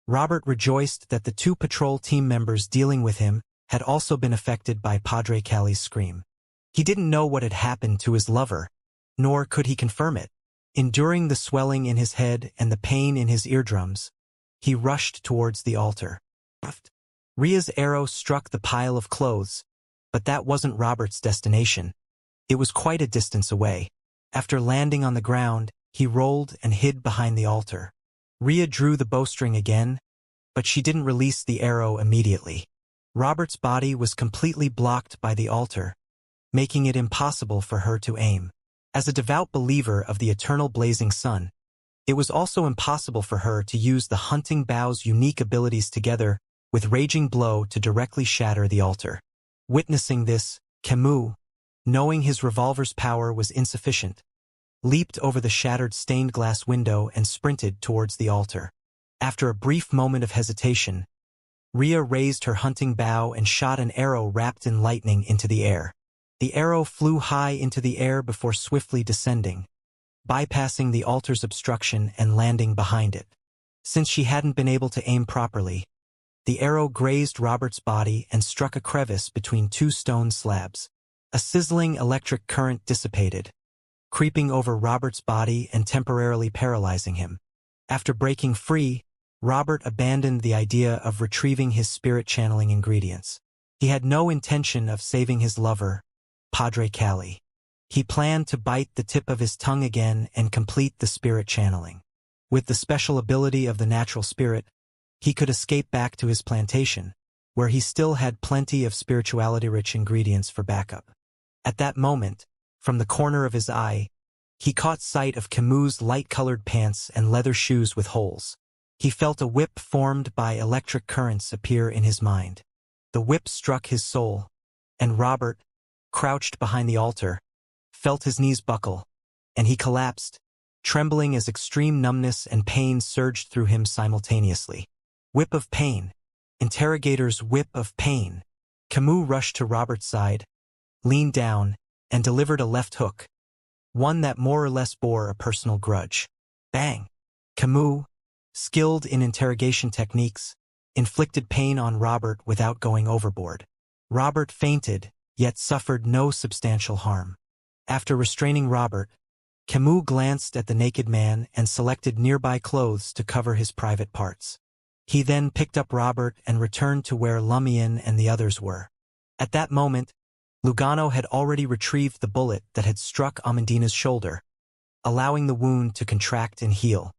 Robert rejoiced that the 2 patrol team members dealing with him had also been affected by Padre Cali's scream. He didn't know what had happened to his lover, nor could he confirm it. Enduring the swelling in his head and the pain in his eardrums, he rushed towards the altar. Ria's arrow struck the pile of clothes, but that wasn't Robert's destination. It was quite a distance away. After landing on the ground, he rolled and hid behind the altar. Ria drew the bowstring again, but she didn't release the arrow immediately. Robert's body was completely blocked by the altar, making it impossible for her to aim. As a devout believer of the eternal blazing sun, it was also impossible for her to use the hunting bow's unique abilities together with Raging Blow to directly shatter the altar. Witnessing this, Camus, knowing his revolver's power was insufficient, leaped over the shattered stained glass window and sprinted towards the altar. After a brief moment of hesitation, Ria raised her hunting bow and shot an arrow wrapped in lightning into the air. The arrow flew high into the air before swiftly descending, bypassing the altar's obstruction and landing behind it. Since she hadn't been able to aim properly, the arrow grazed Robert's body and struck a crevice between 2 stone slabs. A sizzling electric current dissipated, creeping over Robert's body and temporarily paralyzing him. After breaking free, Robert abandoned the idea of retrieving his spirit-channeling ingredients. He had no intention of saving his lover, Padre Cali. He planned to bite the tip of his tongue again and complete the spirit channeling. With the special ability of the natural spirit, he could escape back to his plantation, where he still had plenty of spirituality-rich ingredients for backup. At that moment, from the corner of his eye, he caught sight of Camus' light-colored pants and leather shoes with holes. He felt a whip formed by electric currents appear in his mind. The whip struck his soul, and Robert, crouched behind the altar, felt his knees buckle, and he collapsed, trembling as extreme numbness and pain surged through him simultaneously. Whip of pain. Interrogator's whip of pain. Camus rushed to Robert's side, leaned down, and delivered a left hook, one that more or less bore a personal grudge. Bang! Camus, skilled in interrogation techniques, inflicted pain on Robert without going overboard. Robert fainted, yet suffered no substantial harm. After restraining Robert, Camus glanced at the naked man and selected nearby clothes to cover his private parts. He then picked up Robert and returned to where Lumion and the others were. At that moment, Lugano had already retrieved the bullet that had struck Amandina's shoulder, allowing the wound to contract and heal.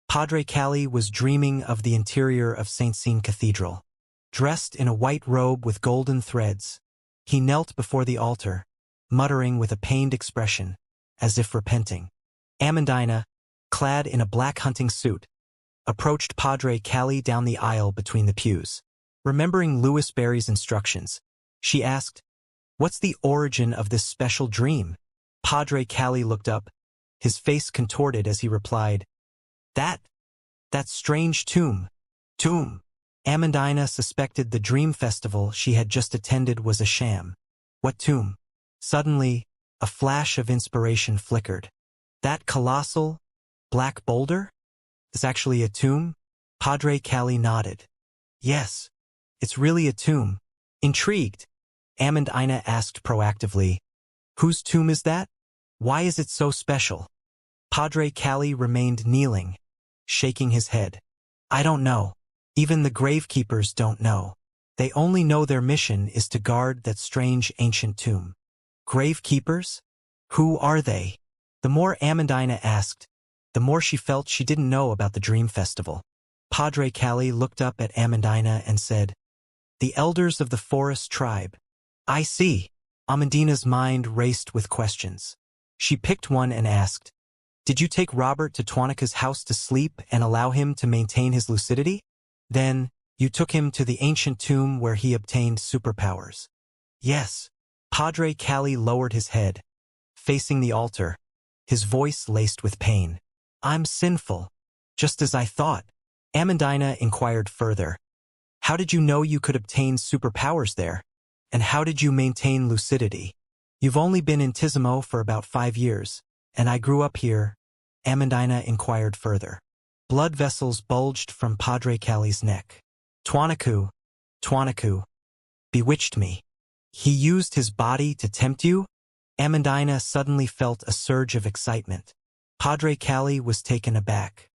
Padre Cali was dreaming of the interior of St. Seine Cathedral. Dressed in a white robe with golden threads, he knelt before the altar, muttering with a pained expression, as if repenting. Amandina, clad in a black hunting suit, approached Padre Cali down the aisle between the pews. Remembering Louis Barry's instructions, she asked, "What's the origin of this special dream?" Padre Cali looked up, his face contorted as he replied, That strange tomb. Amandina suspected the dream festival she had just attended was a sham. What tomb? Suddenly, a flash of inspiration flickered. That colossal, black boulder? Is actually a tomb? Padre Cali nodded. Yes, it's really a tomb. Intrigued, Amandina asked proactively, "Whose tomb is that? Why is it so special?" Padre Cali remained kneeling, shaking his head. "I don't know. Even the gravekeepers don't know. They only know their mission is to guard that strange ancient tomb." Gravekeepers? Who are they? The more Amandina asked, the more she felt she didn't know about the dream festival. Padre Cali looked up at Amandina and said, "The elders of the forest tribe." "I see." Amandina's mind raced with questions. She picked one and asked, "Did you take Robert to Tuanica's house to sleep and allow him to maintain his lucidity? Then, you took him to the ancient tomb where he obtained superpowers." "Yes." Padre Cali lowered his head, facing the altar, his voice laced with pain. "I'm sinful, just as I thought." Amandina inquired further, "How did you know you could obtain superpowers there? And how did you maintain lucidity?" "You've only been in Tizimo for about 5 years, and I grew up here," Amandina inquired further. Blood vessels bulged from Padre Cali's neck. Tuanaku bewitched me. He used his body to tempt you? Amandina suddenly felt a surge of excitement. Padre Cali was taken aback.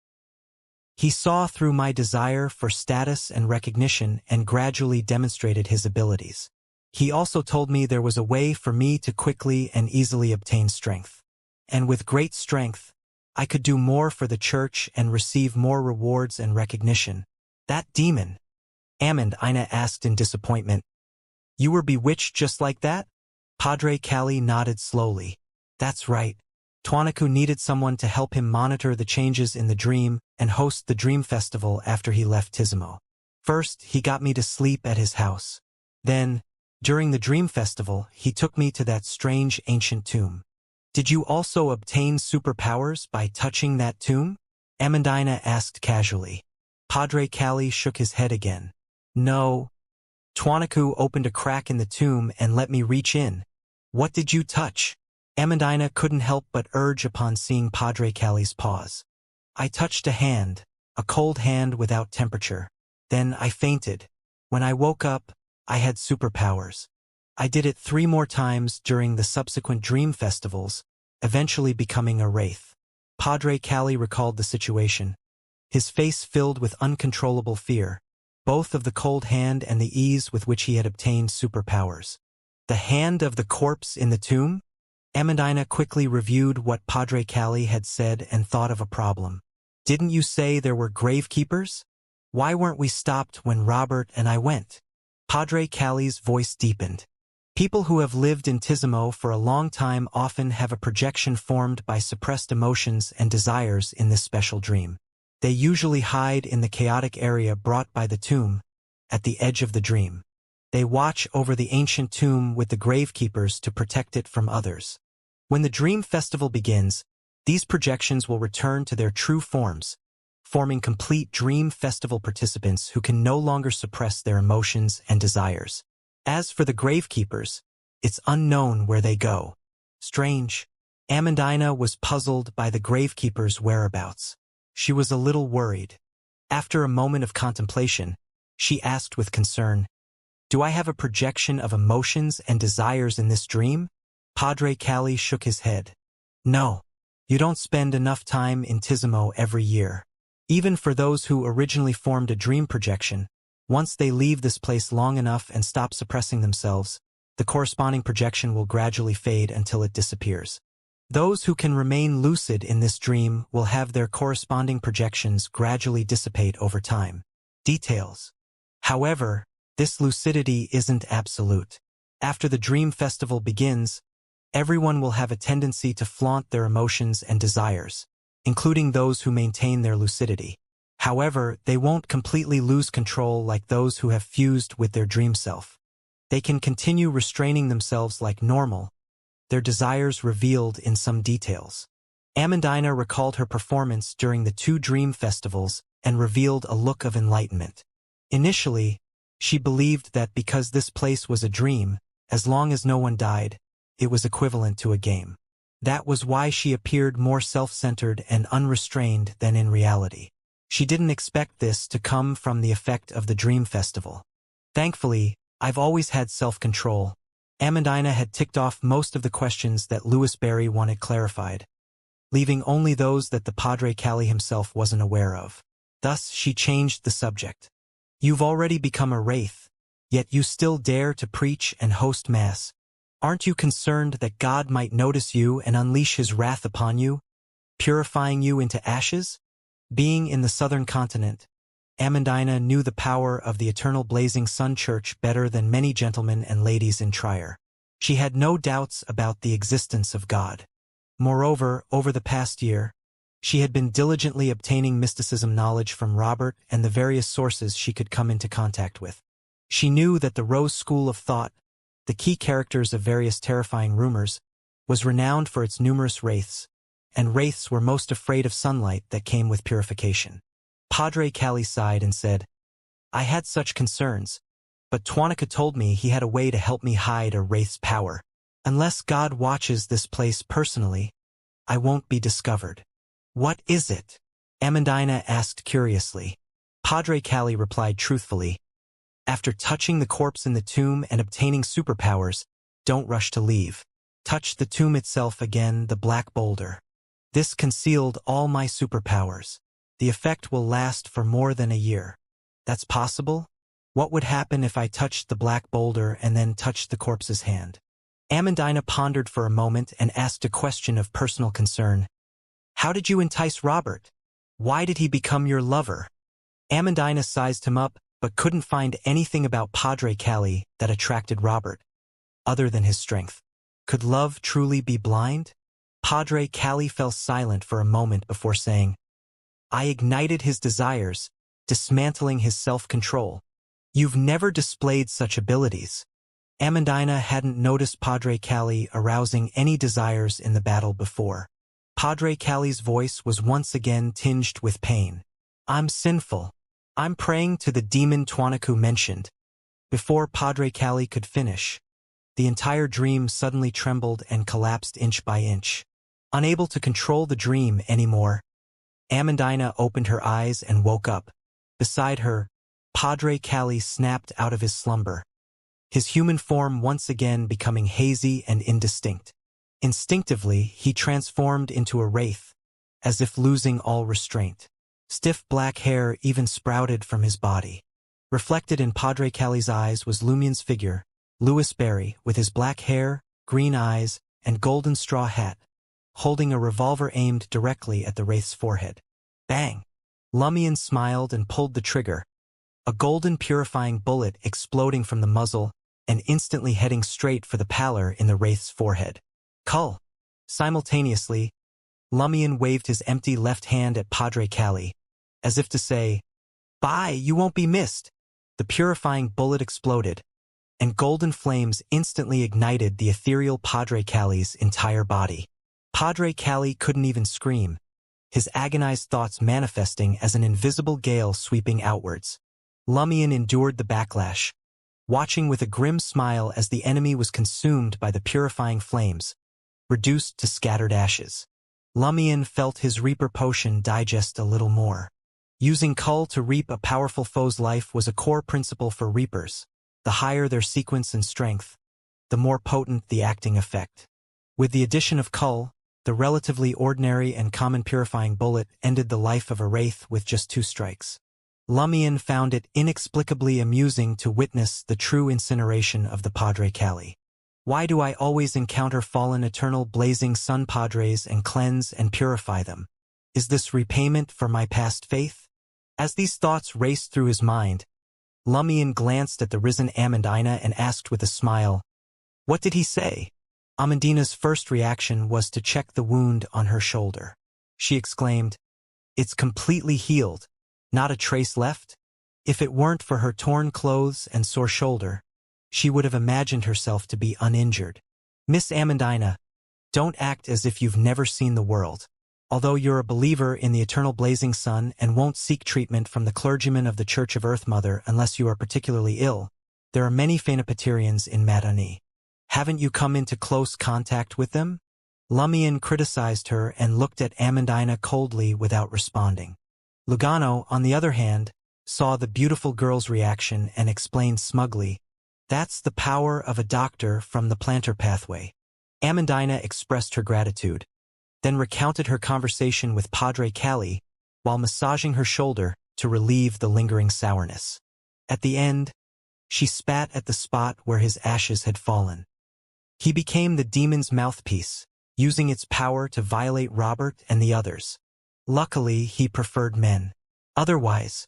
He saw through my desire for status and recognition and gradually demonstrated his abilities. He also told me there was a way for me to quickly and easily obtain strength. And with great strength, I could do more for the church and receive more rewards and recognition. That demon? Amandina asked in disappointment. You were bewitched just like that? Padre Cali nodded slowly. That's right. Tuanaku needed someone to help him monitor the changes in the dream and host the dream festival after he left Tizimo. First, he got me to sleep at his house. Then, during the dream festival, he took me to that strange ancient tomb. Did you also obtain superpowers by touching that tomb? Amandina asked casually. Padre Cali shook his head again. No. Tuanaku opened a crack in the tomb and let me reach in. What did you touch? Amandina couldn't help but urge upon seeing Padre Cali's paws. I touched a hand, a cold hand without temperature. Then I fainted. When I woke up, I had superpowers. I did it 3 more times during the subsequent dream festivals, eventually becoming a wraith. Padre Cali recalled the situation. His face filled with uncontrollable fear, both of the cold hand and the ease with which he had obtained superpowers. The hand of the corpse in the tomb? Amandina quickly reviewed what Padre Cali had said and thought of a problem. Didn't you say there were gravekeepers? Why weren't we stopped when Robert and I went? Padre Cali's voice deepened. People who have lived in Tizimo for a long time often have a projection formed by suppressed emotions and desires in this special dream. They usually hide in the chaotic area brought by the tomb, at the edge of the dream. They watch over the ancient tomb with the gravekeepers to protect it from others. When the dream festival begins, these projections will return to their true forms, forming complete dream festival participants who can no longer suppress their emotions and desires. As for the gravekeepers, it's unknown where they go. Strange. Amandina was puzzled by the gravekeepers' whereabouts. She was a little worried. After a moment of contemplation, she asked with concern, Do I have a projection of emotions and desires in this dream? Padre Cali shook his head. No, you don't spend enough time in Tizimo every year. Even for those who originally formed a dream projection, once they leave this place long enough and stop suppressing themselves, the corresponding projection will gradually fade until it disappears. Those who can remain lucid in this dream will have their corresponding projections gradually dissipate over time. Details. However, this lucidity isn't absolute. After the dream festival begins, everyone will have a tendency to flaunt their emotions and desires, including those who maintain their lucidity. However, they won't completely lose control like those who have fused with their dream self. They can continue restraining themselves like normal, their desires revealed in some details. Amandina recalled her performance during the 2 dream festivals and revealed a look of enlightenment. Initially, she believed that because this place was a dream, as long as no one died, it was equivalent to a game. That was why she appeared more self-centered and unrestrained than in reality. She didn't expect this to come from the effect of the dream festival. Thankfully, I've always had self-control. Amandina had ticked off most of the questions that Louis Berry wanted clarified, leaving only those that the Padre Cali himself wasn't aware of. Thus, she changed the subject. You've already become a wraith, yet you still dare to preach and host Mass. Aren't you concerned that God might notice you and unleash his wrath upon you, purifying you into ashes? Being in the southern continent, Amandina knew the power of the eternal blazing sun church better than many gentlemen and ladies in Trier. She had no doubts about the existence of God. Moreover, over the past year, she had been diligently obtaining mysticism knowledge from Robert and the various sources she could come into contact with. She knew that the Rose School of Thought, the key characters of various terrifying rumors, was renowned for its numerous wraiths, and wraiths were most afraid of sunlight that came with purification. Padre Cali sighed and said, I had such concerns, but Tuanaku told me he had a way to help me hide a wraith's power. Unless God watches this place personally, I won't be discovered. What is it? Amandina asked curiously. Padre Cali replied truthfully. After touching the corpse in the tomb and obtaining superpowers, don't rush to leave. Touch the tomb itself again, the black boulder. This concealed all my superpowers. The effect will last for more than a year. That's possible? What would happen if I touched the black boulder and then touched the corpse's hand? Amandina pondered for a moment and asked a question of personal concern. How did you entice Robert? Why did he become your lover? Amandina sized him up, but couldn't find anything about Padre Cali that attracted Robert, other than his strength. Could love truly be blind? Padre Cali fell silent for a moment before saying, I ignited his desires, dismantling his self-control. You've never displayed such abilities. Amandina hadn't noticed Padre Cali arousing any desires in the battle before. Padre Cali's voice was once again tinged with pain. I'm sinful. I'm praying to the demon Tuanaku mentioned. Before Padre Cali could finish, the entire dream suddenly trembled and collapsed inch by inch. Unable to control the dream anymore, Amandina opened her eyes and woke up. Beside her, Padre Cali snapped out of his slumber, his human form once again becoming hazy and indistinct. Instinctively, he transformed into a wraith, as if losing all restraint. Stiff black hair even sprouted from his body. Reflected in Padre Cali's eyes was Lumien's figure, Louis Barry, with his black hair, green eyes, and golden straw hat, holding a revolver aimed directly at the wraith's forehead. Bang! Lumien smiled and pulled the trigger, a golden purifying bullet exploding from the muzzle and instantly heading straight for the pallor in the wraith's forehead. Cull! Simultaneously, Lumien waved his empty left hand at Padre Cali, as if to say, Bye, you won't be missed. The purifying bullet exploded, and golden flames instantly ignited the ethereal Padre Cali's entire body. Padre Cali couldn't even scream, his agonized thoughts manifesting as an invisible gale sweeping outwards. Lumien endured the backlash, watching with a grim smile as the enemy was consumed by the purifying flames, reduced to scattered ashes. Lumien felt his Reaper potion digest a little more. Using Cull to reap a powerful foe's life was a core principle for Reapers. The higher their sequence and strength, the more potent the acting effect. With the addition of Cull, the relatively ordinary and common purifying bullet ended the life of a wraith with just 2 strikes. Lumien found it inexplicably amusing to witness the true incineration of the Padre Cali. Why do I always encounter fallen eternal blazing sun padres and cleanse and purify them? Is this repayment for my past faith? As these thoughts raced through his mind, Lumien glanced at the risen Amandina and asked with a smile, What did he say? Amandina's first reaction was to check the wound on her shoulder. She exclaimed, It's completely healed, not a trace left? If it weren't for her torn clothes and sore shoulder, she would have imagined herself to be uninjured. Miss Amandina, don't act as if you've never seen the world. Although you're a believer in the eternal blazing sun and won't seek treatment from the clergyman of the Church of Earth Mother unless you are particularly ill, there are many Phaenopaterians in Madani. Haven't you come into close contact with them? Lumien criticized her and looked at Amandina coldly without responding. Lugano, on the other hand, saw the beautiful girl's reaction and explained smugly, That's the power of a doctor from the plantar pathway. Amandina expressed her gratitude, then recounted her conversation with Padre Cali while massaging her shoulder to relieve the lingering sourness. At the end, she spat at the spot where his ashes had fallen. He became the demon's mouthpiece, using its power to violate Robert and the others. Luckily, he preferred men. Otherwise,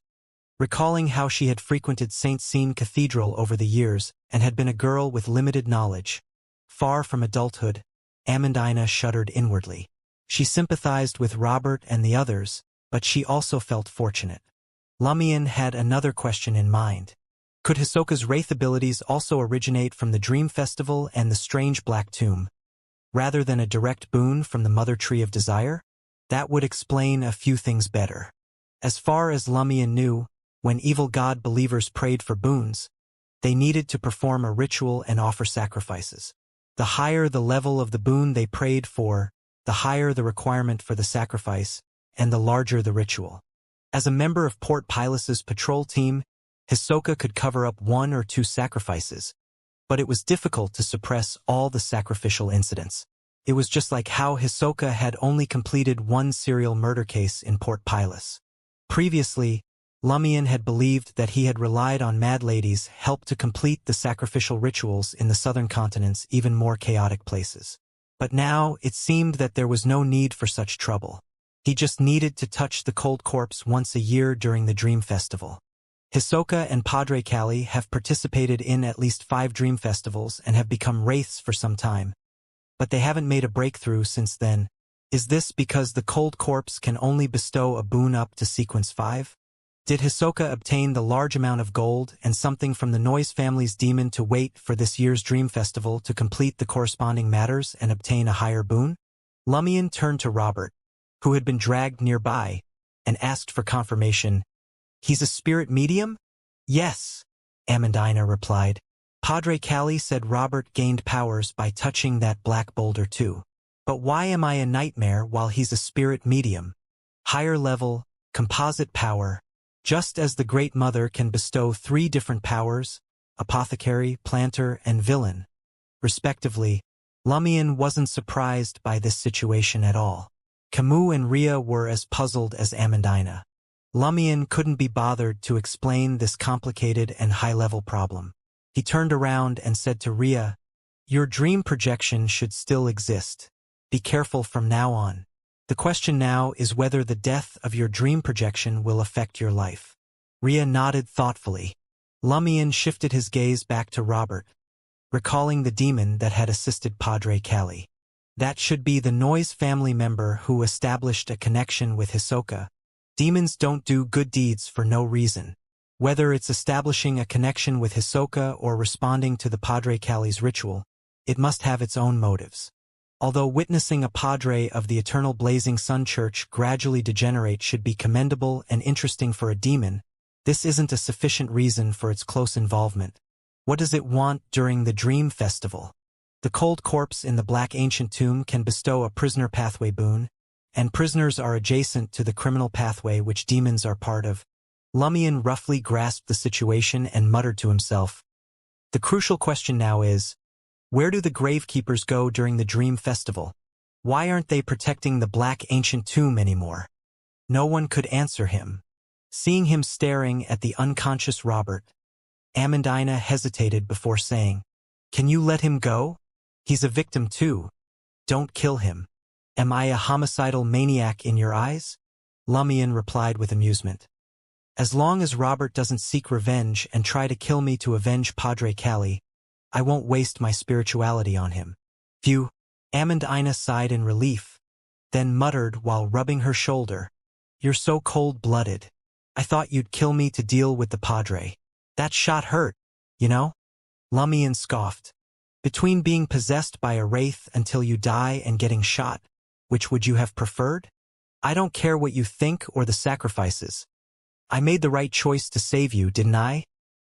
recalling how she had frequented St. Seine Cathedral over the years and had been a girl with limited knowledge, far from adulthood, Amandina shuddered inwardly. She sympathized with Robert and the others, but she also felt fortunate. Lumien had another question in mind. Could Hisoka's wraith abilities also originate from the Dream Festival and the strange Black Tomb, rather than a direct boon from the Mother Tree of Desire? That would explain a few things better. As far as Lumien knew, when evil god believers prayed for boons, they needed to perform a ritual and offer sacrifices. The higher the level of the boon they prayed for, the higher the requirement for the sacrifice, and the larger the ritual. As a member of Port Pilus's patrol team, Hisoka could cover up 1 or 2 sacrifices, but it was difficult to suppress all the sacrificial incidents. It was just like how Hisoka had only completed 1 serial murder case in Port Pilus. Previously, Lumion had believed that he had relied on Mad Lady's help to complete the sacrificial rituals in the southern continent's even more chaotic places. But now it seemed that there was no need for such trouble. He just needed to touch the cold corpse once a year during the Dream Festival. Hisoka and Padre Cali have participated in at least 5 Dream Festivals and have become wraiths for some time. But they haven't made a breakthrough since then. Is this because the cold corpse can only bestow a boon up to sequence 5? Did Hisoka obtain the large amount of gold and something from the Noise family's demon to wait for this year's Dream Festival to complete the corresponding matters and obtain a higher boon? Lumion turned to Robert, who had been dragged nearby, and asked for confirmation. He's a spirit medium? Yes, Amandina replied. Padre Cali said Robert gained powers by touching that black boulder too. But why am I a nightmare while he's a spirit medium? Higher level, composite power. Just as the Great Mother can bestow 3 different powers, apothecary, planter, and villain, respectively, Lumion wasn't surprised by this situation at all. Camus and Rhea were as puzzled as Amandina. Lumion couldn't be bothered to explain this complicated and high-level problem. He turned around and said to Rhea, "Your dream projection should still exist. Be careful from now on. The question now is whether the death of your dream projection will affect your life." Rhea nodded thoughtfully. Lumion shifted his gaze back to Robert, recalling the demon that had assisted Padre Cali. That should be the Noise family member who established a connection with Hisoka. Demons don't do good deeds for no reason. Whether it's establishing a connection with Hisoka or responding to the Padre Cali's ritual, it must have its own motives. Although witnessing a padre of the Eternal Blazing Sun Church gradually degenerate should be commendable and interesting for a demon, this isn't a sufficient reason for its close involvement. What does it want during the Dream Festival? The cold corpse in the Black Ancient Tomb can bestow a prisoner pathway boon, and prisoners are adjacent to the criminal pathway which demons are part of. Lumion roughly grasped the situation and muttered to himself. The crucial question now is, where do the gravekeepers go during the Dream Festival? Why aren't they protecting the Black Ancient Tomb anymore? No one could answer him. Seeing him staring at the unconscious Robert, Amandina hesitated before saying, "Can you let him go? He's a victim too. Don't kill him." "Am I a homicidal maniac in your eyes?" Lumion replied with amusement. "As long as Robert doesn't seek revenge and try to kill me to avenge Padre Cali, I won't waste my spirituality on him." Phew. Amandina sighed in relief, then muttered while rubbing her shoulder, "You're so cold-blooded. I thought you'd kill me to deal with the Padre. That shot hurt, you know?" Lumion scoffed. "Between being possessed by a wraith until you die and getting shot, which would you have preferred? I don't care what you think or the sacrifices. I made the right choice to save you, didn't I?"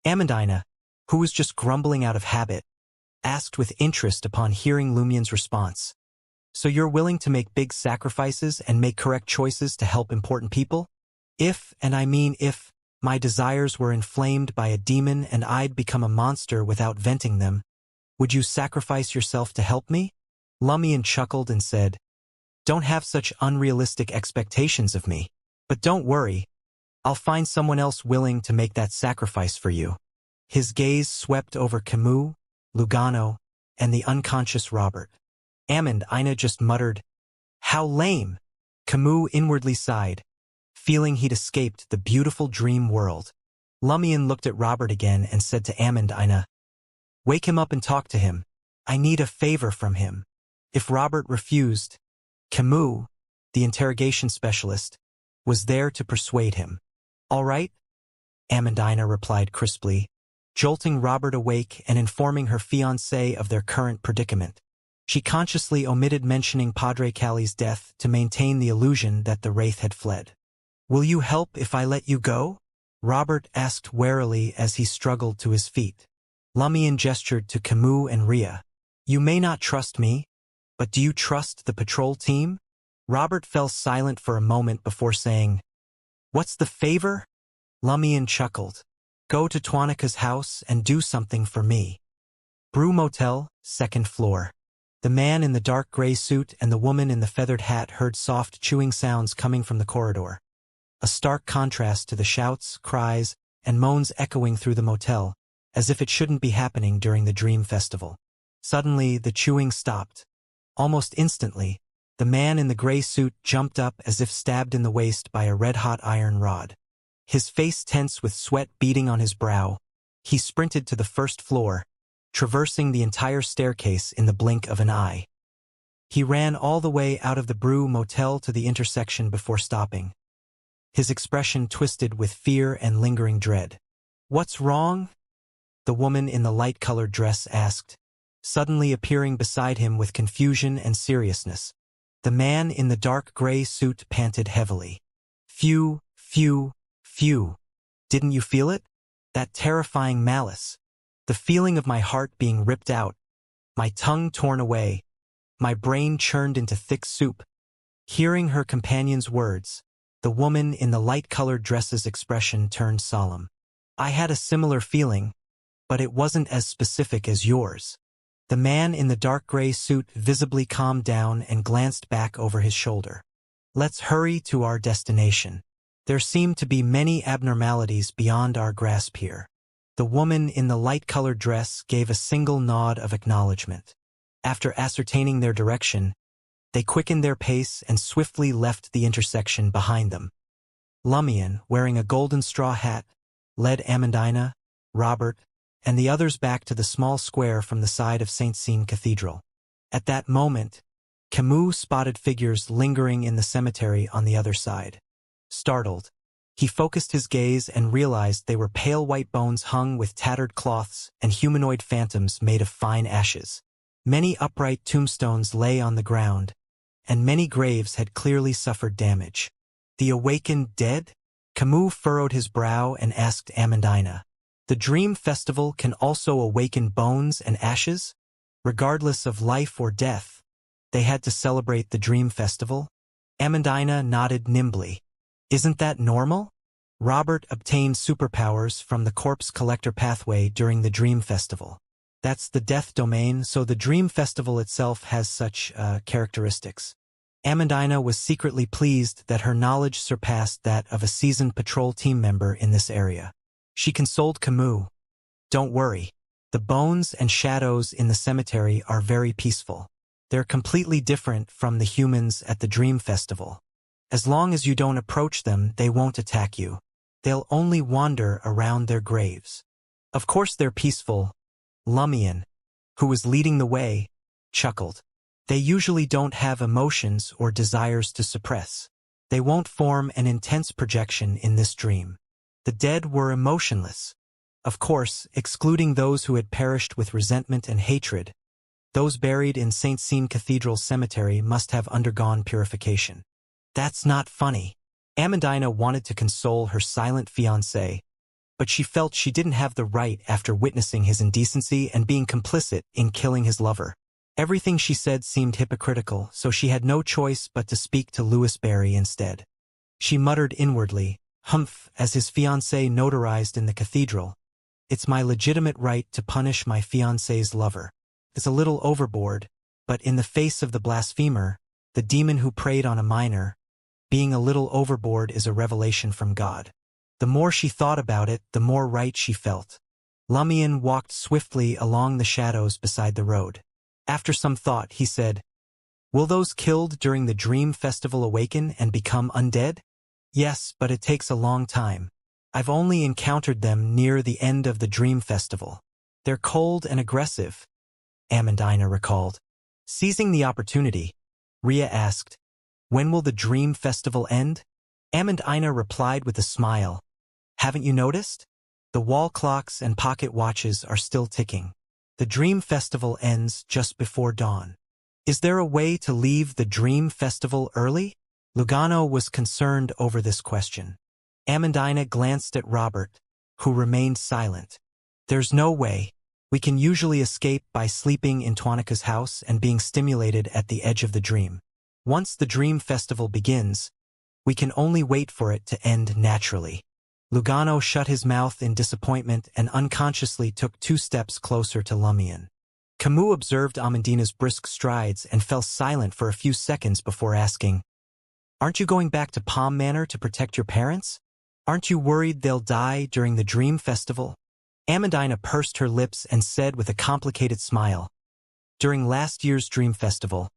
Amandina, who was just grumbling out of habit, asked with interest upon hearing Lumion's response. "So you're willing to make big sacrifices and make correct choices to help important people? If, and I mean if, my desires were inflamed by a demon and I'd become a monster without venting them, would you sacrifice yourself to help me?" Lumion chuckled and said, "Don't have such unrealistic expectations of me. But don't worry, I'll find someone else willing to make that sacrifice for you." His gaze swept over Camus, Lugano, and the unconscious Robert. Amandina just muttered, "How lame!" Camus inwardly sighed, feeling he'd escaped the beautiful dream world. Lumion looked at Robert again and said to Amandina, "Wake him up and talk to him. I need a favor from him." If Robert refused, Camus, the interrogation specialist, was there to persuade him. "All right," Amandina replied crisply, jolting Robert awake and informing her fiancé of their current predicament. She consciously omitted mentioning Padre Cali's death to maintain the illusion that the wraith had fled. "Will you help if I let you go?" Robert asked warily as he struggled to his feet. Lumion gestured to Camus and Rhea. "You may not trust me, but do you trust the patrol team?" Robert fell silent for a moment before saying, "What's the favor?" Lumion chuckled. "Go to Twanika's house and do something for me." Brew Motel, second floor. The man in the dark gray suit and the woman in the feathered hat heard soft chewing sounds coming from the corridor. A stark contrast to the shouts, cries, and moans echoing through the motel, as if it shouldn't be happening during the Dream Festival. Suddenly, the chewing stopped. Almost instantly, the man in the gray suit jumped up as if stabbed in the waist by a red-hot iron rod. His face tense with sweat beading on his brow, he sprinted to the first floor, traversing the entire staircase in the blink of an eye. He ran all the way out of the Brew Motel to the intersection before stopping, his expression twisted with fear and lingering dread. "What's wrong?" the woman in the light-colored dress asked, suddenly appearing beside him with confusion and seriousness. The man in the dark gray suit panted heavily. "Phew, phew, phew. Didn't you feel it? That terrifying malice. The feeling of my heart being ripped out, my tongue torn away, my brain churned into thick soup." Hearing her companion's words, the woman in the light-colored dress's expression turned solemn. "I had a similar feeling, but it wasn't as specific as yours." The man in the dark gray suit visibly calmed down and glanced back over his shoulder. "Let's hurry to our destination. There seem to be many abnormalities beyond our grasp here." The woman in the light-colored dress gave a single nod of acknowledgement. After ascertaining their direction, they quickened their pace and swiftly left the intersection behind them. Lumion, wearing a golden straw hat, led Amandina, Robert, and the others back to the small square from the side of St. Seine Cathedral. At that moment, Camus spotted figures lingering in the cemetery on the other side. Startled, he focused his gaze and realized they were pale white bones hung with tattered cloths and humanoid phantoms made of fine ashes. Many upright tombstones lay on the ground, and many graves had clearly suffered damage. "The awakened dead?" Camus furrowed his brow and asked Amandina. "The Dream Festival can also awaken bones and ashes? Regardless of life or death, they had to celebrate the Dream Festival?" Amandina nodded nimbly. "Isn't that normal?" Robert obtained superpowers from the Corpse Collector pathway during the Dream Festival. That's the death domain, so the Dream Festival itself has such characteristics. Amandina was secretly pleased that her knowledge surpassed that of a seasoned patrol team member in this area. She consoled Camus. "Don't worry. The bones and shadows in the cemetery are very peaceful. They're completely different from the humans at the Dream Festival. As long as you don't approach them, they won't attack you. They'll only wander around their graves." "Of course they're peaceful." Lumion, who was leading the way, chuckled. "They usually don't have emotions or desires to suppress. They won't form an intense projection in this dream. The dead were emotionless. Of course, excluding those who had perished with resentment and hatred, those buried in St. Seine Cathedral Cemetery must have undergone purification." "That's not funny." Amandina wanted to console her silent fiancé, but she felt she didn't have the right after witnessing his indecency and being complicit in killing his lover. Everything she said seemed hypocritical, so she had no choice but to speak to Louis Barry instead. She muttered inwardly, "Humph," as his fiancé notarized in the cathedral. "It's my legitimate right to punish my fiancé's lover. It's a little overboard, but in the face of the blasphemer, the demon who preyed on a minor, being a little overboard is a revelation from God." The more she thought about it, the more right she felt. Lumion walked swiftly along the shadows beside the road. After some thought, he said, "Will those killed during the Dream Festival awaken and become undead?" "Yes, but it takes a long time. I've only encountered them near the end of the Dream Festival. They're cold and aggressive," Amandina recalled. Seizing the opportunity, Rhea asked, "When will the Dream Festival end?" Amandina replied with a smile, "Haven't you noticed? The wall clocks and pocket watches are still ticking. The Dream Festival ends just before dawn. Is there a way to leave the Dream Festival early?" Lugano was concerned over this question. Amandina glanced at Robert, who remained silent. "There's no way. We can usually escape by sleeping in Twanika's house and being stimulated at the edge of the dream. Once the dream festival begins, we can only wait for it to end naturally. Lugano shut his mouth in disappointment and unconsciously took 2 steps closer to Lumion. Camus observed Amandina's brisk strides and fell silent for a few seconds before asking, "Aren't you going back to Palm Manor to protect your parents? Aren't you worried they'll die during the dream festival?" Amandina pursed her lips and said with a complicated smile, "During last year's dream festival,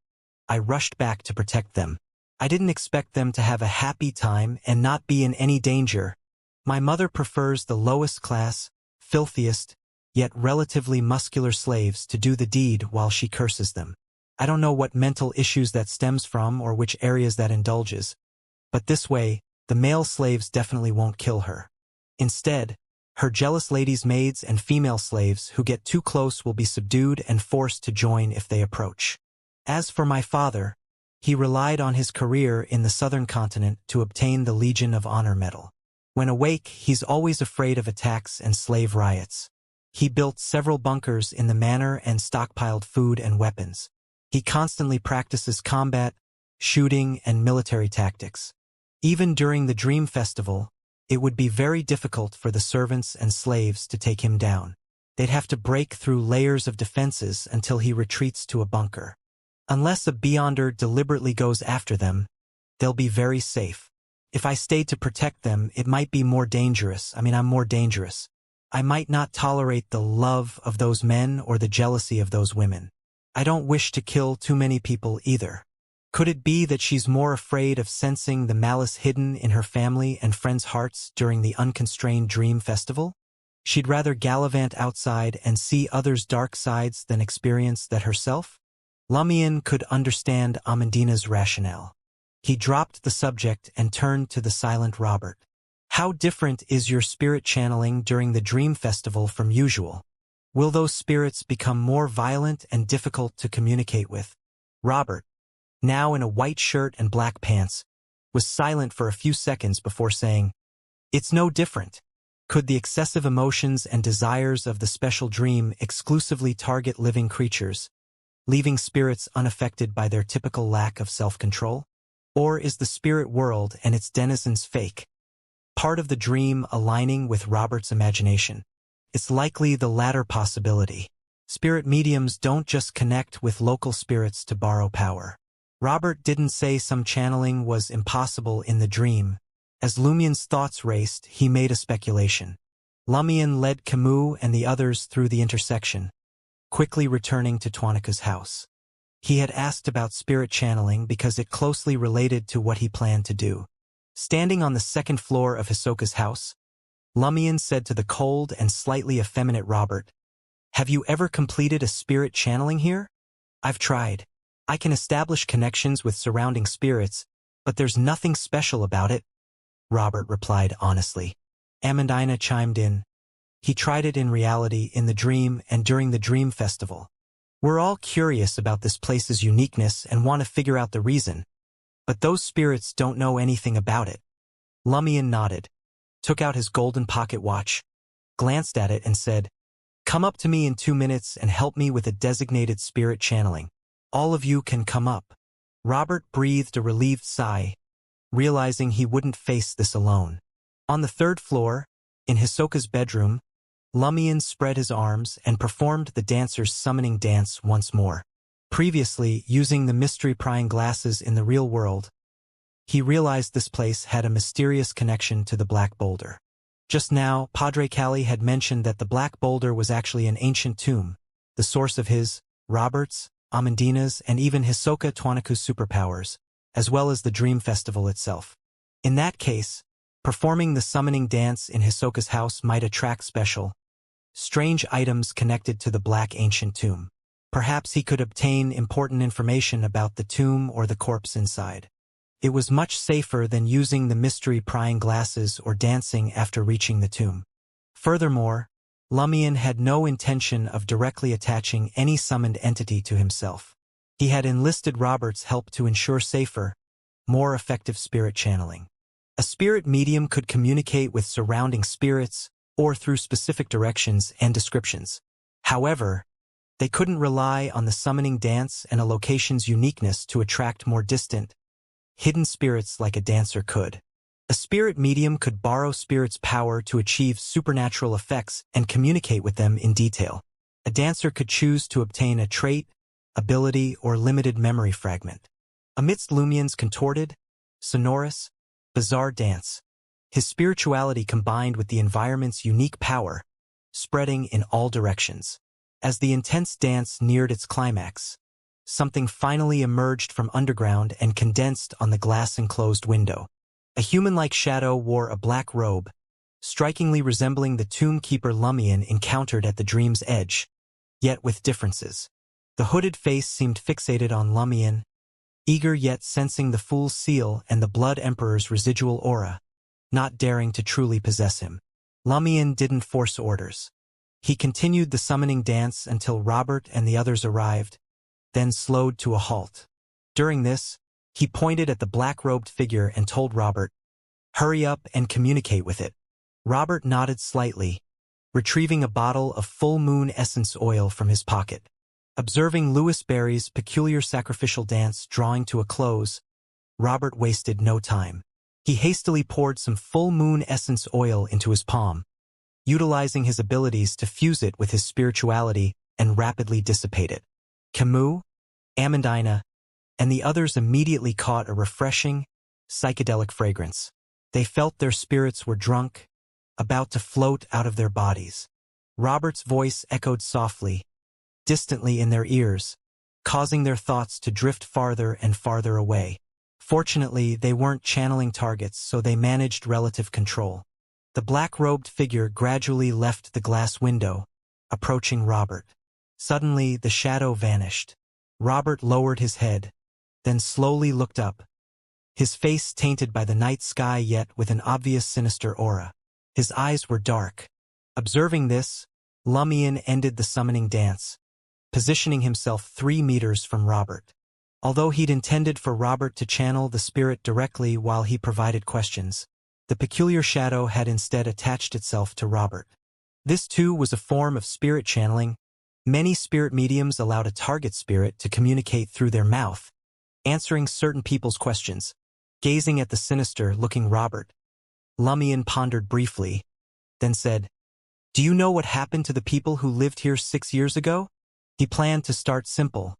I rushed back to protect them. I didn't expect them to have a happy time and not be in any danger. My mother prefers the lowest class, filthiest, yet relatively muscular slaves to do the deed while she curses them. I don't know what mental issues that stems from or which areas that indulges, but this way, the male slaves definitely won't kill her. Instead, her jealous ladies' maids and female slaves who get too close will be subdued and forced to join if they approach. As for my father, he relied on his career in the southern continent to obtain the Legion of Honor medal. When awake, he's always afraid of attacks and slave riots. He built several bunkers in the manor and stockpiled food and weapons. He constantly practices combat, shooting, and military tactics. Even during the Dream Festival, it would be very difficult for the servants and slaves to take him down. They'd have to break through layers of defenses until he retreats to a bunker. Unless a Beyonder deliberately goes after them, they'll be very safe. If I stayed to protect them, it might be more dangerous. I'm more dangerous. I might not tolerate the love of those men or the jealousy of those women. I don't wish to kill too many people either. Could it be that she's more afraid of sensing the malice hidden in her family and friends' hearts during the unconstrained dream festival? She'd rather gallivant outside and see others' dark sides than experience that herself? Lumion could understand Amandina's rationale. He dropped the subject and turned to the silent Robert. How different is your spirit channeling during the Dream Festival from usual? Will those spirits become more violent and difficult to communicate with? Robert, now in a white shirt and black pants, was silent for a few seconds before saying, "It's no different. Could the excessive emotions and desires of the special dream exclusively target living creatures, leaving spirits unaffected by their typical lack of self-control? Or is the spirit world and its denizens fake? Part of the dream aligning with Robert's imagination? It's likely the latter possibility. Spirit mediums don't just connect with local spirits to borrow power." Robert didn't say some channeling was impossible in the dream. As Lumion's thoughts raced, he made a speculation. Lumion led Camus and the others through the intersection, quickly returning to Tuanaka's house. He had asked about spirit channeling because it closely related to what he planned to do. Standing on the second floor of Hisoka's house, Lumion said to the cold and slightly effeminate Robert, "Have you ever completed a spirit channeling here?" "I've tried. I can establish connections with surrounding spirits, but there's nothing special about it," Robert replied honestly. Amandina chimed in. "He tried it in reality, in the dream, and during the Dream Festival. We're all curious about this place's uniqueness and want to figure out the reason, but those spirits don't know anything about it." Lumion nodded, took out his golden pocket watch, glanced at it and said, "Come up to me in 2 minutes and help me with a designated spirit channeling. All of you can come up." Robert breathed a relieved sigh, realizing he wouldn't face this alone. On the 3rd floor, in Hisoka's bedroom, Lumion spread his arms and performed the dancer's summoning dance once more. Previously, using the mystery prying glasses in the real world, he realized this place had a mysterious connection to the Black Boulder. Just now, Padre Cali had mentioned that the Black Boulder was actually an ancient tomb, the source of his, Robert's, Amandina's, and even Hisoka Tuanaku's superpowers, as well as the Dream Festival itself. In that case, performing the summoning dance in Hisoka's house might attract strange items connected to the Black Ancient Tomb. Perhaps he could obtain important information about the tomb or the corpse inside. It was much safer than using the mystery prying glasses or dancing after reaching the tomb. Furthermore, Lumion had no intention of directly attaching any summoned entity to himself. He had enlisted Robert's help to ensure safer, more effective spirit channeling. A spirit medium could communicate with surrounding spirits or through specific directions and descriptions. However, They couldn't rely on the summoning dance and a location's uniqueness to attract more distant, hidden spirits like a dancer could. A spirit medium could borrow spirits' power to achieve supernatural effects and communicate with them in detail. A dancer could choose to obtain a trait, ability, or limited memory fragment. Amidst Lumien's contorted, sonorous, bizarre dance, his spirituality combined with the environment's unique power, spreading in all directions. As the intense dance neared its climax, something finally emerged from underground and condensed on the glass-enclosed window. A human-like shadow wore a black robe, strikingly resembling the tomb keeper Lumien encountered at the dream's edge, yet with differences. The hooded face seemed fixated on Lumien, eager yet sensing the Fool's seal and the Blood Emperor's residual aura, not daring to truly possess him. Lumien didn't force orders. He continued the summoning dance until Robert and the others arrived, then slowed to a halt. During this, he pointed at the black-robed figure and told Robert, "Hurry up and communicate with it." Robert nodded slightly, retrieving a bottle of full moon essence oil from his pocket. Observing Louis Barry's peculiar sacrificial dance drawing to a close, Robert wasted no time. He hastily poured some full moon essence oil into his palm, utilizing his abilities to fuse it with his spirituality and rapidly dissipate it. Camus, Amandina, and the others immediately caught a refreshing, psychedelic fragrance. They felt their spirits were drunk, about to float out of their bodies. Robert's voice echoed softly, distantly in their ears, causing their thoughts to drift farther and farther away. Fortunately, they weren't channeling targets, so they managed relative control. The black-robed figure gradually left the glass window, approaching Robert. Suddenly, the shadow vanished. Robert lowered his head, then slowly looked up, his face tainted by the night sky yet with an obvious sinister aura. His eyes were dark. Observing this, Lumien ended the summoning dance, positioning himself 3 meters from Robert. Although he'd intended for Robert to channel the spirit directly while he provided questions, the peculiar shadow had instead attached itself to Robert. This too was a form of spirit channeling. Many spirit mediums allowed a target spirit to communicate through their mouth, answering certain people's questions. Gazing at the sinister-looking Robert, Lumien pondered briefly, then said, "Do you know what happened to the people who lived here 6 years ago?" He planned to start simple,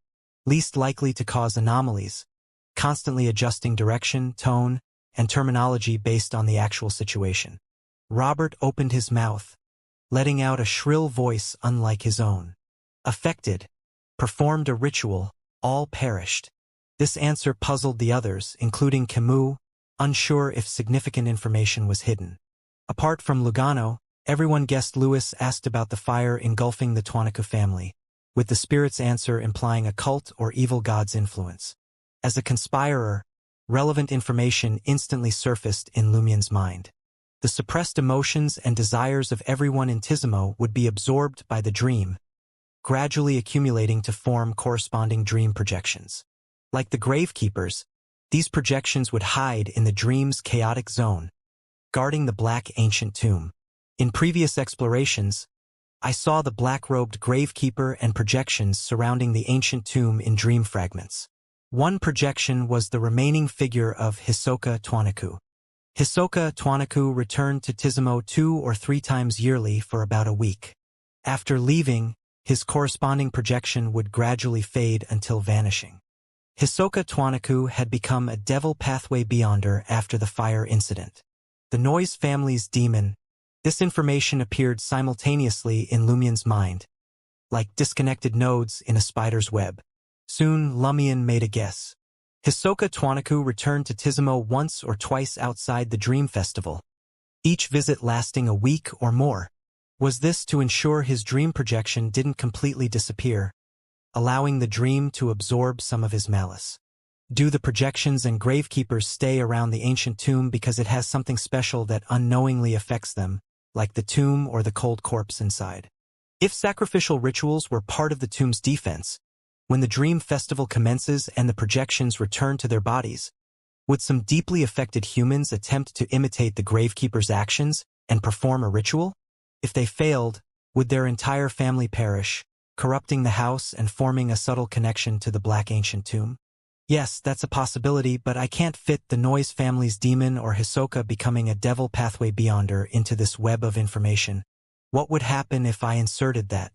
least likely to cause anomalies, constantly adjusting direction, tone, and terminology based on the actual situation. Robert opened his mouth, letting out a shrill voice unlike his own. Affected, performed a ritual, all perished. This answer puzzled the others, including Camus, unsure if significant information was hidden. Apart from Lugano, everyone guessed Louis asked about the fire engulfing the Tuaniku family, with the spirit's answer implying a cult or evil god's influence. As a conspirer, relevant information instantly surfaced in Lumien's mind. The suppressed emotions and desires of everyone in Tizimo would be absorbed by the dream, gradually accumulating to form corresponding dream projections. Like the gravekeepers, these projections would hide in the dream's chaotic zone, guarding the black ancient tomb. In previous explorations, I saw the black-robed gravekeeper and projections surrounding the ancient tomb in dream fragments. One projection was the remaining figure of Hisoka Tuaniku. Hisoka Tuaniku returned to Tizimo 2 or 3 times yearly for about a week. After leaving, his corresponding projection would gradually fade until vanishing. Hisoka Tuaniku had become a devil pathway beyonder after the fire incident. The Noise family's demon. This information appeared simultaneously in Lumien's mind, like disconnected nodes in a spider's web. Soon, Lumien made a guess. Hisoka Tuaniku returned to Tizimo once or twice outside the Dream Festival, each visit lasting a week or more. Was this to ensure his dream projection didn't completely disappear, allowing the dream to absorb some of his malice? Do the projections and gravekeepers stay around the ancient tomb because it has something special that unknowingly affects them, like the tomb or the cold corpse inside? If sacrificial rituals were part of the tomb's defense, when the dream festival commences and the projections return to their bodies, would some deeply affected humans attempt to imitate the gravekeeper's actions and perform a ritual? If they failed, would their entire family perish, corrupting the house and forming a subtle connection to the Black Ancient Tomb? Yes, that's a possibility, but I can't fit the Noise family's demon or Hisoka becoming a devil pathway beyonder into this web of information. What would happen if I inserted that?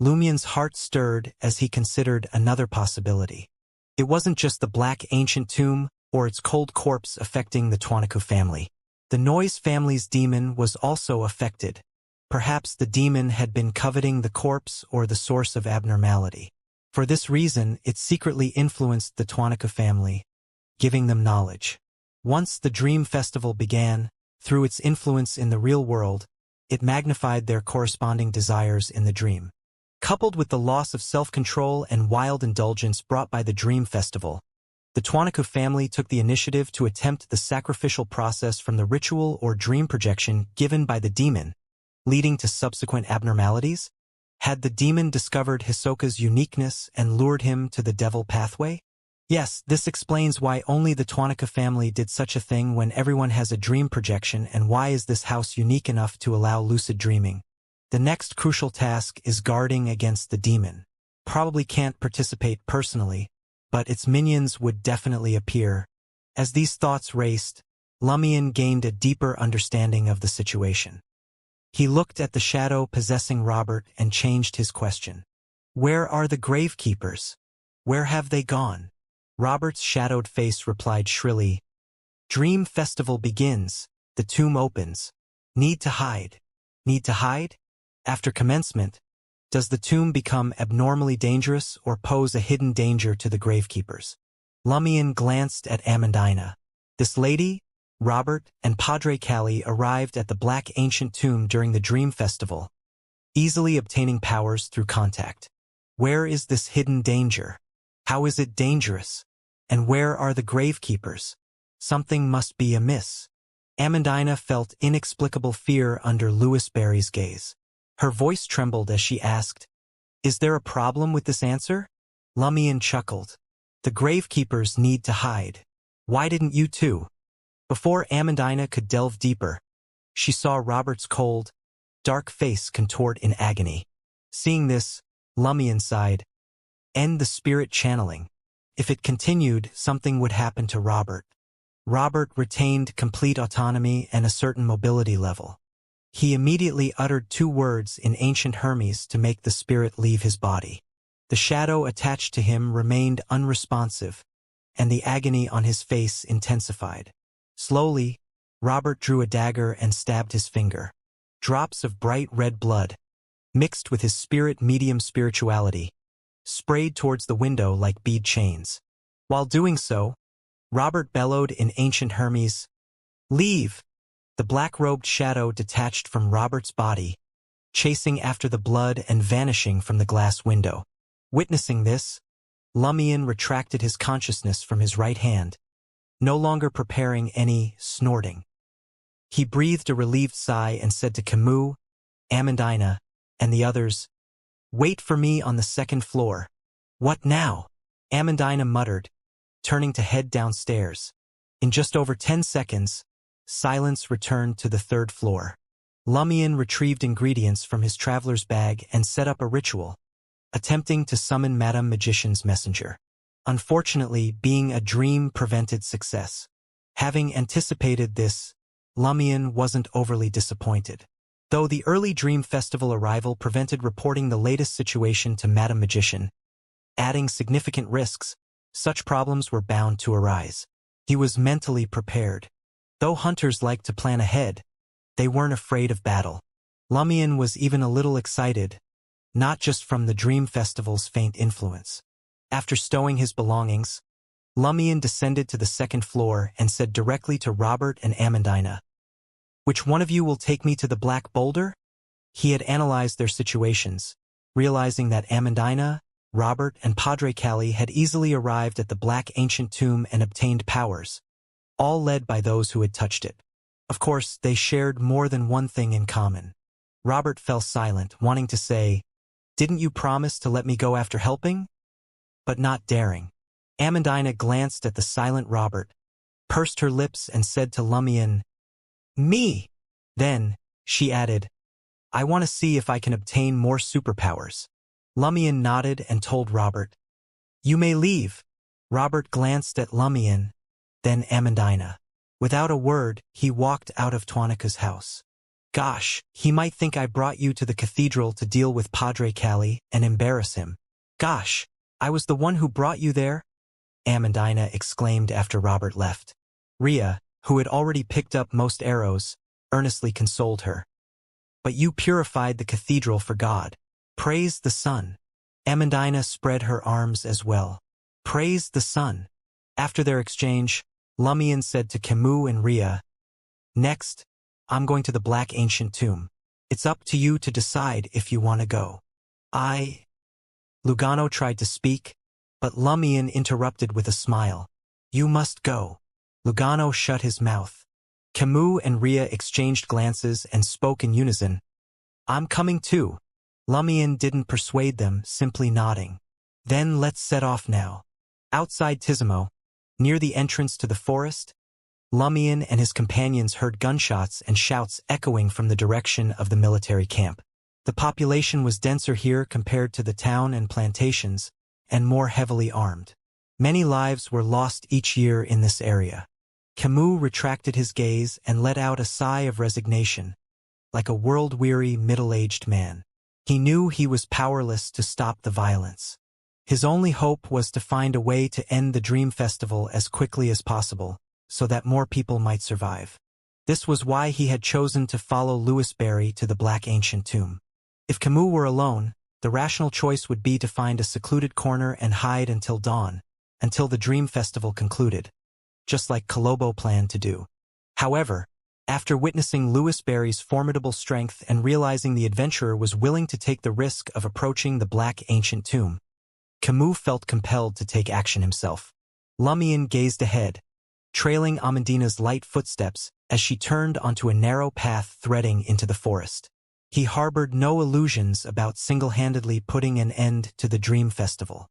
Lumien's heart stirred as he considered another possibility. It wasn't just the Black Ancient Tomb or its cold corpse affecting the Twanaku family. The Noise family's demon was also affected. Perhaps the demon had been coveting the corpse or the source of abnormality. For this reason, it secretly influenced the Twanaku family, giving them knowledge. Once the Dream Festival began, through its influence in the real world, it magnified their corresponding desires in the dream. Coupled with the loss of self-control and wild indulgence brought by the Dream Festival, the Twanaku family took the initiative to attempt the sacrificial process from the ritual or dream projection given by the demon, leading to subsequent abnormalities. Had the demon discovered Hisoka's uniqueness and lured him to the devil pathway? Yes, this explains why only the Twanaku family did such a thing when everyone has a dream projection, and why is this house unique enough to allow lucid dreaming. The next crucial task is guarding against the demon. Probably can't participate personally, but its minions would definitely appear. As these thoughts raced, Lumien gained a deeper understanding of the situation. He looked at the shadow possessing Robert and changed his question. Where are the gravekeepers? Where have they gone? Robert's shadowed face replied shrilly. Dream Festival begins. The tomb opens. Need to hide. Need to hide? After commencement, does the tomb become abnormally dangerous or pose a hidden danger to the gravekeepers? Lumien glanced at Amandina. This lady, Robert, and Padre Cali arrived at the Black Ancient Tomb during the Dream Festival, easily obtaining powers through contact. Where is this hidden danger? How is it dangerous? And where are the gravekeepers? Something must be amiss. Amandina felt inexplicable fear under Louis Barry's gaze. Her voice trembled as she asked, Is there a problem with this answer? Lumien chuckled. The gravekeepers need to hide. Why didn't you too? Before Amandina could delve deeper, she saw Robert's cold, dark face contort in agony. Seeing this, Lumien sighed. End the spirit channeling. If it continued, something would happen to Robert. Robert retained complete autonomy and a certain mobility level. He immediately uttered 2 words in ancient Hermes to make the spirit leave his body. The shadow attached to him remained unresponsive, and the agony on his face intensified. Slowly, Robert drew a dagger and stabbed his finger. Drops of bright red blood, mixed with his spirit medium spirituality, sprayed towards the window like bead chains. While doing so, Robert bellowed in ancient Hermes, Leave! The black-robed shadow detached from Robert's body, chasing after the blood and vanishing from the glass window. Witnessing this, Lumien retracted his consciousness from his right hand, no longer preparing any snorting. He breathed a relieved sigh and said to Camus, Amandina, and the others, Wait for me on the 2nd floor. What now? Amandina muttered, turning to head downstairs. In just over 10 seconds, silence returned to the 3rd floor. Lumien retrieved ingredients from his traveler's bag and set up a ritual, attempting to summon Madame Magician's messenger. Unfortunately, being a dream prevented success. Having anticipated this, Lumien wasn't overly disappointed. Though the early Dream Festival arrival prevented reporting the latest situation to Madame Magician, adding significant risks, such problems were bound to arise. He was mentally prepared. Though hunters like to plan ahead, they weren't afraid of battle. Lumien was even a little excited, not just from the Dream Festival's faint influence. After stowing his belongings, Lumien descended to the 2nd floor and said directly to Robert and Amandina, Which one of you will take me to the Black Boulder? He had analyzed their situations, realizing that Amandina, Robert, and Padre Cali had easily arrived at the Black Ancient Tomb and obtained powers, all led by those who had touched it. Of course, they shared more than one thing in common. Robert fell silent, wanting to say, Didn't you promise to let me go after helping? But not daring. Amandina glanced at the silent Robert, pursed her lips and said to Lumien, Me! Then, she added, I want to see if I can obtain more superpowers. Lumion nodded and told Robert, "You may leave." Robert glanced at Lumion, then Amandina. Without a word, he walked out of Tuanaka's house. Gosh, he might think I brought you to the cathedral to deal with Padre Cali and embarrass him. Gosh, I was the one who brought you there? Amandina exclaimed after Robert left. Rhea, who had already picked up most arrows, earnestly consoled her. But you purified the cathedral for God. Praise the sun. Amandina spread her arms as well. Praise the sun. After their exchange, Lumion said to Camus and Rhea, "Next, I'm going to the Black Ancient Tomb. It's up to you to decide if you want to go." Lugano tried to speak, but Lumion interrupted with a smile. "You must go." Lugano shut his mouth. Camus and Rhea exchanged glances and spoke in unison. "I'm coming too." Lumion didn't persuade them, simply nodding. "Then let's set off now." Outside Tizimo, near the entrance to the forest, Lumion and his companions heard gunshots and shouts echoing from the direction of the military camp. The population was denser here compared to the town and plantations, and more heavily armed. Many lives were lost each year in this area. Camus retracted his gaze and let out a sigh of resignation, like a world-weary, middle-aged man. He knew he was powerless to stop the violence. His only hope was to find a way to end the Dream Festival as quickly as possible, so that more people might survive. This was why he had chosen to follow Louis Barry to the Black Ancient Tomb. If Camus were alone, the rational choice would be to find a secluded corner and hide until dawn, until the Dream Festival concluded, just like Colombo planned to do. However, after witnessing Louis Barry's formidable strength and realizing the adventurer was willing to take the risk of approaching the Black Ancient Tomb, Camus felt compelled to take action himself. Lumion gazed ahead, trailing Amandina's light footsteps as she turned onto a narrow path threading into the forest. He harbored no illusions about single-handedly putting an end to the Dream Festival.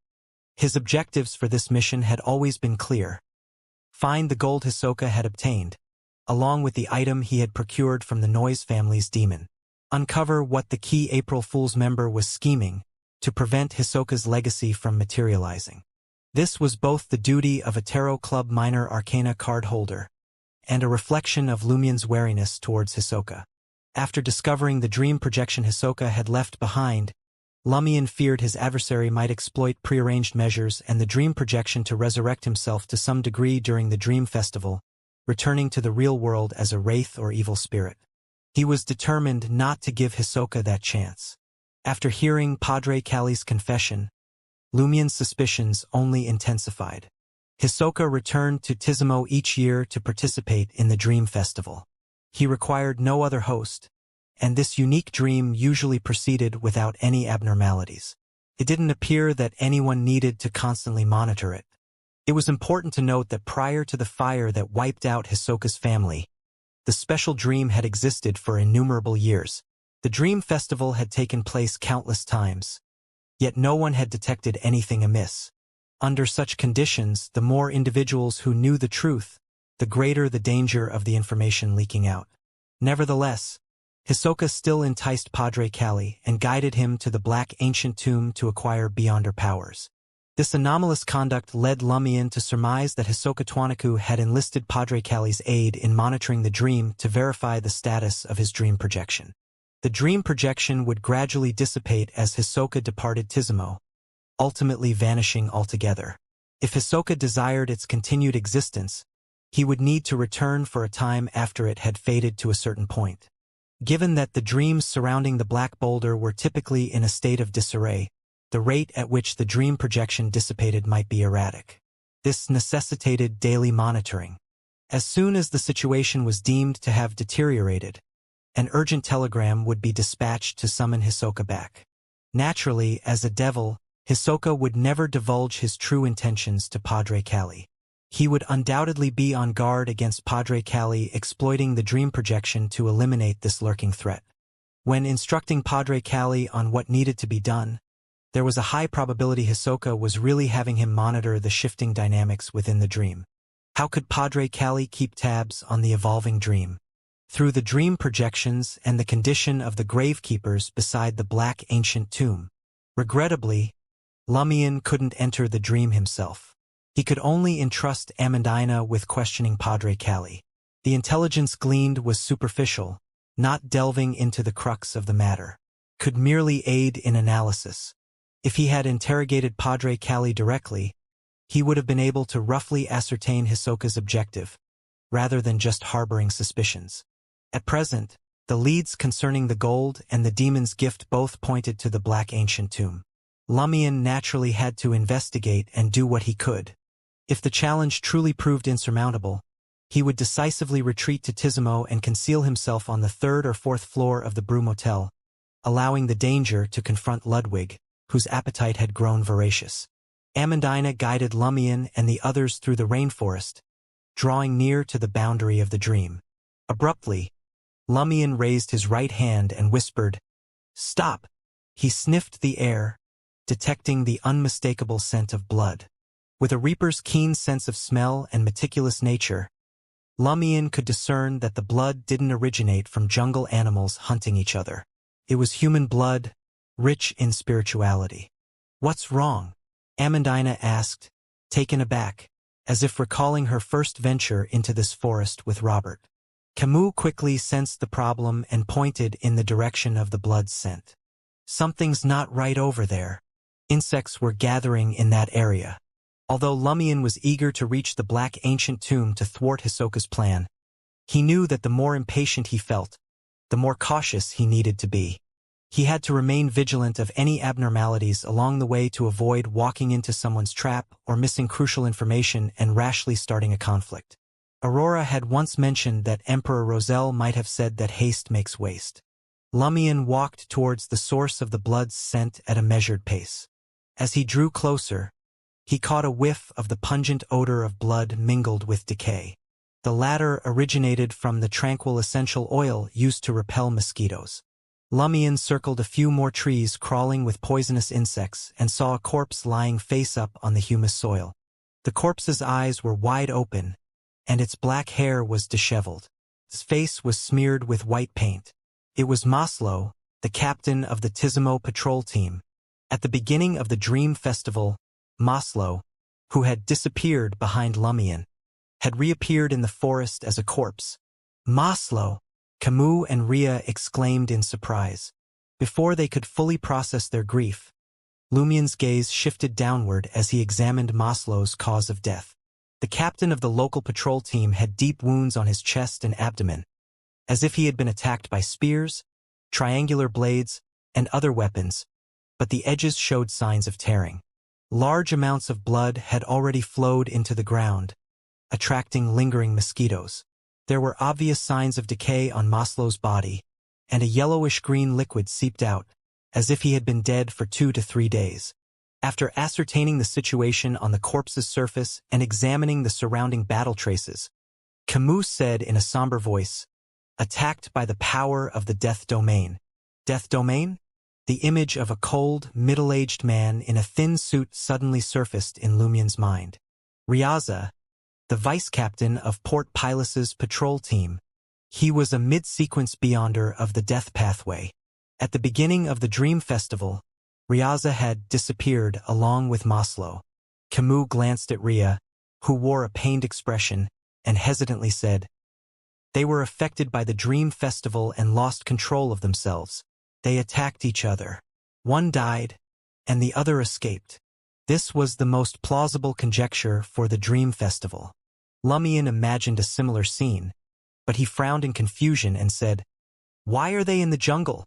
His objectives for this mission had always been clear. Find the gold Hisoka had obtained, along with the item he had procured from the Noise family's demon. Uncover what the key April Fool's member was scheming to prevent Hisoka's legacy from materializing. This was both the duty of a Tarot Club Minor Arcana card holder and a reflection of Lumion's wariness towards Hisoka. After discovering the dream projection Hisoka had left behind, Lumion feared his adversary might exploit prearranged measures and the dream projection to resurrect himself to some degree during the Dream Festival, returning to the real world as a wraith or evil spirit. He was determined not to give Hisoka that chance. After hearing Padre Cali's confession, Lumion's suspicions only intensified. Hisoka returned to Tizimo each year to participate in the Dream Festival. He required no other host, and this unique dream usually proceeded without any abnormalities. It didn't appear that anyone needed to constantly monitor it. It was important to note that prior to the fire that wiped out Hisoka's family, the special dream had existed for innumerable years. The Dream Festival had taken place countless times, yet no one had detected anything amiss. Under such conditions, the more individuals who knew the truth, the greater the danger of the information leaking out. Nevertheless, Hisoka still enticed Padre Cali and guided him to the Black Ancient Tomb to acquire Beyonder powers. This anomalous conduct led Lumion to surmise that Hisoka Tuanaku had enlisted Padre Cali's aid in monitoring the dream to verify the status of his dream projection. The dream projection would gradually dissipate as Hisoka departed Tizimo, ultimately vanishing altogether. If Hisoka desired its continued existence, he would need to return for a time after it had faded to a certain point. Given that the dreams surrounding the Black Boulder were typically in a state of disarray, the rate at which the dream projection dissipated might be erratic. This necessitated daily monitoring. As soon as the situation was deemed to have deteriorated, an urgent telegram would be dispatched to summon Hisoka back. Naturally, as a devil, Hisoka would never divulge his true intentions to Padre Cali. He would undoubtedly be on guard against Padre Cali exploiting the dream projection to eliminate this lurking threat. When instructing Padre Cali on what needed to be done, there was a high probability Hisoka was really having him monitor the shifting dynamics within the dream. How could Padre Cali keep tabs on the evolving dream? Through the dream projections and the condition of the gravekeepers beside the Black Ancient Tomb. Regrettably, Lumion couldn't enter the dream himself. He could only entrust Amandina with questioning Padre Cali. The intelligence gleaned was superficial, not delving into the crux of the matter. Could merely aid in analysis. If he had interrogated Padre Cali directly, he would have been able to roughly ascertain Hisoka's objective, rather than just harboring suspicions. At present, the leads concerning the gold and the demon's gift both pointed to the Black Ancient Tomb. Lumion naturally had to investigate and do what he could. If the challenge truly proved insurmountable, he would decisively retreat to Tizimo and conceal himself on the 3rd or 4th floor of the Brew Motel, allowing the danger to confront Ludwig, whose appetite had grown voracious. Amandina guided Lumion and the others through the rainforest, drawing near to the boundary of the dream. Abruptly, Lumion raised his right hand and whispered, "Stop!" He sniffed the air, detecting the unmistakable scent of blood. With a reaper's keen sense of smell and meticulous nature, Lumion could discern that the blood didn't originate from jungle animals hunting each other. It was human blood, rich in spirituality. "What's wrong?" Amandina asked, taken aback, as if recalling her first venture into this forest with Robert. Camus quickly sensed the problem and pointed in the direction of the blood scent. "Something's not right over there." Insects were gathering in that area. Although Lumion was eager to reach the Black Ancient Tomb to thwart Hisoka's plan, he knew that the more impatient he felt, the more cautious he needed to be. He had to remain vigilant of any abnormalities along the way to avoid walking into someone's trap or missing crucial information and rashly starting a conflict. Aurora had once mentioned that Emperor Roselle might have said that haste makes waste. Lumion walked towards the source of the blood's scent at a measured pace. As he drew closer, he caught a whiff of the pungent odor of blood mingled with decay. The latter originated from the tranquil essential oil used to repel mosquitoes. Lumion circled a few more trees crawling with poisonous insects and saw a corpse lying face up on the humus soil. The corpse's eyes were wide open, and its black hair was disheveled. His face was smeared with white paint. It was Maslow, the captain of the Tizimo patrol team. At the beginning of the Dream Festival, Maslow, who had disappeared behind Lumion, had reappeared in the forest as a corpse. "Maslow!" Camus and Rhea exclaimed in surprise. Before they could fully process their grief, Lumion's gaze shifted downward as he examined Maslow's cause of death. The captain of the local patrol team had deep wounds on his chest and abdomen, as if he had been attacked by spears, triangular blades, and other weapons, but the edges showed signs of tearing. Large amounts of blood had already flowed into the ground, attracting lingering mosquitoes. There were obvious signs of decay on Maslow's body, and a yellowish-green liquid seeped out, as if he had been dead for 2 to 3 days. After ascertaining the situation on the corpse's surface and examining the surrounding battle traces, Camus said in a somber voice, "Attacked by the power of the Death Domain." Death Domain? The image of a cold, middle-aged man in a thin suit suddenly surfaced in Lumion's mind. Riaza, the vice-captain of Port Pilus's patrol team. He was a mid-sequence beyonder of the Death Pathway. At the beginning of the Dream Festival, Riaza had disappeared along with Maslow. Camus glanced at Rhea, who wore a pained expression, and hesitantly said, "They were affected by the Dream Festival and lost control of themselves. They attacked each other. One died, and the other escaped." This was the most plausible conjecture for the Dream Festival. Lumion imagined a similar scene, but he frowned in confusion and said, "Why are they in the jungle?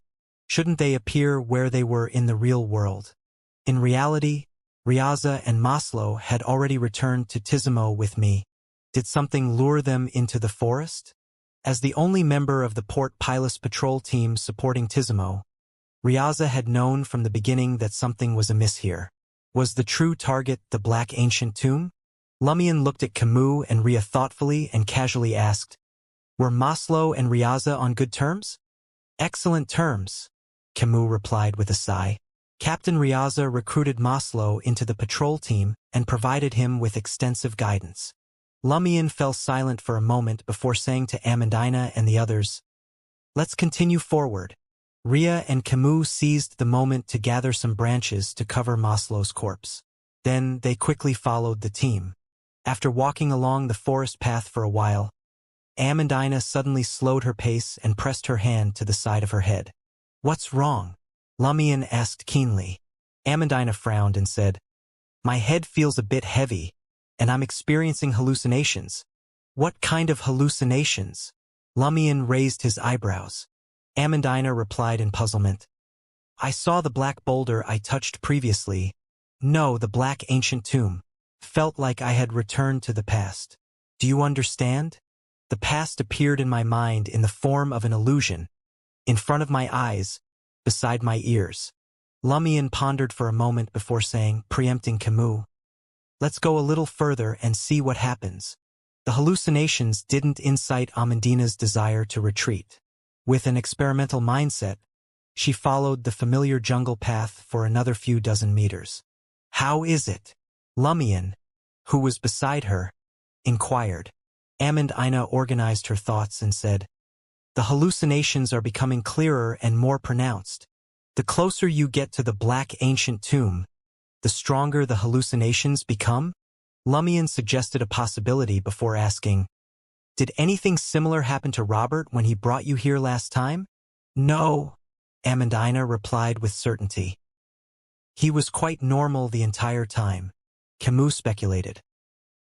Shouldn't they appear where they were in the real world?" In reality, Riaza and Maslow had already returned to Tizimo with me. Did something lure them into the forest? As the only member of the Port Pilus patrol team supporting Tizimo, Riaza had known from the beginning that something was amiss here. Was the true target the Black Ancient Tomb? Lumion looked at Camus and Rhea thoughtfully and casually asked, "Were Maslow and Riaza on good terms?" "Excellent terms," Camus replied with a sigh. Captain Riaza recruited Maslow into the patrol team and provided him with extensive guidance. Lumion fell silent for a moment before saying to Amandina and the others, "Let's continue forward. Rhea and Camus seized the moment to gather some branches to cover Maslow's corpse. Then they quickly followed the team. After walking along the forest path for a while, Amandina suddenly slowed her pace and pressed her hand to the side of her head. "What's wrong?" Lumion asked keenly. Amandina frowned and said, "My head feels a bit heavy, and I'm experiencing hallucinations." "What kind of hallucinations?" Lumion raised his eyebrows. Amandina replied in puzzlement. "I saw the black boulder I touched previously. No, the black ancient tomb. Felt like I had returned to the past. Do you understand? The past appeared in my mind in the form of an illusion, in front of my eyes, beside my ears." Lumion pondered for a moment before saying, preempting Camus, "Let's go a little further and see what happens." The hallucinations didn't incite Amandina's desire to retreat. With an experimental mindset, she followed the familiar jungle path for another few dozen meters. "How is it?" Lumion, who was beside her, inquired. Amandina organized her thoughts and said, "The hallucinations are becoming clearer and more pronounced. The closer you get to the black ancient tomb, the stronger the hallucinations become." Lumion suggested a possibility before asking, "Did anything similar happen to Robert when he brought you here last time?" "No," Amandina replied with certainty. "He was quite normal the entire time," Camus speculated.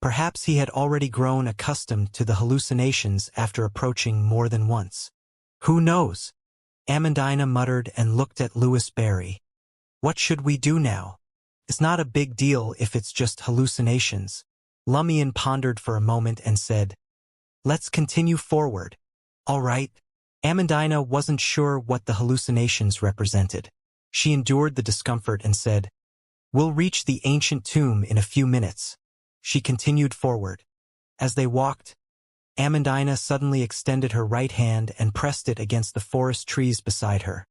Perhaps he had already grown accustomed to the hallucinations after approaching more than once. "Who knows?" Amandina muttered and looked at Louis Barry. "What should we do now? It's not a big deal if it's just hallucinations." Lumion pondered for a moment and said, "Let's continue forward." "All right." Amandina wasn't sure what the hallucinations represented. She endured the discomfort and said, "We'll reach the ancient tomb in a few minutes." She continued forward. As they walked, Amandina suddenly extended her right hand and pressed it against the forest trees beside her,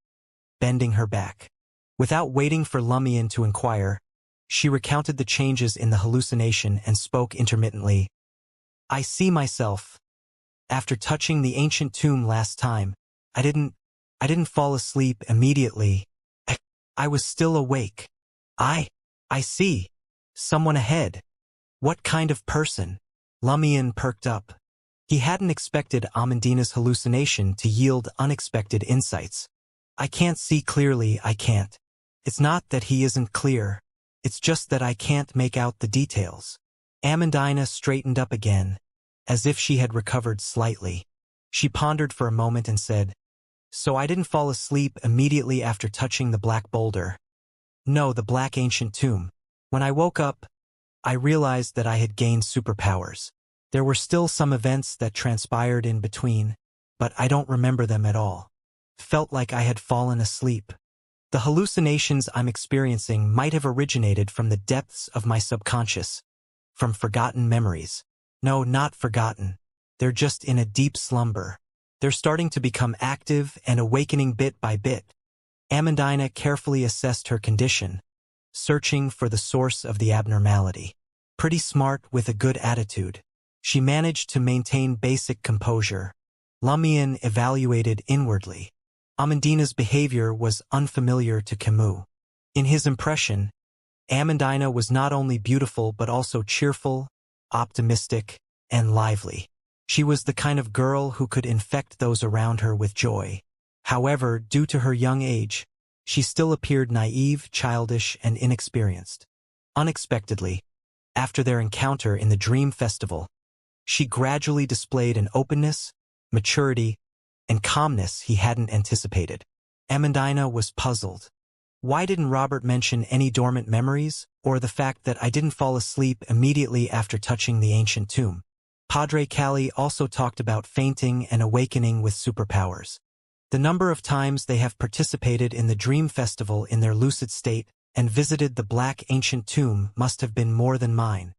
bending her back. Without waiting for Lumion to inquire, she recounted the changes in the hallucination and spoke intermittently. "I see myself. After touching the ancient tomb last time, I didn't fall asleep immediately. I was still awake. I see. Someone ahead." "What kind of person?" Lumion perked up. He hadn't expected Amandina's hallucination to yield unexpected insights. "I can't see clearly, I can't. It's not that he isn't clear. It's just that I can't make out the details." Amandina straightened up again, as if she had recovered slightly. She pondered for a moment and said, "So I didn't fall asleep immediately after touching the black boulder. No, the black ancient tomb. When I woke up, I realized that I had gained superpowers. There were still some events that transpired in between, but I don't remember them at all. Felt like I had fallen asleep. The hallucinations I'm experiencing might have originated from the depths of my subconscious, from forgotten memories. No, not forgotten. They're just in a deep slumber. They're starting to become active and awakening bit by bit." Amandina carefully assessed her condition, searching for the source of the abnormality. Pretty smart with a good attitude. She managed to maintain basic composure. Lumion evaluated inwardly. Amandina's behavior was unfamiliar to Camus. In his impression, Amandina was not only beautiful but also cheerful, optimistic, and lively. She was the kind of girl who could infect those around her with joy. However, due to her young age, she still appeared naive, childish, and inexperienced. Unexpectedly, after their encounter in the Dream Festival, she gradually displayed an openness, maturity, and calmness he hadn't anticipated. Amandina was puzzled. Why didn't Robert mention any dormant memories, or the fact that I didn't fall asleep immediately after touching the ancient tomb? Padre Calli also talked about fainting and awakening with superpowers. The number of times they have participated in the Dream Festival in their lucid state and visited the black ancient tomb must have been more than mine.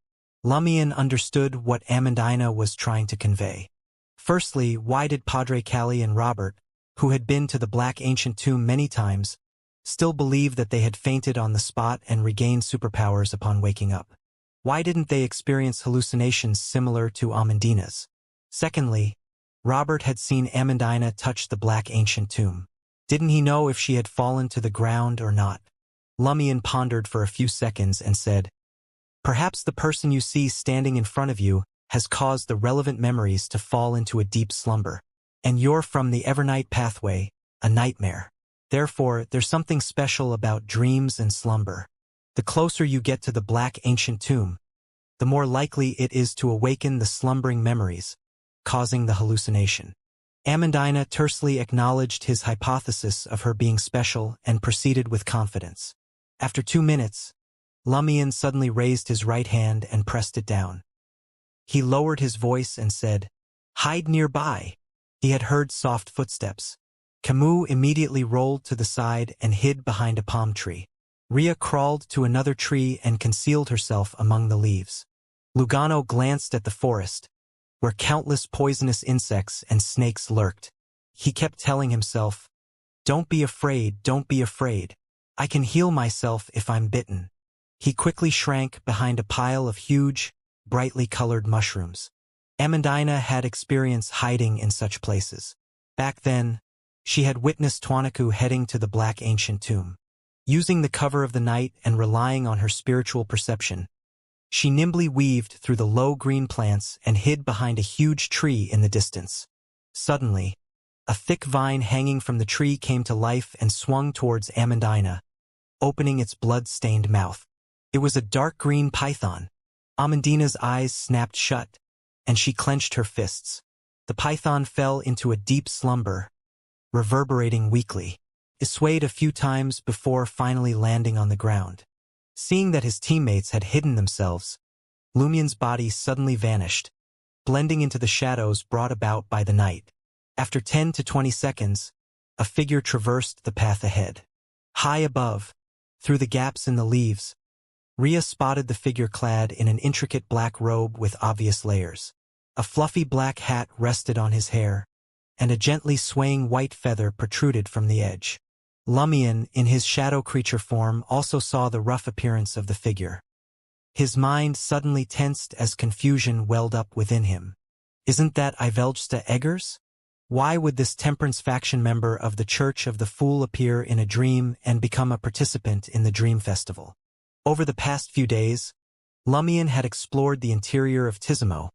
Lumion understood what Amandina was trying to convey. Firstly, why did Padre Calli and Robert, who had been to the black ancient tomb many times, still believe that they had fainted on the spot and regained superpowers upon waking up? Why didn't they experience hallucinations similar to Amandina's? Secondly, Robert had seen Amandina touch the black ancient tomb. Didn't he know if she had fallen to the ground or not? Lumion pondered for a few seconds and said, "Perhaps the person you see standing in front of you has caused the relevant memories to fall into a deep slumber. And you're from the Evernight pathway, a nightmare. Therefore, there's something special about dreams and slumber. The closer you get to the black ancient tomb, the more likely it is to awaken the slumbering memories, causing the hallucination." Amandina tersely acknowledged his hypothesis of her being special and proceeded with confidence. After 2 minutes, Lumion suddenly raised his right hand and pressed it down. He lowered his voice and said, "Hide nearby." He had heard soft footsteps. Camus immediately rolled to the side and hid behind a palm tree. Ria crawled to another tree and concealed herself among the leaves. Lugano glanced at the forest, where countless poisonous insects and snakes lurked. He kept telling himself, "Don't be afraid, don't be afraid. I can heal myself if I'm bitten." He quickly shrank behind a pile of huge, brightly colored mushrooms. Amandina had experience hiding in such places. Back then, she had witnessed Tuanaku heading to the black ancient tomb. Using the cover of the night and relying on her spiritual perception, she nimbly weaved through the low green plants and hid behind a huge tree in the distance. Suddenly, a thick vine hanging from the tree came to life and swung towards Amandina, opening its blood-stained mouth. It was a dark green python. Amandina's eyes snapped shut, and she clenched her fists. The python fell into a deep slumber, reverberating weakly. It swayed a few times before finally landing on the ground. Seeing that his teammates had hidden themselves, Lumion's body suddenly vanished, blending into the shadows brought about by the night. After 10 to 20 seconds, a figure traversed the path ahead. High above, through the gaps in the leaves, Ria spotted the figure clad in an intricate black robe with obvious layers. A fluffy black hat rested on his hair, and a gently swaying white feather protruded from the edge. Lumion, in his shadow creature form, also saw the rough appearance of the figure. His mind suddenly tensed as confusion welled up within him. Isn't that Ivelgsta Eggers? Why would this Temperance faction member of the Church of the Fool appear in a dream and become a participant in the Dream Festival? Over the past few days, Lumion had explored the interior of Tizimo,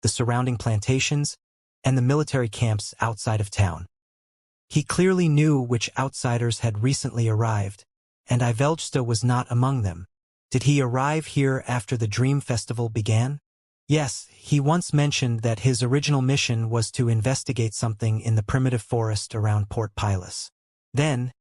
the surrounding plantations, and the military camps outside of town. He clearly knew which outsiders had recently arrived, and Ivelgsta was not among them. Did he arrive here after the Dream Festival began? Yes, he once mentioned that his original mission was to investigate something in the primitive forest around Port Pilus. Then,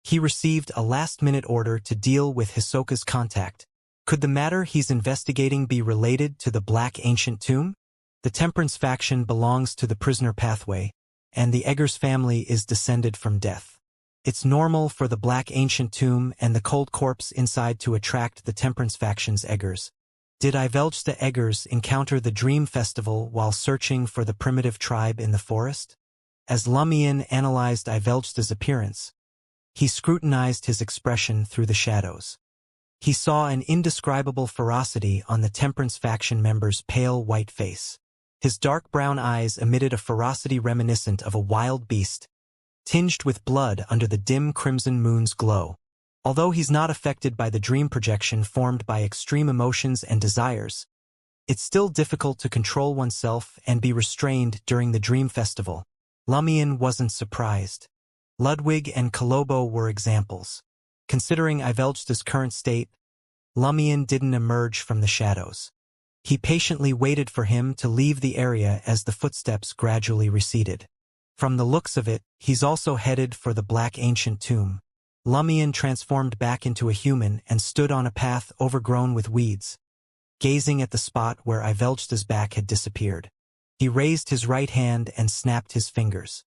he received a last-minute order to deal with Hisoka's contact. Could the matter he's investigating be related to the Black Ancient Tomb? The Temperance faction belongs to the prisoner pathway, and the Eggers family is descended from death. It's normal for the Black Ancient Tomb and the cold corpse inside to attract the Temperance faction's Eggers. Did Ivelgsta Eggers encounter the Dream Festival while searching for the primitive tribe in the forest? As Lumion analyzed Ivelgsta's appearance, he scrutinized his expression through the shadows. He saw an indescribable ferocity on the Temperance faction member's pale white face. His dark brown eyes emitted a ferocity reminiscent of a wild beast, tinged with blood under the dim crimson moon's glow. Although he's not affected by the dream projection formed by extreme emotions and desires, it's still difficult to control oneself and be restrained during the Dream Festival. Lumion wasn't surprised. Ludwig and Kolobo were examples. Considering Ivelgsta's current state, Lumion didn't emerge from the shadows. He patiently waited for him to leave the area as the footsteps gradually receded. From the looks of it, he's also headed for the Black Ancient Tomb. Lumion transformed back into a human and stood on a path overgrown with weeds, gazing at the spot where Ivelgsta's back had disappeared. He raised his right hand and snapped his fingers.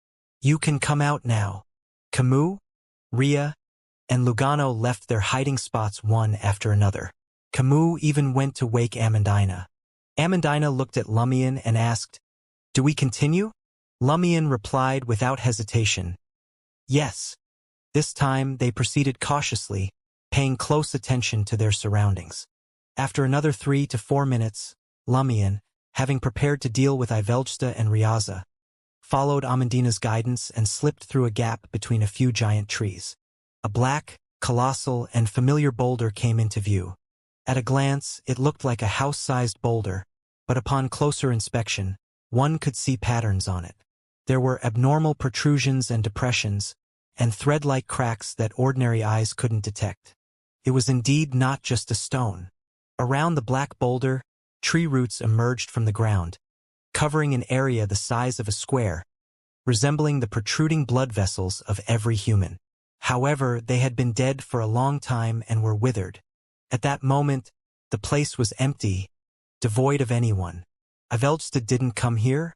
"You can come out now." Camus, Ria, and Lugano left their hiding spots one after another. Camus even went to wake Amandina. Amandina looked at Lumion and asked, "Do we continue?" Lumion replied without hesitation, "Yes." This time they proceeded cautiously, paying close attention to their surroundings. After another 3 to 4 minutes, Lumion, having prepared to deal with Ivelgsta and Riaza, followed Amandina's guidance and slipped through a gap between a few giant trees. A black, colossal, and familiar boulder came into view. At a glance, it looked like a house-sized boulder, but upon closer inspection, one could see patterns on it. There were abnormal protrusions and depressions, and thread-like cracks that ordinary eyes couldn't detect. It was indeed not just a stone. Around the black boulder, tree roots emerged from the ground, covering an area the size of a square, resembling the protruding blood vessels of every human. However, they had been dead for a long time and were withered. At that moment, the place was empty, devoid of anyone. Avelsta didn't come here?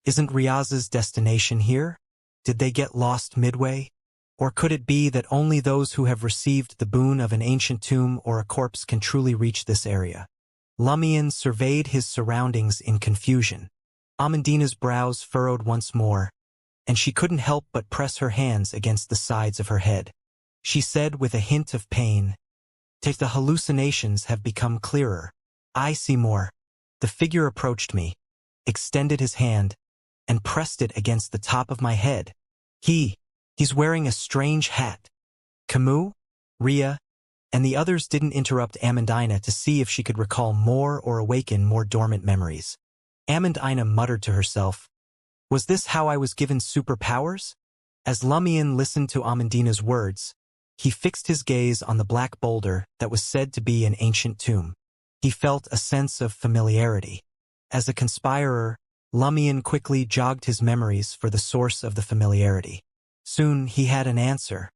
Isn't Riaz's destination here? Did they get lost midway? Or could it be that only those who have received the boon of an ancient tomb or a corpse can truly reach this area? Lumion surveyed his surroundings in confusion. Amandina's brows furrowed once more, and she couldn't help but press her hands against the sides of her head. She said with a hint of pain, "The hallucinations have become clearer. I see more." The figure approached me, extended his hand, and pressed it against the top of my head. He's wearing a strange hat. Camus, Ria, and the others didn't interrupt Amandina to see if she could recall more or awaken more dormant memories. Amandina muttered to herself, "Was this how I was given superpowers?" As Lumion listened to Amandina's words, he fixed his gaze on the black boulder that was said to be an ancient tomb. He felt a sense of familiarity. As a conspirer, Lumion quickly jogged his memories for the source of the familiarity. Soon he had an answer.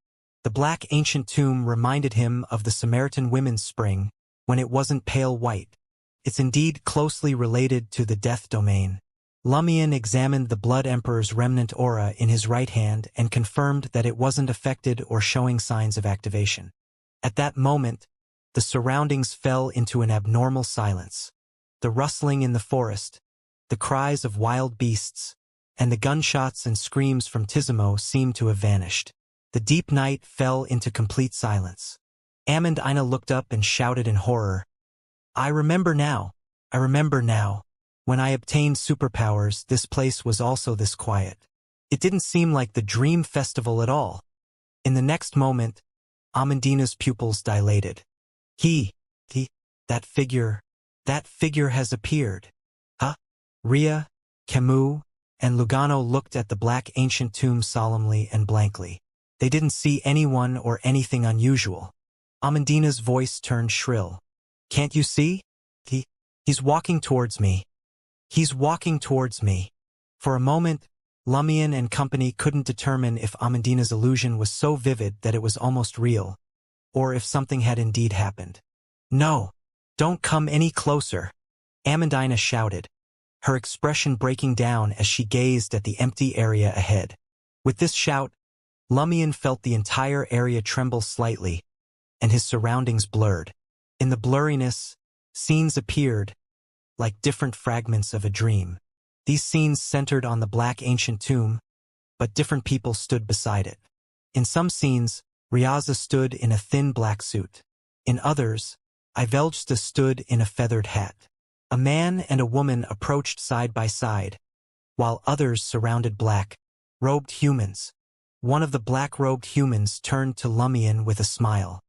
The black ancient tomb reminded him of the Samaritan women's spring when it wasn't pale white. It's indeed closely related to the death domain. Lumion examined the Blood Emperor's remnant aura in his right hand and confirmed that it wasn't affected or showing signs of activation. At that moment, the surroundings fell into an abnormal silence. The rustling in the forest, the cries of wild beasts, and the gunshots and screams from Tizimo seemed to have vanished. The deep night fell into complete silence. Amandina looked up and shouted in horror, I remember now. When I obtained superpowers, this place was also this quiet. It didn't seem like the dream festival at all." In the next moment, Amandina's pupils dilated. That figure has appeared. Huh? Ria, Camus, and Lugano looked at the black ancient tomb solemnly and blankly. They didn't see anyone or anything unusual. Amandina's voice turned shrill. "Can't you see? He's walking towards me. He's walking towards me." For a moment, Lumion and company couldn't determine if Amandina's illusion was so vivid that it was almost real, or if something had indeed happened. "No, don't come any closer," Amandina shouted, her expression breaking down as she gazed at the empty area ahead. With this shout, Lumion felt the entire area tremble slightly, and his surroundings blurred. In the blurriness, scenes appeared, like different fragments of a dream. These scenes centered on the black ancient tomb, but different people stood beside it. In some scenes, Riaza stood in a thin black suit. In others, Ivelsta stood in a feathered hat. A man and a woman approached side by side, while others surrounded black-robed humans. One of the black-robed humans turned to Lumion with a smile.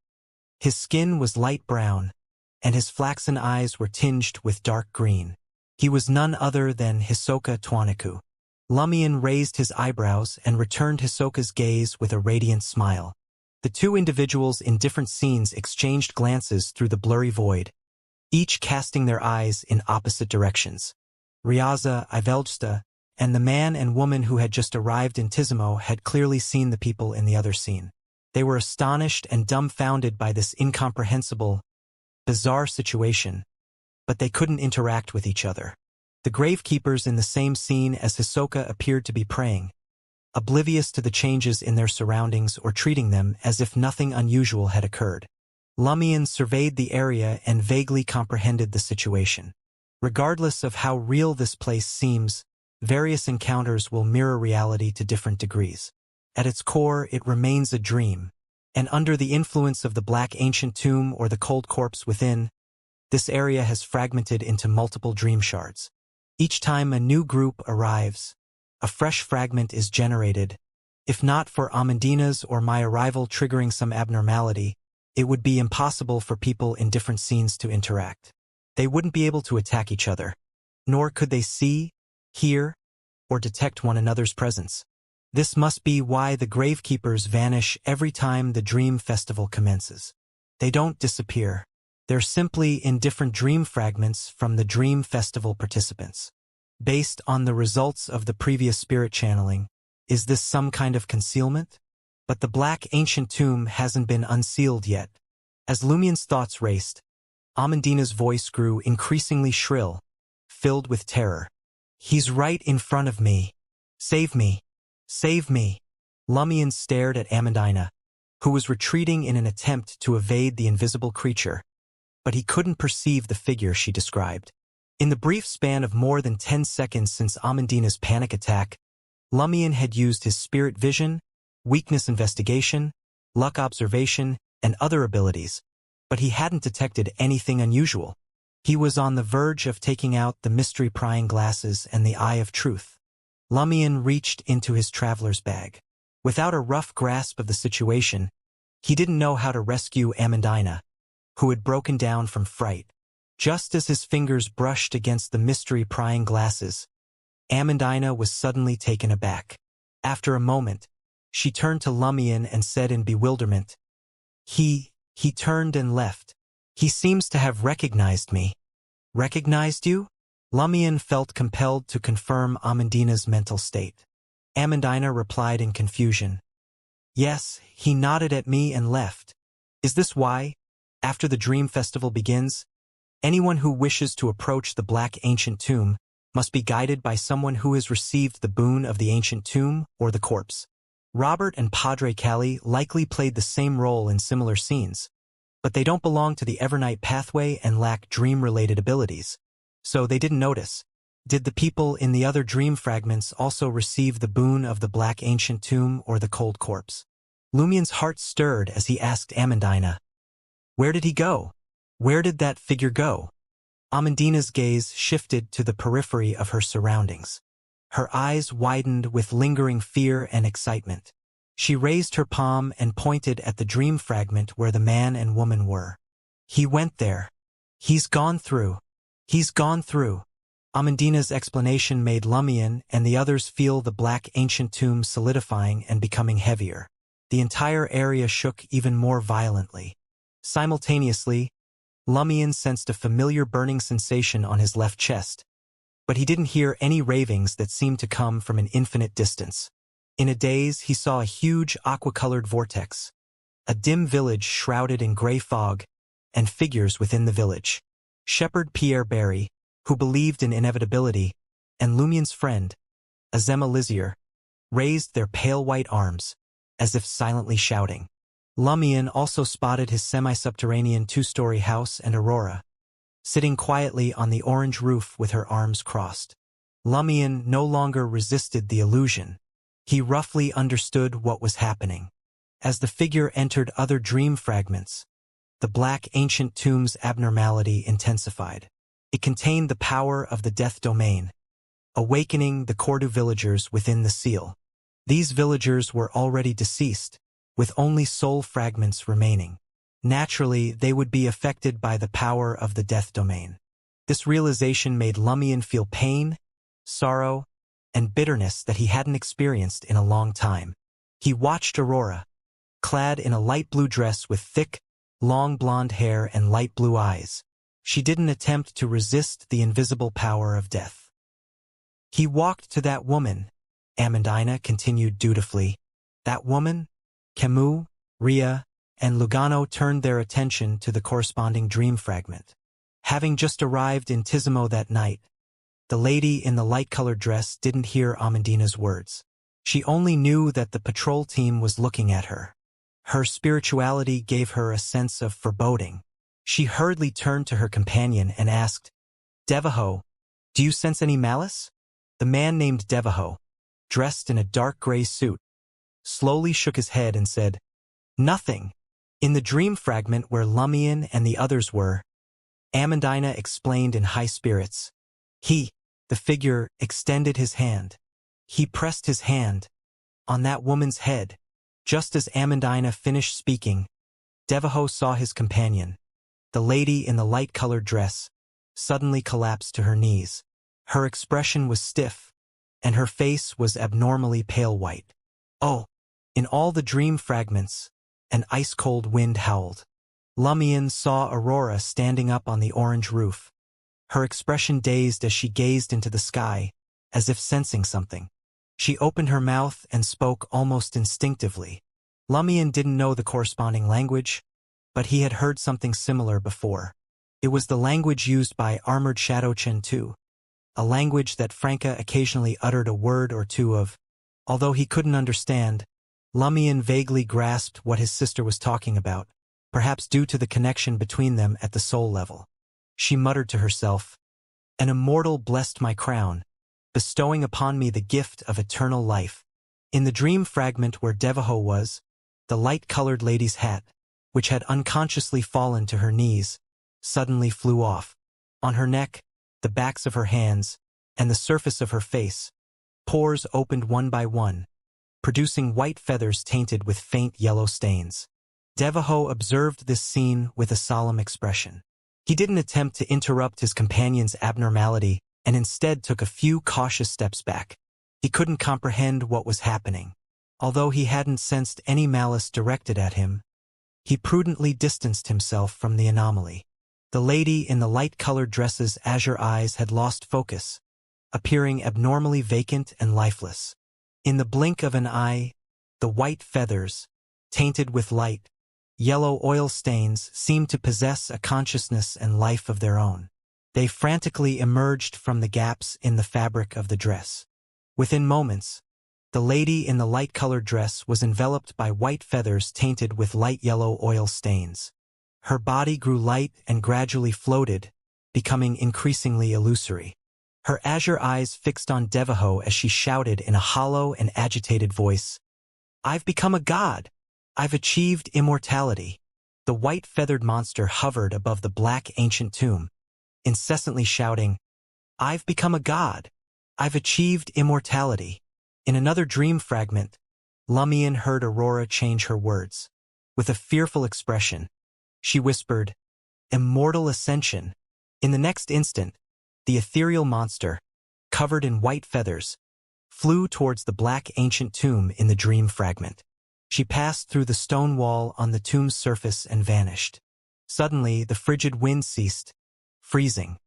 His skin was light brown, and his flaxen eyes were tinged with dark green. He was none other than Hisoka Twaniku. Lumion raised his eyebrows and returned Hisoka's gaze with a radiant smile. The two individuals in different scenes exchanged glances through the blurry void, each casting their eyes in opposite directions. Riaza, Ivelsta, and the man and woman who had just arrived in Tizimo had clearly seen the people in the other scene. They were astonished and dumbfounded by this incomprehensible, bizarre situation, but they couldn't interact with each other. The gravekeepers in the same scene as Hisoka appeared to be praying, oblivious to the changes in their surroundings or treating them as if nothing unusual had occurred. Lumion surveyed the area and vaguely comprehended the situation. Regardless of how real this place seems, various encounters will mirror reality to different degrees. At its core, it remains a dream, and under the influence of the black ancient tomb or the cold corpse within, this area has fragmented into multiple dream shards. Each time a new group arrives, a fresh fragment is generated. If not for Amandina's or my arrival triggering some abnormality, it would be impossible for people in different scenes to interact. They wouldn't be able to attack each other, nor could they see, hear, or detect one another's presence. This must be why the gravekeepers vanish every time the dream festival commences. They don't disappear. They're simply in different dream fragments from the dream festival participants. Based on the results of the previous spirit channeling, is this some kind of concealment? But the black ancient tomb hasn't been unsealed yet. As Lumien's thoughts raced, Amandina's voice grew increasingly shrill, filled with terror. He's right in front of me. Save me. Save me. Lumien stared at Amandina, who was retreating in an attempt to evade the invisible creature, but he couldn't perceive the figure she described. In the brief span of more than 10 seconds since Amandina's panic attack, Lumien had used his spirit vision, weakness investigation, luck observation, and other abilities, but he hadn't detected anything unusual. He was on the verge of taking out the mystery-prying glasses and the eye of truth. Lumien reached into his traveler's bag. Without a rough grasp of the situation, he didn't know how to rescue Amandina, who had broken down from fright. Just as his fingers brushed against the mystery-prying glasses, Amandina was suddenly taken aback. After a moment, she turned to Lumien and said in bewilderment, He turned and left. He seems to have recognized me. Recognized you? Lumien felt compelled to confirm Amandina's mental state. Amandina replied in confusion. Yes, he nodded at me and left. Is this why, after the dream festival begins, anyone who wishes to approach the black ancient tomb must be guided by someone who has received the boon of the ancient tomb or the corpse? Robert and Padre Callie likely played the same role in similar scenes, but they don't belong to the Evernight pathway and lack dream-related abilities, so they didn't notice. Did the people in the other dream fragments also receive the boon of the black ancient tomb or the cold corpse? Lumien's heart stirred as he asked Amandina, Where did he go? Where did that figure go? Amandina's gaze shifted to the periphery of her surroundings. Her eyes widened with lingering fear and excitement. She raised her palm and pointed at the dream fragment where the man and woman were. He went there. He's gone through. He's gone through. Amandina's explanation made Lumien and the others feel the black ancient tomb solidifying and becoming heavier. The entire area shook even more violently. Simultaneously, Lumien sensed a familiar burning sensation on his left chest, but he didn't hear any ravings that seemed to come from an infinite distance. In a daze, he saw a huge aqua-colored vortex, a dim village shrouded in gray fog, and figures within the village. Shepherd Pierre Barry, who believed in inevitability, and Lumien's friend, Azema Lizier, raised their pale white arms, as if silently shouting. Lumien also spotted his semi-subterranean two-story house and Aurora, sitting quietly on the orange roof with her arms crossed. Lumien no longer resisted the illusion. He roughly understood what was happening. As the figure entered other dream fragments, the black ancient tomb's abnormality intensified. It contained the power of the death domain, awakening the Cordu villagers within the seal. These villagers were already deceased, with only soul fragments remaining. Naturally, they would be affected by the power of the death domain. This realization made Lumien feel pain, sorrow, and bitterness that he hadn't experienced in a long time. He watched Aurora, clad in a light blue dress with thick, long blonde hair and light blue eyes. She didn't attempt to resist the invisible power of death. He walked to that woman, Amandina continued dutifully. That woman, Camus, Ria, and Lugano turned their attention to the corresponding dream fragment. Having just arrived in Tizimo that night, the lady in the light-colored dress didn't hear Amandina's words. She only knew that the patrol team was looking at her. Her spirituality gave her a sense of foreboding. She hurriedly turned to her companion and asked, Devaho, do you sense any malice? The man named Devaho, dressed in a dark gray suit, slowly shook his head and said, Nothing. In the dream fragment where Lumien and the others were, Amandina explained in high spirits. The figure, extended his hand. He pressed his hand on that woman's head. Just as Amandina finished speaking, Devaho saw his companion, the lady in the light-colored dress, suddenly collapse to her knees. Her expression was stiff, and her face was abnormally pale white. Oh! In all the dream fragments, an ice-cold wind howled. Lumion saw Aurora standing up on the orange roof, her expression dazed as she gazed into the sky, as if sensing something. She opened her mouth and spoke almost instinctively. Lumion didn't know the corresponding language, but he had heard something similar before. It was the language used by Armored Shadow Chen too, a language that Franca occasionally uttered a word or two of. Although he couldn't understand, Lumion vaguely grasped what his sister was talking about, perhaps due to the connection between them at the soul level. She muttered to herself, "An immortal blessed my crown, bestowing upon me the gift of eternal life." In the dream fragment where Devaho was, the light-colored lady's hat, which had unconsciously fallen to her knees, suddenly flew off. On her neck, the backs of her hands, and the surface of her face, pores opened one by one, producing white feathers tainted with faint yellow stains. Devaho observed this scene with a solemn expression. He didn't attempt to interrupt his companion's abnormality and instead took a few cautious steps back. He couldn't comprehend what was happening. Although he hadn't sensed any malice directed at him, he prudently distanced himself from the anomaly. The lady in the light-colored dress's azure eyes had lost focus, appearing abnormally vacant and lifeless. In the blink of an eye, the white feathers, tainted with light, yellow oil stains, seemed to possess a consciousness and life of their own. They frantically emerged from the gaps in the fabric of the dress. Within moments, the lady in the light-colored dress was enveloped by white feathers tainted with light yellow oil stains. Her body grew light and gradually floated, becoming increasingly illusory. Her azure eyes fixed on Devaho as she shouted in a hollow and agitated voice, "I've become a god! I've achieved immortality." The white-feathered monster hovered above the black ancient tomb, incessantly shouting, "I've become a god! I've achieved immortality." In another dream fragment, Lumion heard Aurora change her words. With a fearful expression, she whispered, "Immortal ascension." In the next instant, the ethereal monster, covered in white feathers, flew towards the black ancient tomb in the dream fragment. She passed through the stone wall on the tomb's surface and vanished. Suddenly, the frigid wind ceased, freezing.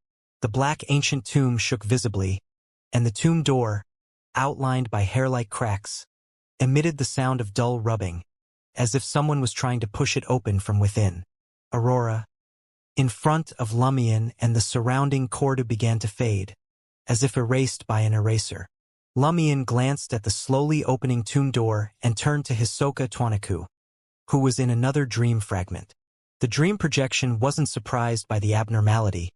The black ancient tomb shook visibly, and the tomb door, outlined by hair-like cracks, emitted the sound of dull rubbing, as if someone was trying to push it open from within. Aurora, in front of Lumion, and the surrounding corridor began to fade, as if erased by an eraser. Lumion glanced at the slowly opening tomb door and turned to Hisoka Twanaku, who was in another dream fragment. The dream projection wasn't surprised by the abnormality,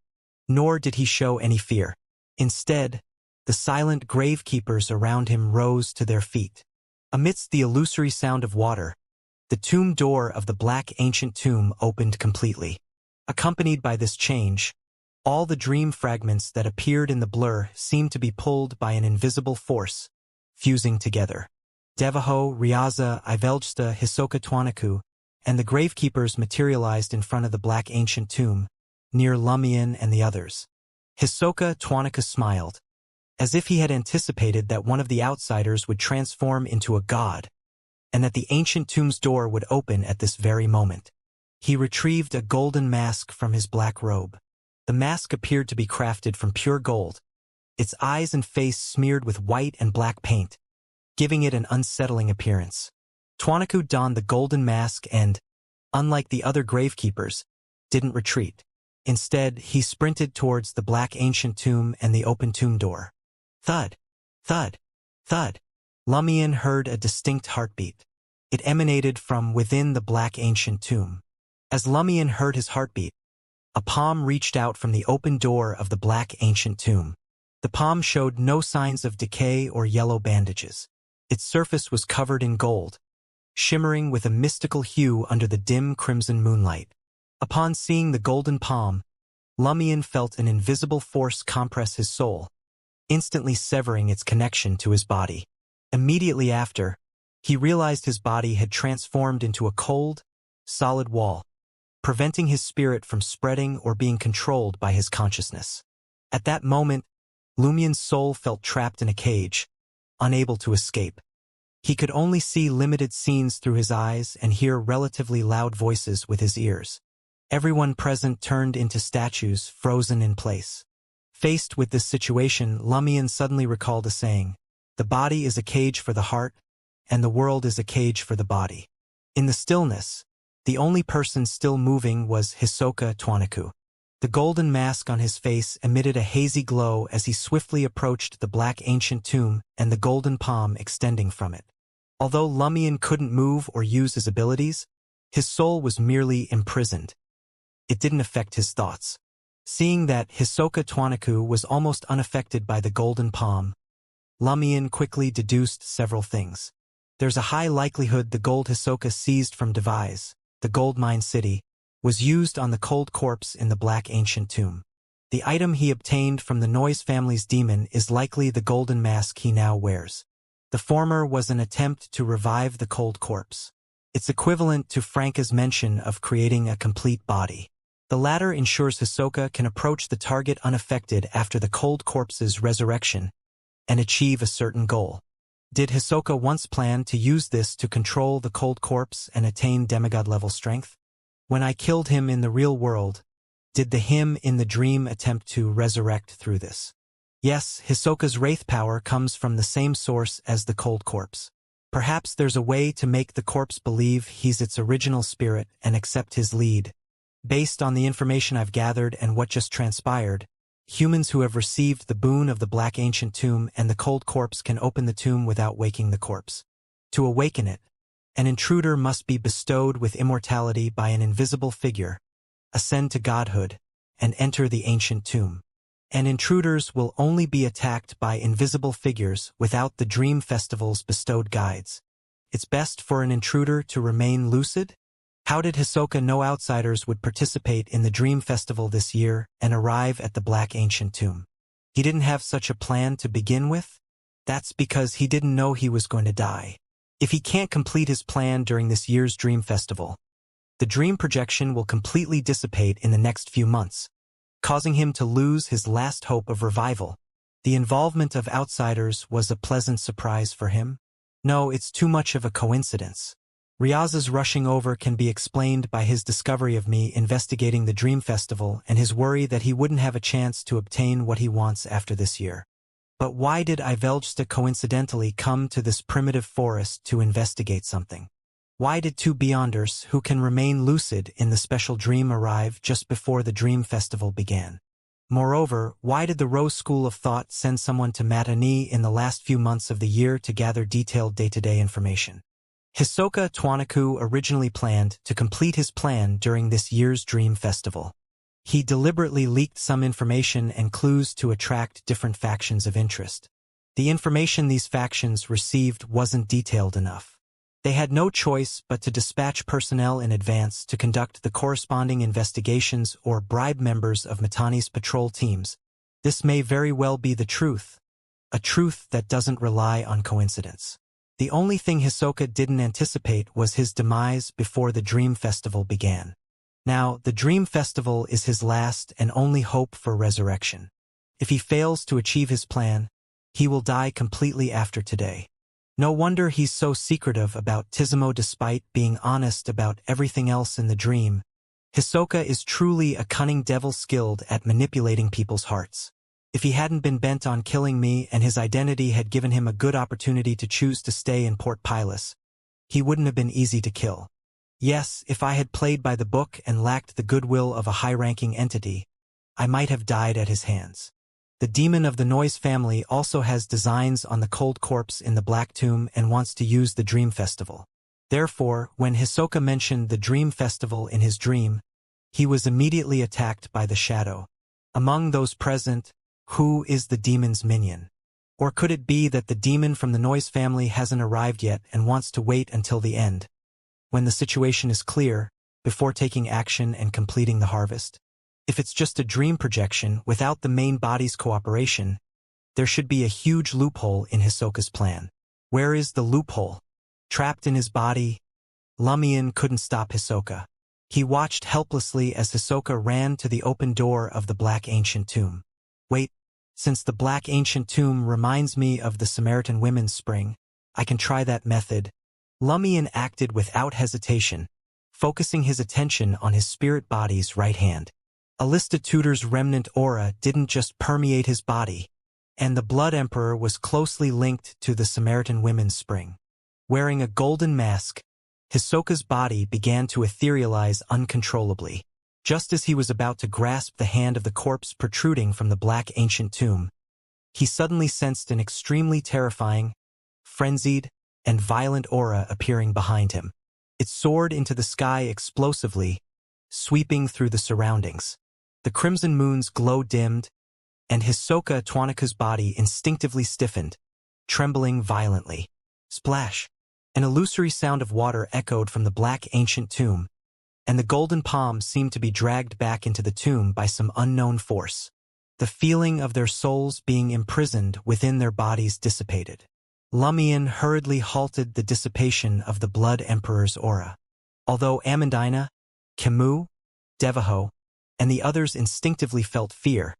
nor did he show any fear. Instead, the silent gravekeepers around him rose to their feet. Amidst the illusory sound of water, the tomb door of the black ancient tomb opened completely. Accompanied by this change, all the dream fragments that appeared in the blur seemed to be pulled by an invisible force, fusing together. Devaho, Ryaza, Iveljsta, Hisoka Twanaku, and the gravekeepers materialized in front of the black ancient tomb, near Lumion and the others. Hisoka Twanaku smiled, as if he had anticipated that one of the outsiders would transform into a god, and that the ancient tomb's door would open at this very moment. He retrieved a golden mask from his black robe. The mask appeared to be crafted from pure gold, its eyes and face smeared with white and black paint, giving it an unsettling appearance. Twanaku donned the golden mask and, unlike the other gravekeepers, didn't retreat. Instead, he sprinted towards the black ancient tomb and the open tomb door. Thud, thud, thud. Lumion heard a distinct heartbeat. It emanated from within the black ancient tomb. As Lumion heard his heartbeat, a palm reached out from the open door of the black ancient tomb. The palm showed no signs of decay or yellow bandages. Its surface was covered in gold, shimmering with a mystical hue under the dim crimson moonlight. Upon seeing the golden palm, Lumion felt an invisible force compress his soul, instantly severing its connection to his body. Immediately after, he realized his body had transformed into a cold, solid wall, preventing his spirit from spreading or being controlled by his consciousness. At that moment, Lumien's soul felt trapped in a cage, unable to escape. He could only see limited scenes through his eyes and hear relatively loud voices with his ears. Everyone present turned into statues, frozen in place. Faced with this situation, Lumien suddenly recalled a saying, "The body is a cage for the heart, and the world is a cage for the body." In the stillness, the only person still moving was Hisoka Twanaku. The golden mask on his face emitted a hazy glow as he swiftly approached the black ancient tomb and the golden palm extending from it. Although Lumien couldn't move or use his abilities, his soul was merely imprisoned. It didn't affect his thoughts. Seeing that Hisoka Twanaku was almost unaffected by the golden palm, Lumien quickly deduced several things. There's a high likelihood the gold Hisoka seized from Devise, the gold mine city, was used on the cold corpse in the black ancient tomb. The item he obtained from the Noise family's demon is likely the golden mask he now wears. The former was an attempt to revive the cold corpse. It's equivalent to Franka's mention of creating a complete body. The latter ensures Hisoka can approach the target unaffected after the cold corpse's resurrection and achieve a certain goal. Did Hisoka once plan to use this to control the cold corpse and attain demigod-level strength? When I killed him in the real world, did the him in the dream attempt to resurrect through this? Yes, Hisoka's wraith power comes from the same source as the cold corpse. Perhaps there's a way to make the corpse believe he's its original spirit and accept his lead. Based on the information I've gathered and what just transpired, humans who have received the boon of the black ancient tomb and the cold corpse can open the tomb without waking the corpse. To awaken it, an intruder must be bestowed with immortality by an invisible figure, ascend to godhood, and enter the ancient tomb. And intruders will only be attacked by invisible figures without the Dream Festival's bestowed guides. It's best for an intruder to remain lucid? How did Hisoka know outsiders would participate in the Dream Festival this year and arrive at the black ancient tomb? He didn't have such a plan to begin with? That's because he didn't know he was going to die. If he can't complete his plan during this year's Dream Festival, the dream projection will completely dissipate in the next few months, causing him to lose his last hope of revival. The involvement of outsiders was a pleasant surprise for him. No, it's too much of a coincidence. Ryaz's rushing over can be explained by his discovery of me investigating the Dream Festival and his worry that he wouldn't have a chance to obtain what he wants after this year. But why did Iveljsta coincidentally come to this primitive forest to investigate something? Why did two Beyonders who can remain lucid in the special dream arrive just before the Dream Festival began? Moreover, why did the Rose School of Thought send someone to Matani in the last few months of the year to gather detailed day-to-day information? Hisoka Twanaku originally planned to complete his plan during this year's Dream Festival. He deliberately leaked some information and clues to attract different factions of interest. The information these factions received wasn't detailed enough. They had no choice but to dispatch personnel in advance to conduct the corresponding investigations or bribe members of Matani's patrol teams. This may very well be the truth, a truth that doesn't rely on coincidence. The only thing Hisoka didn't anticipate was his demise before the Dream Festival began. Now, the Dream Festival is his last and only hope for resurrection. If he fails to achieve his plan, he will die completely after today. No wonder he's so secretive about Tizimo despite being honest about everything else in the dream. Hisoka is truly a cunning devil skilled at manipulating people's hearts. If he hadn't been bent on killing me and his identity had given him a good opportunity to choose to stay in Port Pilus, he wouldn't have been easy to kill. Yes, if I had played by the book and lacked the goodwill of a high-ranking entity, I might have died at his hands. The demon of the Noise family also has designs on the cold corpse in the Black Tomb and wants to use the Dream Festival. Therefore, when Hisoka mentioned the Dream Festival in his dream, he was immediately attacked by the shadow. Among those present, who is the demon's minion? Or could it be that the demon from the Noise family hasn't arrived yet and wants to wait until the end, when the situation is clear, before taking action and completing the harvest? If it's just a dream projection without the main body's cooperation, There should be a huge loophole in Hisoka's plan. Where is the loophole? Trapped in his body, Lumion couldn't stop Hisoka. He watched helplessly as Hisoka ran to the open door of the Black Ancient Tomb. Wait, since the Black Ancient Tomb reminds me of the Samaritan Women's Spring, I can try that method. Lumion acted without hesitation, focusing his attention on his spirit body's right hand. Alista Tudor's remnant aura didn't just permeate his body, and the Blood Emperor was closely linked to the Samaritan Women's Spring. Wearing a golden mask, Hisoka's body began to etherealize uncontrollably. Just as he was about to grasp the hand of the corpse protruding from the Black Ancient Tomb, he suddenly sensed an extremely terrifying, frenzied, and violent aura appearing behind him. It soared into the sky explosively, sweeping through the surroundings. The crimson moon's glow dimmed, and Hisoka Twanaka's body instinctively stiffened, trembling violently. Splash! An illusory sound of water echoed from the Black Ancient Tomb, and the golden palm seemed to be dragged back into the tomb by some unknown force. The feeling of their souls being imprisoned within their bodies dissipated. Lumion hurriedly halted the dissipation of the Blood Emperor's aura. Although Amandina, Camus, Devaho, and the others instinctively felt fear,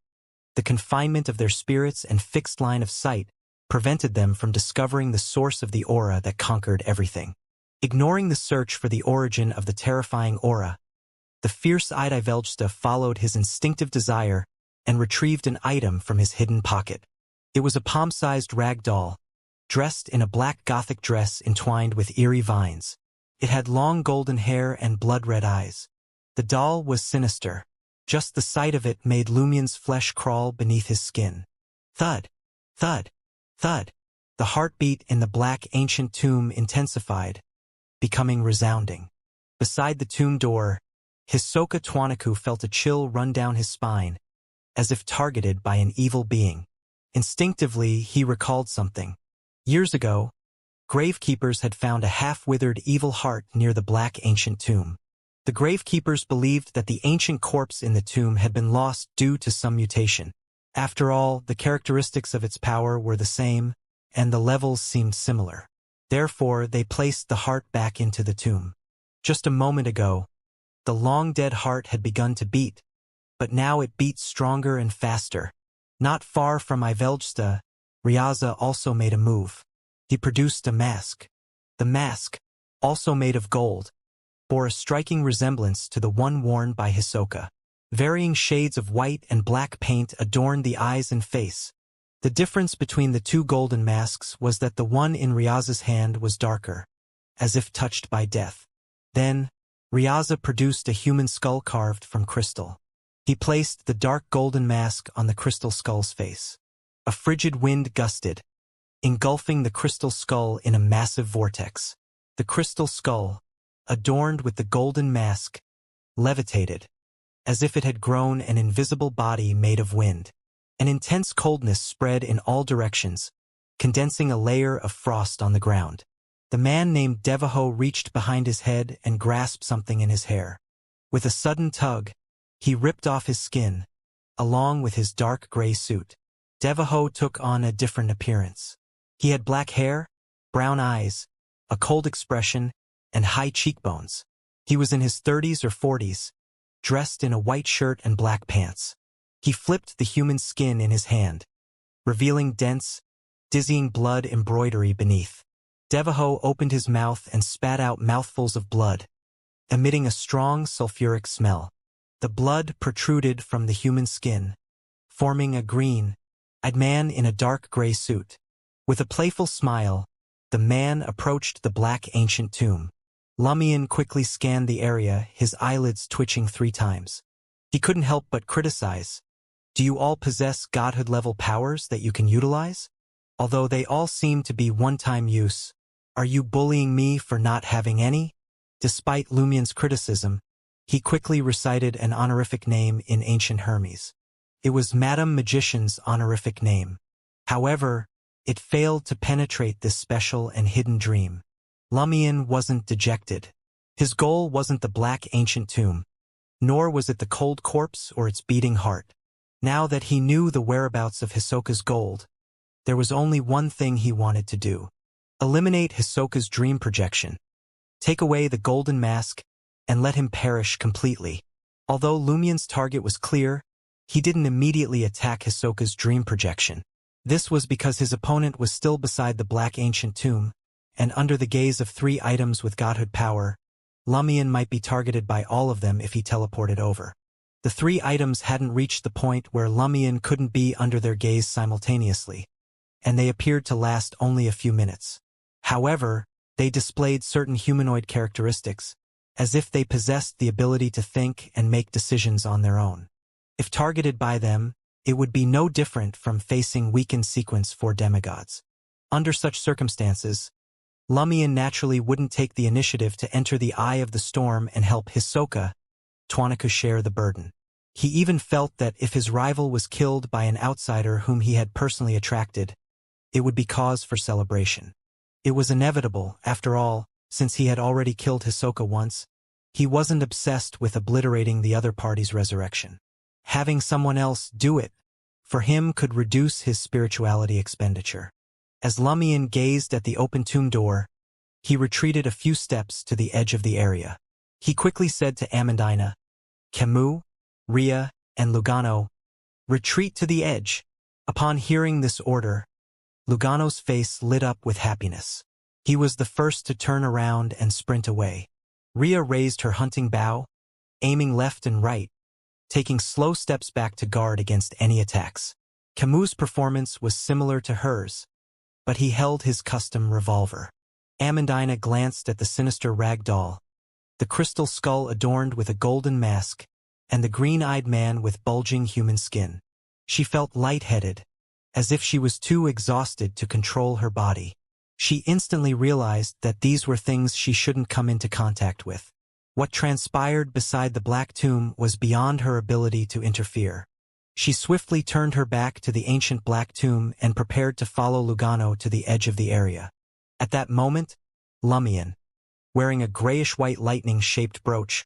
the confinement of their spirits and fixed line of sight prevented them from discovering the source of the aura that conquered everything. Ignoring the search for the origin of the terrifying aura, the fierce-eyed Ivelgsta followed his instinctive desire and retrieved an item from his hidden pocket. It was a palm-sized rag doll, dressed in a black Gothic dress entwined with eerie vines. It had long golden hair and blood-red eyes. The doll was sinister. Just the sight of it made Lumion's flesh crawl beneath his skin. Thud! Thud! Thud! The heartbeat in the Black Ancient Tomb intensified, becoming resounding. Beside the tomb door, Hisoka Twanaku felt a chill run down his spine, as if targeted by an evil being. Instinctively, he recalled something. Years ago, gravekeepers had found a half-withered evil heart near the Black Ancient Tomb. The gravekeepers believed that the ancient corpse in the tomb had been lost due to some mutation. After all, the characteristics of its power were the same, and the levels seemed similar. Therefore, they placed the heart back into the tomb. Just a moment ago, the long-dead heart had begun to beat, but now it beat stronger and faster. Not far from Ivelgsta, Ryaza also made a move. He produced a mask. The mask, also made of gold, bore a striking resemblance to the one worn by Hisoka. Varying shades of white and black paint adorned the eyes and face. The difference between the two golden masks was that the one in Ryaza's hand was darker, as if touched by death. Then, Ryaza produced a human skull carved from crystal. He placed the dark golden mask on the crystal skull's face. A frigid wind gusted, engulfing the crystal skull in a massive vortex. The crystal skull, adorned with the golden mask, levitated, as if it had grown an invisible body made of wind. An intense coldness spread in all directions, condensing a layer of frost on the ground. The man named Devaho reached behind his head and grasped something in his hair. With a sudden tug, he ripped off his skin, along with his dark gray suit. Devaho took on a different appearance. He had black hair, brown eyes, a cold expression, and high cheekbones. He was in his 30s or 40s, dressed in a white shirt and black pants. He flipped the human skin in his hand, revealing dense, dizzying blood embroidery beneath. Devaho opened his mouth and spat out mouthfuls of blood, emitting a strong sulfuric smell. The blood protruded from the human skin, forming a green-eyed man in a dark gray suit. With a playful smile, the man approached the Black Ancient Tomb. Lumion quickly scanned the area, his eyelids twitching 3 times. He couldn't help but criticize. Do you all possess godhood-level powers that you can utilize? Although they all seem to be one-time use, are you bullying me for not having any? Despite Lumion's criticism, he quickly recited an honorific name in ancient Hermes. It was Madam Magician's honorific name. However, it failed to penetrate this special and hidden dream. Lumion wasn't dejected. His goal wasn't the Black Ancient Tomb, nor was it the cold corpse or its beating heart. Now that he knew the whereabouts of Hisoka's gold, there was only one thing he wanted to do. Eliminate Hisoka's dream projection. Take away the golden mask, and let him perish completely. Although Lumien's target was clear, he didn't immediately attack Hisoka's dream projection. This was because his opponent was still beside the Black Ancient Tomb, and under the gaze of 3 items with godhood power, Lumien might be targeted by all of them if he teleported over. The 3 items hadn't reached the point where Lumien couldn't be under their gaze simultaneously, and they appeared to last only a few minutes. However, they displayed certain humanoid characteristics, as if they possessed the ability to think and make decisions on their own. If targeted by them, it would be no different from facing weakened Sequence 4 demigods. Under such circumstances, Lumien naturally wouldn't take the initiative to enter the eye of the storm and help Hisoka, Twanako share the burden. He even felt that if his rival was killed by an outsider whom he had personally attracted, it would be cause for celebration. It was inevitable, after all, since he had already killed Hisoka once. He wasn't obsessed with obliterating the other party's resurrection. Having someone else do it, for him, could reduce his spirituality expenditure. As Lumien gazed at the open tomb door, he retreated a few steps to the edge of the area. He quickly said to Amandina, Camus, Ria, and Lugano, "Retreat to the edge." Upon hearing this order, Lugano's face lit up with happiness. He was the first to turn around and sprint away. Ria raised her hunting bow, aiming left and right, taking slow steps back to guard against any attacks. Camus' performance was similar to hers, but he held his custom revolver. Amandina glanced at the sinister rag doll, the crystal skull adorned with a golden mask, and the green-eyed man with bulging human skin. She felt lightheaded, as if she was too exhausted to control her body. She instantly realized that these were things she shouldn't come into contact with. What transpired beside the Black Tomb was beyond her ability to interfere. She swiftly turned her back to the ancient Black Tomb and prepared to follow Lugano to the edge of the area. At that moment, Lumien, wearing a grayish-white lightning-shaped brooch,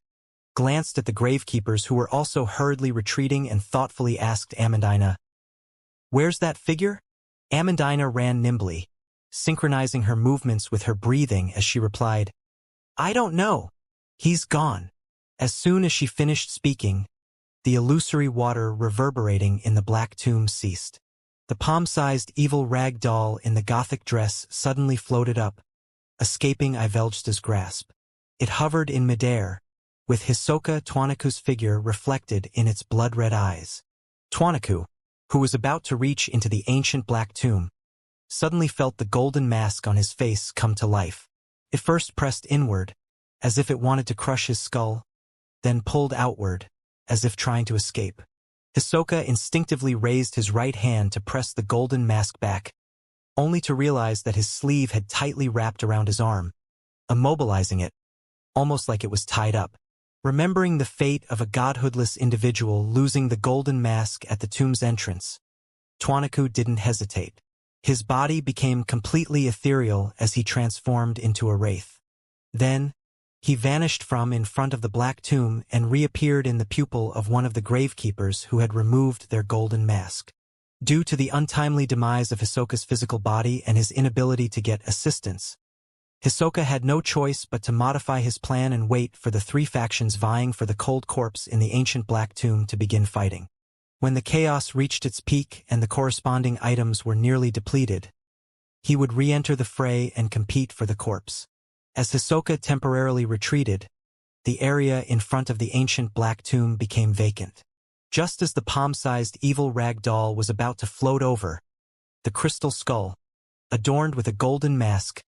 glanced at the gravekeepers who were also hurriedly retreating and thoughtfully asked Amandina, "Where's that figure?" Amandina ran nimbly, synchronizing her movements with her breathing as she replied, "I don't know. He's gone." As soon as she finished speaking, the illusory water reverberating in the Black Tomb ceased. The palm-sized evil rag doll in the Gothic dress suddenly floated up, escaping Ivelsta's grasp. It hovered in midair, with Hisoka Twanaku's figure reflected in its blood-red eyes. Twanaku, who was about to reach into the ancient Black Tomb, suddenly felt the golden mask on his face come to life. It first pressed inward, as if it wanted to crush his skull, then pulled outward, as if trying to escape. Hisoka instinctively raised his right hand to press the golden mask back, only to realize that his sleeve had tightly wrapped around his arm, immobilizing it, almost like it was tied up. Remembering the fate of a godhoodless individual losing the golden mask at the tomb's entrance, Twanaku didn't hesitate. His body became completely ethereal as he transformed into a wraith. Then, he vanished from in front of the Black Tomb and reappeared in the pupil of one of the gravekeepers who had removed their golden mask. Due to the untimely demise of Hisoka's physical body and his inability to get assistance, Hisoka had no choice but to modify his plan and wait for the 3 factions vying for the cold corpse in the ancient Black Tomb to begin fighting. When the chaos reached its peak and the corresponding items were nearly depleted, he would re-enter the fray and compete for the corpse. As Hisoka temporarily retreated, the area in front of the ancient Black Tomb became vacant. Just as the palm-sized evil rag doll was about to float over, the crystal skull, adorned with a golden mask,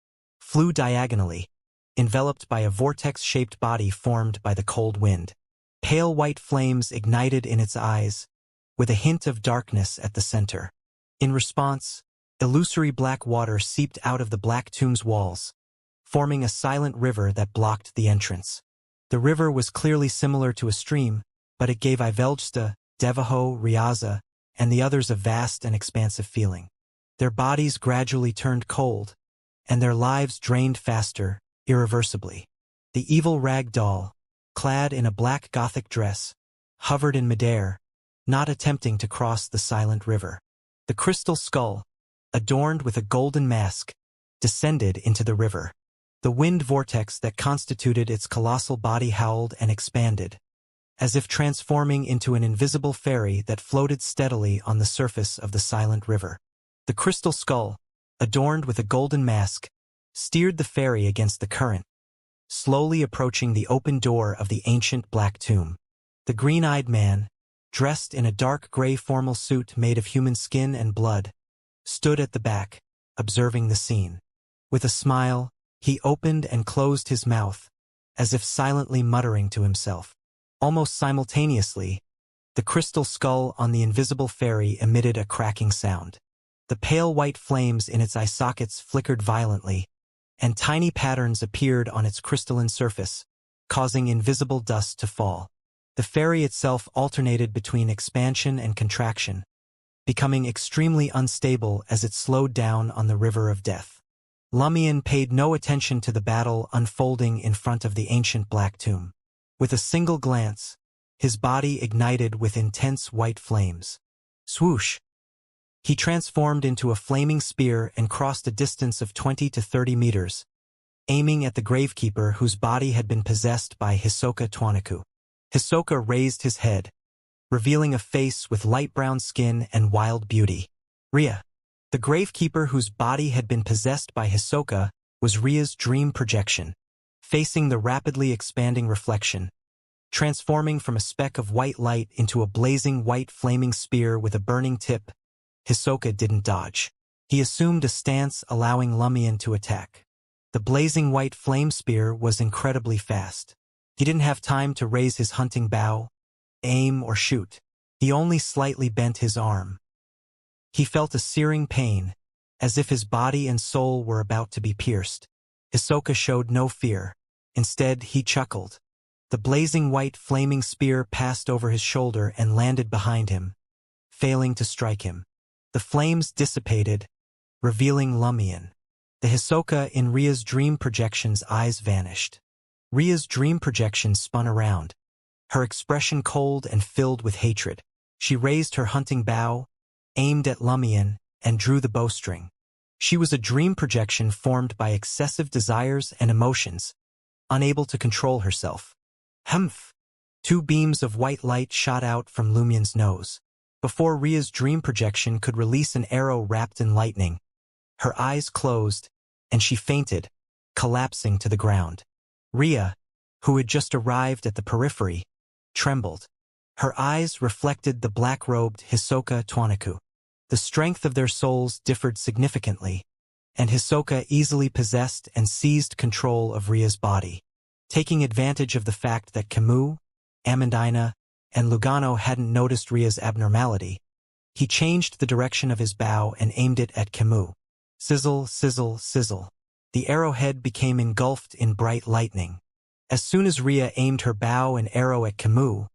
flew diagonally, enveloped by a vortex-shaped body formed by the cold wind. Pale white flames ignited in its eyes, with a hint of darkness at the center. In response, illusory black water seeped out of the Black Tomb's walls, forming a silent river that blocked the entrance. The river was clearly similar to a stream, but it gave Ivelsta, Devaho, Ryaza, and the others a vast and expansive feeling. Their bodies gradually turned cold, and their lives drained faster, irreversibly. The evil rag doll, clad in a black Gothic dress, hovered in midair, not attempting to cross the silent river. The crystal skull, adorned with a golden mask, descended into the river. The wind vortex that constituted its colossal body howled and expanded, as if transforming into an invisible fairy that floated steadily on the surface of the silent river. The crystal skull, adorned with a golden mask, steered the fairy against the current, slowly approaching the open door of the ancient black tomb. The green-eyed man, dressed in a dark gray formal suit made of human skin and blood, stood at the back, observing the scene. With a smile, he opened and closed his mouth, as if silently muttering to himself. Almost simultaneously, the crystal skull on the invisible fairy emitted a cracking sound. The pale white flames in its eye sockets flickered violently, and tiny patterns appeared on its crystalline surface, causing invisible dust to fall. The fairy itself alternated between expansion and contraction, becoming extremely unstable as it slowed down on the river of death. Lumion paid no attention to the battle unfolding in front of the ancient black tomb. With a single glance, his body ignited with intense white flames. Swoosh! He transformed into a flaming spear and crossed a distance of 20 to 30 meters, aiming at the gravekeeper whose body had been possessed by Hisoka Twanaku. Hisoka raised his head, revealing a face with light brown skin and wild beauty. Ria. The gravekeeper whose body had been possessed by Hisoka was Ria's dream projection, facing the rapidly expanding reflection, transforming from a speck of white light into a blazing white flaming spear with a burning tip. Hisoka didn't dodge. He assumed a stance allowing Lumion to attack. The blazing white flame spear was incredibly fast. He didn't have time to raise his hunting bow, aim, or shoot. He only slightly bent his arm. He felt a searing pain, as if his body and soul were about to be pierced. Hisoka showed no fear. Instead, he chuckled. The blazing white flaming spear passed over his shoulder and landed behind him, failing to strike him. The flames dissipated, revealing Lumion. The Hisoka in Ria's dream projection's eyes vanished. Ria's dream projection spun around, her expression cold and filled with hatred. She raised her hunting bow, aimed at Lumion, and drew the bowstring. She was a dream projection formed by excessive desires and emotions, unable to control herself. Humph! 2 beams of white light shot out from Lumion's nose. Before Ria's dream projection could release an arrow wrapped in lightning, her eyes closed, and she fainted, collapsing to the ground. Ria, who had just arrived at the periphery, trembled. Her eyes reflected the black-robed Hisoka Twanaku. The strength of their souls differed significantly, and Hisoka easily possessed and seized control of Ria's body. Taking advantage of the fact that Camus, Amandina, and Lugano hadn't noticed Ria's abnormality, he changed the direction of his bow and aimed it at Camus. Sizzle, sizzle, sizzle. The arrowhead became engulfed in bright lightning. As soon as Ria aimed her bow and arrow at Camus,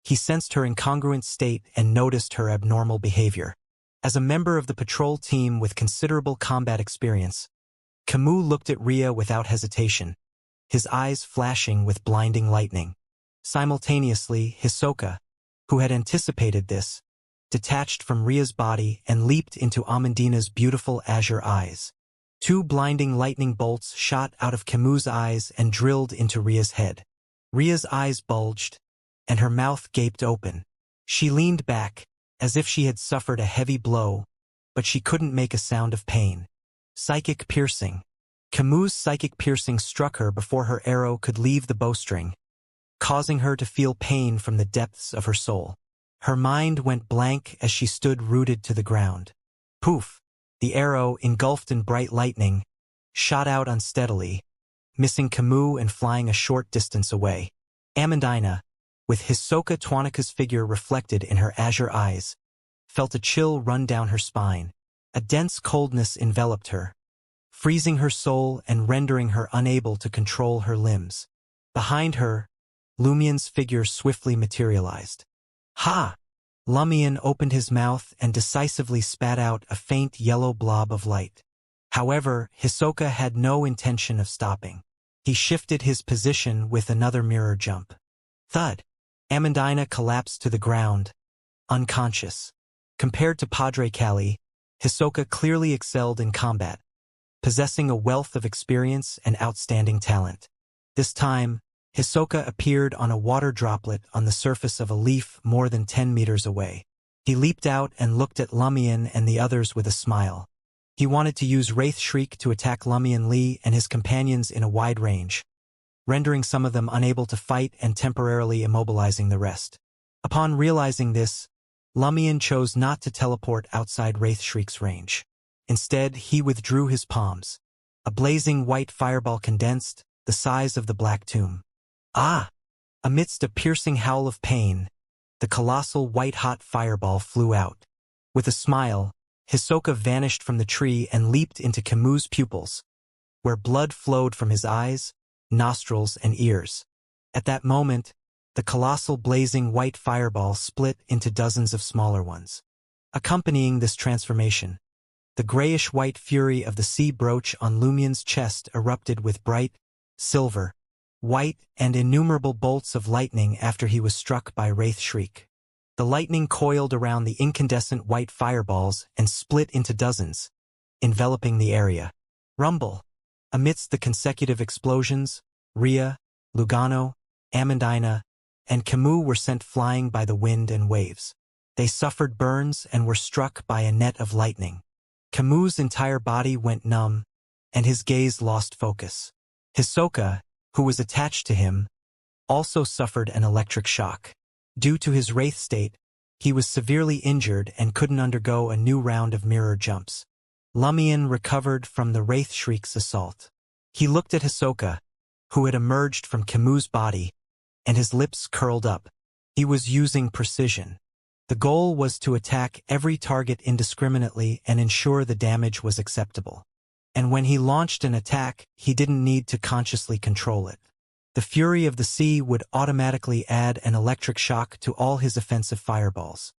he sensed her incongruent state and noticed her abnormal behavior. As a member of the patrol team with considerable combat experience, Camus looked at Ria without hesitation, his eyes flashing with blinding lightning. Simultaneously, Hisoka, who had anticipated this, detached from Ria's body and leaped into Amandina's beautiful azure eyes. 2 blinding lightning bolts shot out of Camus' eyes and drilled into Ria's head. Ria's eyes bulged, and her mouth gaped open. She leaned back, as if she had suffered a heavy blow, but she couldn't make a sound of pain. Psychic piercing. Camus' psychic piercing struck her before her arrow could leave the bowstring, causing her to feel pain from the depths of her soul. Her mind went blank as she stood rooted to the ground. Poof! The arrow, engulfed in bright lightning, shot out unsteadily, missing Camus and flying a short distance away. Amandina, with Hisoka Twanaku's figure reflected in her azure eyes, felt a chill run down her spine. A dense coldness enveloped her, freezing her soul and rendering her unable to control her limbs. Behind her, Lumion's figure swiftly materialized. Ha! Lumion opened his mouth and decisively spat out a faint yellow blob of light. However, Hisoka had no intention of stopping. He shifted his position with another mirror jump. Thud! Amandina collapsed to the ground, unconscious. Compared to Padre Cali, Hisoka clearly excelled in combat, possessing a wealth of experience and outstanding talent. This time, Hisoka appeared on a water droplet on the surface of a leaf more than 10 meters away. He leaped out and looked at Lumion and the others with a smile. He wanted to use Wraith Shriek to attack Lumion Lee and his companions in a wide range, rendering some of them unable to fight and temporarily immobilizing the rest. Upon realizing this, Lumion chose not to teleport outside Wraith Shriek's range. Instead, he withdrew his palms. A blazing white fireball condensed, the size of the Black Tomb. Ah! Amidst a piercing howl of pain, the colossal white-hot fireball flew out. With a smile, Hisoka vanished from the tree and leaped into Camus' pupils, where blood flowed from his eyes, nostrils, and ears. At that moment, the colossal blazing white fireball split into dozens of smaller ones. Accompanying this transformation, the grayish-white fury of the sea brooch on Lumion's chest erupted with bright, silver, white, and innumerable bolts of lightning after he was struck by Wraith Shriek. The lightning coiled around the incandescent white fireballs and split into dozens, enveloping the area. Rumble. Amidst the consecutive explosions, Rhea, Lugano, Amandina, and Camus were sent flying by the wind and waves. They suffered burns and were struck by a net of lightning. Camus' entire body went numb, and his gaze lost focus. Hisoka, who was attached to him, also suffered an electric shock. Due to his wraith state, he was severely injured and couldn't undergo a new round of mirror jumps. Lumion recovered from the Wraith Shriek's assault. He looked at Hisoka, who had emerged from Camus' body, and his lips curled up. He was using precision. The goal was to attack every target indiscriminately and ensure the damage was acceptable. And when he launched an attack, he didn't need to consciously control it. The fury of the sea would automatically add an electric shock to all his offensive fireballs.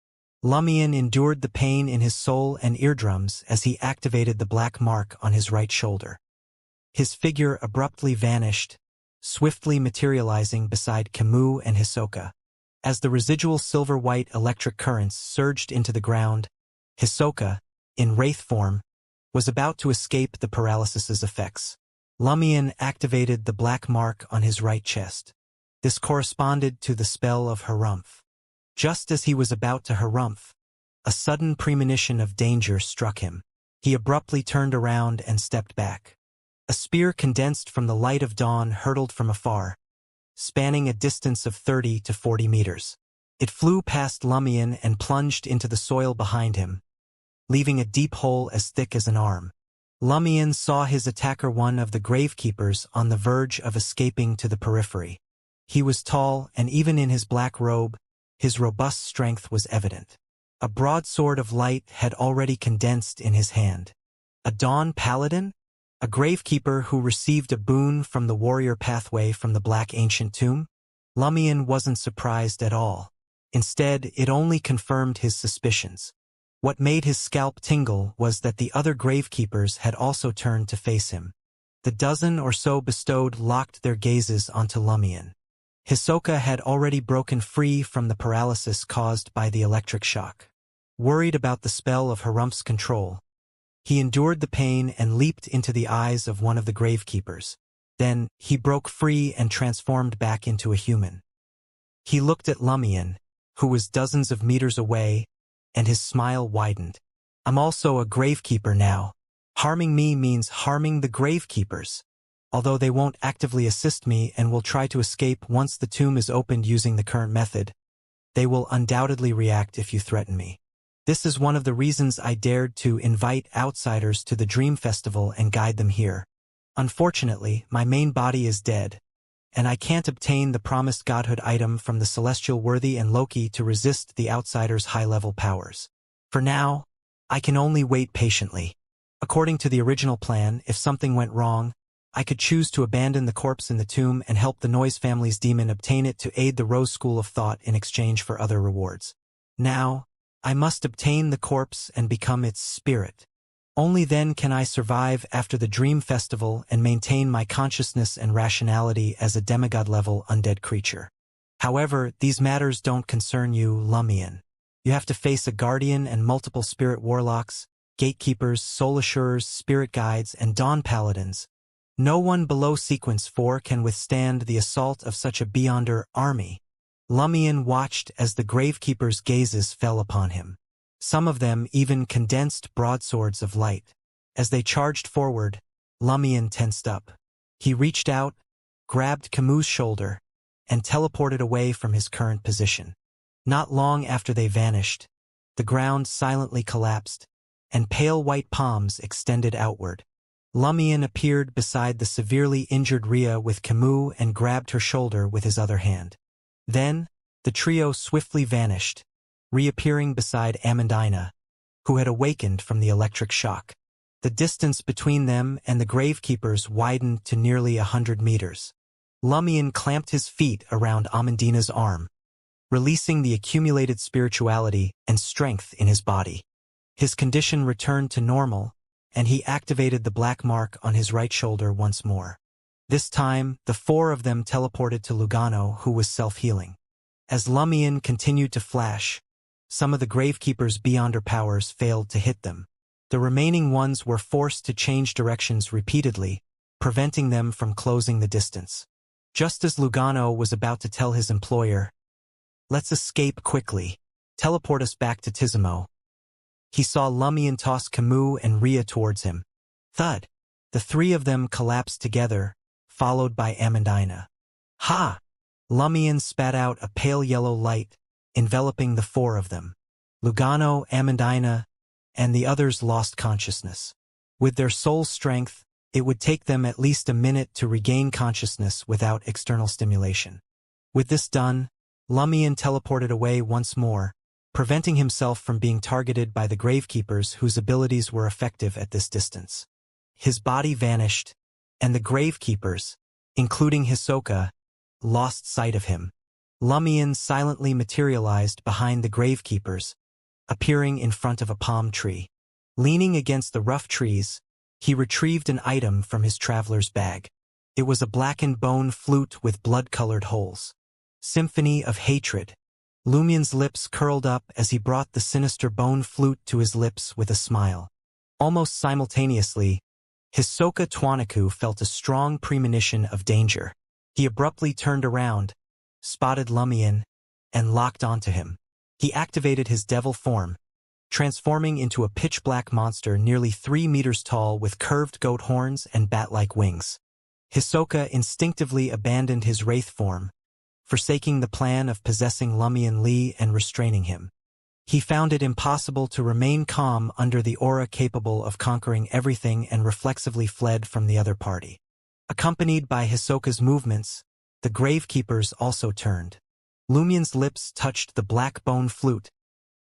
Lumion endured the pain in his soul and eardrums as he activated the black mark on his right shoulder. His figure abruptly vanished, swiftly materializing beside Camus and Hisoka. As the residual silver-white electric currents surged into the ground, Hisoka, in wraith form, was about to escape the paralysis's effects. Lumion activated the black mark on his right chest. This corresponded to the spell of Harumph. Just as he was about to Harumph, a sudden premonition of danger struck him. He abruptly turned around and stepped back. A spear condensed from the light of dawn hurtled from afar, spanning a distance of 30 to 40 meters. It flew past Lumion and plunged into the soil behind him, leaving a deep hole as thick as an arm. Lumion saw his attacker, one of the gravekeepers, on the verge of escaping to the periphery. He was tall, and even in his black robe, his robust strength was evident. A broadsword of light had already condensed in his hand. A Dawn Paladin? A gravekeeper who received a boon from the warrior pathway from the Black Ancient Tomb? Lumion wasn't surprised at all. Instead, it only confirmed his suspicions. What made his scalp tingle was that the other gravekeepers had also turned to face him. The dozen or so bestowed locked their gazes onto Lumion. Hisoka had already broken free from the paralysis caused by the electric shock. Worried about the spell of Harumph's control, he endured the pain and leaped into the eyes of one of the gravekeepers. Then, he broke free and transformed back into a human. He looked at Lumion, who was dozens of meters away, and his smile widened. I'm also a gravekeeper now. Harming me means harming the gravekeepers. Although they won't actively assist me and will try to escape once the tomb is opened using the current method, they will undoubtedly react if you threaten me. This is one of the reasons I dared to invite outsiders to the Dream Festival and guide them here. Unfortunately, my main body is dead, and I can't obtain the promised godhood item from the celestial worthy and Loki to resist the outsiders' high-level powers. For now, I can only wait patiently. According to the original plan, if something went wrong, I could choose to abandon the corpse in the tomb and help the Noise family's demon obtain it to aid the Rose School of Thought in exchange for other rewards. Now, I must obtain the corpse and become its spirit. Only then can I survive after the Dream Festival and maintain my consciousness and rationality as a demigod-level undead creature. However, these matters don't concern you, Lumion. You have to face a guardian and multiple spirit warlocks, gatekeepers, soul assurers, spirit guides, and dawn paladins. No one below Sequence 4 can withstand the assault of such a Beyonder army. Lumion watched as the Gravekeepers' gazes fell upon him. Some of them even condensed broadswords of light. As they charged forward, Lumion tensed up. He reached out, grabbed Camus' shoulder, and teleported away from his current position. Not long after they vanished, the ground silently collapsed, and pale white palms extended outward. Lumion appeared beside the severely injured Rhea with Camus and grabbed her shoulder with his other hand. Then, the trio swiftly vanished, reappearing beside Amandina, who had awakened from the electric shock. The distance between them and the Gravekeepers widened to nearly 100 meters. Lumion clamped his feet around Amandina's arm, releasing the accumulated spirituality and strength in his body. His condition returned to normal, and he activated the black mark on his right shoulder once more. This time, the four of them teleported to Lugano, who was self-healing. As Lumion continued to flash, some of the Gravekeepers' Beyonder powers failed to hit them. The remaining ones were forced to change directions repeatedly, preventing them from closing the distance. Just as Lugano was about to tell his employer, "Let's escape quickly. Teleport us back to Tizimo," he saw Lumion toss Camus and Rhea towards him. Thud! The three of them collapsed together, followed by Amandina. Ha! Lumion spat out a pale yellow light, enveloping the four of them. Lugano, Amandina, and the others lost consciousness. With their soul strength, it would take them at least a minute to regain consciousness without external stimulation. With this done, Lumion teleported away once more, preventing himself from being targeted by the Gravekeepers whose abilities were effective at this distance. His body vanished, and the Gravekeepers, including Hisoka, lost sight of him. Lumion silently materialized behind the Gravekeepers, appearing in front of a palm tree. Leaning against the rough trees, he retrieved an item from his traveler's bag. It was a blackened bone flute with blood-colored holes. Symphony of Hatred. Lumion's lips curled up as he brought the sinister bone flute to his lips with a smile. Almost simultaneously, Hisoka Twanaku felt a strong premonition of danger. He abruptly turned around, spotted Lumion, and locked onto him. He activated his devil form, transforming into a pitch-black monster nearly 3 meters tall with curved goat horns and bat-like wings. Hisoka instinctively abandoned his wraith form, forsaking the plan of possessing Lumion Lee and restraining him. He found it impossible to remain calm under the aura capable of conquering everything and reflexively fled from the other party. Accompanied by Hisoka's movements, the Gravekeepers also turned. Lumion's lips touched the black bone flute,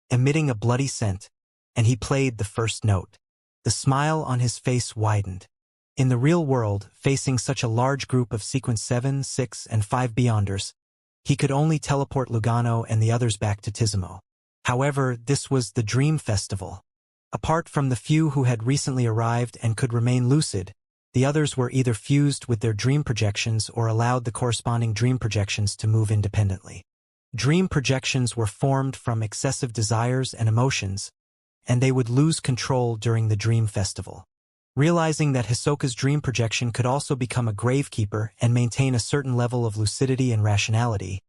emitting a bloody scent, and he played the first note. The smile on his face widened. In the real world, facing such a large group of Sequence 7, 6, and 5 Beyonders, he could only teleport Lugano and the others back to Tizimo. However, this was the Dream Festival. Apart from the few who had recently arrived and could remain lucid, the others were either fused with their dream projections or allowed the corresponding dream projections to move independently. Dream projections were formed from excessive desires and emotions, and they would lose control during the Dream Festival. Realizing that Hisoka's dream projection could also become a Gravekeeper and maintain a certain level of lucidity and rationality,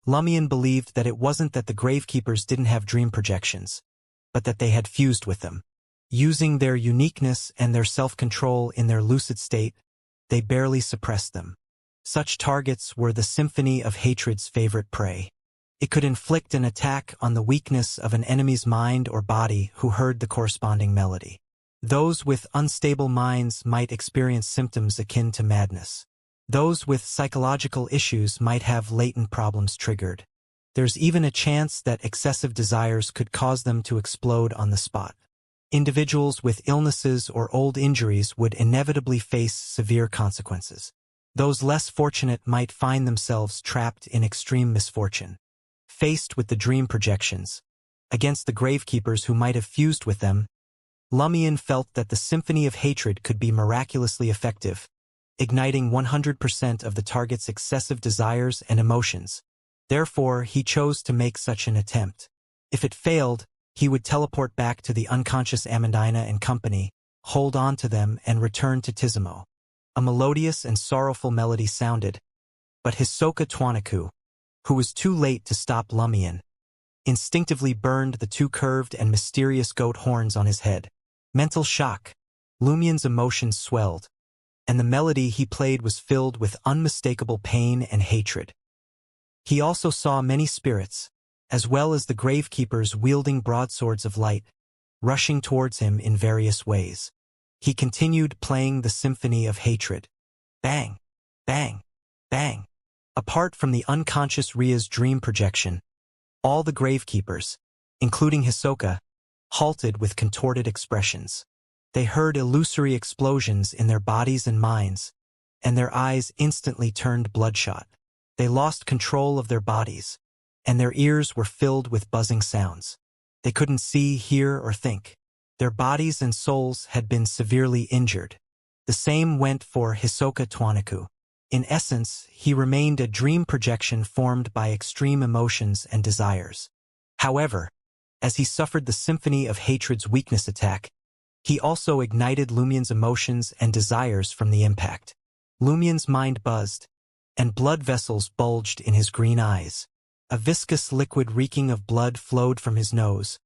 Lumion believed that it wasn't that the Gravekeepers didn't have dream projections, but that they had fused with them. Using their uniqueness and their self-control in their lucid state, they barely suppressed them. Such targets were the Symphony of Hatred's favorite prey. It could inflict an attack on the weakness of an enemy's mind or body who heard the corresponding melody. Those with unstable minds might experience symptoms akin to madness. Those with psychological issues might have latent problems triggered. There's even a chance that excessive desires could cause them to explode on the spot. Individuals with illnesses or old injuries would inevitably face severe consequences. Those less fortunate might find themselves trapped in extreme misfortune. Faced with the dream projections, against the Gravekeepers who might have fused with them, Lumion felt that the Symphony of Hatred could be miraculously effective, igniting 100% of the target's excessive desires and emotions. Therefore, he chose to make such an attempt. If it failed, he would teleport back to the unconscious Amandina and company, hold on to them, and return to Tizimo. A melodious and sorrowful melody sounded, but Hisoka Twanaku, who was too late to stop Lumion, instinctively burned the two curved and mysterious goat horns on his head. Mental shock. Lumion's emotions swelled, and the melody he played was filled with unmistakable pain and hatred. He also saw many spirits, as well as the gravekeepers wielding broadswords of light, rushing towards him in various ways. He continued playing the symphony of hatred. Bang! Bang! Bang! Apart from the unconscious Ria's dream projection, all the gravekeepers, including Hisoka, halted with contorted expressions. They heard illusory explosions in their bodies and minds, and their eyes instantly turned bloodshot. They lost control of their bodies, and their ears were filled with buzzing sounds. They couldn't see, hear, or think. Their bodies and souls had been severely injured. The same went for Hisoka Twanaku. In essence, he remained a dream projection formed by extreme emotions and desires. However, as he suffered the symphony of hatred's weakness attack, he also ignited Lumion's emotions and desires from the impact. Lumion's mind buzzed, and blood vessels bulged in his green eyes. A viscous liquid reeking of blood flowed from his nose,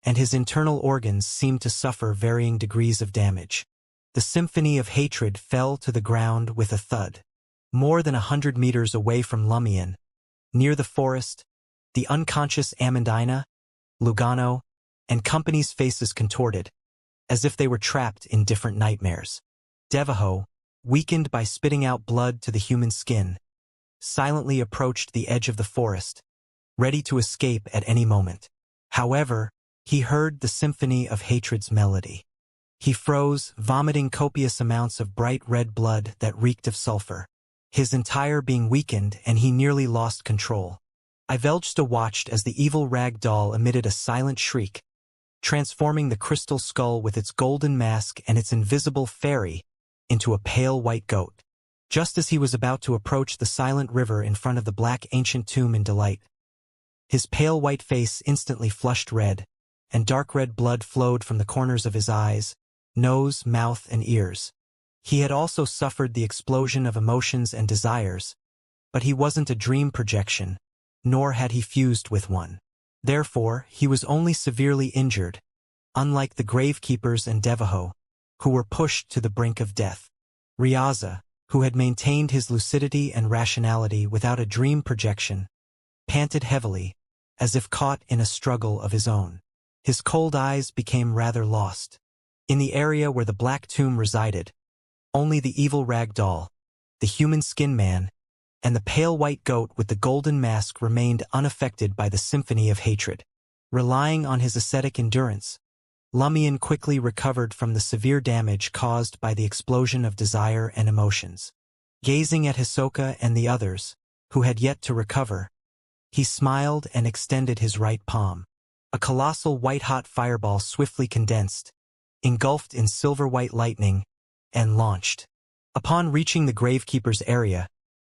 and his internal organs seemed to suffer varying degrees of damage. The symphony of hatred fell to the ground with a thud. More than 100 meters away from Lumion, near the forest, the unconscious Amandina, Lugano, and company's faces contorted, as if they were trapped in different nightmares. Devaho, weakened by spitting out blood to the human skin, silently approached the edge of the forest, ready to escape at any moment. However, he heard the symphony of hatred's melody. He froze, vomiting copious amounts of bright red blood that reeked of sulfur. His entire being weakened, and he nearly lost control. Ivelgsta watched as the evil rag doll emitted a silent shriek, transforming the crystal skull with its golden mask and its invisible fairy into a pale white goat. Just as he was about to approach the silent river in front of the black ancient tomb in delight, his pale white face instantly flushed red, and dark red blood flowed from the corners of his eyes, nose, mouth, and ears. He had also suffered the explosion of emotions and desires, but he wasn't a dream projection, nor had he fused with one. Therefore, he was only severely injured, unlike the gravekeepers and Devaho, who were pushed to the brink of death. Ryaza, who had maintained his lucidity and rationality without a dream projection, panted heavily, as if caught in a struggle of his own. His cold eyes became rather lost. In the area where the black tomb resided, only the evil rag doll, the human skin man, and the pale white goat with the golden mask remained unaffected by the symphony of hatred. Relying on his ascetic endurance, Lumion quickly recovered from the severe damage caused by the explosion of desire and emotions. Gazing at Hisoka and the others, who had yet to recover, he smiled and extended his right palm. A colossal white-hot fireball swiftly condensed, engulfed in silver-white lightning, and launched. Upon reaching the gravekeeper's area,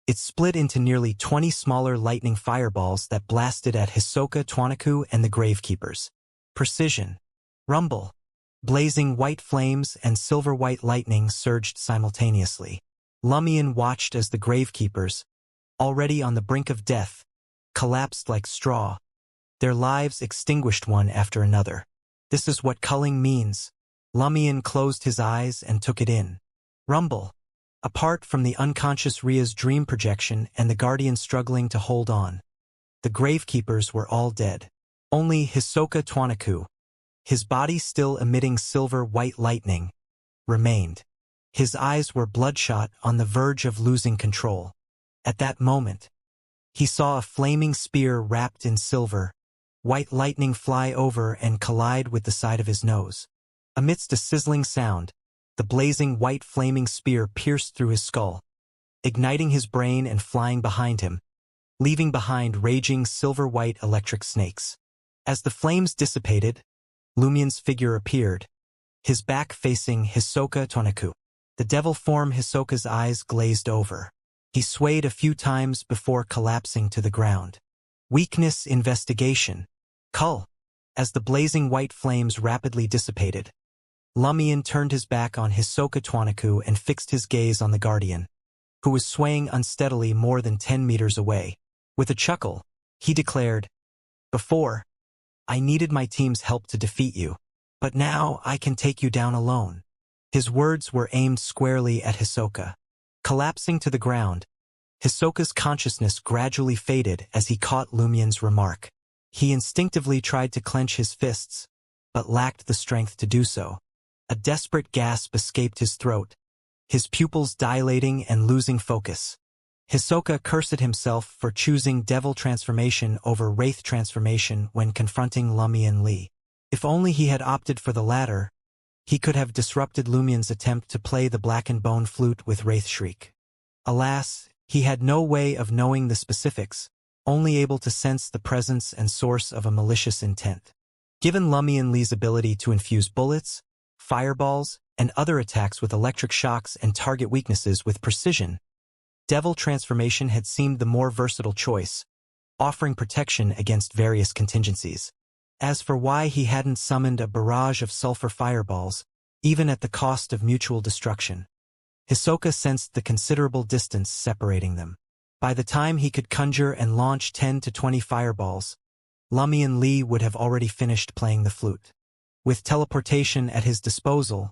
it split into nearly 20 smaller lightning fireballs that blasted at Hisoka Twanaku and the gravekeepers. Precision. Rumble. Blazing white flames and silver-white lightning surged simultaneously. Lumion watched as the gravekeepers, already on the brink of death, collapsed like straw, their lives extinguished one after another. This is what culling means. Lumion closed his eyes and took it in. Rumble. Apart from the unconscious Ria's dream projection and the guardian struggling to hold on, the gravekeepers were all dead. Only Hisoka Twanaku, his body still emitting silver-white lightning, remained. His eyes were bloodshot, on the verge of losing control. At that moment, he saw a flaming spear wrapped in silver, white lightning fly over and collide with the side of his nose. Amidst a sizzling sound, the blazing white flaming spear pierced through his skull, igniting his brain and flying behind him, leaving behind raging silver-white electric snakes. As the flames dissipated, Lumion's figure appeared, his back facing Hisoka Twanaku. The devil form Hisoka's eyes glazed over. He swayed a few times before collapsing to the ground. Weakness investigation. Cull. As the blazing white flames rapidly dissipated, Lumion turned his back on Hisoka Twanaku and fixed his gaze on the Guardian, who was swaying unsteadily more than 10 meters away. With a chuckle, he declared, "Before, I needed my team's help to defeat you, but now I can take you down alone." His words were aimed squarely at Hisoka. Collapsing to the ground, Hisoka's consciousness gradually faded as he caught Lumion's remark. He instinctively tried to clench his fists, but lacked the strength to do so. A desperate gasp escaped his throat, his pupils dilating and losing focus. Hisoka cursed himself for choosing Devil Transformation over Wraith Transformation when confronting Lumion Lee. If only he had opted for the latter, he could have disrupted Lumion's attempt to play the Black and Bone flute with Wraith Shriek. Alas, he had no way of knowing the specifics, only able to sense the presence and source of a malicious intent. Given Lumion Lee's ability to infuse bullets, fireballs, and other attacks with electric shocks and target weaknesses with precision, Devil Transformation had seemed the more versatile choice, offering protection against various contingencies. As for why he hadn't summoned a barrage of sulfur fireballs, even at the cost of mutual destruction, Hisoka sensed the considerable distance separating them. By the time he could conjure and launch 10 to 20 fireballs, Lumion Lee would have already finished playing the flute. With teleportation at his disposal,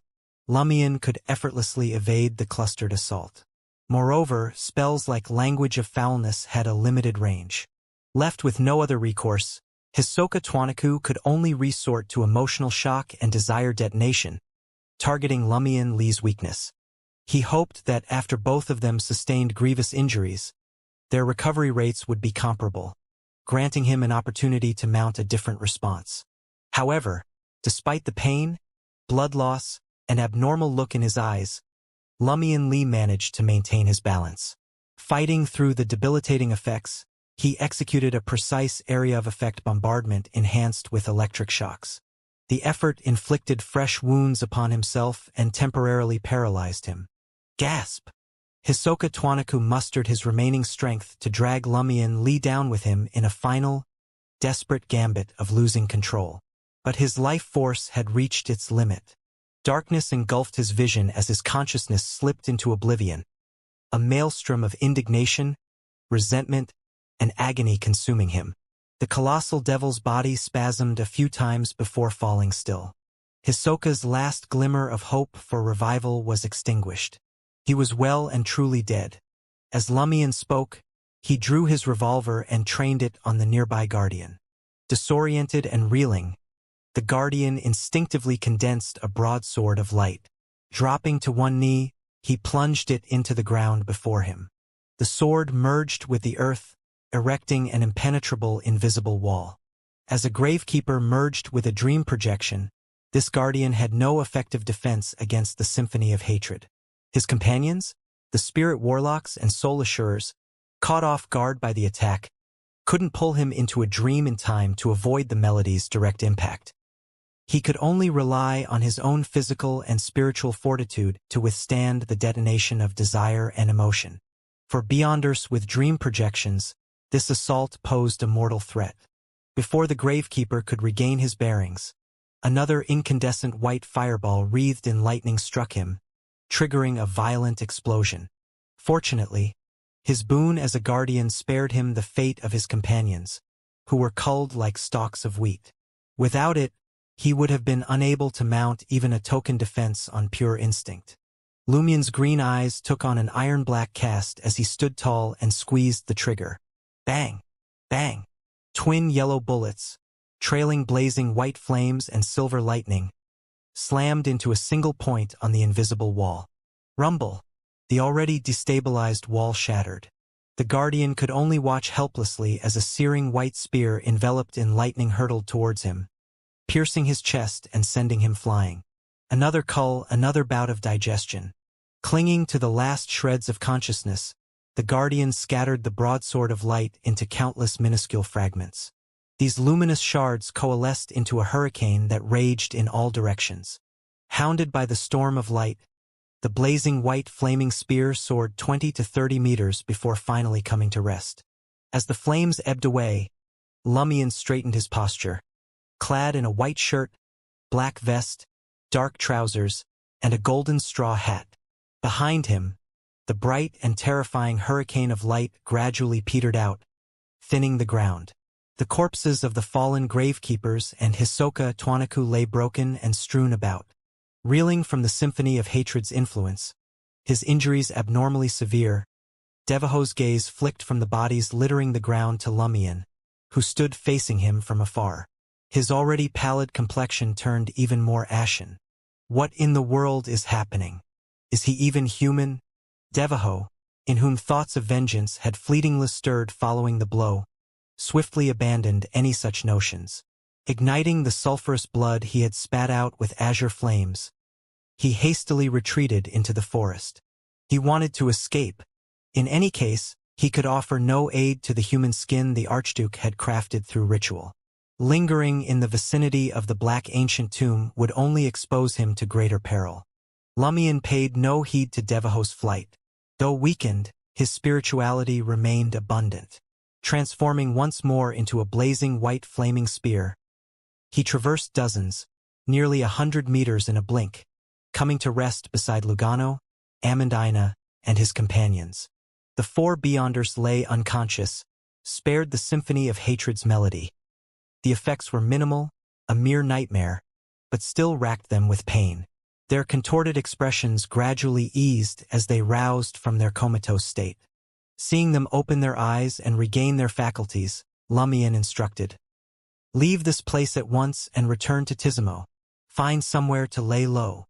Lumion could effortlessly evade the clustered assault. Moreover, spells like Language of Foulness had a limited range. Left with no other recourse, Hisoka Twanaku could only resort to emotional shock and desire detonation, targeting Lumion Lee's weakness. He hoped that after both of them sustained grievous injuries, their recovery rates would be comparable, granting him an opportunity to mount a different response. However, despite the pain, blood loss, and abnormal look in his eyes, Lumion Lee managed to maintain his balance. Fighting through the debilitating effects, he executed a precise area of effect bombardment enhanced with electric shocks. The effort inflicted fresh wounds upon himself and temporarily paralyzed him. Gasp! Hisoka Twanaku mustered his remaining strength to drag Lumion Lee down with him in a final, desperate gambit of losing control. But his life force had reached its limit. Darkness engulfed his vision as his consciousness slipped into oblivion, a maelstrom of indignation, resentment, and agony consuming him. The colossal devil's body spasmed a few times before falling still. Hisoka's last glimmer of hope for revival was extinguished. He was well and truly dead. As Lumion spoke, he drew his revolver and trained it on the nearby Guardian. Disoriented and reeling, the Guardian instinctively condensed a broadsword of light. Dropping to one knee, he plunged it into the ground before him. The sword merged with the earth, erecting an impenetrable invisible wall. As a gravekeeper merged with a dream projection, this Guardian had no effective defense against the symphony of hatred. His companions, the spirit warlocks and soul assurers, caught off guard by the attack, couldn't pull him into a dream in time to avoid the melody's direct impact. He could only rely on his own physical and spiritual fortitude to withstand the detonation of desire and emotion. For Beyonders with dream projections, this assault posed a mortal threat. Before the gravekeeper could regain his bearings, another incandescent white fireball wreathed in lightning struck him, triggering a violent explosion. Fortunately, his boon as a guardian spared him the fate of his companions, who were culled like stalks of wheat. Without it, he would have been unable to mount even a token defense on pure instinct. Lumion's green eyes took on an iron-black cast as he stood tall and squeezed the trigger. Bang! Bang! Twin yellow bullets, trailing blazing white flames and silver lightning, slammed into a single point on the invisible wall. Rumble! The already destabilized wall shattered. The Guardian could only watch helplessly as a searing white spear enveloped in lightning hurtled towards him, piercing his chest and sending him flying. Another cull, another bout of digestion. Clinging to the last shreds of consciousness, the Guardian scattered the broadsword of light into countless minuscule fragments. These luminous shards coalesced into a hurricane that raged in all directions. Hounded by the storm of light, the blazing white flaming spear soared 20 to 30 meters before finally coming to rest. As the flames ebbed away, Lumion straightened his posture, clad in a white shirt, black vest, dark trousers, and a golden straw hat. Behind him, the bright and terrifying hurricane of light gradually petered out, thinning the ground. The corpses of the fallen gravekeepers and Hisoka Twanaku lay broken and strewn about. Reeling from the symphony of hatred's influence, his injuries abnormally severe, Devaho's gaze flicked from the bodies littering the ground to Lumion, who stood facing him from afar. His already pallid complexion turned even more ashen. What in the world is happening? Is he even human? Devaho, in whom thoughts of vengeance had fleetingly stirred following the blow, swiftly abandoned any such notions. Igniting the sulphurous blood he had spat out with azure flames, he hastily retreated into the forest. He wanted to escape. In any case, he could offer no aid to the human skin the Archduke had crafted through ritual. Lingering in the vicinity of the black ancient tomb would only expose him to greater peril. Lumion paid no heed to Devaho's flight. Though weakened, his spirituality remained abundant. Transforming once more into a blazing white flaming spear, he traversed dozens, nearly 100 meters in a blink, coming to rest beside Lugano, Amandina, and his companions. The four Beyonders lay unconscious, spared the symphony of hatred's melody. The effects were minimal, a mere nightmare, but still racked them with pain. Their contorted expressions gradually eased as they roused from their comatose state. Seeing them open their eyes and regain their faculties, Lumion instructed, "Leave this place at once and return to Tizimo. Find somewhere to lay low."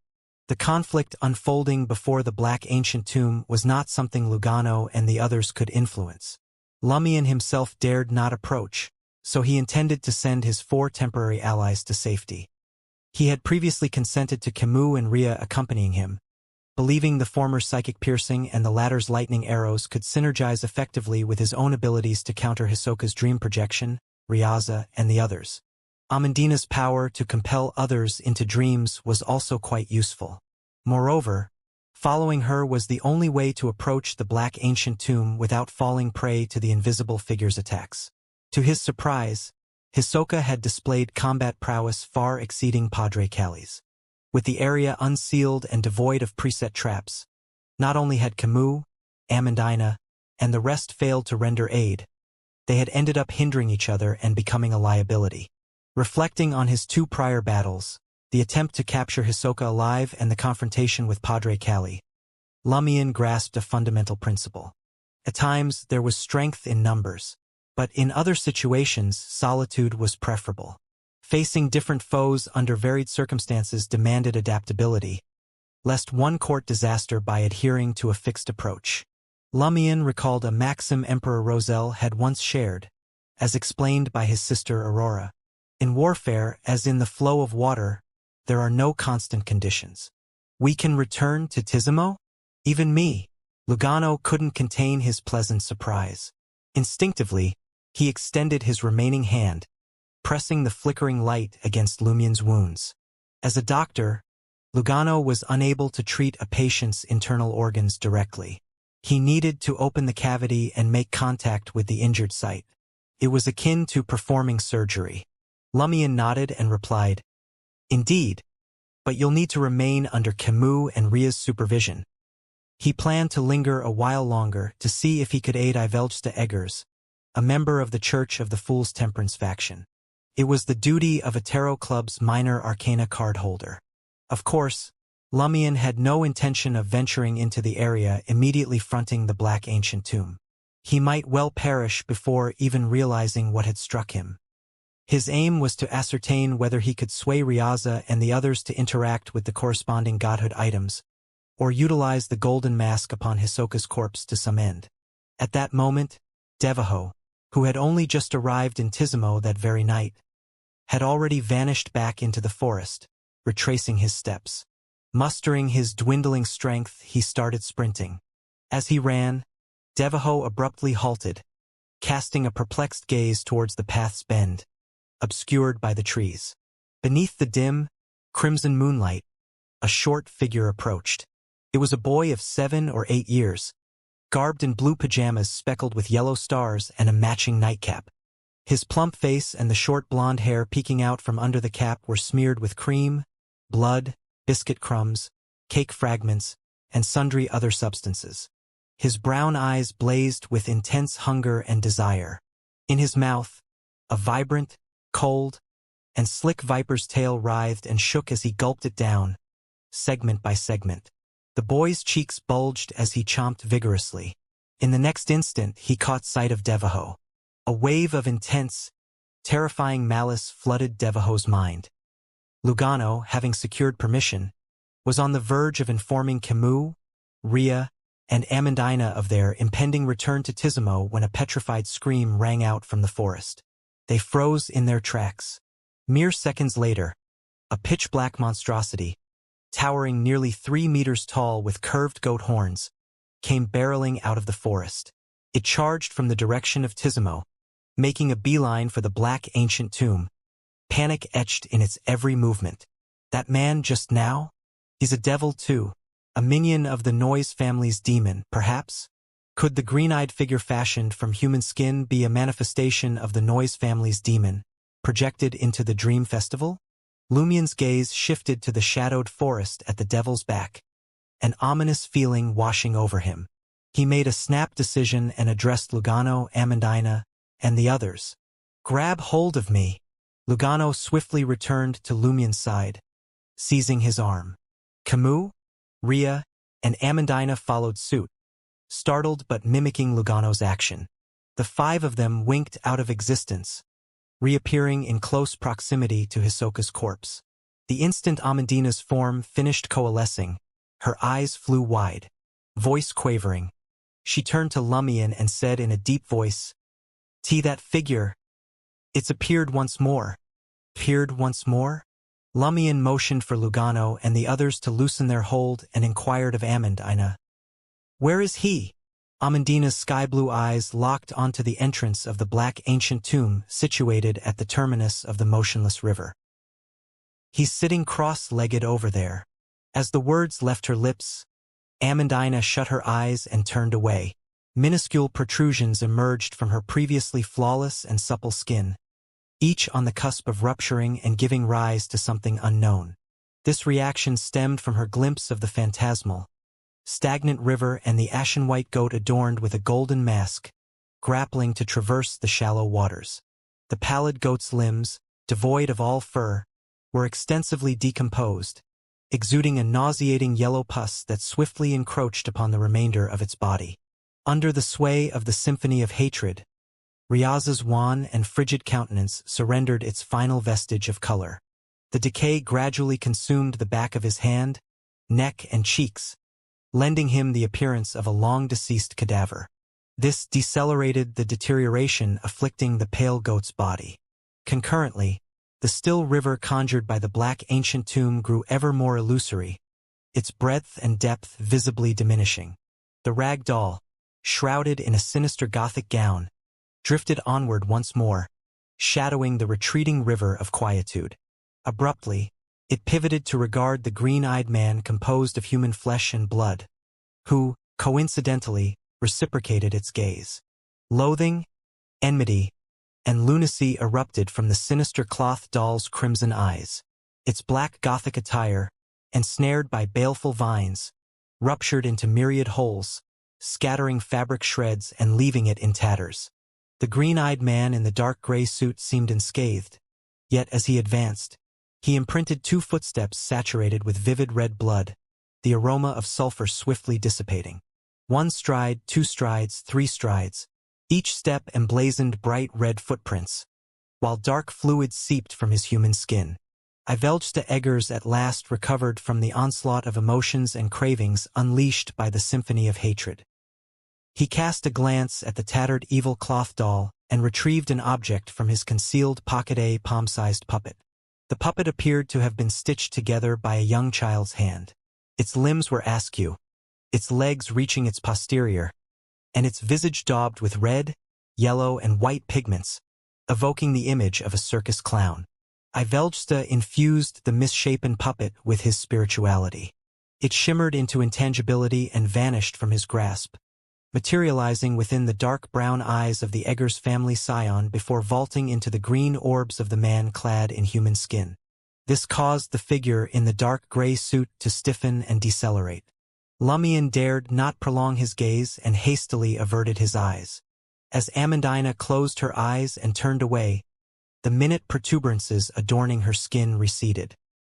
The conflict unfolding before the black ancient tomb was not something Lugano and the others could influence. Lumion himself dared not approach, so he intended to send his four temporary allies to safety. He had previously consented to Camus and Ria accompanying him, believing the former's psychic piercing and the latter's lightning arrows could synergize effectively with his own abilities to counter Hisoka's dream projection, Ryaza, and the others. Amandina's power to compel others into dreams was also quite useful. Moreover, following her was the only way to approach the black ancient tomb without falling prey to the invisible figure's attacks. To his surprise, Hisoka had displayed combat prowess far exceeding Padre Cali's. With the area unsealed and devoid of preset traps, not only had Camus, Amandina, and the rest failed to render aid, they had ended up hindering each other and becoming a liability. Reflecting on his two prior battles, the attempt to capture Hisoka alive and the confrontation with Padre Cali, Lumion grasped a fundamental principle. At times, there was strength in numbers, but in other situations, solitude was preferable. Facing different foes under varied circumstances demanded adaptability, lest one court disaster by adhering to a fixed approach. Lumion recalled a maxim Emperor Roselle had once shared, as explained by his sister Aurora. In warfare, as in the flow of water, there are no constant conditions. We can return to Tizimo? Even me. Lugano couldn't contain his pleasant surprise. Instinctively, he extended his remaining hand, pressing the flickering light against Lumion's wounds. As a doctor, Lugano was unable to treat a patient's internal organs directly. He needed to open the cavity and make contact with the injured site. It was akin to performing surgery. Lumion nodded and replied, "Indeed, but you'll need to remain under Camus and Ria's supervision." He planned to linger a while longer to see if he could aid Ivelgsta Eggers, a member of the Church of the Fool's Temperance faction. It was the duty of a tarot club's minor arcana card holder. Of course, Lumion had no intention of venturing into the area immediately fronting the black ancient tomb. He might well perish before even realizing what had struck him. His aim was to ascertain whether he could sway Ryaza and the others to interact with the corresponding godhood items, or utilize the golden mask upon Hisoka's corpse to some end. At that moment, Devaho, who had only just arrived in Tizimo that very night, had already vanished back into the forest, retracing his steps. Mustering his dwindling strength, he started sprinting. As he ran, Devaho abruptly halted, casting a perplexed gaze towards the path's bend, obscured by the trees. Beneath the dim, crimson moonlight, a short figure approached. It was a boy of 7 or 8 years, garbed in blue pajamas speckled with yellow stars and a matching nightcap. His plump face and the short blonde hair peeking out from under the cap were smeared with cream, blood, biscuit crumbs, cake fragments, and sundry other substances. His brown eyes blazed with intense hunger and desire. In his mouth, a vibrant, cold, and slick viper's tail writhed and shook as he gulped it down, segment by segment. The boy's cheeks bulged as he chomped vigorously. In the next instant, he caught sight of Devaho. A wave of intense, terrifying malice flooded Devaho's mind. Lugano, having secured permission, was on the verge of informing Camus, Rhea, and Amandina of their impending return to Tizimo when a petrified scream rang out from the forest. They froze in their tracks. Mere seconds later, a pitch-black monstrosity, towering nearly 3 meters tall with curved goat horns, came barreling out of the forest. It charged from the direction of Tizimo, making a beeline for the black ancient tomb, panic etched in its every movement. That man just now? He's a devil too, a minion of the Noise family's demon, perhaps? Could the green-eyed figure fashioned from human skin be a manifestation of the Noise family's demon, projected into the dream festival? Lumien's gaze shifted to the shadowed forest at the devil's back, an ominous feeling washing over him. He made a snap decision and addressed Lugano, Amandina, and the others. "Grab hold of me." Lugano swiftly returned to Lumien's side, seizing his arm. Camus, Rhea, and Amandina followed suit, startled but mimicking Lugano's action. The 5 of them winked out of existence, reappearing in close proximity to Hisoka's corpse. The instant Amandina's form finished coalescing, her eyes flew wide, voice quavering. She turned to Lumien and said in a deep voice, That figure. It's appeared once more." "Appeared once more?" Lumien motioned for Lugano and the others to loosen their hold and inquired of Amandina. "Where is he?" Amandina's sky-blue eyes locked onto the entrance of the black ancient tomb situated at the terminus of the motionless river. "He's sitting cross-legged over there." As the words left her lips, Amandina shut her eyes and turned away. Minuscule protrusions emerged from her previously flawless and supple skin, each on the cusp of rupturing and giving rise to something unknown. This reaction stemmed from her glimpse of the phantasmal, stagnant river and the ashen-white goat adorned with a golden mask, grappling to traverse the shallow waters. The pallid goat's limbs, devoid of all fur, were extensively decomposed, exuding a nauseating yellow pus that swiftly encroached upon the remainder of its body. Under the sway of the symphony of hatred, Riaz's wan and frigid countenance surrendered its final vestige of color. The decay gradually consumed the back of his hand, neck, and cheeks, lending him the appearance of a long-deceased cadaver. This decelerated the deterioration afflicting the pale goat's body. Concurrently, the still river conjured by the black ancient tomb grew ever more illusory, its breadth and depth visibly diminishing. The rag doll, shrouded in a sinister Gothic gown, drifted onward once more, shadowing the retreating river of quietude. Abruptly, it pivoted to regard the green-eyed man composed of human flesh and blood, who, coincidentally, reciprocated its gaze. Loathing, enmity, and lunacy erupted from the sinister cloth doll's crimson eyes. Its black Gothic attire, ensnared by baleful vines, ruptured into myriad holes, scattering fabric shreds and leaving it in tatters. The green-eyed man in the dark gray suit seemed unscathed, yet as he advanced, he imprinted 2 footsteps saturated with vivid red blood, the aroma of sulfur swiftly dissipating. 1 stride, 2 strides, 3 strides, each step emblazoned bright red footprints, while dark fluid seeped from his human skin. Ivelgsta Eggers at last recovered from the onslaught of emotions and cravings unleashed by the symphony of hatred. He cast a glance at the tattered evil cloth doll and retrieved an object from his concealed pocket-a palm-sized puppet. The puppet appeared to have been stitched together by a young child's hand. Its limbs were askew, its legs reaching its posterior, and its visage daubed with red, yellow, and white pigments, evoking the image of a circus clown. Ivelgsta infused the misshapen puppet with his spirituality. It shimmered into intangibility and vanished from his grasp, materializing within the dark brown eyes of the Eggers family scion before vaulting into the green orbs of the man clad in human skin. This caused the figure in the dark gray suit to stiffen and decelerate. Lumion dared not prolong his gaze and hastily averted his eyes. As Amandina closed her eyes and turned away, the minute protuberances adorning her skin receded.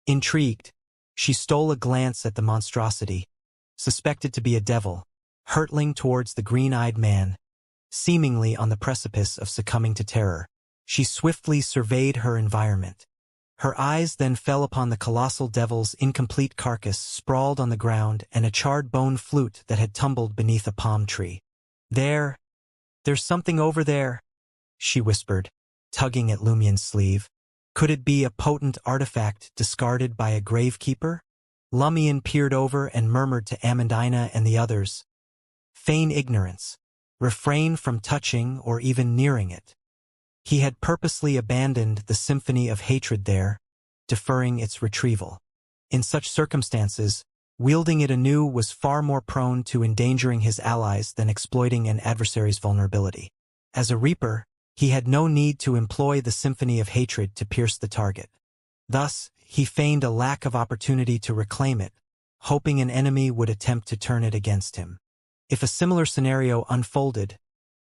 Intrigued, she stole a glance at the monstrosity, suspected to be a devil, hurtling towards the green-eyed man, seemingly on the precipice of succumbing to terror. She swiftly surveyed her environment. Her eyes then fell upon the colossal devil's incomplete carcass sprawled on the ground and a charred bone flute that had tumbled beneath a palm tree. There's something over there," she whispered, tugging at Lumion's sleeve. Could it be a potent artifact discarded by a gravekeeper? Lumion peered over and murmured to Amandina and the others, "Feign ignorance. Refrain from touching or even nearing it." He had purposely abandoned the symphony of hatred there, deferring its retrieval. In such circumstances, wielding it anew was far more prone to endangering his allies than exploiting an adversary's vulnerability. As a reaper, he had no need to employ the symphony of hatred to pierce the target. Thus, he feigned a lack of opportunity to reclaim it, hoping an enemy would attempt to turn it against him. If a similar scenario unfolded,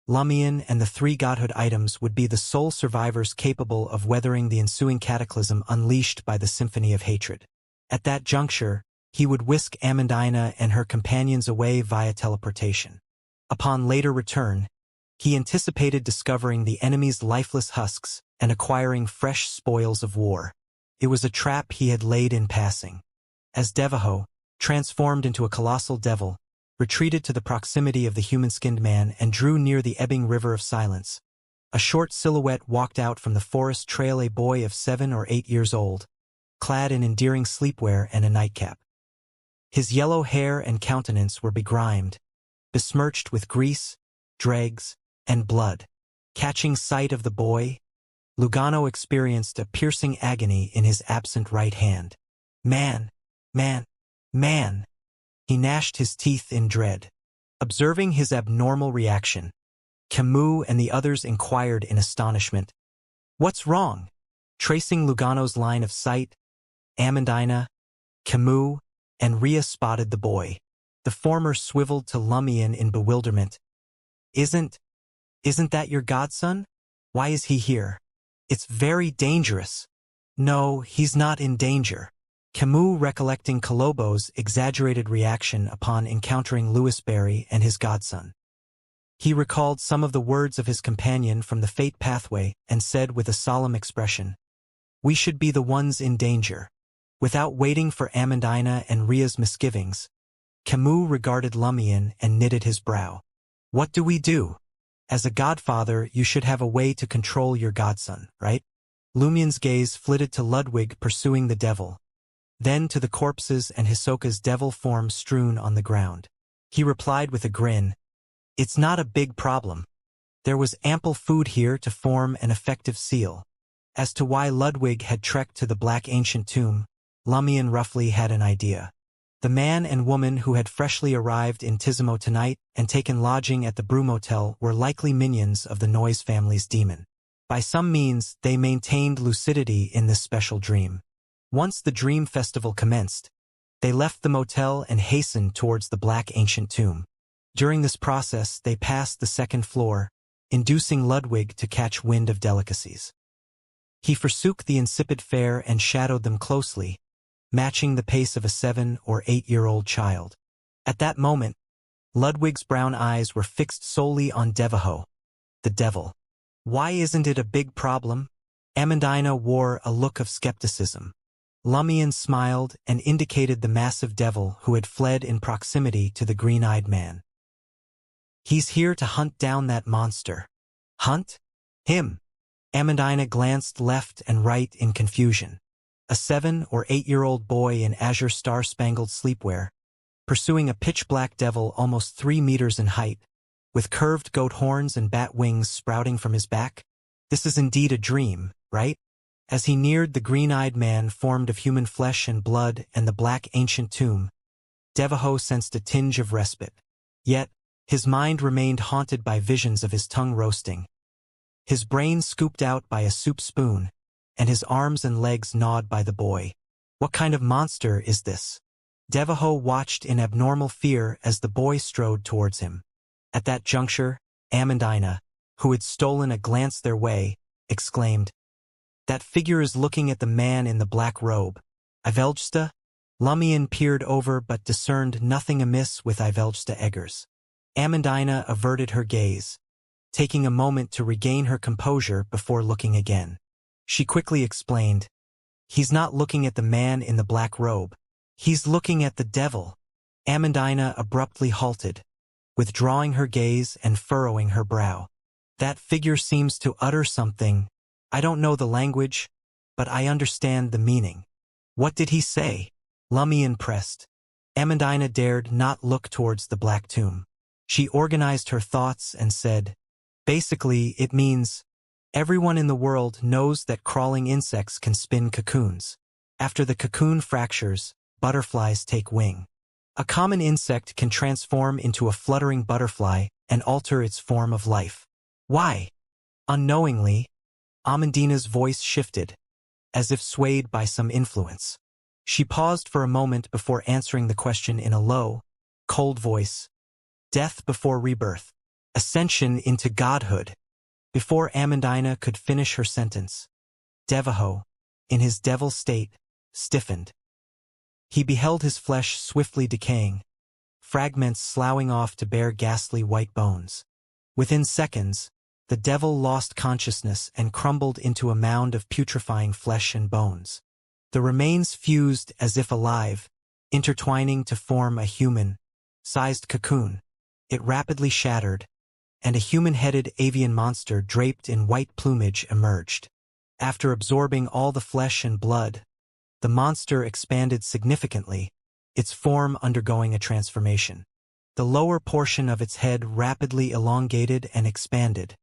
Lumion and the three godhood items would be the sole survivors capable of weathering the ensuing cataclysm unleashed by the symphony of hatred. At that juncture, he would whisk Amandina and her companions away via teleportation. Upon later return, he anticipated discovering the enemy's lifeless husks and acquiring fresh spoils of war. It was a trap he had laid in passing. As Devaho, transformed into a colossal devil, retreated to the proximity of the human-skinned man and drew near the ebbing river of silence, a short silhouette walked out from the forest trail, a boy of 7 or 8 years old, clad in endearing sleepwear and a nightcap. His yellow hair and countenance were begrimed, besmirched with grease, dregs, and blood. Catching sight of the boy, Lugano experienced a piercing agony in his absent right hand. "Man! Man! Man!" He gnashed his teeth in dread. Observing his abnormal reaction, Camus and the others inquired in astonishment, "What's wrong?" Tracing Lugano's line of sight, Amandina, Camus, and Rhea spotted the boy. The former swiveled to Lumion in bewilderment. Isn't that your godson? Why is he here? It's very dangerous." "No, he's not in danger." Camus recollecting Colombo's exaggerated reaction upon encountering Louisberry and his godson. He recalled some of the words of his companion from the fate pathway and said with a solemn expression, "We should be the ones in danger." Without waiting for Amandina and Rhea's misgivings, Camus regarded Lumion and knitted his brow. "What do we do? As a godfather, you should have a way to control your godson, right?" Lumion's gaze flitted to Ludwig pursuing the devil, then to the corpses and Hisoka's devil form strewn on the ground. He replied with a grin, "It's not a big problem. There was ample food here to form an effective seal." As to why Ludwig had trekked to the Black Ancient Tomb, Lumion roughly had an idea. The man and woman who had freshly arrived in Tizimo tonight and taken lodging at the Brew Motel were likely minions of the Noise family's demon. By some means, they maintained lucidity in this special dream. Once the dream festival commenced, they left the motel and hastened towards the Black Ancient Tomb. During this process, they passed the second floor, inducing Ludwig to catch wind of delicacies. He forsook the insipid fare and shadowed them closely, matching the pace of a 7 or 8-year-old child. At that moment, Ludwig's brown eyes were fixed solely on Devaho, the devil. "Why isn't it a big problem?" Amandina wore a look of skepticism. Lumion smiled and indicated the massive devil who had fled in proximity to the green-eyed man. "He's here to hunt down that monster." "Hunt? Him?" Amandina glanced left and right in confusion. A 7 or 8-year-old boy in azure star-spangled sleepwear, pursuing a pitch-black devil almost 3 meters in height, with curved goat horns and bat wings sprouting from his back? This is indeed a dream, right? As he neared the green-eyed man formed of human flesh and blood and the Black Ancient Tomb, Devaho sensed a tinge of respite. Yet, His mind remained haunted by visions of his tongue roasting, his brain scooped out by a soup spoon, and his arms and legs gnawed by the boy. What kind of monster is this? Devaho watched in abnormal fear as the boy strode towards him. At that juncture, Amandina, who had stolen a glance their way, exclaimed, "That figure is looking at the man in the black robe. Iveljsta?" Lumion peered over but discerned nothing amiss with Iveljsta Eggers. Amandina averted her gaze, taking a moment to regain her composure before looking again. She quickly explained, "He's not looking at the man in the black robe. He's looking at the devil." Amandina abruptly halted, withdrawing her gaze and furrowing her brow. "That figure seems to utter something. I don't know the language, but I understand the meaning." "What did he say?" Lumion pressed. Amandina dared not look towards the black tomb. She organized her thoughts and said, "Basically, it means, everyone in the world knows that crawling insects can spin cocoons. After the cocoon fractures, butterflies take wing. A common insect can transform into a fluttering butterfly and alter its form of life." "Why?" Unknowingly, Amandina's voice shifted, as if swayed by some influence. She paused for a moment before answering the question in a low, cold voice. "Death before rebirth. Ascension into godhood." Before Amandina could finish her sentence, Devaho, in his devil state, stiffened. He beheld his flesh swiftly decaying, fragments sloughing off to bare ghastly white bones. Within seconds, the devil lost consciousness and crumbled into a mound of putrefying flesh and bones. The remains fused as if alive, intertwining to form a human-sized cocoon. It rapidly shattered, and a human-headed avian monster draped in white plumage emerged. After absorbing all the flesh and blood, the monster expanded significantly, its form undergoing a transformation. The lower portion of its head rapidly elongated and expanded,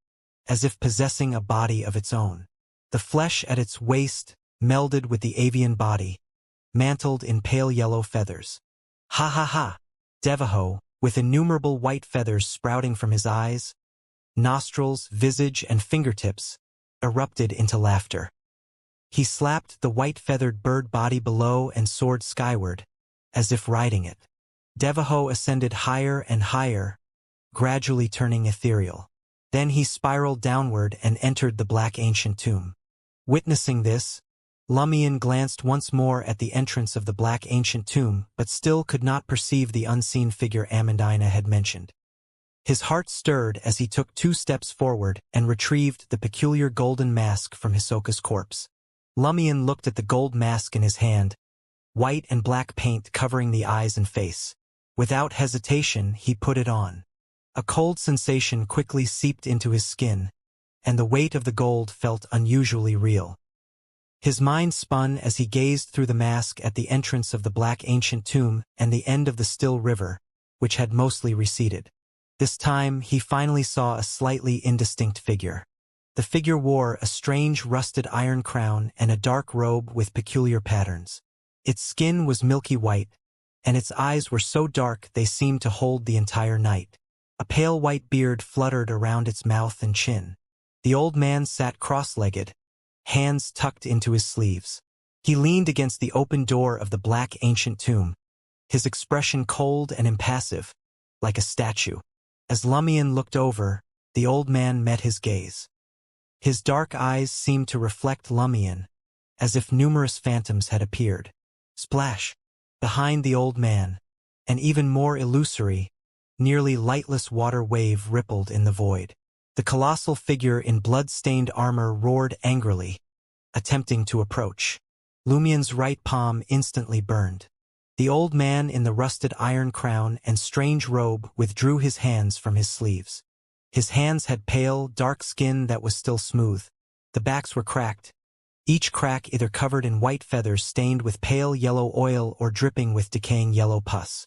as if possessing a body of its own. The flesh at its waist melded with the avian body, mantled in pale yellow feathers. "Ha ha ha!" Devaho, with innumerable white feathers sprouting from his eyes, nostrils, visage, and fingertips, erupted into laughter. He slapped the white-feathered bird body below and soared skyward, as if riding it. Devaho ascended higher and higher, gradually turning ethereal. Then he spiraled downward and entered the black ancient tomb. Witnessing this, Lumion glanced once more at the entrance of the black ancient tomb, but still could not perceive the unseen figure Amandina had mentioned. His heart stirred as he took 2 steps forward and retrieved the peculiar golden mask from Hisoka's corpse. Lumion looked at the gold mask in his hand, white and black paint covering the eyes and face. Without hesitation, he put it on. A cold sensation quickly seeped into his skin, and the weight of the gold felt unusually real. His mind spun as he gazed through the mask at the entrance of the black ancient tomb and the end of the still river, which had mostly receded. This time, he finally saw a slightly indistinct figure. The figure wore a strange rusted iron crown and a dark robe with peculiar patterns. Its skin was milky white, and its eyes were so dark they seemed to hold the entire night. A pale white beard fluttered around its mouth and chin. The old man sat cross-legged, hands tucked into his sleeves. He leaned against the open door of the black ancient tomb, his expression cold and impassive, like a statue. As Lumion looked over, the old man met his gaze. His dark eyes seemed to reflect Lumion, as if numerous phantoms had appeared. Splash! Behind the old man, an even more illusory, nearly lightless water wave rippled in the void. The colossal figure in blood-stained armor roared angrily, attempting to approach. Lumion's right palm instantly burned. The old man in the rusted iron crown and strange robe withdrew his hands from his sleeves. His hands had pale, dark skin that was still smooth. The backs were cracked, each crack either covered in white feathers stained with pale yellow oil or dripping with decaying yellow pus.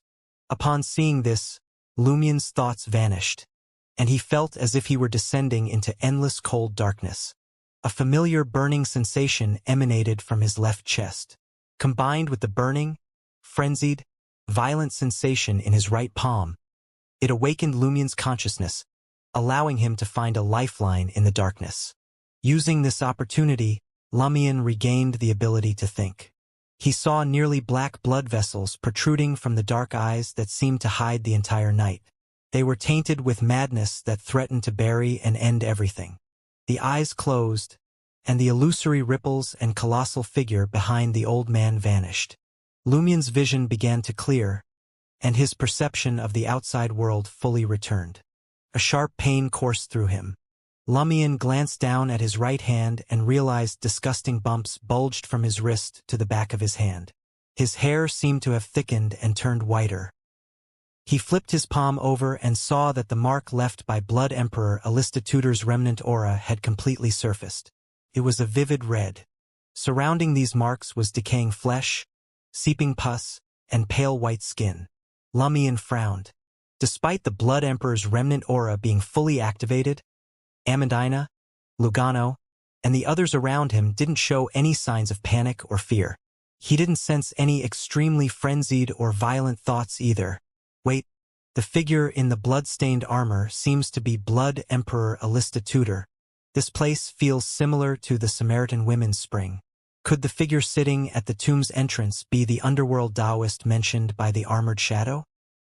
Upon seeing this, Lumion's thoughts vanished, and he felt as if he were descending into endless cold darkness. A familiar burning sensation emanated from his left chest. Combined with the burning, frenzied, violent sensation in his right palm, It awakened Lumien's consciousness, allowing him to find a lifeline in the darkness. Using this opportunity, Lumien regained the ability to think. He saw nearly black blood vessels protruding from the dark eyes that seemed to hide the entire night. They were tainted with madness that threatened to bury and end everything. The eyes closed, and the illusory ripples and colossal figure behind the old man vanished. Lumien's vision began to clear, and his perception of the outside world fully returned. A sharp pain coursed through him. Lumien glanced down at his right hand and realized disgusting bumps bulged from his wrist to the back of his hand. His hair seemed to have thickened and turned whiter. He flipped his palm over and saw that the mark left by Blood Emperor Alistitutor's remnant aura had completely surfaced. It was a vivid red. Surrounding these marks was decaying flesh, seeping pus, and pale white skin. Lumien frowned. Despite the Blood Emperor's remnant aura being fully activated, Amandina, Lugano, and the others around him didn't show any signs of panic or fear. He didn't sense any extremely frenzied or violent thoughts either. Wait, the figure in the blood-stained armor seems to be Blood Emperor Alistitutor. This place feels similar to the Samaritan Women's Spring. Could the figure sitting at the tomb's entrance be the underworld Taoist mentioned by the Armored Shadow?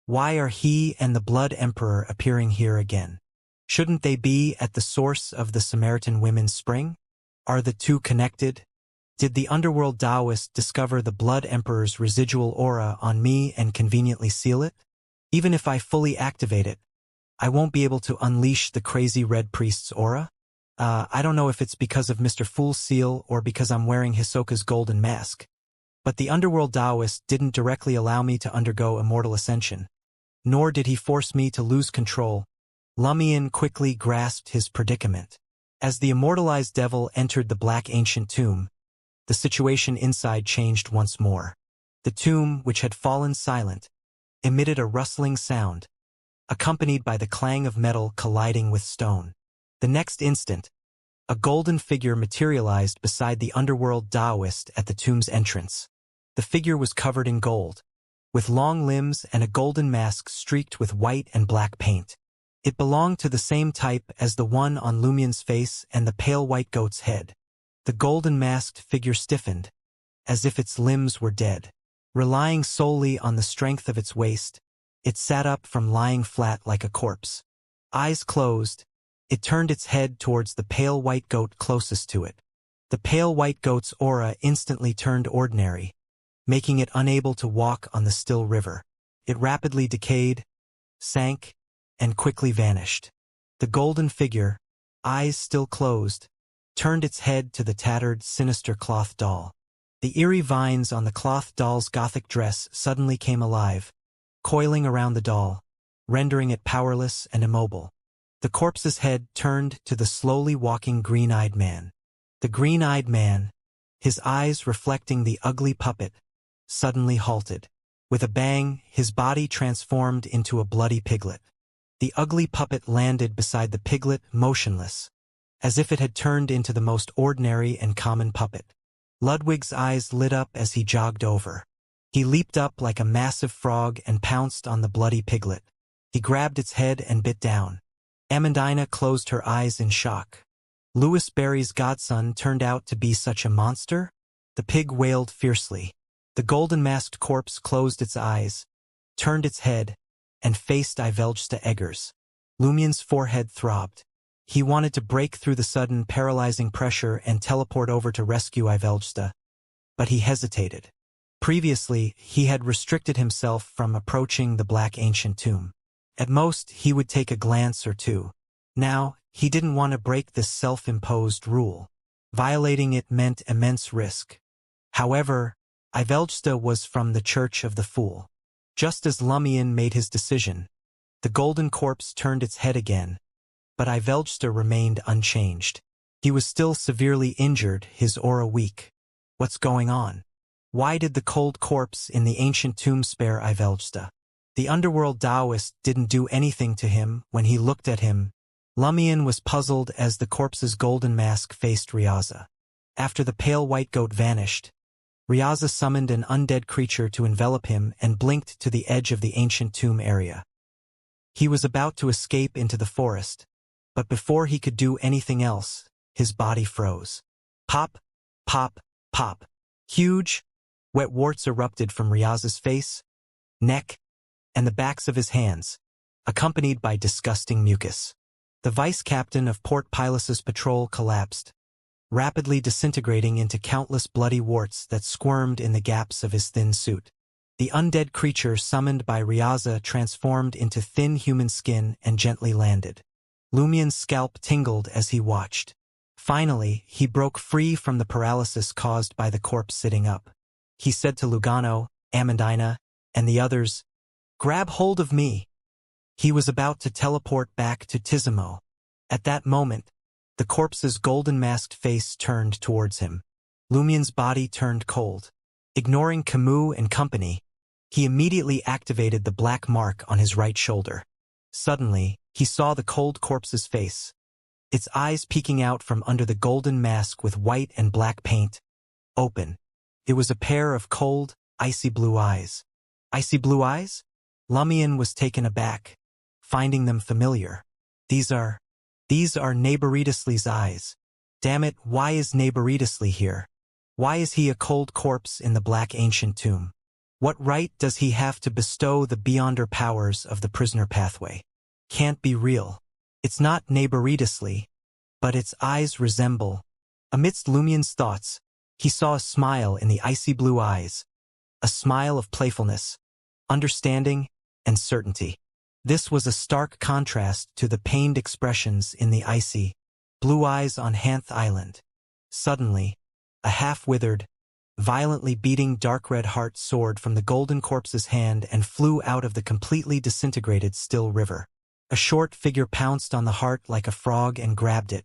Why are he and the Blood Emperor appearing here again? Shouldn't they be at the source of the Samaritan Women's Spring? Are the two connected? Did the underworld Taoist discover the Blood Emperor's residual aura on me and conveniently seal it? Even if I fully activate it, I won't be able to unleash the crazy Red Priest's aura? I don't know if it's because of Mr. Fool's seal or because I'm wearing Hisoka's golden mask. But the underworld Taoist didn't directly allow me to undergo immortal ascension. Nor did he force me to lose control. Lumien quickly grasped his predicament. As the immortalized devil entered the black ancient tomb, the situation inside changed once more. The tomb, which had fallen silent, emitted a rustling sound, accompanied by the clang of metal colliding with stone. The next instant, a golden figure materialized beside the underworld Taoist at the tomb's entrance. The figure was covered in gold, with long limbs and a golden mask streaked with white and black paint. It belonged to the same type as the one on Lumien's face and the pale white goat's head. The golden masked figure stiffened, as if its limbs were dead. Relying solely on the strength of its waist, it sat up from lying flat like a corpse. Eyes closed, it turned its head towards the pale white goat closest to it. The pale white goat's aura instantly turned ordinary, making it unable to walk on the still river. It rapidly decayed, sank, and quickly vanished. The golden figure, eyes still closed, turned its head to the tattered, sinister cloth doll. The eerie vines on the cloth doll's gothic dress suddenly came alive, coiling around the doll, rendering it powerless and immobile. The corpse's head turned to the slowly walking green-eyed man. The green-eyed man, his eyes reflecting the ugly puppet, suddenly halted. With a bang, his body transformed into a bloody piglet. The ugly puppet landed beside the piglet, motionless, as if it had turned into the most ordinary and common puppet. Ludwig's eyes lit up as he jogged over. He leaped up like a massive frog and pounced on the bloody piglet. He grabbed its head and bit down. Amandina closed her eyes in shock. Louis Barry's godson turned out to be such a monster? The pig wailed fiercely. The golden-masked corpse closed its eyes, turned its head, and faced Ivelgsta Eggers. Lumien's forehead throbbed. He wanted to break through the sudden paralyzing pressure and teleport over to rescue Ivelgsta, but he hesitated. Previously, he had restricted himself from approaching the black ancient tomb. At most, he would take a glance or two. Now, he didn't want to break this self-imposed rule. Violating it meant immense risk. However, Ivelgsta was from the Church of the Fool. Just as Lumien made his decision, the golden corpse turned its head again, but Ivelgsta remained unchanged. He was still severely injured, his aura weak. What's going on? Why did the cold corpse in the ancient tomb spare Ivelgsta? The underworld Taoist didn't do anything to him when he looked at him. Lumien was puzzled as the corpse's golden mask faced Ryaza. After the pale white goat vanished, Ryaza summoned an undead creature to envelop him and blinked to the edge of the ancient tomb area. He was about to escape into the forest, but before he could do anything else, his body froze. Pop, pop, pop. Huge, wet warts erupted from Riaz's face, neck, and the backs of his hands, accompanied by disgusting mucus. The vice captain of Port Pilus's patrol collapsed, rapidly disintegrating into countless bloody warts that squirmed in the gaps of his thin suit. The undead creature summoned by Riaza transformed into thin human skin and gently landed. Lumian's scalp tingled as he watched. Finally, he broke free from the paralysis caused by the corpse sitting up. He said to Lugano, Amandina, and the others, "Grab hold of me." He was about to teleport back to Tizimo. At that moment, the corpse's golden-masked face turned towards him. Lumian's body turned cold. Ignoring Camus and company, he immediately activated the black mark on his right shoulder. Suddenly, he saw the cold corpse's face, its eyes peeking out from under the golden mask with white and black paint, open. It was a pair of cold, icy blue eyes. Icy blue eyes? Lumian was taken aback, finding them familiar. These are Narration's eyes. Damn it, why is Narration here? Why is he a cold corpse in the black ancient tomb? What right does he have to bestow the beyonder powers of the prisoner pathway? Can't be real. It's not Narration, but its eyes resemble. Amidst Lumian's thoughts, he saw a smile in the icy blue eyes, a smile of playfulness, understanding, and certainty. This was a stark contrast to the pained expressions in the icy, blue eyes on Hanth Island. Suddenly, a half-withered, violently beating dark red heart soared from the golden corpse's hand and flew out of the completely disintegrated still river. A short figure pounced on the heart like a frog and grabbed it.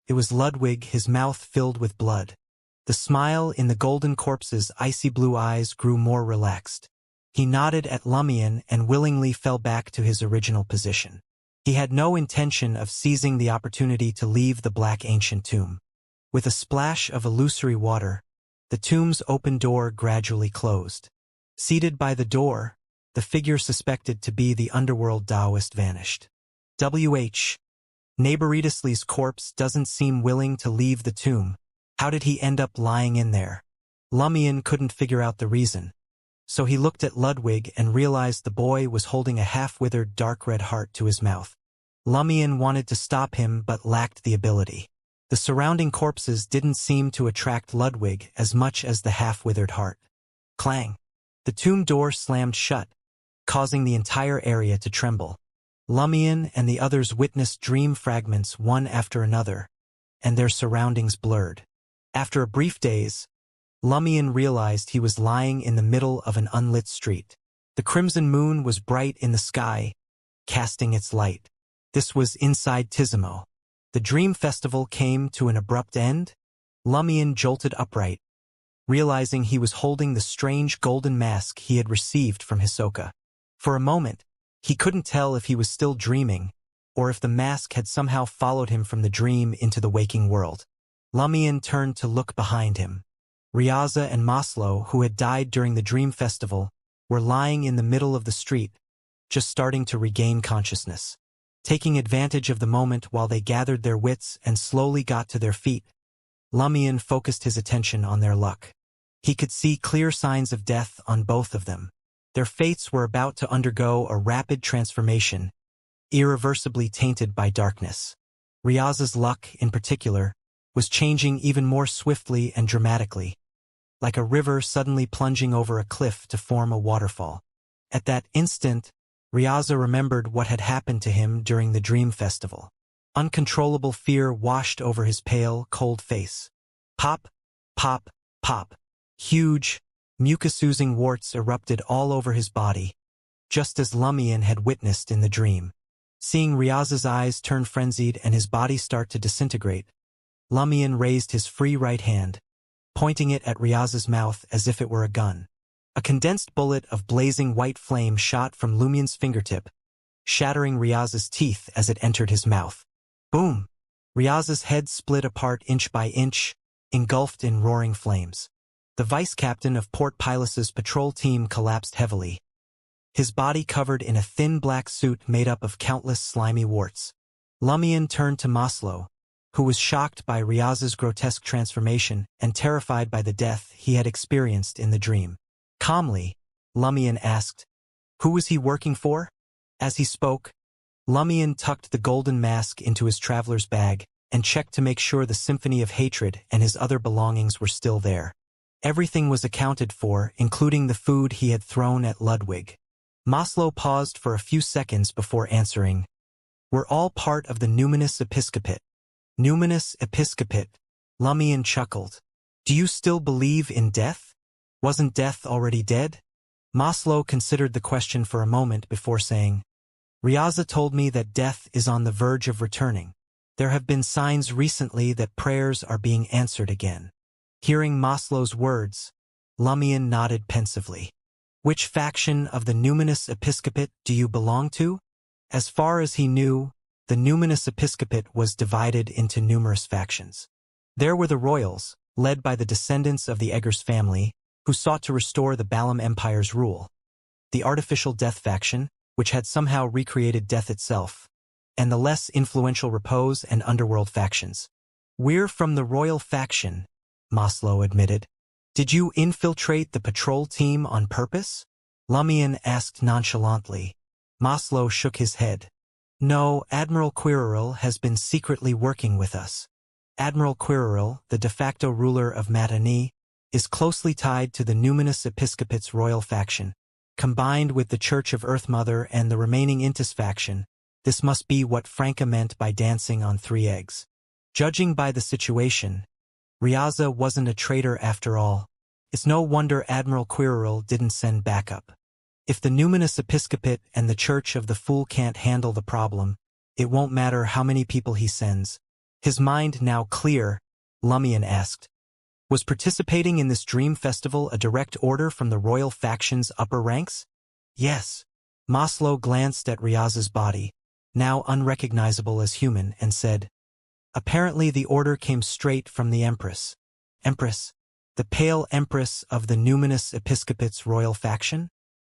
It was Ludwig, his mouth filled with blood. The smile in the golden corpse's icy blue eyes grew more relaxed. He nodded at Lumian and willingly fell back to his original position. He had no intention of seizing the opportunity to leave the black ancient tomb. With a splash of illusory water, the tomb's open door gradually closed. Seated by the door, the figure suspected to be the underworld Taoist vanished. Narration's corpse doesn't seem willing to leave the tomb. How did he end up lying in there? Lumian couldn't figure out the reason. So he looked at Ludwig and realized the boy was holding a half-withered dark red heart to his mouth. Lumian wanted to stop him but lacked the ability. The surrounding corpses didn't seem to attract Ludwig as much as the half-withered heart. Clang! The tomb door slammed shut, causing the entire area to tremble. Lumian and the others witnessed dream fragments one after another, and their surroundings blurred. After a brief daze, Lumian realized he was lying in the middle of an unlit street. The crimson moon was bright in the sky, casting its light. This was inside Tizimo. The dream festival came to an abrupt end. Lumian jolted upright, realizing he was holding the strange golden mask he had received from Hisoka. For a moment, he couldn't tell if he was still dreaming, or if the mask had somehow followed him from the dream into the waking world. Lumian turned to look behind him. Riaza and Maslow, who had died during the dream festival, were lying in the middle of the street, just starting to regain consciousness. Taking advantage of the moment while they gathered their wits and slowly got to their feet, Lumian focused his attention on their luck. He could see clear signs of death on both of them. Their fates were about to undergo a rapid transformation, irreversibly tainted by darkness. Riaza's luck, in particular, was changing even more swiftly and dramatically, like a river suddenly plunging over a cliff to form a waterfall. At that instant, Riaza remembered what had happened to him during the dream festival. Uncontrollable fear washed over his pale, cold face. Pop, pop, pop. Huge, mucus-oozing warts erupted all over his body, just as Lumian had witnessed in the dream. Seeing Riaza's eyes turn frenzied and his body start to disintegrate, Lumian raised his free right hand, pointing it at Riaza's mouth as if it were a gun. A condensed bullet of blazing white flame shot from Lumian's fingertip, shattering Riaza's teeth as it entered his mouth. Boom! Riaza's head split apart inch by inch, engulfed in roaring flames. The vice captain of Port Pilus's patrol team collapsed heavily, his body covered in a thin black suit made up of countless slimy warts. Lumion turned to Maslow, who was shocked by Riaz's grotesque transformation and terrified by the death he had experienced in the dream. Calmly, Lumion asked, "Who was he working for?" As he spoke, Lumion tucked the golden mask into his traveler's bag and checked to make sure the symphony of hatred and his other belongings were still there. Everything was accounted for, including the food he had thrown at Ludwig. Maslow paused for a few seconds before answering, "We're all part of the numinous episcopate." Numinous episcopate, Lumion chuckled. "Do you still believe in death? Wasn't death already dead?" Maslow considered the question for a moment before saying, "Riaza told me that death is on the verge of returning. There have been signs recently that prayers are being answered again." Hearing Maslow's words, Lumion nodded pensively. "Which faction of the numinous episcopate do you belong to?" As far as he knew, the numinous episcopate was divided into numerous factions. There were the royals, led by the descendants of the Eggers family, who sought to restore the Balam Empire's rule. The artificial death faction, which had somehow recreated death itself, and the less influential Repose and Underworld factions. "We're from the royal faction," Maslow admitted. "Did you infiltrate the patrol team on purpose?" Lumion asked nonchalantly. Maslow shook his head. "No, Admiral Quirrell has been secretly working with us. Admiral Quirrell, the de facto ruler of Matani, is closely tied to the numinous episcopate's royal faction. Combined with the Church of Earthmother and the remaining Intis faction, this must be what Franca meant by dancing on three eggs. Judging by the situation, Riaza wasn't a traitor after all. It's no wonder Admiral Quirrell didn't send backup. If the numinous episcopate and the Church of the Fool can't handle the problem, it won't matter how many people he sends." His mind now clear, Lumion asked, "Was participating in this dream festival a direct order from the royal faction's upper ranks?" "Yes." Maslow glanced at Riaza's body, now unrecognizable as human, and said, "Apparently the order came straight from the Empress." "Empress? The pale Empress of the numinous episcopate's royal faction?"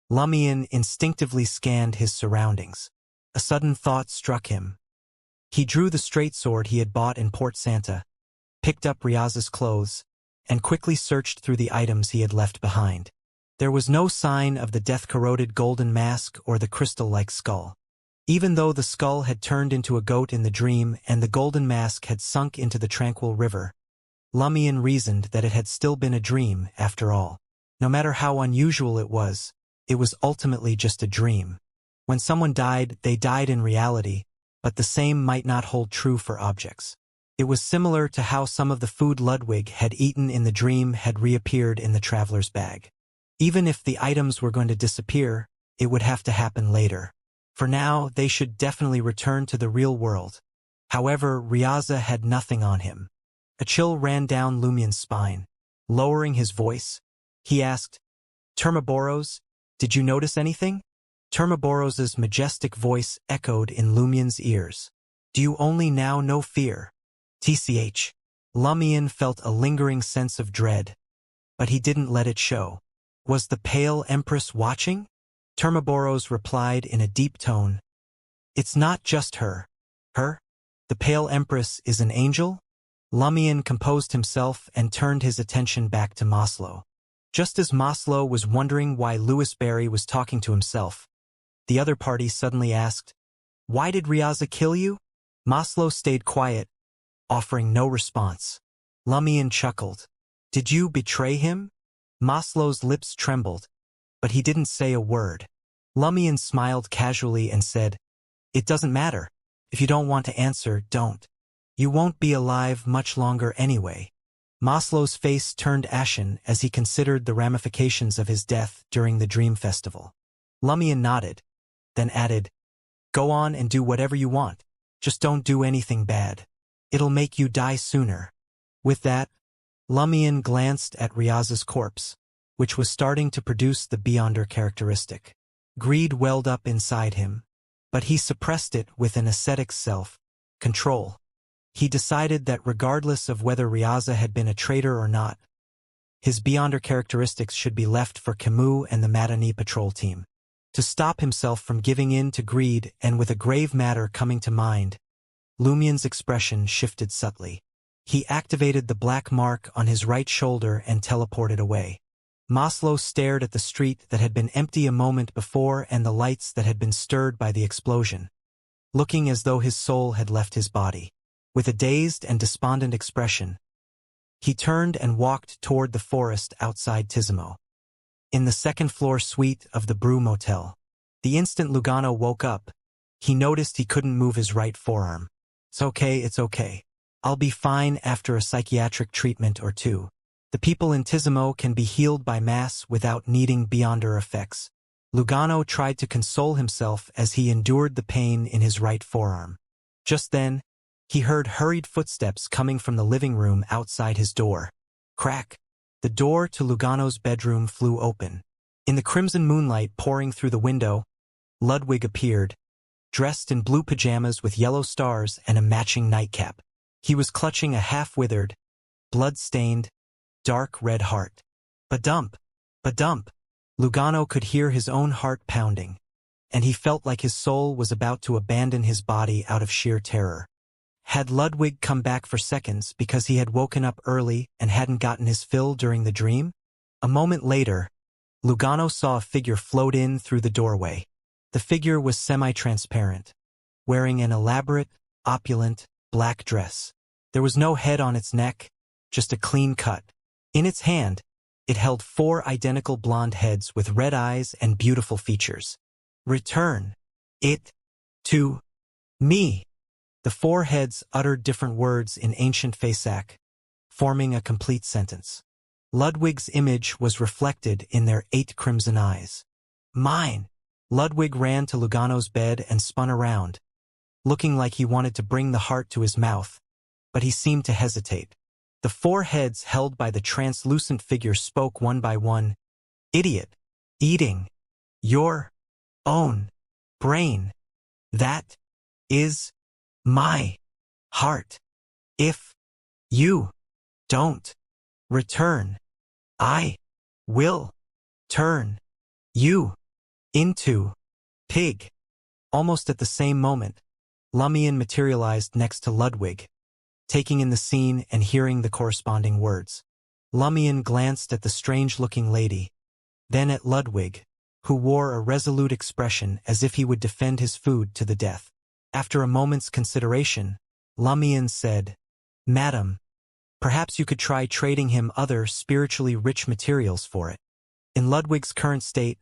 Lumion instinctively scanned his surroundings. A sudden thought struck him. He drew the straight sword he had bought in Port Santa, picked up Riaza's clothes, and quickly searched through the items he had left behind. There was no sign of the death-corroded golden mask or the crystal-like skull. Even though the skull had turned into a goat in the dream and the golden mask had sunk into the tranquil river, Lumion reasoned that it had still been a dream after all. No matter how unusual it was ultimately just a dream. When someone died, they died in reality, but the same might not hold true for objects. It was similar to how some of the food Ludwig had eaten in the dream had reappeared in the traveler's bag. Even if the items were going to disappear, it would have to happen later. For now, they should definitely return to the real world. However, Riaza had nothing on him. A chill ran down Lumion's spine. Lowering his voice, he asked, "Termaboros, did you notice anything?" Termaboros's majestic voice echoed in Lumion's ears. "Do you only now know fear?" TCH. Lumion felt a lingering sense of dread, but he didn't let it show. Was the pale Empress watching? Termaboros replied in a deep tone. "It's not just her." "Her? The pale Empress is an angel?" Lumion composed himself and turned his attention back to Maslow. Just as Maslow was wondering why Louis Barry was talking to himself, the other party suddenly asked, "Why did Riaza kill you?" Maslow stayed quiet, offering no response. Lumion chuckled. "Did you betray him?" Maslow's lips trembled, but he didn't say a word. Lumion smiled casually and said, "It doesn't matter. If you don't want to answer, don't. You won't be alive much longer anyway." Maslow's face turned ashen as he considered the ramifications of his death during the Dream Festival. Lumion nodded, then added, "Go on and do whatever you want. Just don't do anything bad. It'll make you die sooner." With that, Lumion glanced at Riaza's corpse, which was starting to produce the Beyonder characteristic. Greed welled up inside him, but he suppressed it with an ascetic's self-control. He decided that regardless of whether Riaza had been a traitor or not, his Beyonder characteristics should be left for Camus and the Matani patrol team. To stop himself from giving in to greed and with a grave matter coming to mind, Lumien's expression shifted subtly. He activated the black mark on his right shoulder and teleported away. Maslow stared at the street that had been empty a moment before and the lights that had been stirred by the explosion, looking as though his soul had left his body. With a dazed and despondent expression, he turned and walked toward the forest outside Tizimo. In the second-floor suite of the Brew Motel, the instant Lugano woke up, he noticed he couldn't move his right forearm. It's okay. I'll be fine after a psychiatric treatment or two. The people in Tizimo can be healed by mass without needing beyonder effects. Lugano tried to console himself as he endured the pain in his right forearm. Just then, he heard hurried footsteps coming from the living room outside his door. Crack! The door to Lugano's bedroom flew open. In the crimson moonlight pouring through the window, Ludwig appeared, dressed in blue pajamas with yellow stars and a matching nightcap. He was clutching a half-withered, blood-stained, dark red heart. Badump! Badump! Lugano could hear his own heart pounding, and he felt like his soul was about to abandon his body out of sheer terror. Had Ludwig come back for seconds because he had woken up early and hadn't gotten his fill during the dream? A moment later, Lugano saw a figure float in through the doorway. The figure was semi-transparent, wearing an elaborate, opulent, black dress. There was no head on its neck, just a clean cut. In its hand, it held 4 identical blonde heads with red eyes and beautiful features. Return it to me. The 4 heads uttered different words in ancient Fasak, forming a complete sentence. Ludwig's image was reflected in their 8 crimson eyes. Mine! Ludwig ran to Lugano's bed and spun around, looking like he wanted to bring the heart to his mouth, but he seemed to hesitate. The 4 heads held by the translucent figure spoke one by one. Idiot! Eating your own brain. That is my heart. If you don't return, I will turn you into pig. Almost at the same moment, Lumien materialized next to Ludwig, taking in the scene and hearing the corresponding words. Lumien glanced at the strange-looking lady, then at Ludwig, who wore a resolute expression as if he would defend his food to the death. After a moment's consideration, Lumien said, "Madam, perhaps you could try trading him other spiritually rich materials for it." In Ludwig's current state,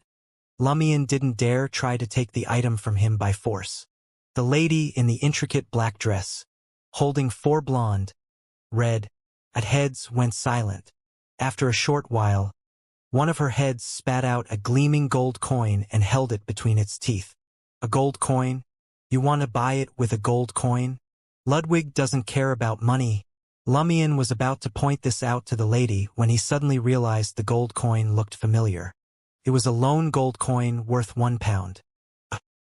Lumien didn't dare try to take the item from him by force. The lady in the intricate black dress, holding 4 blonde, red, heads, went silent. After a short while, one of her heads spat out a gleaming gold coin and held it between its teeth. A gold coin? You want to buy it with a gold coin? Ludwig doesn't care about money. Lumien was about to point this out to the lady when he suddenly realized the gold coin looked familiar. It was a lone gold coin worth £1.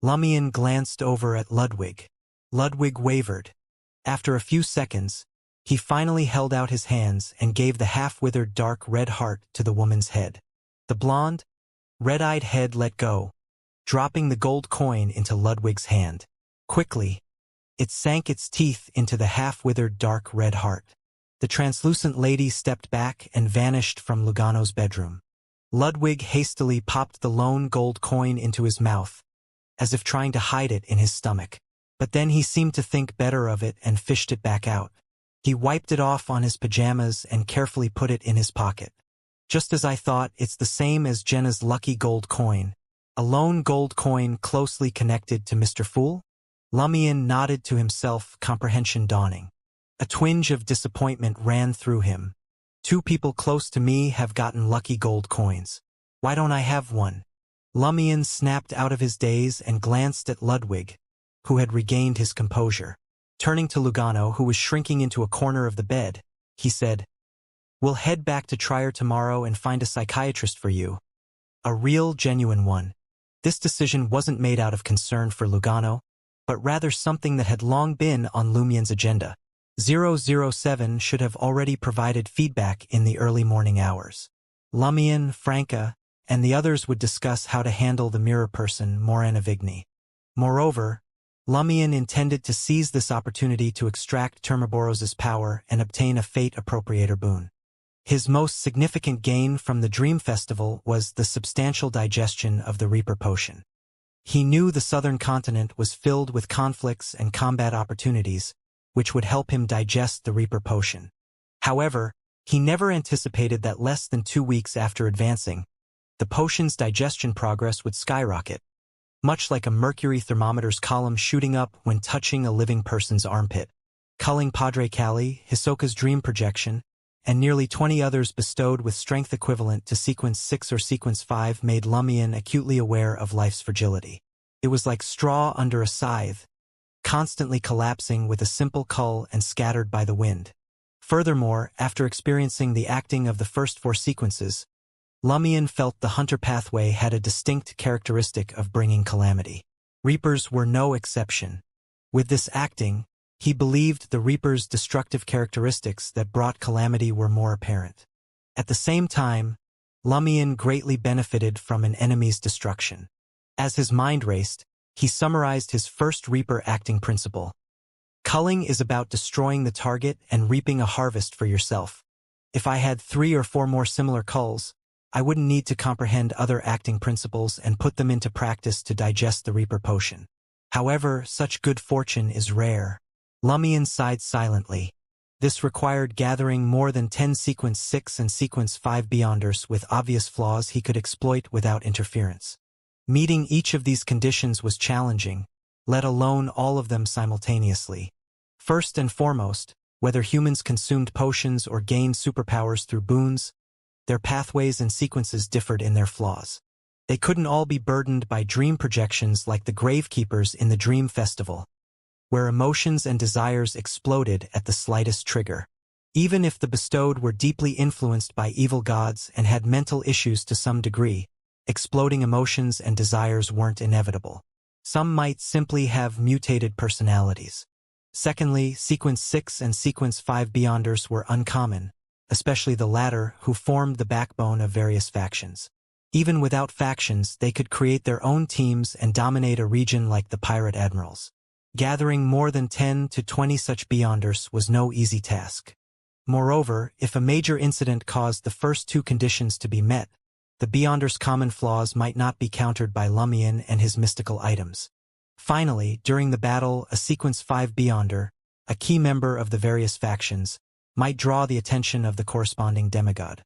Lumien glanced over at Ludwig. Ludwig wavered. After a few seconds, he finally held out his hands and gave the half-withered dark red heart to the woman's head. The blonde, red-eyed head let go, dropping the gold coin into Ludwig's hand. Quickly, it sank its teeth into the half-withered dark red heart. The translucent lady stepped back and vanished from Lugano's bedroom. Ludwig hastily popped the lone gold coin into his mouth, as if trying to hide it in his stomach. But then he seemed to think better of it and fished it back out. He wiped it off on his pajamas and carefully put it in his pocket. Just as I thought, it's the same as Jenna's lucky gold coin. A lone gold coin closely connected to Mr. Fool? Lumien nodded to himself, comprehension dawning. A twinge of disappointment ran through him. 2 people close to me have gotten lucky gold coins. Why don't I have one? Lumien snapped out of his daze and glanced at Ludwig, who had regained his composure. Turning to Lugano, who was shrinking into a corner of the bed, he said, "We'll head back to Trier tomorrow and find a psychiatrist for you. A real, genuine one." This decision wasn't made out of concern for Lugano, but rather something that had long been on Lumien's agenda. 007 should have already provided feedback in the early morning hours. Lumien, Franca, and the others would discuss how to handle the mirror person Moranavigny. Moreover, Lumion intended to seize this opportunity to extract Termaboros's power and obtain a fate appropriator boon. His most significant gain from the Dream Festival was the substantial digestion of the Reaper potion. He knew the southern continent was filled with conflicts and combat opportunities, which would help him digest the Reaper potion. However, he never anticipated that less than 2 weeks after advancing, the potion's digestion progress would skyrocket, much like a mercury thermometer's column shooting up when touching a living person's armpit. Culling Padre Cali, Hisoka's dream projection, and nearly 20 others bestowed with strength equivalent to Sequence 6 or Sequence 5 made Lumion acutely aware of life's fragility. It was like straw under a scythe, constantly collapsing with a simple cull and scattered by the wind. Furthermore, after experiencing the acting of the first 4 sequences, Lumion felt the hunter pathway had a distinct characteristic of bringing calamity. Reapers were no exception. With this acting, he believed the Reaper's destructive characteristics that brought calamity were more apparent. At the same time, Lumion greatly benefited from an enemy's destruction. As his mind raced, he summarized his first Reaper acting principle. Culling is about destroying the target and reaping a harvest for yourself. If I had 3 or 4 more similar culls, I wouldn't need to comprehend other acting principles and put them into practice to digest the Reaper potion. However, such good fortune is rare. Lumion sighed silently. This required gathering more than 10 Sequence 6 and Sequence 5 Beyonders with obvious flaws he could exploit without interference. Meeting each of these conditions was challenging, let alone all of them simultaneously. First and foremost, whether humans consumed potions or gained superpowers through boons, their pathways and sequences differed in their flaws. They couldn't all be burdened by dream projections like the Gravekeepers in the Dream Festival, where emotions and desires exploded at the slightest trigger. Even if the bestowed were deeply influenced by evil gods and had mental issues to some degree, exploding emotions and desires weren't inevitable. Some might simply have mutated personalities. Secondly, Sequence 6 and Sequence 5 Beyonders were uncommon, especially the latter, who formed the backbone of various factions. Even without factions, they could create their own teams and dominate a region like the Pirate Admirals. Gathering more than 10 to 20 such Beyonders was no easy task. Moreover, if a major incident caused the first 2 conditions to be met, the Beyonders' common flaws might not be countered by Lumion and his mystical items. Finally, during the battle, a Sequence 5 Beyonder, a key member of the various factions, might draw the attention of the corresponding demigod.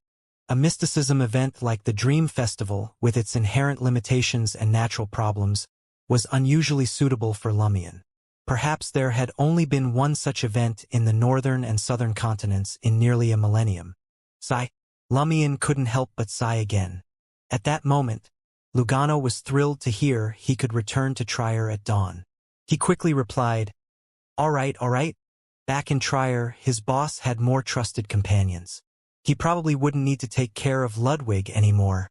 A mysticism event like the Dream Festival, with its inherent limitations and natural problems, was unusually suitable for Lumion. Perhaps there had only been one such event in the northern and southern continents in nearly a millennium. Sigh. Lumion couldn't help but sigh again. At that moment, Lugano was thrilled to hear he could return to Trier at dawn. He quickly replied, all right. Back in Trier, his boss had more trusted companions. He probably wouldn't need to take care of Ludwig anymore.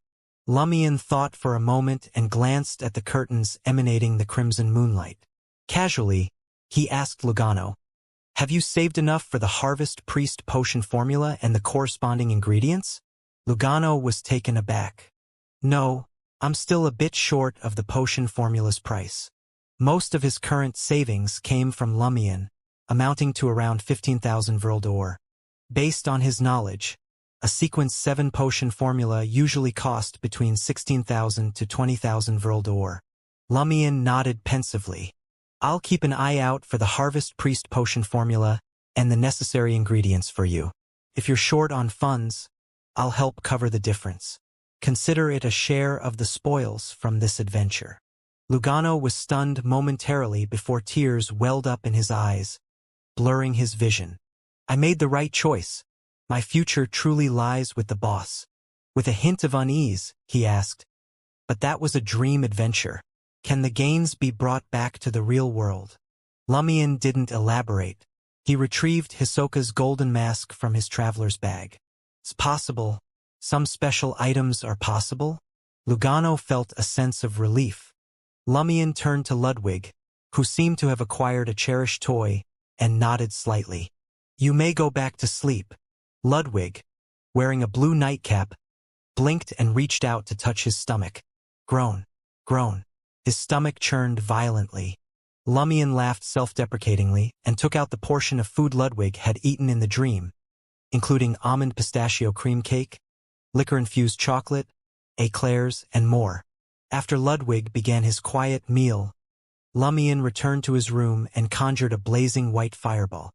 Lumion thought for a moment and glanced at the curtains emanating the crimson moonlight. Casually, he asked Lugano, have you saved enough for the Harvest Priest potion formula and the corresponding ingredients? Lugano was taken aback. No, I'm still a bit short of the potion formula's price. Most of his current savings came from Lumion, amounting to around 15,000 Vril d'Or. Based on his knowledge, a Sequence 7 potion formula usually cost between 16,000 to 20,000 Vril d'Or. Lumion nodded pensively. I'll keep an eye out for the Harvest Priest potion formula and the necessary ingredients for you. If you're short on funds, I'll help cover the difference. Consider it a share of the spoils from this adventure. Lugano was stunned momentarily before tears welled up in his eyes, blurring his vision. I made the right choice. My future truly lies with the boss. With a hint of unease, he asked, but that was a dream adventure. Can the gains be brought back to the real world? Lumion didn't elaborate. He retrieved Hisoka's golden mask from his traveler's bag. It's possible. Some special items are possible? Lugano felt a sense of relief. Lumion turned to Ludwig, who seemed to have acquired a cherished toy, and nodded slightly. You may go back to sleep. Ludwig, wearing a blue nightcap, blinked and reached out to touch his stomach. Groan. Groan. His stomach churned violently. Lumion laughed self-deprecatingly and took out the portion of food Ludwig had eaten in the dream, including almond pistachio cream cake, liquor-infused chocolate, eclairs, and more. After Ludwig began his quiet meal, Lumion returned to his room and conjured a blazing white fireball.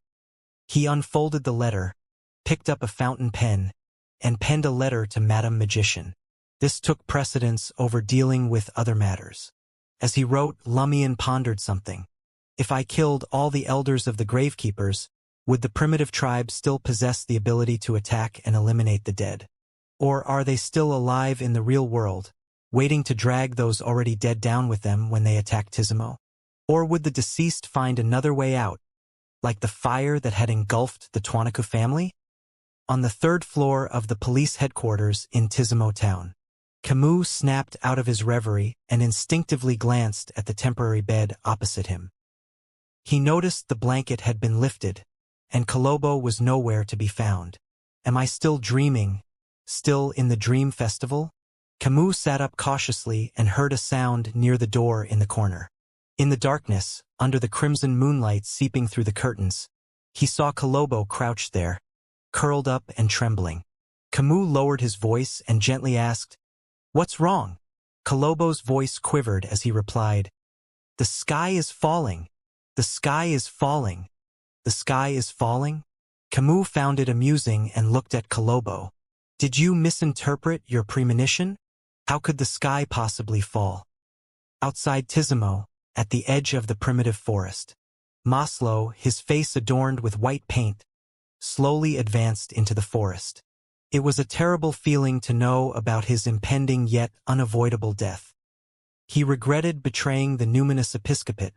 He unfolded the letter, picked up a fountain pen, and penned a letter to Madame Magician. This took precedence over dealing with other matters. As he wrote, Lumion pondered something. If I killed all the elders of the Gravekeepers, would the primitive tribe still possess the ability to attack and eliminate the dead? Or are they still alive in the real world, waiting to drag those already dead down with them when they attack Tizimo? Or would the deceased find another way out, like the fire that had engulfed the Twanaku family? On the third floor of the police headquarters in Tizimo town, Camus snapped out of his reverie and instinctively glanced at the temporary bed opposite him. He noticed the blanket had been lifted, and Kolobo was nowhere to be found. Am I still dreaming? Still in the dream festival? Camus sat up cautiously and heard a sound near the door in the corner. In the darkness, under the crimson moonlight seeping through the curtains, he saw Kolobo crouched there, curled up and trembling. Camus lowered his voice and gently asked, "What's wrong?" Kolobo's voice quivered as he replied, "The sky is falling. The sky is falling. The sky is falling?" Camus found it amusing and looked at Kolobo. "Did you misinterpret your premonition? How could the sky possibly fall?" Outside Tizimo, at the edge of the primitive forest, Maslow, his face adorned with white paint, slowly advanced into the forest. It was a terrible feeling to know about his impending yet unavoidable death. He regretted betraying the numinous episcopate,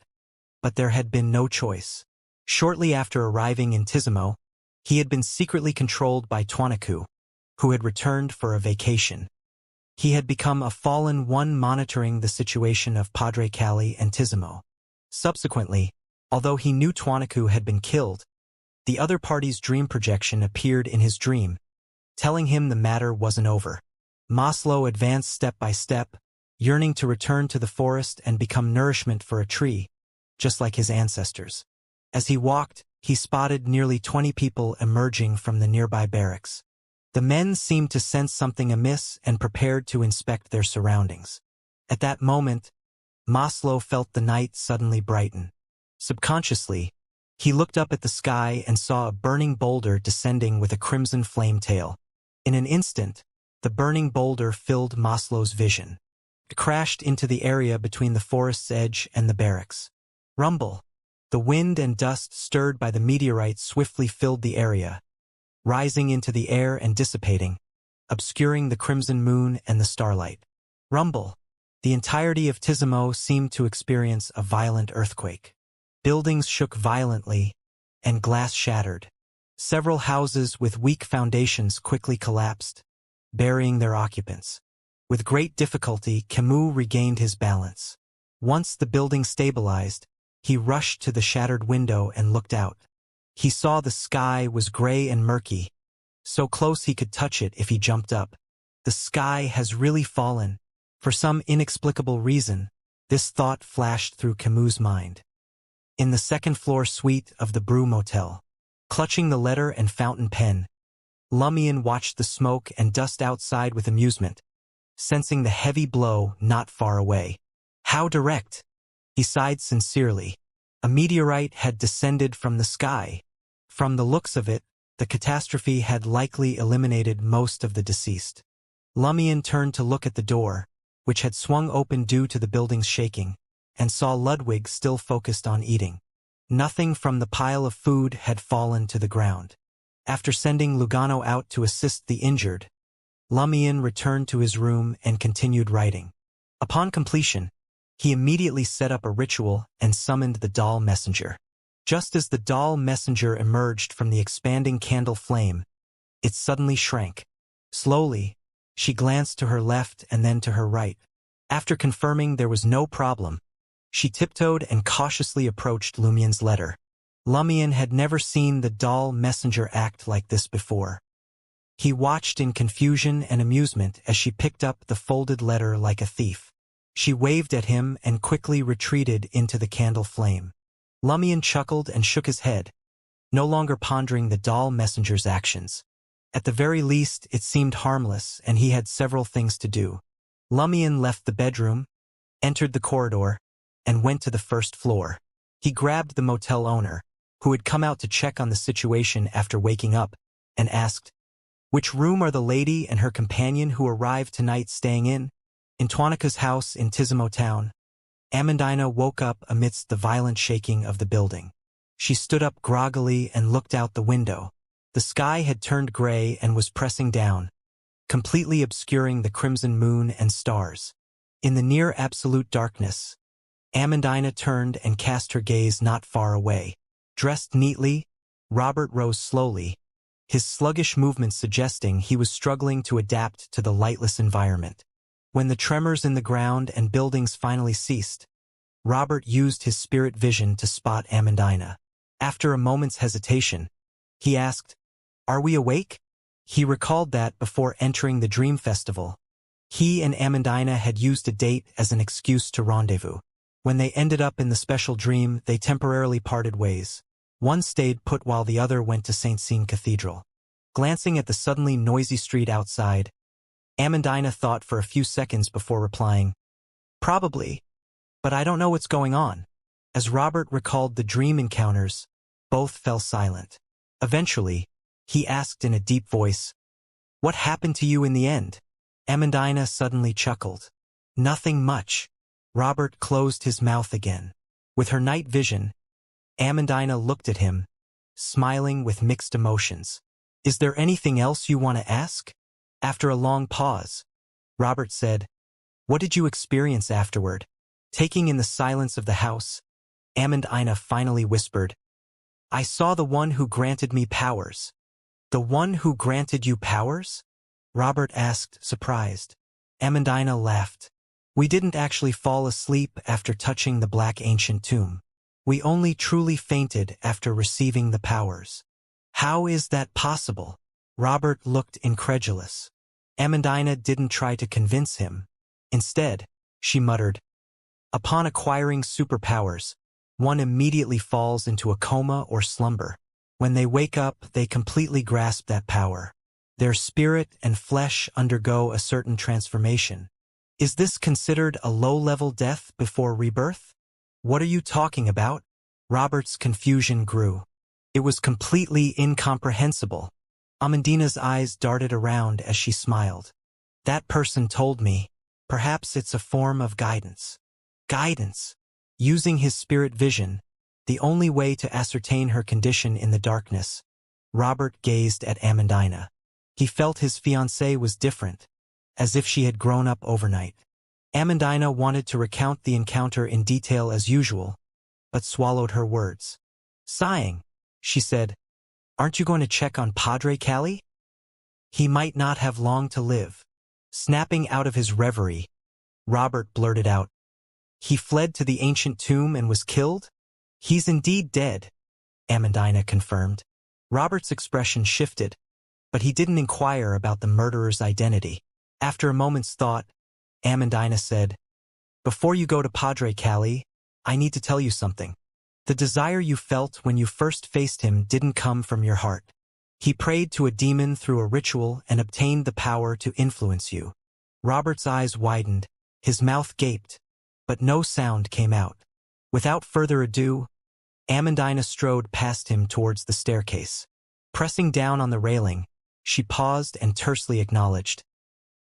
but there had been no choice. Shortly after arriving in Tizimo, he had been secretly controlled by Twanaku, who had returned for a vacation. He had become a fallen one monitoring the situation of Padre Cali and Tizimo. Subsequently, although he knew Twanaku had been killed, the other party's dream projection appeared in his dream, telling him the matter wasn't over. Maslow advanced step by step, yearning to return to the forest and become nourishment for a tree, just like his ancestors. As he walked, he spotted nearly 20 people emerging from the nearby barracks. The men seemed to sense something amiss and prepared to inspect their surroundings. At that moment, Maslow felt the night suddenly brighten. Subconsciously, he looked up at the sky and saw a burning boulder descending with a crimson flame tail. In an instant, the burning boulder filled Maslow's vision. It crashed into the area between the forest's edge and the barracks. Rumble. The wind and dust stirred by the meteorite swiftly filled the area, rising into the air and dissipating, obscuring the crimson moon and the starlight. Rumble. The entirety of Tizimo seemed to experience a violent earthquake. Buildings shook violently, and glass shattered. Several houses with weak foundations quickly collapsed, burying their occupants. With great difficulty, Camus regained his balance. Once the building stabilized, he rushed to the shattered window and looked out. He saw the sky was gray and murky, so close he could touch it if he jumped up. The sky has really fallen. For some inexplicable reason, this thought flashed through Camus' mind. In the second-floor suite of the Brew Motel, clutching the letter and fountain pen, Lumion watched the smoke and dust outside with amusement, sensing the heavy blow not far away. How direct! He sighed sincerely. A meteorite had descended from the sky. From the looks of it, the catastrophe had likely eliminated most of the deceased. Lumion turned to look at the door, which had swung open due to the building's shaking, and saw Ludwig still focused on eating. Nothing from the pile of food had fallen to the ground. After sending Lugano out to assist the injured, Lumion returned to his room and continued writing. Upon completion, he immediately set up a ritual and summoned the doll messenger. Just as the doll messenger emerged from the expanding candle flame, it suddenly shrank. Slowly, she glanced to her left and then to her right. After confirming there was no problem, she tiptoed and cautiously approached Lumion's letter. Lumion had never seen the doll messenger act like this before. He watched in confusion and amusement as she picked up the folded letter like a thief. She waved at him and quickly retreated into the candle flame. Lumion chuckled and shook his head, no longer pondering the doll messenger's actions. At the very least, it seemed harmless, and he had several things to do. Lumion left the bedroom, entered the corridor, and went to the first floor. He grabbed the motel owner, who had come out to check on the situation after waking up, and asked, "Which room are the lady and her companion who arrived tonight staying in?" "In Tuanika's house in Tizimo Town." Amandina woke up amidst the violent shaking of the building. She stood up groggily and looked out the window. The sky had turned gray and was pressing down, completely obscuring the crimson moon and stars. In the near absolute darkness, Amandina turned and cast her gaze not far away. Dressed neatly, Robert rose slowly, his sluggish movements suggesting he was struggling to adapt to the lightless environment. When the tremors in the ground and buildings finally ceased, Robert used his spirit vision to spot Amandina. After a moment's hesitation, he asked, "Are we awake?" He recalled that before entering the Dream Festival, he and Amandina had used a date as an excuse to rendezvous. When they ended up in the special dream, they temporarily parted ways. One stayed put while the other went to St. Seine Cathedral. Glancing at the suddenly noisy street outside, Amandina thought for a few seconds before replying, "Probably, but I don't know what's going on." As Robert recalled the dream encounters, both fell silent. Eventually, he asked in a deep voice, "What happened to you in the end?" Amandina suddenly chuckled. "Nothing much." Robert closed his mouth again. With her night vision, Amandina looked at him, smiling with mixed emotions. "Is there anything else you want to ask?" After a long pause, Robert said, "What did you experience afterward?" Taking in the silence of the house, Amandina finally whispered, "I saw the one who granted me powers." "The one who granted you powers?" Robert asked, surprised. Amandina laughed. "We didn't actually fall asleep after touching the black ancient tomb. We only truly fainted after receiving the powers." "How is that possible?" Robert looked incredulous. Amandina didn't try to convince him. Instead, she muttered, "Upon acquiring superpowers, one immediately falls into a coma or slumber. When they wake up, they completely grasp that power. Their spirit and flesh undergo a certain transformation. Is this considered a low-level death before rebirth?" "What are you talking about?" Robert's confusion grew. It was completely incomprehensible. Amandina's eyes darted around as she smiled. "That person told me. Perhaps it's a form of guidance." Guidance. Using his spirit vision, the only way to ascertain her condition in the darkness, Robert gazed at Amandina. He felt his fiancée was different, as if she had grown up overnight. Amandina wanted to recount the encounter in detail as usual, but swallowed her words. Sighing, she said, "Aren't you going to check on Padre Calli? He might not have long to live." Snapping out of his reverie, Robert blurted out, "He fled to the ancient tomb and was killed?" "He's indeed dead," Amandina confirmed. Robert's expression shifted, but he didn't inquire about the murderer's identity. After a moment's thought, Amandina said, "Before you go to Padre Calli, I need to tell you something. The desire you felt when you first faced him didn't come from your heart. He prayed to a demon through a ritual and obtained the power to influence you." Robert's eyes widened, his mouth gaped, but no sound came out. Without further ado, Amandina strode past him towards the staircase. Pressing down on the railing, she paused and tersely acknowledged,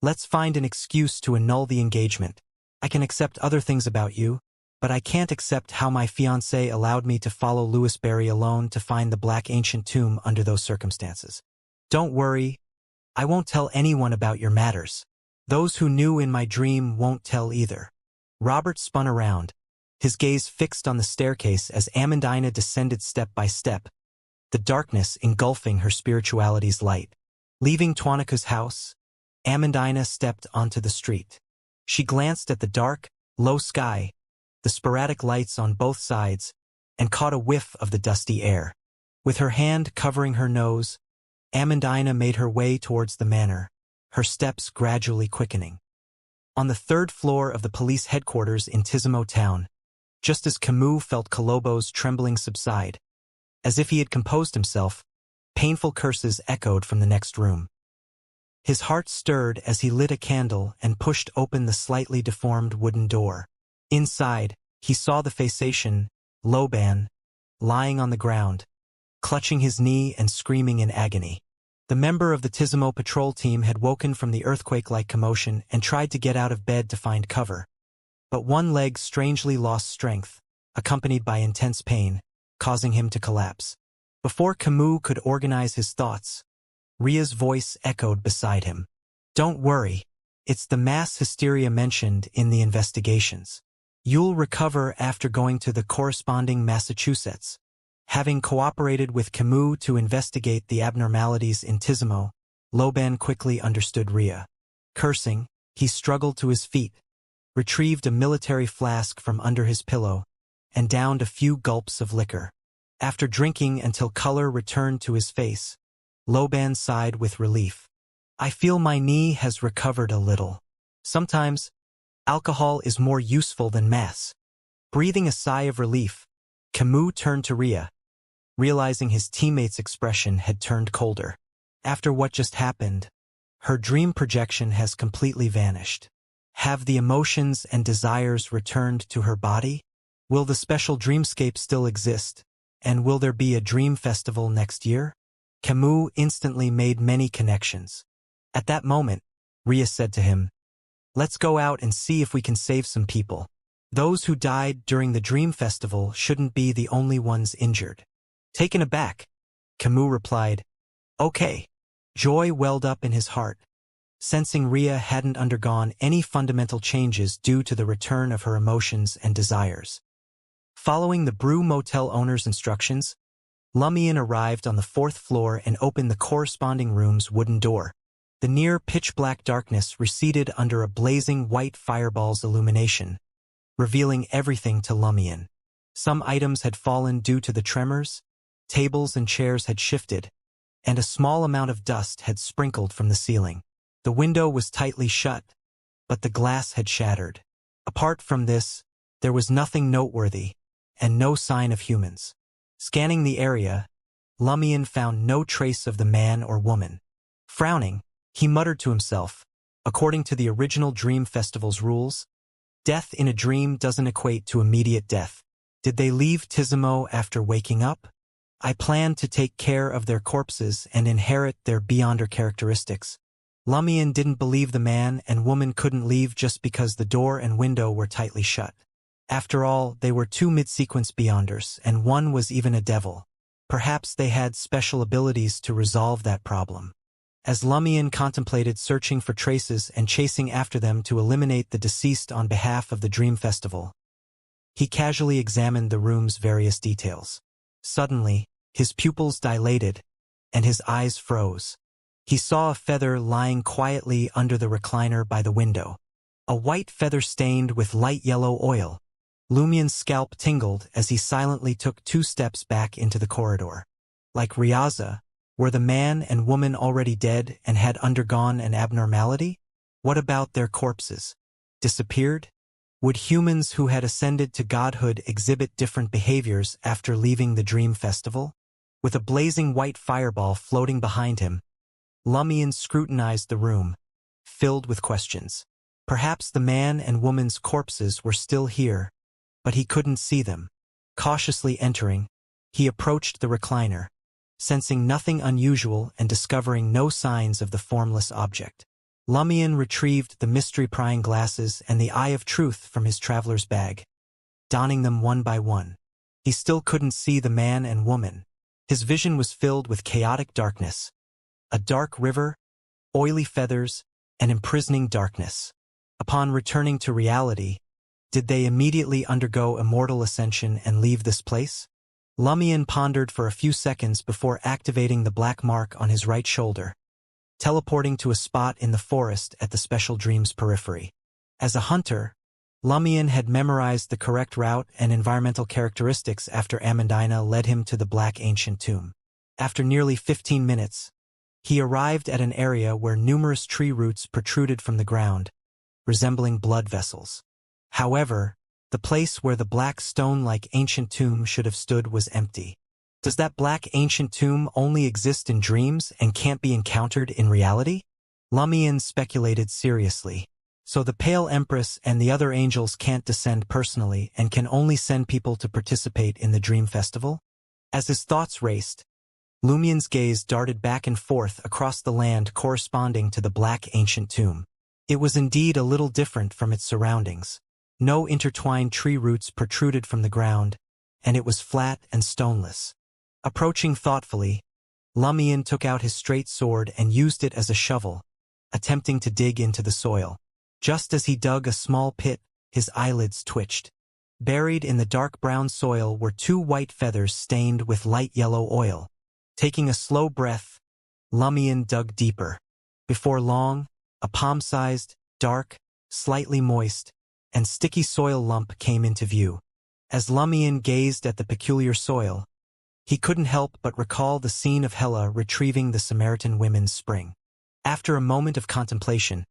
"Let's find an excuse to annul the engagement. I can accept other things about you, but I can't accept how my fiancé allowed me to follow Louis Barry alone to find the black ancient tomb under those circumstances. Don't worry, I won't tell anyone about your matters. Those who knew in my dream won't tell either." Robert spun around, his gaze fixed on the staircase as Amandina descended step by step, the darkness engulfing her spirituality's light. Leaving Tuanika's house, Amandina stepped onto the street. She glanced at the dark, low sky, the sporadic lights on both sides, and caught a whiff of the dusty air. With her hand covering her nose, Amandina made her way towards the manor, her steps gradually quickening. On the third floor of the police headquarters in Tizimo town, just as Camus felt Colombo's trembling subside, as if he had composed himself, painful curses echoed from the next room. His heart stirred as he lit a candle and pushed open the slightly deformed wooden door. Inside, he saw the phasation, Loban, lying on the ground, clutching his knee and screaming in agony. The member of the Tizimo patrol team had woken from the earthquake-like commotion and tried to get out of bed to find cover. But one leg strangely lost strength, accompanied by intense pain, causing him to collapse. Before Camus could organize his thoughts, Ria's voice echoed beside him. "Don't worry, it's the mass hysteria mentioned in the investigations. You'll recover after going to the corresponding Massachusetts." Having cooperated with Camus to investigate the abnormalities in Tizimo, Loban quickly understood Ria. Cursing, he struggled to his feet, retrieved a military flask from under his pillow, and downed a few gulps of liquor. After drinking until color returned to his face, Loban sighed with relief. "I feel my knee has recovered a little. Sometimes, alcohol is more useful than mass." Breathing a sigh of relief, Camus turned to Ria, realizing his teammate's expression had turned colder. After what just happened, her dream projection has completely vanished. Have the emotions and desires returned to her body? Will the special dreamscape still exist? And will there be a dream festival next year? Camus instantly made many connections. At that moment, Ria said to him, "Let's go out and see if we can save some people. Those who died during the dream festival shouldn't be the only ones injured." Taken aback, Camus replied, "Okay." Joy welled up in his heart, sensing Ria hadn't undergone any fundamental changes due to the return of her emotions and desires. Following the Brew Motel owner's instructions, Lumion arrived on the fourth floor and opened the corresponding room's wooden door. The near pitch-black darkness receded under a blazing white fireball's illumination, revealing everything to Lumion. Some items had fallen due to the tremors, tables and chairs had shifted, and a small amount of dust had sprinkled from the ceiling. The window was tightly shut, but the glass had shattered. Apart from this, there was nothing noteworthy, and no sign of humans. Scanning the area, Lumion found no trace of the man or woman. Frowning, he muttered to himself, according to the original Dream Festival's rules, death in a dream doesn't equate to immediate death. Did they leave Tizimo after waking up? I planned to take care of their corpses and inherit their beyonder characteristics. Lumion didn't believe the man and woman couldn't leave just because the door and window were tightly shut. After all, they were two mid-sequence beyonders, and one was even a devil. Perhaps they had special abilities to resolve that problem. As Lumion contemplated searching for traces and chasing after them to eliminate the deceased on behalf of the Dream Festival, he casually examined the room's various details. Suddenly, his pupils dilated, and his eyes froze. He saw a feather lying quietly under the recliner by the window. A white feather stained with light yellow oil. Lumion's scalp tingled as he silently took 2 steps back into the corridor. Like Riaza, were the man and woman already dead and had undergone an abnormality? What about their corpses? Disappeared? Would humans who had ascended to godhood exhibit different behaviors after leaving the Dream Festival? With a blazing white fireball floating behind him, Lumion scrutinized the room, filled with questions. Perhaps the man and woman's corpses were still here, but he couldn't see them. Cautiously entering, he approached the recliner, sensing nothing unusual and discovering no signs of the formless object. Lumion retrieved the mystery-prying glasses and the Eye of Truth from his traveler's bag, donning them one by one. He still couldn't see the man and woman. His vision was filled with chaotic darkness. A dark river, oily feathers, and imprisoning darkness. Upon returning to reality, did they immediately undergo immortal ascension and leave this place? Lumion pondered for a few seconds before activating the black mark on his right shoulder, teleporting to a spot in the forest at the Special Dreams periphery. As a hunter, Lumion had memorized the correct route and environmental characteristics after Amandina led him to the Black Ancient Tomb. After nearly 15 minutes, He arrived at an area where numerous tree roots protruded from the ground, resembling blood vessels. However, the place where the black stone-like ancient tomb should have stood was empty. Does that black ancient tomb only exist in dreams and can't be encountered in reality? Lumion speculated seriously. So the Pale Empress and the other angels can't descend personally and can only send people to participate in the dream festival? As his thoughts raced, Lumion's gaze darted back and forth across the land corresponding to the black ancient tomb. It was indeed a little different from its surroundings. No intertwined tree roots protruded from the ground, and it was flat and stoneless. Approaching thoughtfully, Lumion took out his straight sword and used it as a shovel, attempting to dig into the soil. Just as he dug a small pit, his eyelids twitched. Buried in the dark brown soil were 2 white feathers stained with light yellow oil. Taking a slow breath, Lumion dug deeper. Before long, a palm-sized, dark, slightly moist, and sticky soil lump came into view. As Lumion gazed at the peculiar soil, he couldn't help but recall the scene of Hela retrieving the Samaritan women's spring. After a moment of contemplation,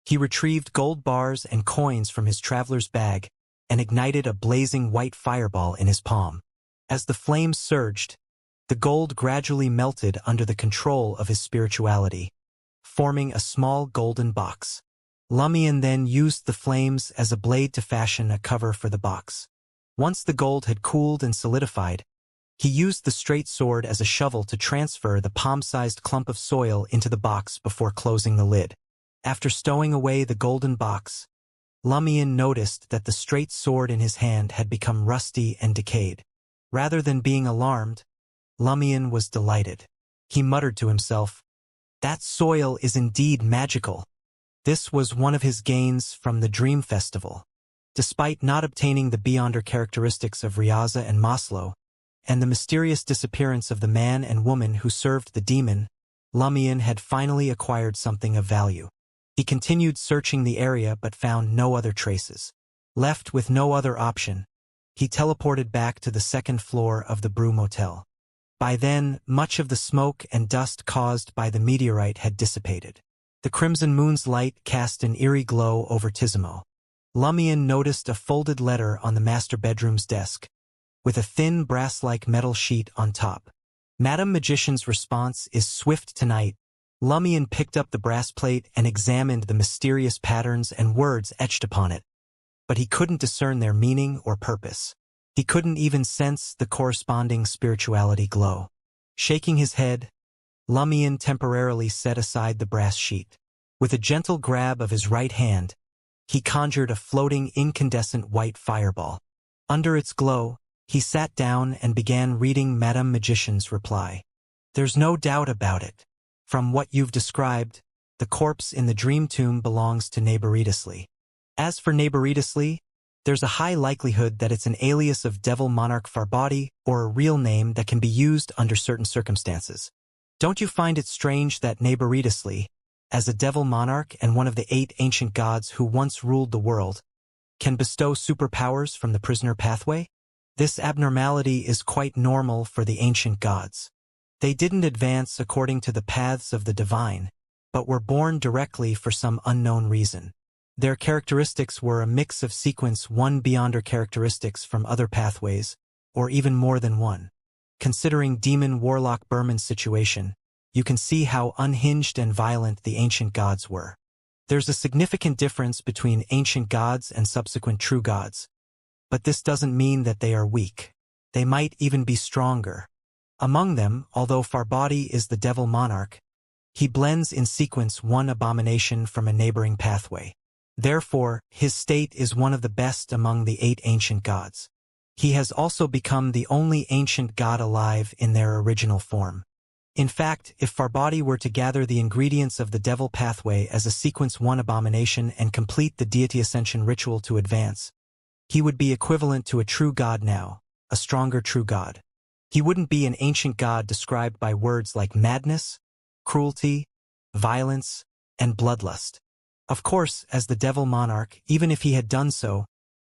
he retrieved gold bars and coins from his traveler's bag and ignited a blazing white fireball in his palm. As the flames surged, the gold gradually melted under the control of his spirituality, forming a small golden box. Lumion then used the flames as a blade to fashion a cover for the box. Once the gold had cooled and solidified, he used the straight sword as a shovel to transfer the palm-sized clump of soil into the box before closing the lid. After stowing away the golden box, Lumion noticed that the straight sword in his hand had become rusty and decayed. Rather than being alarmed, Lumion was delighted. He muttered to himself, "That soil is indeed magical." This was one of his gains from the Dream Festival. Despite not obtaining the beyonder characteristics of Riaza and Maslow, and the mysterious disappearance of the man and woman who served the demon, Lumion had finally acquired something of value. He continued searching the area but found no other traces. Left with no other option, he teleported back to the 2nd floor of the Brew Motel. By then, much of the smoke and dust caused by the meteorite had dissipated. The crimson moon's light cast an eerie glow over Tizimo. Lumion noticed a folded letter on the master bedroom's desk, with a thin brass-like metal sheet on top. Madam Magician's response is swift tonight. Lumion picked up the brass plate and examined the mysterious patterns and words etched upon it, but he couldn't discern their meaning or purpose. He couldn't even sense the corresponding spirituality glow. Shaking his head, Lumion temporarily set aside the brass sheet. With a gentle grab of his right hand, he conjured a floating incandescent white fireball. Under its glow, he sat down and began reading Madame Magician's reply. "There's no doubt about it. From what you've described, the corpse in the dream tomb belongs to Narration. As for Narration, there's a high likelihood that it's an alias of Devil Monarch Farbadi or a real name that can be used under certain circumstances. Don't you find it strange that Narration, as a Devil Monarch and one of the 8 ancient gods who once ruled the world, can bestow superpowers from the prisoner pathway? This abnormality is quite normal for the ancient gods. They didn't advance according to the paths of the divine, but were born directly for some unknown reason. Their characteristics were a mix of sequence 1 beyonder characteristics from other pathways, or even more than one. Considering Demon Warlock Berman's situation, you can see how unhinged and violent the ancient gods were. There's a significant difference between ancient gods and subsequent true gods, but this doesn't mean that they are weak. They might even be stronger. Among them, although Farbadi is the Devil Monarch, he blends in sequence 1 abomination from a neighboring pathway. Therefore, his state is one of the best among the 8 ancient gods. He has also become the only ancient god alive in their original form. In fact, if Farbadi were to gather the ingredients of the Devil pathway as a sequence 1 abomination and complete the deity ascension ritual to advance, he would be equivalent to a true god now, a stronger true god. He wouldn't be an ancient god described by words like madness, cruelty, violence, and bloodlust. Of course, as the Devil Monarch, even if he had done so,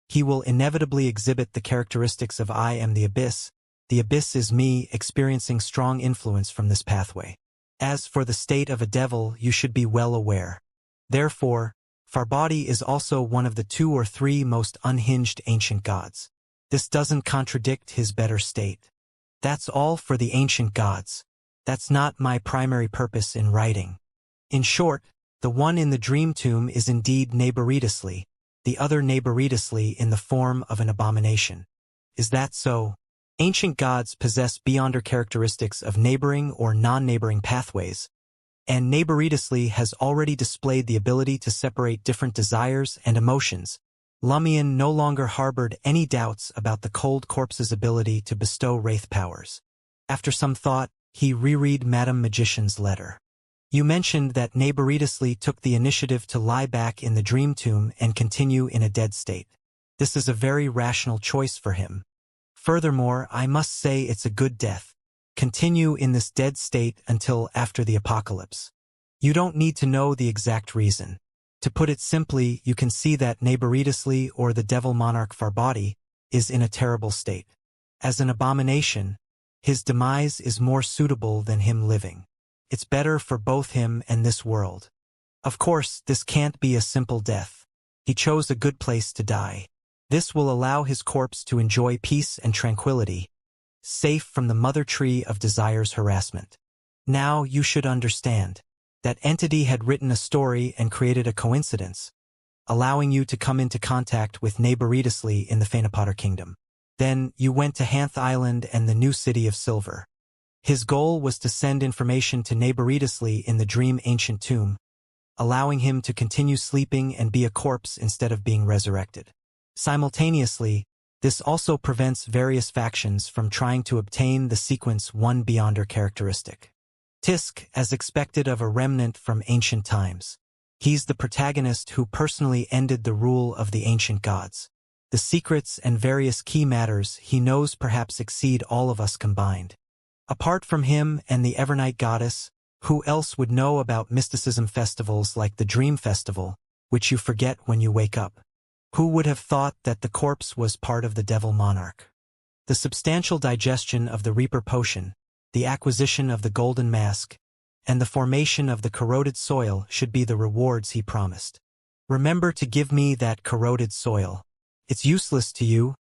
he will inevitably exhibit the characteristics of I am the Abyss. The Abyss is me experiencing strong influence from this pathway. As for the state of a devil, you should be well aware. Therefore, Farbaughty is also one of the 2 or 3 most unhinged ancient gods. This doesn't contradict his better state. That's all for the ancient gods. That's not my primary purpose in writing. In short, the one in the dream tomb is indeed neighboritously, the other neighboritously in the form of an abomination. Is that so? Ancient gods possess beyonder characteristics of neighboring or non-neighboring pathways, and neighboritously has already displayed the ability to separate different desires and emotions. Lumion no longer harbored any doubts about the cold corpse's ability to bestow wraith powers. After some thought, he reread Madame Magician's letter. You mentioned that neighboritously took the initiative to lie back in the dream tomb and continue in a dead state. This is a very rational choice for him. Furthermore, I must say it's a good death. Continue in this dead state until after the apocalypse. You don't need to know the exact reason. To put it simply, you can see that neighboritously, or the devil monarch Farbaughty, is in a terrible state. As an abomination, his demise is more suitable than him living. It's better for both him and this world. Of course, this can't be a simple death. He chose a good place to die. This will allow his corpse to enjoy peace and tranquility, safe from the mother tree of desire's harassment. Now you should understand. That entity had written a story and created a coincidence, allowing you to come into contact with neighboritously in the Phaenopotter Kingdom. Then you went to Hanth Island and the new city of Silver. His goal was to send information to neighboritously in the dream ancient tomb, allowing him to continue sleeping and be a corpse instead of being resurrected. Simultaneously, this also prevents various factions from trying to obtain the sequence 1 beyonder characteristic. Tisk, as expected of a remnant from ancient times. He's the protagonist who personally ended the rule of the ancient gods. The secrets and various key matters he knows perhaps exceed all of us combined. Apart from him and the Evernight goddess, who else would know about mysticism festivals like the Dream Festival, which you forget when you wake up? Who would have thought that the corpse was part of the devil monarch? The substantial digestion of the Reaper potion, the acquisition of the golden mask, and the formation of the corroded soil should be the rewards he promised. Remember to give me that corroded soil. It's useless to you,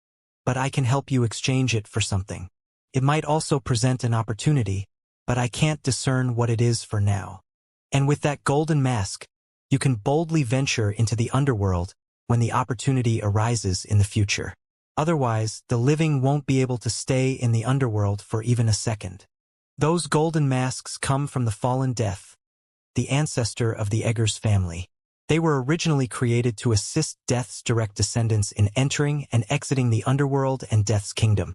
but I can help you exchange it for something. It might also present an opportunity, but I can't discern what it is for now. And with that golden mask, you can boldly venture into the underworld when the opportunity arises in the future. Otherwise, the living won't be able to stay in the underworld for even a second. Those golden masks come from the fallen Death, the ancestor of the Eggers family. They were originally created to assist Death's direct descendants in entering and exiting the underworld and Death's kingdom.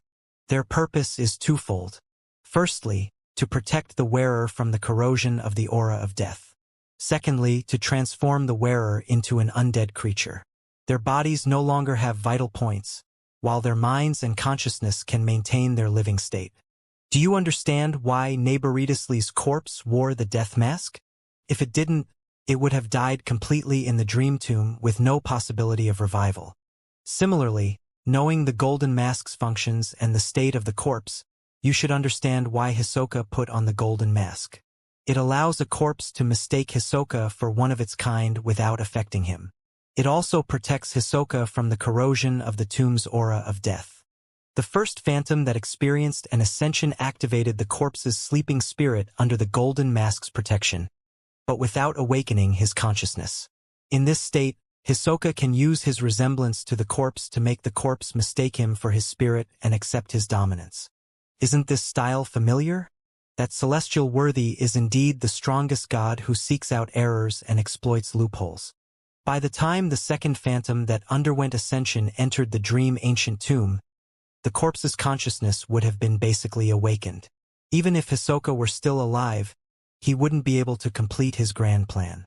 Their purpose is twofold. Firstly, to protect the wearer from the corrosion of the aura of death. Secondly, to transform the wearer into an undead creature. Their bodies no longer have vital points, while their minds and consciousness can maintain their living state. Do you understand why neighboritously's corpse wore the death mask? If it didn't, it would have died completely in the dream tomb with no possibility of revival. Similarly, knowing the golden mask's functions and the state of the corpse, you should understand why Hisoka put on the golden mask. It allows a corpse to mistake Hisoka for one of its kind without affecting him. It also protects Hisoka from the corrosion of the tomb's aura of death. The first phantom that experienced an ascension activated the corpse's sleeping spirit under the golden mask's protection, but without awakening his consciousness. In this state, Hisoka can use his resemblance to the corpse to make the corpse mistake him for his spirit and accept his dominance. Isn't this style familiar? That celestial worthy is indeed the strongest god who seeks out errors and exploits loopholes. By the time the second phantom that underwent ascension entered the dream ancient tomb, the corpse's consciousness would have been basically awakened. Even if Hisoka were still alive, he wouldn't be able to complete his grand plan.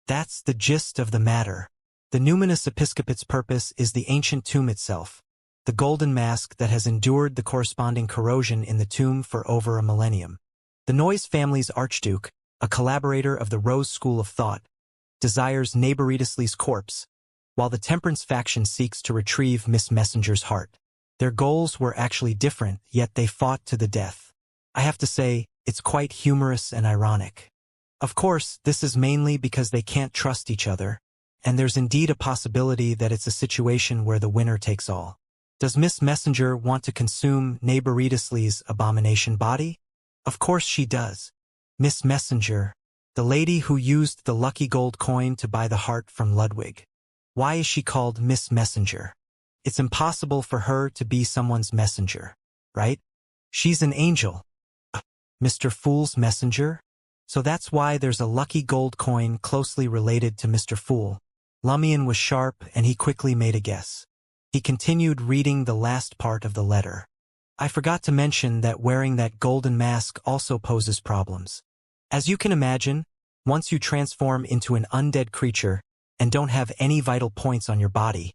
That's the gist of the matter. The numinous episcopate's purpose is the ancient tomb itself, the golden mask that has endured the corresponding corrosion in the tomb for over a millennium. The Noise family's archduke, a collaborator of the Rose School of Thought, desires neighboritously's corpse, while the Temperance faction seeks to retrieve Miss Messenger's heart. Their goals were actually different, yet they fought to the death. I have to say, it's quite humorous and ironic. Of course, this is mainly because they can't trust each other, and there's indeed a possibility that it's a situation where the winner takes all. Does Miss Messenger want to consume Narration's abomination body? Of course she does. Miss Messenger, the lady who used the lucky gold coin to buy the heart from Ludwig. Why is she called Miss Messenger? It's impossible for her to be someone's messenger, right? She's an angel. Mr. Fool's messenger? So that's why there's a lucky gold coin closely related to Mr. Fool. Lumion was sharp and he quickly made a guess. He continued reading the last part of the letter. I forgot to mention that wearing that golden mask also poses problems. As you can imagine, once you transform into an undead creature and don't have any vital points on your body,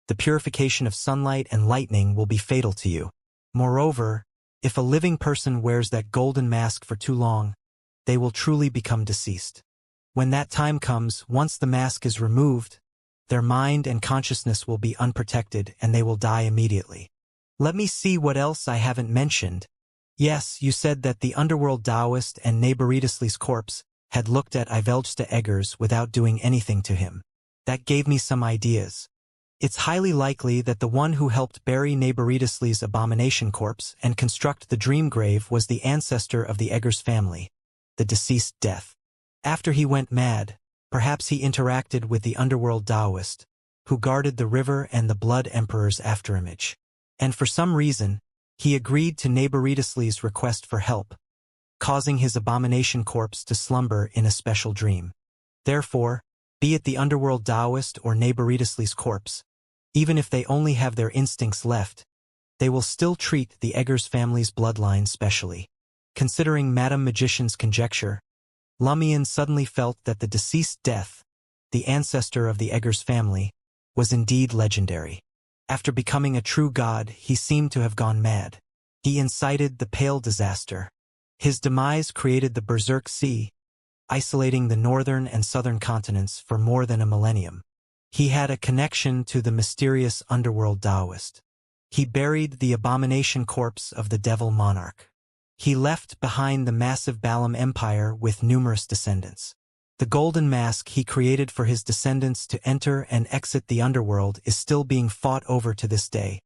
the purification of sunlight and lightning will be fatal to you. Moreover, if a living person wears that golden mask for too long, they will truly become deceased. When that time comes, once the mask is removed, their mind and consciousness will be unprotected and they will die immediately. Let me see what else I haven't mentioned. Yes, you said that the underworld Taoist and Narration's corpse had looked at Ivelgsta Eggers without doing anything to him. That gave me some ideas. It's highly likely that the one who helped bury Narration's abomination corpse and construct the dream grave was the ancestor of the Eggers family, the deceased Death. After he went mad, perhaps he interacted with the underworld Taoist, who guarded the river and the Blood Emperor's afterimage. And for some reason, he agreed to Narration's request for help, causing his abomination corpse to slumber in a special dream. Therefore, be it the underworld Taoist or Narration's corpse, even if they only have their instincts left, they will still treat the Eggers family's bloodline specially. Considering Madame Magician's conjecture, Lumion suddenly felt that the deceased Death, the ancestor of the Eggers family, was indeed legendary. After becoming a true god, he seemed to have gone mad. He incited the Pale Disaster. His demise created the Berserk Sea, isolating the northern and southern continents for more than a millennium. He had a connection to the mysterious underworld Taoist. He buried the abomination corpse of the devil monarch. He left behind the massive Balam Empire with numerous descendants. The golden mask he created for his descendants to enter and exit the underworld is still being fought over to this day.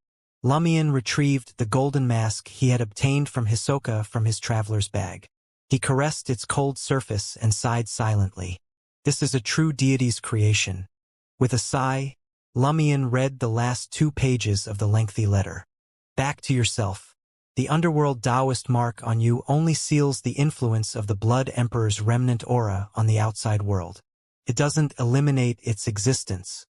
Lumion retrieved the golden mask he had obtained from Hisoka from his traveler's bag. He caressed its cold surface and sighed silently. This is a true deity's creation. With a sigh, Lumion read the last 2 pages of the lengthy letter. Back to yourself. The underworld Taoist mark on you only seals the influence of the Blood Emperor's remnant aura on the outside world. It doesn't eliminate its existence.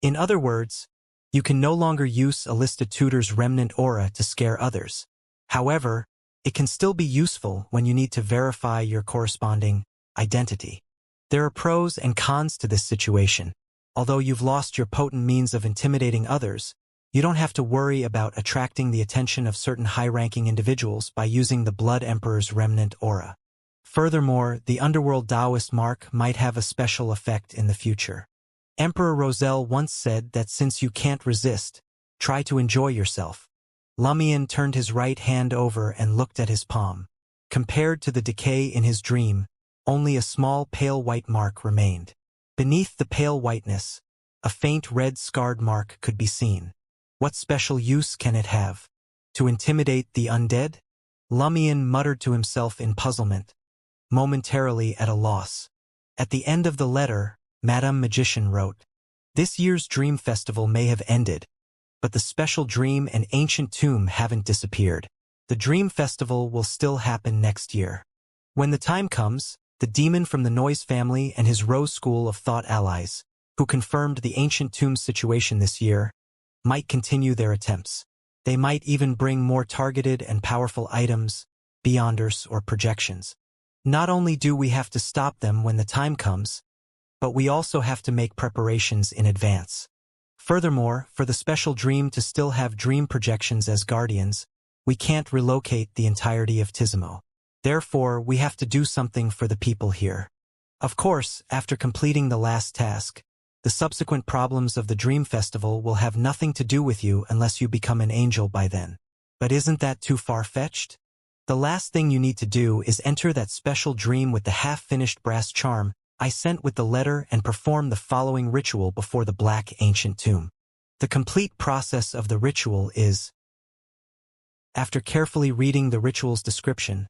In other words, you can no longer use Alista Tudor's remnant aura to scare others. However, it can still be useful when you need to verify your corresponding identity. There are pros and cons to this situation. Although you've lost your potent means of intimidating others, you don't have to worry about attracting the attention of certain high-ranking individuals by using the Blood Emperor's remnant aura. Furthermore, the underworld Taoist mark might have a special effect in the future. Emperor Roselle once said that since you can't resist, try to enjoy yourself. Lumion turned his right hand over and looked at his palm. Compared to the decay in his dream, only a small pale white mark remained. Beneath the pale whiteness, a faint red scarred mark could be seen. What special use can it have? To intimidate the undead? Lumion muttered to himself in puzzlement, momentarily at a loss. At the end of the letter, Madame Magician wrote, "This year's Dream Festival may have ended, but the special dream and ancient tomb haven't disappeared. The Dream Festival will still happen next year. When the time comes, the demon from the Noise family and his Rose School of Thought allies, who confirmed the ancient tomb situation this year, might continue their attempts. They might even bring more targeted and powerful items, beyonders or projections. Not only do we have to stop them when the time comes, but we also have to make preparations in advance. Furthermore, for the special dream to still have dream projections as guardians, we can't relocate the entirety of Tizimo. Therefore, we have to do something for the people here. Of course, after completing the last task, the subsequent problems of the Dream Festival will have nothing to do with you unless you become an angel by then. But isn't that too far-fetched? The last thing you need to do is enter that special dream with the half-finished brass charm I sent with the letter and perform the following ritual before the black ancient tomb. The complete process of the ritual is... After carefully reading the ritual's description,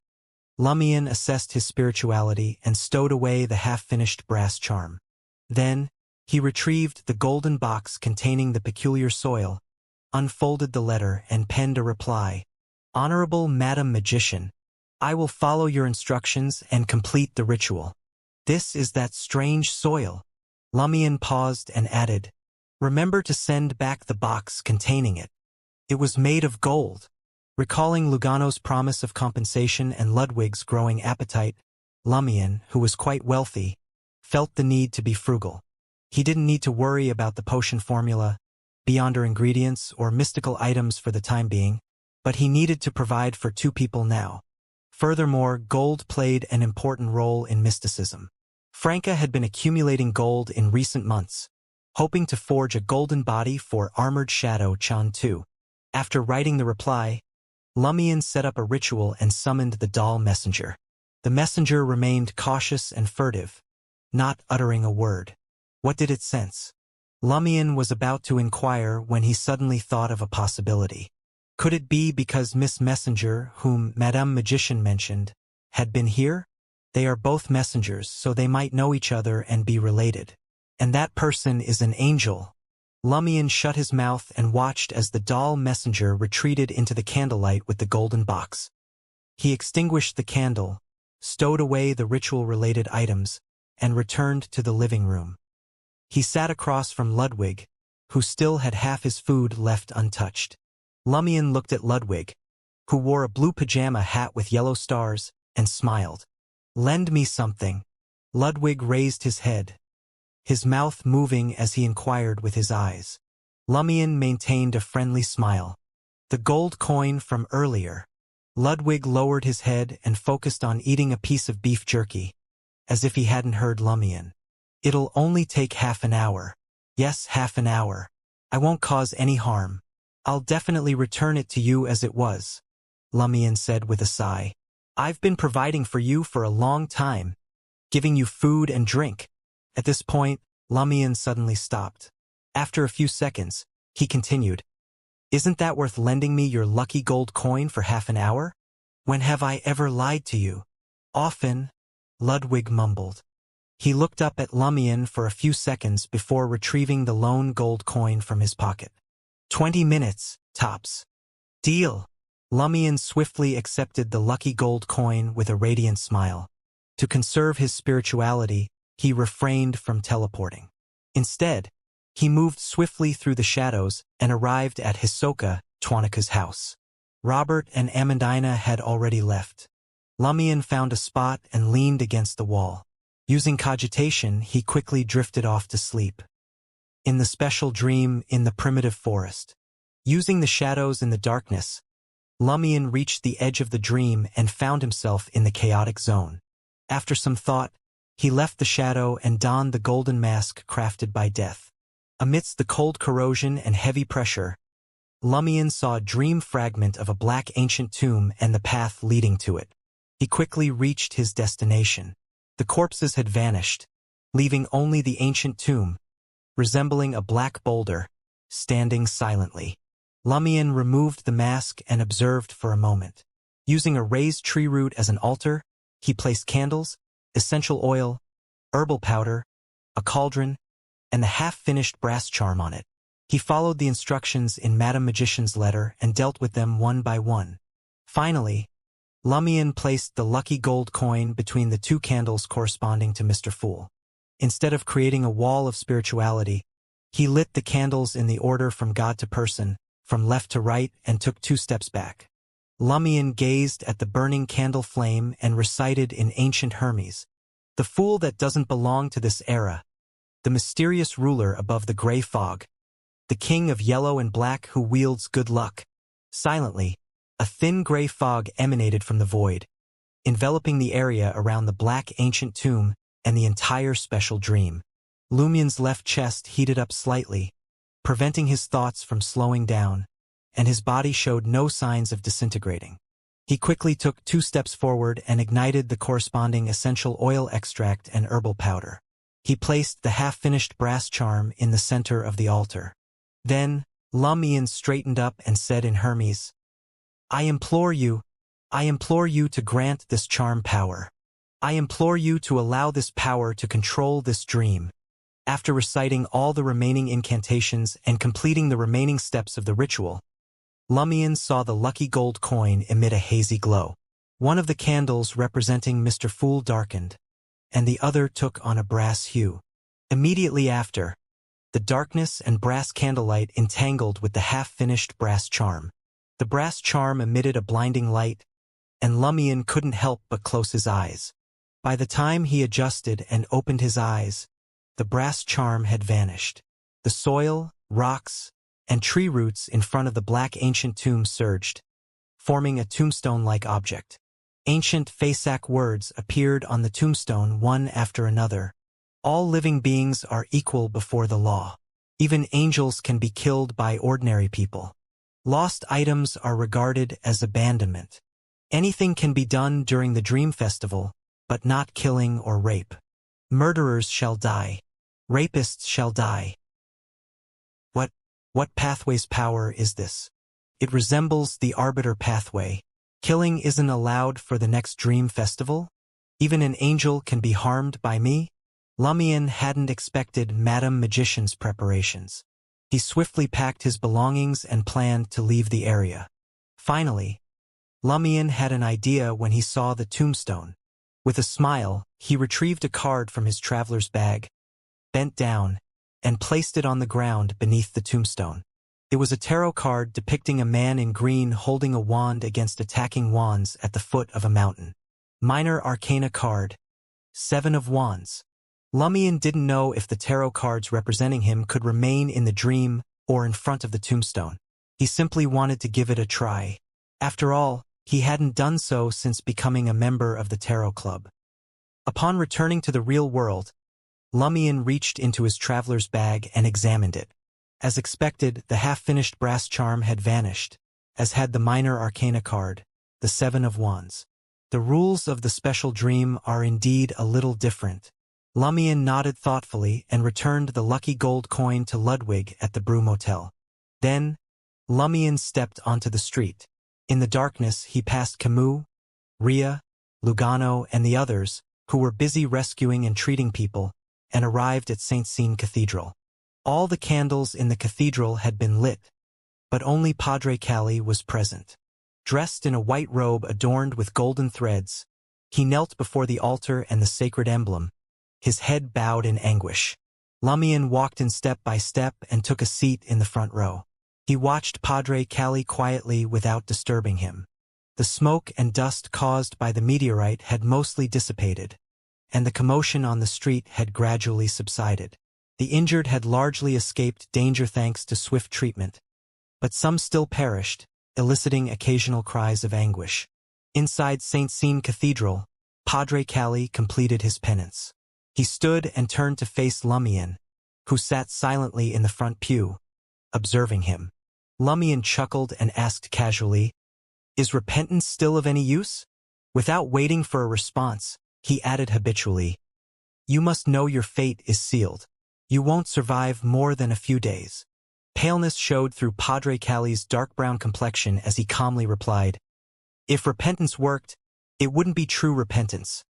Lumion assessed his spirituality and stowed away the half-finished brass charm. Then, he retrieved the golden box containing the peculiar soil, unfolded the letter and penned a reply. Honorable Madam Magician, I will follow your instructions and complete the ritual. This is that strange soil. Lumion paused and added, remember to send back the box containing it. It was made of gold. Recalling Lugano's promise of compensation and Ludwig's growing appetite, Lumion, who was quite wealthy, felt the need to be frugal. He didn't need to worry about the potion formula, beyonder ingredients, or mystical items for the time being, but he needed to provide for 2 people now. Furthermore, gold played an important role in mysticism. Franca had been accumulating gold in recent months, hoping to forge a golden body for Armored Shadow Chan 2. After writing the reply, Lumion set up a ritual and summoned the doll messenger. The messenger remained cautious and furtive, not uttering a word. What did it sense? Lumion was about to inquire when he suddenly thought of a possibility. Could it be because Miss Messenger, whom Madame Magician mentioned, had been here? They are both messengers, so they might know each other and be related. And that person is an angel. Lumion shut his mouth and watched as the doll messenger retreated into the candlelight with the golden box. He extinguished the candle, stowed away the ritual-related items, and returned to the living room. He sat across from Ludwig, who still had half his food left untouched. Lumion looked at Ludwig, who wore a blue pajama hat with yellow stars, and smiled. Lend me something. Ludwig raised his head, his mouth moving as he inquired with his eyes. Lumion maintained a friendly smile. The gold coin from earlier. Ludwig lowered his head and focused on eating a piece of beef jerky, as if he hadn't heard Lumion. It'll only take half an hour. Yes, half an hour. I won't cause any harm. I'll definitely return it to you as it was, Lumion said with a sigh. I've been providing for you for a long time, giving you food and drink. At this point, Lumion suddenly stopped. After a few seconds, he continued, Isn't that worth lending me your lucky gold coin for half an hour? When have I ever lied to you? Often, Ludwig mumbled. He looked up at Lumion for a few seconds before retrieving the lone gold coin from his pocket. 20 minutes, tops. Deal. Lumion swiftly accepted the lucky gold coin with a radiant smile. To conserve his spirituality, he refrained from teleporting. Instead, he moved swiftly through the shadows and arrived at Hisoka, Twanaka's house. Robert and Amandina had already left. Lumion found a spot and leaned against the wall. Using cogitation, he quickly drifted off to sleep. In the special dream in the primitive forest. Using the shadows in the darkness, Lumion reached the edge of the dream and found himself in the chaotic zone. After some thought, he left the shadow and donned the golden mask crafted by death. Amidst the cold corrosion and heavy pressure, Lumion saw a dream fragment of a black ancient tomb and the path leading to it. He quickly reached his destination. The corpses had vanished, leaving only the ancient tomb, resembling a black boulder, standing silently. Lumion removed the mask and observed for a moment. Using a raised tree root as an altar, he placed candles, essential oil, herbal powder, a cauldron, and the half-finished brass charm on it. He followed the instructions in Madame Magician's letter and dealt with them one by one. Finally, Lumion placed the lucky gold coin between the 2 candles corresponding to Mr. Fool. Instead of creating a wall of spirituality, he lit the candles in the order from God to person, from left to right, and took 2 steps back. Lumion gazed at the burning candle flame and recited in ancient Hermes, "The fool that doesn't belong to this era, the mysterious ruler above the gray fog, the king of yellow and black who wields good luck." Silently, a thin gray fog emanated from the void, enveloping the area around the black ancient tomb and the entire special dream. Lumion's left chest heated up slightly, preventing his thoughts from slowing down, and his body showed no signs of disintegrating. He quickly took 2 steps forward and ignited the corresponding essential oil extract and herbal powder. He placed the half-finished brass charm in the center of the altar. Then, Lumion straightened up and said in Hermes, I implore you to grant this charm power. I implore you to allow this power to control this dream. After reciting all the remaining incantations and completing the remaining steps of the ritual, Lumion saw the lucky gold coin emit a hazy glow. One of the candles representing Mr. Fool darkened, and the other took on a brass hue. Immediately after, the darkness and brass candlelight entangled with the half-finished brass charm. The brass charm emitted a blinding light, and Lumion couldn't help but close his eyes. By the time he adjusted and opened his eyes, the brass charm had vanished. The soil, rocks, and tree roots in front of the black ancient tomb surged, forming a tombstone-like object. Ancient Fasak words appeared on the tombstone one after another. All living beings are equal before the law. Even angels can be killed by ordinary people. Lost items are regarded as abandonment. Anything can be done during the Dream Festival, but not killing or rape. Murderers shall die. Rapists shall die. What pathway's power is this? It resembles the Arbiter pathway. Killing isn't allowed for the next Dream Festival? Even an angel can be harmed by me? Lumion hadn't expected Madame Magician's preparations. He swiftly packed his belongings and planned to leave the area. Finally, Lumion had an idea when he saw the tombstone. With a smile, he retrieved a card from his traveler's bag, bent down, and placed it on the ground beneath the tombstone. It was a tarot card depicting a man in green holding a wand against attacking wands at the foot of a mountain. Minor Arcana card, 7 of Wands. Lumion didn't know if the tarot cards representing him could remain in the dream or in front of the tombstone. He simply wanted to give it a try. After all, he hadn't done so since becoming a member of the tarot club. Upon returning to the real world, Lumion reached into his traveler's bag and examined it. As expected, the half-finished brass charm had vanished, as had the Minor Arcana card, the 7 of Wands. The rules of the special dream are indeed a little different. Lumion nodded thoughtfully and returned the lucky gold coin to Ludwig at the Brew Motel. Then, Lumion stepped onto the street. In the darkness, he passed Camus, Ria, Lugano, and the others, who were busy rescuing and treating people, and arrived at Saint-Cyne Cathedral. All the candles in the cathedral had been lit, but only Padre Cali was present. Dressed in a white robe adorned with golden threads, he knelt before the altar and the sacred emblem, his head bowed in anguish. Lumion walked in step by step and took a seat in the front row. He watched Padre Cali quietly without disturbing him. The smoke and dust caused by the meteorite had mostly dissipated, and the commotion on the street had gradually subsided. The injured had largely escaped danger thanks to swift treatment, but some still perished, eliciting occasional cries of anguish. Inside Saint-Cyne Cathedral, Padre Cali completed his penance. He stood and turned to face Lumion, who sat silently in the front pew, observing him. Lumion chuckled and asked casually, "Is repentance still of any use?" Without waiting for a response, he added habitually, "You must know your fate is sealed. You won't survive more than a few days." Paleness showed through Padre Cali's dark brown complexion as he calmly replied, "If repentance worked, it wouldn't be true repentance."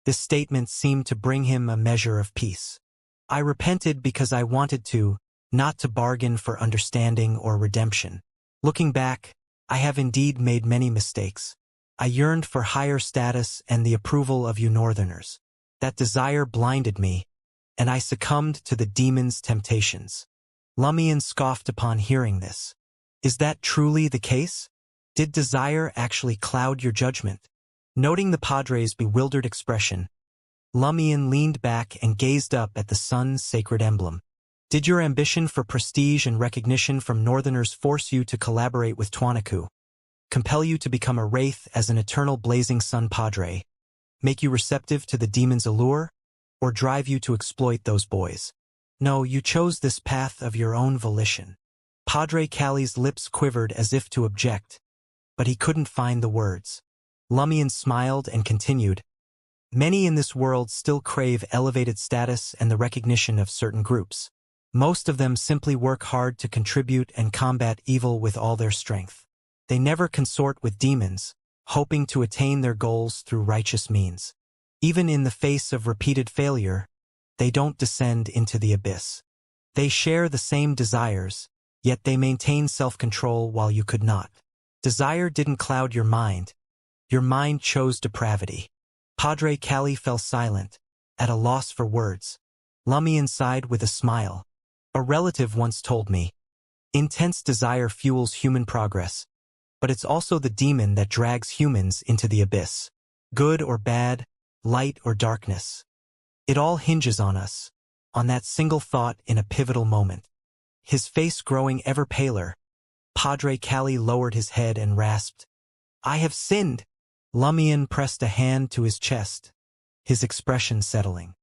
This statement seemed to bring him a measure of peace. "I repented because I wanted to, not to bargain for understanding or redemption. Looking back, I have indeed made many mistakes. I yearned for higher status and the approval of you Northerners. That desire blinded me, and I succumbed to the demon's temptations." Lumion scoffed upon hearing this. "Is that truly the case? Did desire actually cloud your judgment?" Noting the Padre's bewildered expression, Lumion leaned back and gazed up at the sun's sacred emblem. "Did your ambition for prestige and recognition from Northerners force you to collaborate with Tuanaku? Compel you to become a wraith as an eternal blazing sun Padre? Make you receptive to the demon's allure? Or drive you to exploit those boys? No, you chose this path of your own volition." Padre Cali's lips quivered as if to object, but he couldn't find the words. Lumion smiled and continued. Many in this world still crave elevated status and the recognition of certain groups. Most of them simply work hard to contribute and combat evil with all their strength. They never consort with demons, hoping to attain their goals through righteous means. Even in the face of repeated failure, they don't descend into the abyss. They share the same desires, yet they maintain self-control while you could not. Desire didn't cloud your mind. Your mind chose depravity. Padre Cali fell silent, at a loss for words. Lumion sighed with a smile. A relative once told me, intense desire fuels human progress, but it's also the demon that drags humans into the abyss. Good or bad, light or darkness. It all hinges on us, on that single thought in a pivotal moment. His face growing ever paler, Padre Cali lowered his head and rasped, "I have sinned." Lumion pressed a hand to his chest, his expression settling.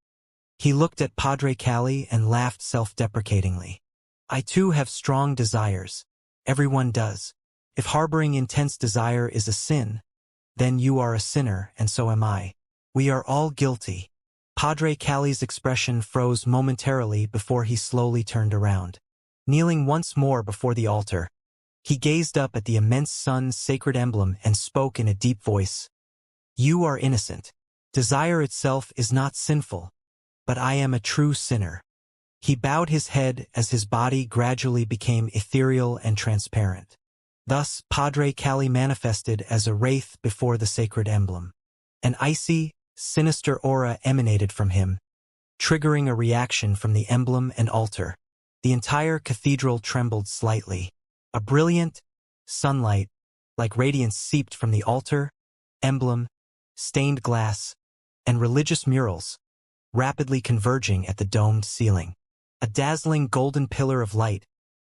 He looked at Padre Cali and laughed self-deprecatingly. "I too have strong desires. Everyone does. If harboring intense desire is a sin, then you are a sinner and so am I. We are all guilty." Padre Cali's expression froze momentarily before he slowly turned around. Kneeling once more before the altar, he gazed up at the immense sun's sacred emblem and spoke in a deep voice. "You are innocent. Desire itself is not sinful, but I am a true sinner." He bowed his head as his body gradually became ethereal and transparent. Thus, Padre Cali manifested as a wraith before the sacred emblem. An icy, sinister aura emanated from him, triggering a reaction from the emblem and altar. The entire cathedral trembled slightly. A brilliant sunlight, like radiance, seeped from the altar, emblem, stained glass, and religious murals, rapidly converging at the domed ceiling. A dazzling golden pillar of light,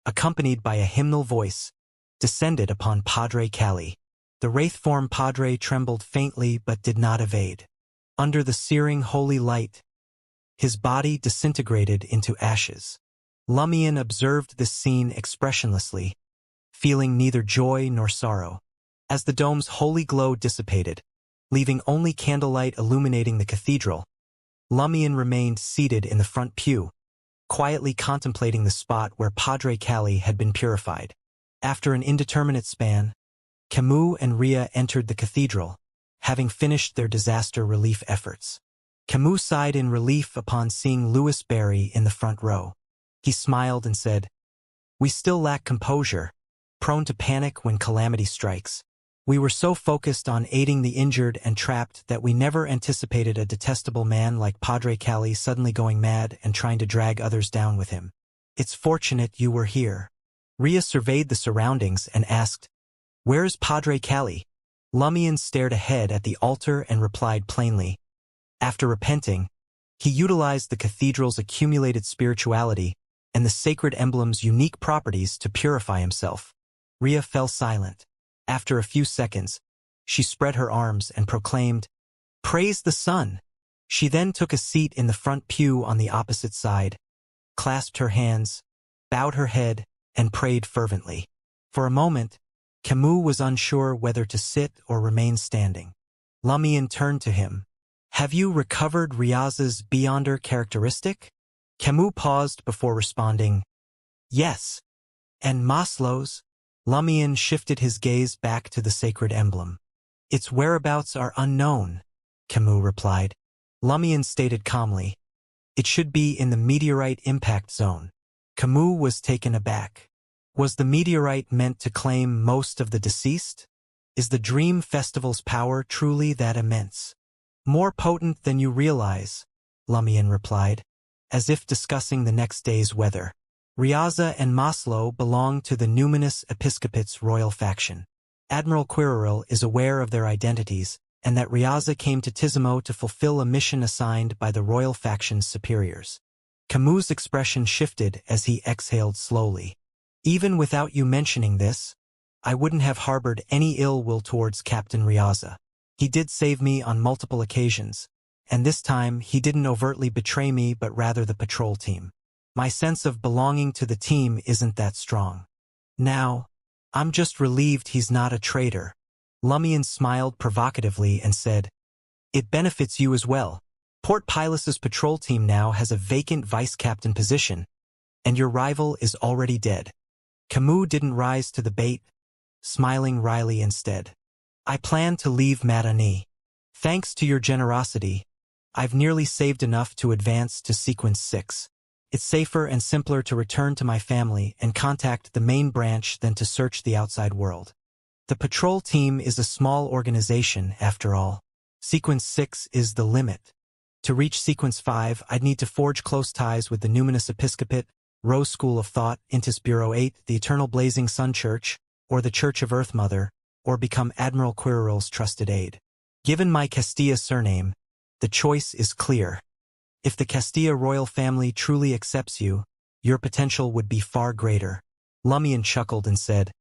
accompanied by a hymnal voice, descended upon Padre Cali. The wraith-form Padre trembled faintly but did not evade. Under the searing holy light, his body disintegrated into ashes. Lumion observed this scene expressionlessly, feeling neither joy nor sorrow. As the dome's holy glow dissipated, leaving only candlelight illuminating the cathedral, Lumion remained seated in the front pew, quietly contemplating the spot where Padre Cali had been purified. After an indeterminate span, Camus and Rhea entered the cathedral, having finished their disaster relief efforts. Camus sighed in relief upon seeing Louis Barry in the front row. He smiled and said, "We still lack composure, prone to panic when calamity strikes. We were so focused on aiding the injured and trapped that we never anticipated a detestable man like Padre Cali suddenly going mad and trying to drag others down with him. It's fortunate you were here." Rhea surveyed the surroundings and asked, "Where's Padre Cali?" Lumion stared ahead at the altar and replied plainly. After repenting, he utilized the cathedral's accumulated spirituality and the sacred emblem's unique properties to purify himself. Rhea fell silent. After a few seconds, she spread her arms and proclaimed, "Praise the sun!" She then took a seat in the front pew on the opposite side, clasped her hands, bowed her head, and prayed fervently. For a moment, Camus was unsure whether to sit or remain standing. Lumion turned to him. "Have you recovered Riaz's beyonder characteristic?" Camus paused before responding, "Yes." "And Maslow's?" Lumion shifted his gaze back to the sacred emblem. "Its whereabouts are unknown," Camus replied. Lumion stated calmly, "It should be in the meteorite impact zone." Camus was taken aback. Was the meteorite meant to claim most of the deceased? Is the Dream Festival's power truly that immense? "More potent than you realize," Lumion replied, as if discussing the next day's weather. Riaza and Maslow belong to the numinous Episcopate's royal faction. Admiral Quirrell is aware of their identities, and that Riaza came to Tizimo to fulfill a mission assigned by the royal faction's superiors. Camus' expression shifted as he exhaled slowly. "Even without you mentioning this, I wouldn't have harbored any ill will towards Captain Riaza. He did save me on multiple occasions, and this time he didn't overtly betray me but rather the patrol team. My sense of belonging to the team isn't that strong. Now, I'm just relieved he's not a traitor." Lumian smiled provocatively and said, "It benefits you as well. Port Pilus's patrol team now has a vacant vice captain position, and your rival is already dead." Camus didn't rise to the bait, smiling wryly instead. "I plan to leave Matani. Thanks to your generosity, I've nearly saved enough to advance to Sequence 6. It's safer and simpler to return to my family and contact the main branch than to search the outside world. The patrol team is a small organization, after all. Sequence 6 is the limit. To reach Sequence 5, I'd need to forge close ties with the Numinous Episcopate, Rose School of Thought, Intis Bureau 8, the Eternal Blazing Sun Church, or the Church of Earth Mother, or become Admiral Quirrell's trusted aide. Given my Castilla surname, the choice is clear. If the Castilla royal family truly accepts you, your potential would be far greater." Lumian chuckled and said,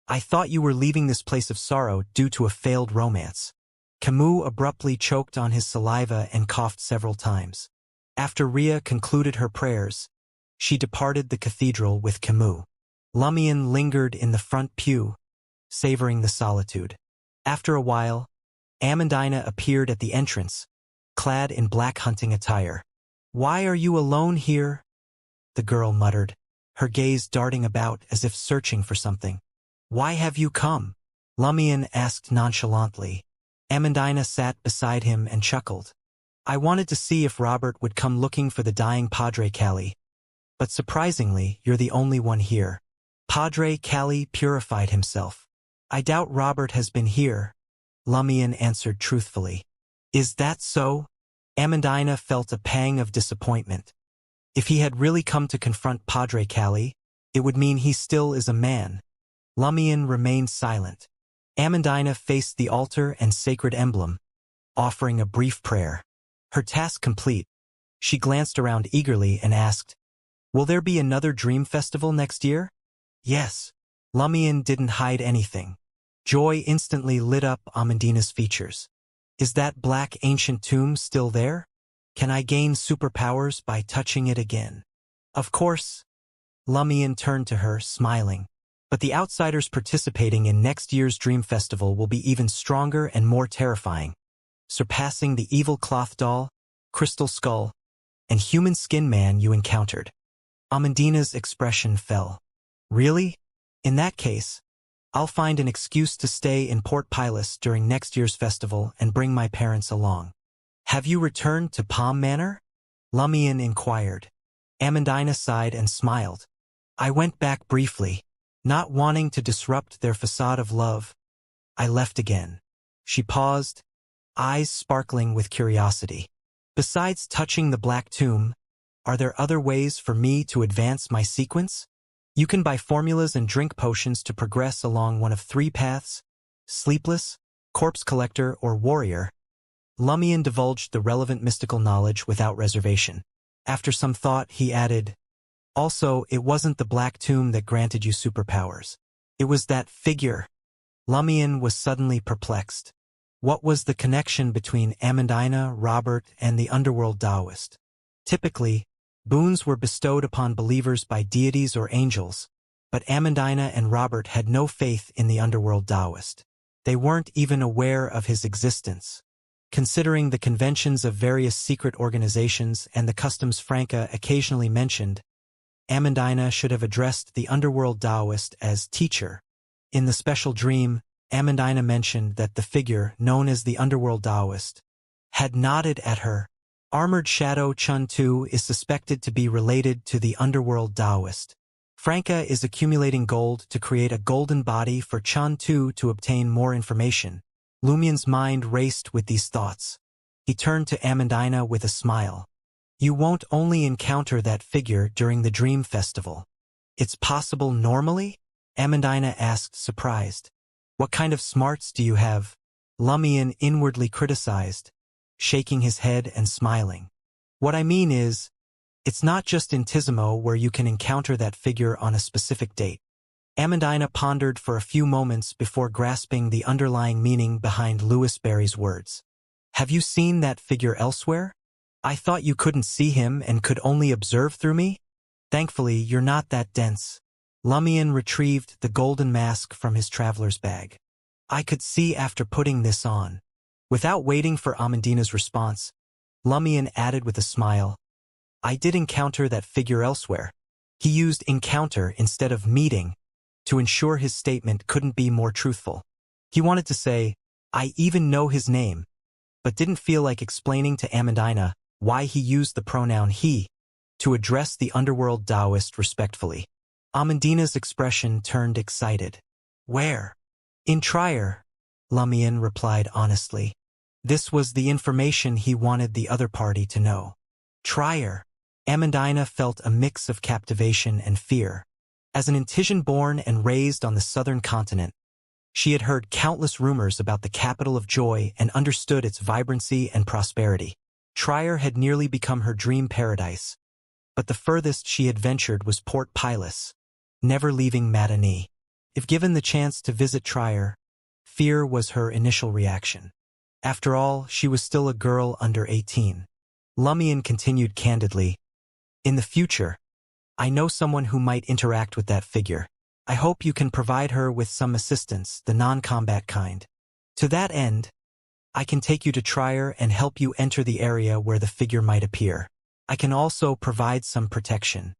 "I thought you were leaving this place of sorrow due to a failed romance." Camus abruptly choked on his saliva and coughed several times. After Rhea concluded her prayers, she departed the cathedral with Camus. Lumian lingered in the front pew, savoring the solitude. After a while, Amandina appeared at the entrance, clad in black hunting attire. "Why are you alone here?" the girl muttered, her gaze darting about as if searching for something. "Why have you come?" Lumian asked nonchalantly. Amandina sat beside him and chuckled. "I wanted to see if Robert would come looking for the dying Padre Calli. But surprisingly, you're the only one here." Padre Calli purified himself. "I doubt Robert has been here," Lumian answered truthfully. "Is that so?" Amandina felt a pang of disappointment. If he had really come to confront Padre Calli, it would mean he still is a man. Lumian remained silent. Amandina faced the altar and sacred emblem, offering a brief prayer. Her task complete, she glanced around eagerly and asked, "Will there be another dream festival next year?" "Yes." Lumian didn't hide anything. Joy instantly lit up Amandina's features. "Is that black ancient tomb still there? Can I gain superpowers by touching it again?" "Of course." Lumian turned to her, smiling. "But the outsiders participating in next year's Dream Festival will be even stronger and more terrifying, surpassing the evil cloth doll, crystal skull, and human skin man you encountered." Amandina's expression fell. "Really? In that case, I'll find an excuse to stay in Port Pilus during next year's festival and bring my parents along." "Have you returned to Palm Manor?" Lumian inquired. Amandina sighed and smiled. "I went back briefly. Not wanting to disrupt their facade of love, I left again." She paused, eyes sparkling with curiosity. "Besides touching the Black Tomb, are there other ways for me to advance my sequence? You can buy formulas and drink potions to progress along one of three paths: Sleepless, Corpse Collector, or Warrior." Lumian divulged the relevant mystical knowledge without reservation. After some thought, he added, "Also, it wasn't the Black Tomb that granted you superpowers. It was that figure." Lumian was suddenly perplexed. What was the connection between Amandina, Robert, and the underworld Taoist? Typically, boons were bestowed upon believers by deities or angels, but Amandina and Robert had no faith in the underworld Taoist. They weren't even aware of his existence. Considering the conventions of various secret organizations and the customs Franca occasionally mentioned, Amandina should have addressed the underworld Taoist as teacher. In the special dream, Amandina mentioned that the figure, known as the underworld Taoist, had nodded at her. Armored Shadow Chun Tu is suspected to be related to the underworld Taoist. Franca is accumulating gold to create a golden body for Chun Tu to obtain more information. Lumian's mind raced with these thoughts. He turned to Amandina with a smile. "You won't only encounter that figure during the Dream Festival. It's possible normally?" Amandina asked, surprised. "What kind of smarts do you have?" Lumian inwardly criticized, shaking his head and smiling. "What I mean is, it's not just in Tizimo where you can encounter that figure on a specific date." Amandina pondered for a few moments before grasping the underlying meaning behind Louis Barry's words. "Have you seen that figure elsewhere? I thought you couldn't see him and could only observe through me? Thankfully, you're not that dense." Lumian retrieved the golden mask from his traveler's bag. I could see after putting this on. Without waiting for Amandina's response, Lumion added with a smile, I did encounter that figure elsewhere. He used encounter instead of meeting to ensure his statement couldn't be more truthful. He wanted to say, I even know his name, but didn't feel like explaining to Amandina why he used the pronoun he to address the underworld Taoist respectfully. Amandina's expression turned excited. Where? In Trier, Lumion replied honestly. This was the information he wanted the other party to know. Trier. Amandina felt a mix of captivation and fear. As an Intisian born and raised on the southern continent, she had heard countless rumors about the capital of joy and understood its vibrancy and prosperity. Trier had nearly become her dream paradise, but the furthest she had ventured was Port Pilus, never leaving Matane. If given the chance to visit Trier, fear was her initial reaction. After all, she was still a girl under 18. Lumion continued candidly, in the future, I know someone who might interact with that figure. I hope you can provide her with some assistance, the non-combat kind. To that end, I can take you to Trier and help you enter the area where the figure might appear. I can also provide some protection.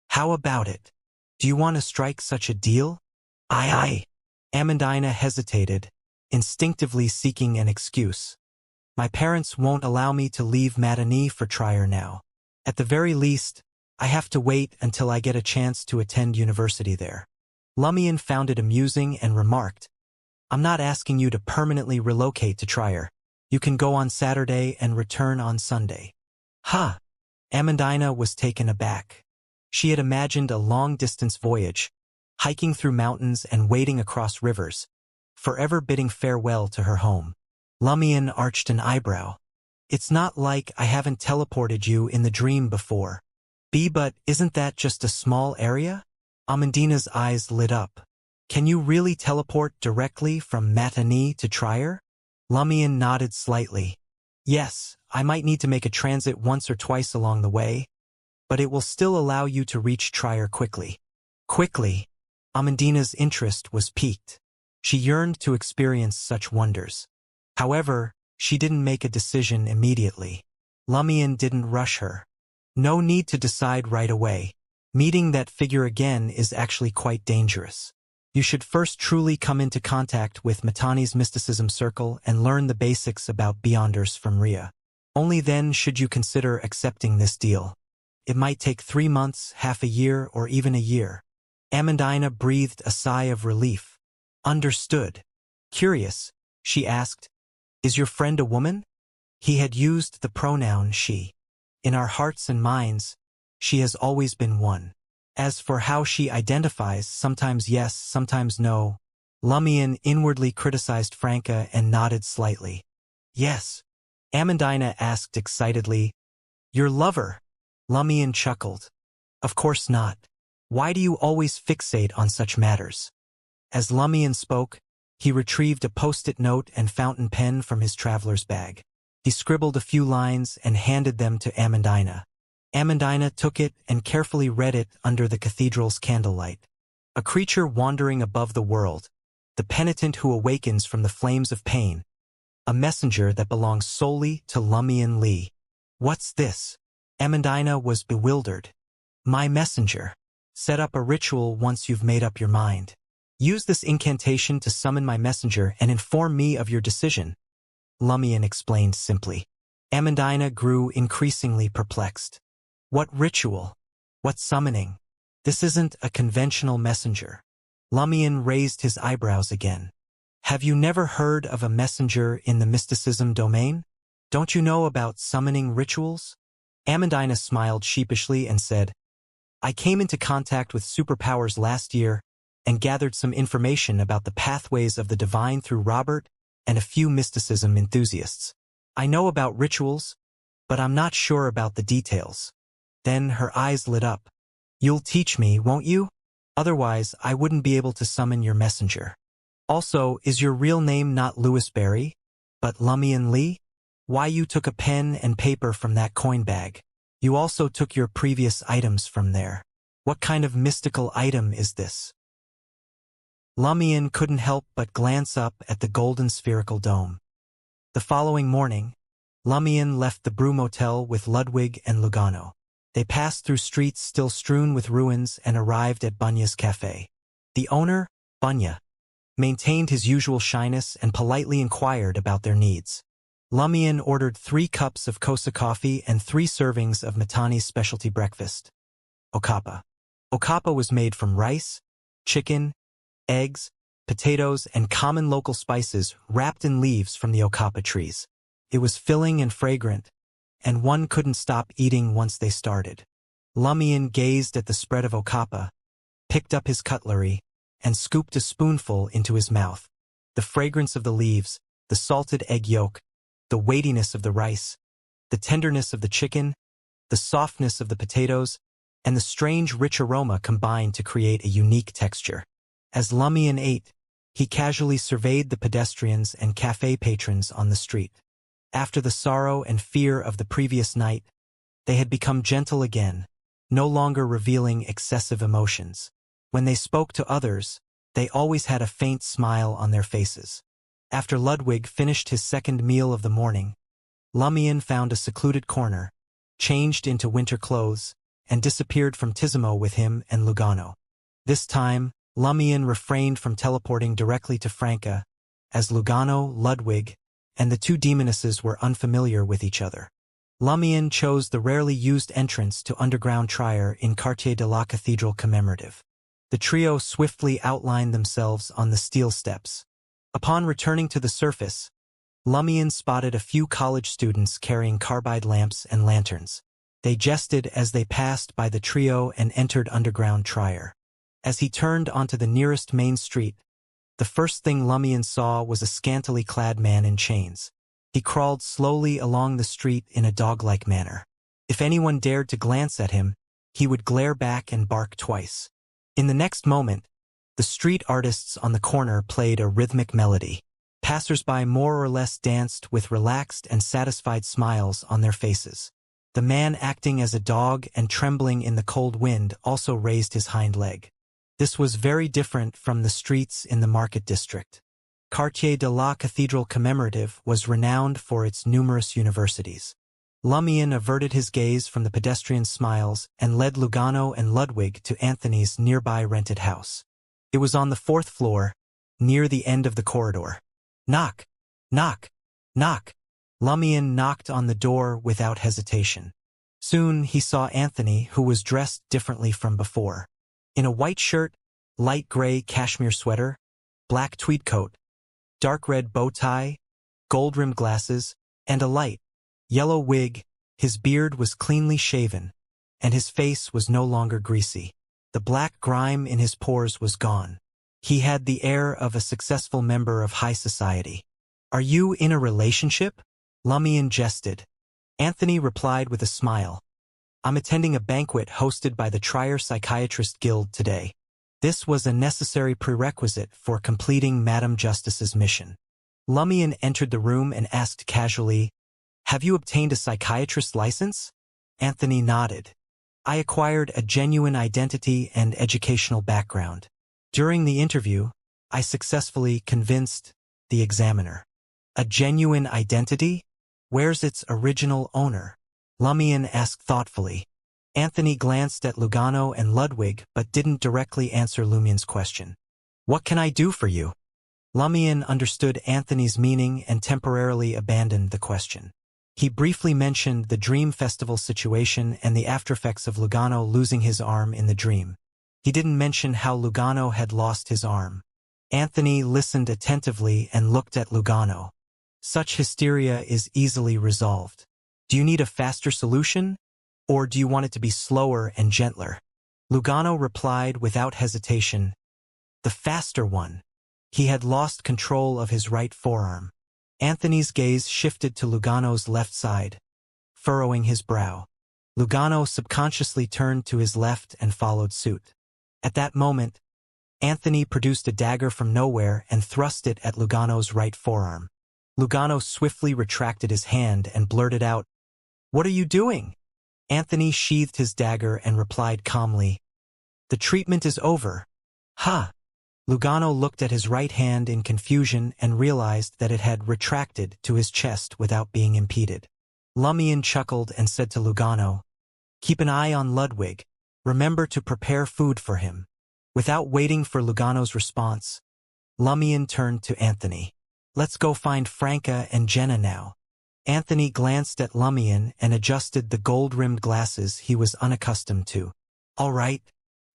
How about it? Do you want to strike such a deal? Aye. Amandina hesitated, instinctively seeking an excuse. My parents won't allow me to leave Matane for Trier now. At the very least, I have to wait until I get a chance to attend university there. Lumion found it amusing and remarked, I'm not asking you to permanently relocate to Trier. You can go on Saturday and return on Sunday. Huh. Amandina was taken aback. She had imagined a long-distance voyage, hiking through mountains and wading across rivers, forever bidding farewell to her home. Lumion arched an eyebrow. It's not like I haven't teleported you in the dream before. But isn't that just a small area? Amandina's eyes lit up. Can you really teleport directly from Matane to Trier? Lumion nodded slightly. Yes, I might need to make a transit once or twice along the way, but it will still allow you to reach Trier quickly. Quickly? Amandina's interest was piqued. She yearned to experience such wonders. However, she didn't make a decision immediately. Lumion didn't rush her. No need to decide right away. Meeting that figure again is actually quite dangerous. You should first truly come into contact with Matane's mysticism circle and learn the basics about Beyonders from Rhea. Only then should you consider accepting this deal. It might take 3 months, half a year, or even a year. Amandina breathed a sigh of relief. Understood. Curious, she asked, is your friend a woman? He had used the pronoun she. In our hearts and minds, she has always been one. As for how she identifies, sometimes yes, sometimes no, Lumion inwardly criticized Franca and nodded slightly. Yes. Amandina asked excitedly, your lover? Lumion chuckled. Of course not. Why do you always fixate on such matters? As Lumion spoke, he retrieved a post-it note and fountain pen from his traveler's bag. He scribbled a few lines and handed them to Amandina. Amandina took it and carefully read it under the cathedral's candlelight. A creature wandering above the world, the penitent who awakens from the flames of pain, a messenger that belongs solely to Lumion Lee. What's this? Amandina was bewildered. My messenger. Set up a ritual once you've made up your mind. Use this incantation to summon my messenger and inform me of your decision, Lumion explained simply. Amandina grew increasingly perplexed. What ritual? What summoning? This isn't a conventional messenger. Lumion raised his eyebrows again. Have you never heard of a messenger in the mysticism domain? Don't you know about summoning rituals? Amandina smiled sheepishly and said, I came into contact with superpowers last year and gathered some information about the pathways of the divine through Robert and a few mysticism enthusiasts. I know about rituals, but I'm not sure about the details. Then her eyes lit up. You'll teach me, won't you? Otherwise, I wouldn't be able to summon your messenger. Also, is your real name not Louis Berry, but Lumion Lee? Why you took a pen and paper from that coin bag? You also took your previous items from there. What kind of mystical item is this? Lumion couldn't help but glance up at the golden spherical dome. The following morning, Lumion left the Brew Motel with Ludwig and Lugano. They passed through streets still strewn with ruins and arrived at Bunya's cafe. The owner, Bunya, maintained his usual shyness and politely inquired about their needs. Lumion ordered 3 cups of Kosa coffee and 3 servings of Matani's specialty breakfast, okapa. Okapa was made from rice, chicken, eggs, potatoes, and common local spices wrapped in leaves from the okapa trees. It was filling and fragrant, and one couldn't stop eating once they started. Lumion gazed at the spread of okapa, picked up his cutlery, and scooped a spoonful into his mouth. The fragrance of the leaves, the salted egg yolk, the weightiness of the rice, the tenderness of the chicken, the softness of the potatoes, and the strange rich aroma combined to create a unique texture. As Lumion ate, he casually surveyed the pedestrians and cafe patrons on the street. After the sorrow and fear of the previous night, they had become gentle again, no longer revealing excessive emotions. When they spoke to others, they always had a faint smile on their faces. After Ludwig finished his second meal of the morning, Lumion found a secluded corner, changed into winter clothes, and disappeared from Tizimo with him and Lugano. This time, Lumion refrained from teleporting directly to Franca, as Lugano, Ludwig, and the 2 demonesses were unfamiliar with each other. Lumion chose the rarely used entrance to underground Trier in Quartier de la Cathedral Commemorative. The trio swiftly outlined themselves on the steel steps. Upon returning to the surface, Lumion spotted a few college students carrying carbide lamps and lanterns. They jested as they passed by the trio and entered underground Trier. As he turned onto the nearest main street, the first thing Lumion saw was a scantily clad man in chains. He crawled slowly along the street in a dog-like manner. If anyone dared to glance at him, he would glare back and bark twice. In the next moment, the street artists on the corner played a rhythmic melody. Passers-by more or less danced with relaxed and satisfied smiles on their faces. The man acting as a dog and trembling in the cold wind also raised his hind leg. This was very different from the streets in the market district. Quartier de la Cathedral Commemorative was renowned for its numerous universities. Lumion averted his gaze from the pedestrian smiles and led Lugano and Ludwig to Anthony's nearby rented house. It was on the 4th floor, near the end of the corridor. Knock! Knock! Knock! Lumion knocked on the door without hesitation. Soon he saw Anthony, who was dressed differently from before. In a white shirt, light gray cashmere sweater, black tweed coat, dark red bow tie, gold-rimmed glasses, and a light, yellow wig, his beard was cleanly shaven, and his face was no longer greasy. The black grime in his pores was gone. He had the air of a successful member of high society. "Are you in a relationship?" Lumion jested. Anthony replied with a smile. "I'm attending a banquet hosted by the Trier Psychiatrist Guild today. This was a necessary prerequisite for completing Madame Justice's mission." Lumion entered the room and asked casually, "Have you obtained a psychiatrist license?" Anthony nodded. "I acquired a genuine identity and educational background. During the interview, I successfully convinced the examiner." "A genuine identity? Where's its original owner?" Lumion asked thoughtfully. Anthony glanced at Lugano and Ludwig but didn't directly answer Lumion's question. "What can I do for you?" Lumion understood Anthony's meaning and temporarily abandoned the question. He briefly mentioned the Dream Festival situation and the aftereffects of Lugano losing his arm in the dream. He didn't mention how Lugano had lost his arm. Anthony listened attentively and looked at Lugano. "Such hysteria is easily resolved. Do you need a faster solution? Or do you want it to be slower and gentler?" Lugano replied without hesitation, "The faster one." He had lost control of his right forearm. Anthony's gaze shifted to Lugano's left side, furrowing his brow. Lugano subconsciously turned to his left and followed suit. At that moment, Anthony produced a dagger from nowhere and thrust it at Lugano's right forearm. Lugano swiftly retracted his hand and blurted out, "What are you doing?" Anthony sheathed his dagger and replied calmly, "The treatment is over." "Ha!" Lugano looked at his right hand in confusion and realized that it had retracted to his chest without being impeded. Lumion chuckled and said to Lugano, "Keep an eye on Ludwig. Remember to prepare food for him." Without waiting for Lugano's response, Lumion turned to Anthony. "Let's go find Franca and Jenna now." Anthony glanced at Lumion and adjusted the gold-rimmed glasses he was unaccustomed to. "All right."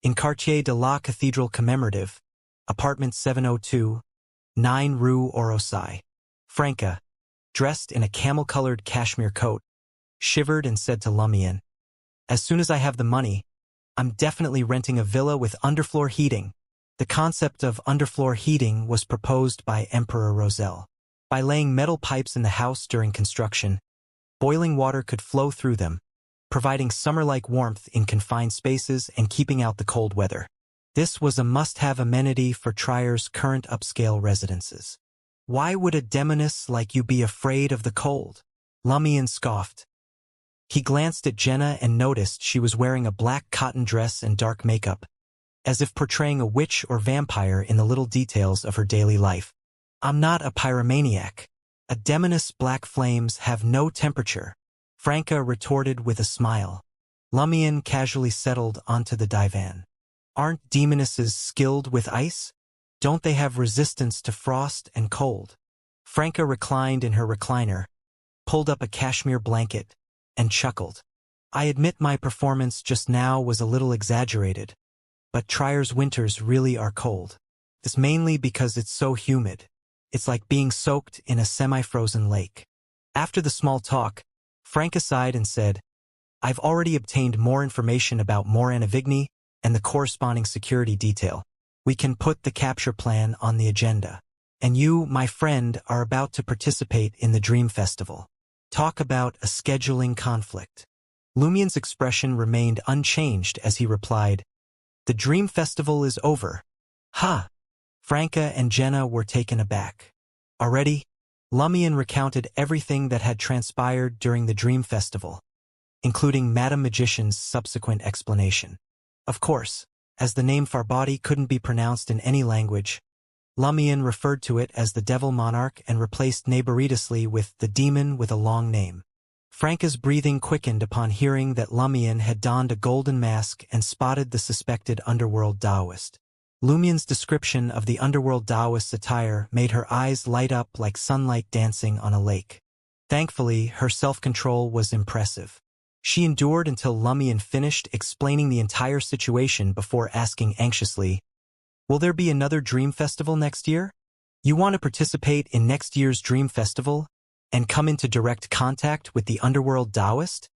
In Quartier de la Cathedral Commemorative, Apartment 702, 9 Rue Orosai. Franca, dressed in a camel-colored cashmere coat, shivered and said to Lumion, "As soon as I have the money, I'm definitely renting a villa with underfloor heating." The concept of underfloor heating was proposed by Emperor Roselle. By laying metal pipes in the house during construction, boiling water could flow through them, providing summer-like warmth in confined spaces and keeping out the cold weather. This was a must-have amenity for Trier's current upscale residences. "Why would a demoness like you be afraid of the cold?" Lumion scoffed. He glanced at Jenna and noticed she was wearing a black cotton dress and dark makeup, as if portraying a witch or vampire in the little details of her daily life. "I'm not a pyromaniac. A demoness' black flames have no temperature," Franca retorted with a smile. Lumion casually settled onto the divan. "Aren't demonesses skilled with ice? Don't they have resistance to frost and cold?" Franca reclined in her recliner, pulled up a cashmere blanket, and chuckled. "I admit my performance just now was a little exaggerated, but Trier's winters really are cold. It's mainly because it's so humid. It's like being soaked in a semi-frozen lake." After the small talk, Franca sighed and said, "I've already obtained more information about Morana Vigny and the corresponding security detail. We can put the capture plan on the agenda. And you, my friend, are about to participate in the Dream Festival. Talk about a scheduling conflict." Lumion's expression remained unchanged as he replied, "The Dream Festival is over." "Ha!" Franca and Jenna were taken aback. Already, Lumion recounted everything that had transpired during the Dream Festival, including Madame Magician's subsequent explanation. Of course, as the name Farbati couldn't be pronounced in any language, Lumion referred to it as the Devil Monarch and replaced neighboritously with the Demon with a long name. Franca's breathing quickened upon hearing that Lumion had donned a golden mask and spotted the suspected underworld Taoist. Lumion's description of the underworld Taoist's attire made her eyes light up like sunlight dancing on a lake. Thankfully, her self-control was impressive. She endured until Lumion finished explaining the entire situation before asking anxiously, "Will there be another Dream Festival next year? You want to participate in next year's Dream Festival and come into direct contact with the underworld Taoist?"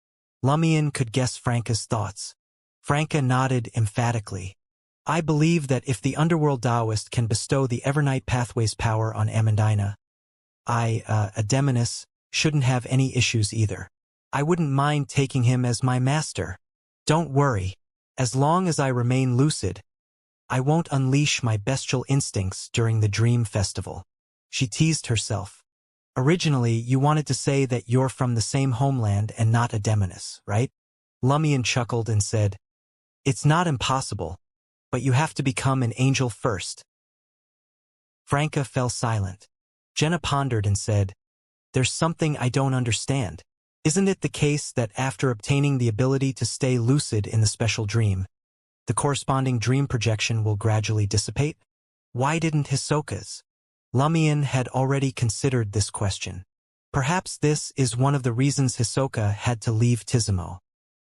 Lumion could guess Franca's thoughts. Franca nodded emphatically. "I believe that if the underworld Taoist can bestow the Evernight Pathways power on Amandina, a demoness, shouldn't have any issues either. I wouldn't mind taking him as my master. Don't worry. As long as I remain lucid, I won't unleash my bestial instincts during the Dream Festival." She teased herself. "Originally, you wanted to say that you're from the same homeland and not a demoness, right?" Lumion chuckled and said, "It's not impossible, but you have to become an angel first." Franca fell silent. Jenna pondered and said, "There's something I don't understand. Isn't it the case that after obtaining the ability to stay lucid in the special dream, the corresponding dream projection will gradually dissipate? Why didn't Hisoka's?" Lumion had already considered this question. Perhaps this is one of the reasons Hisoka had to leave Tizimo.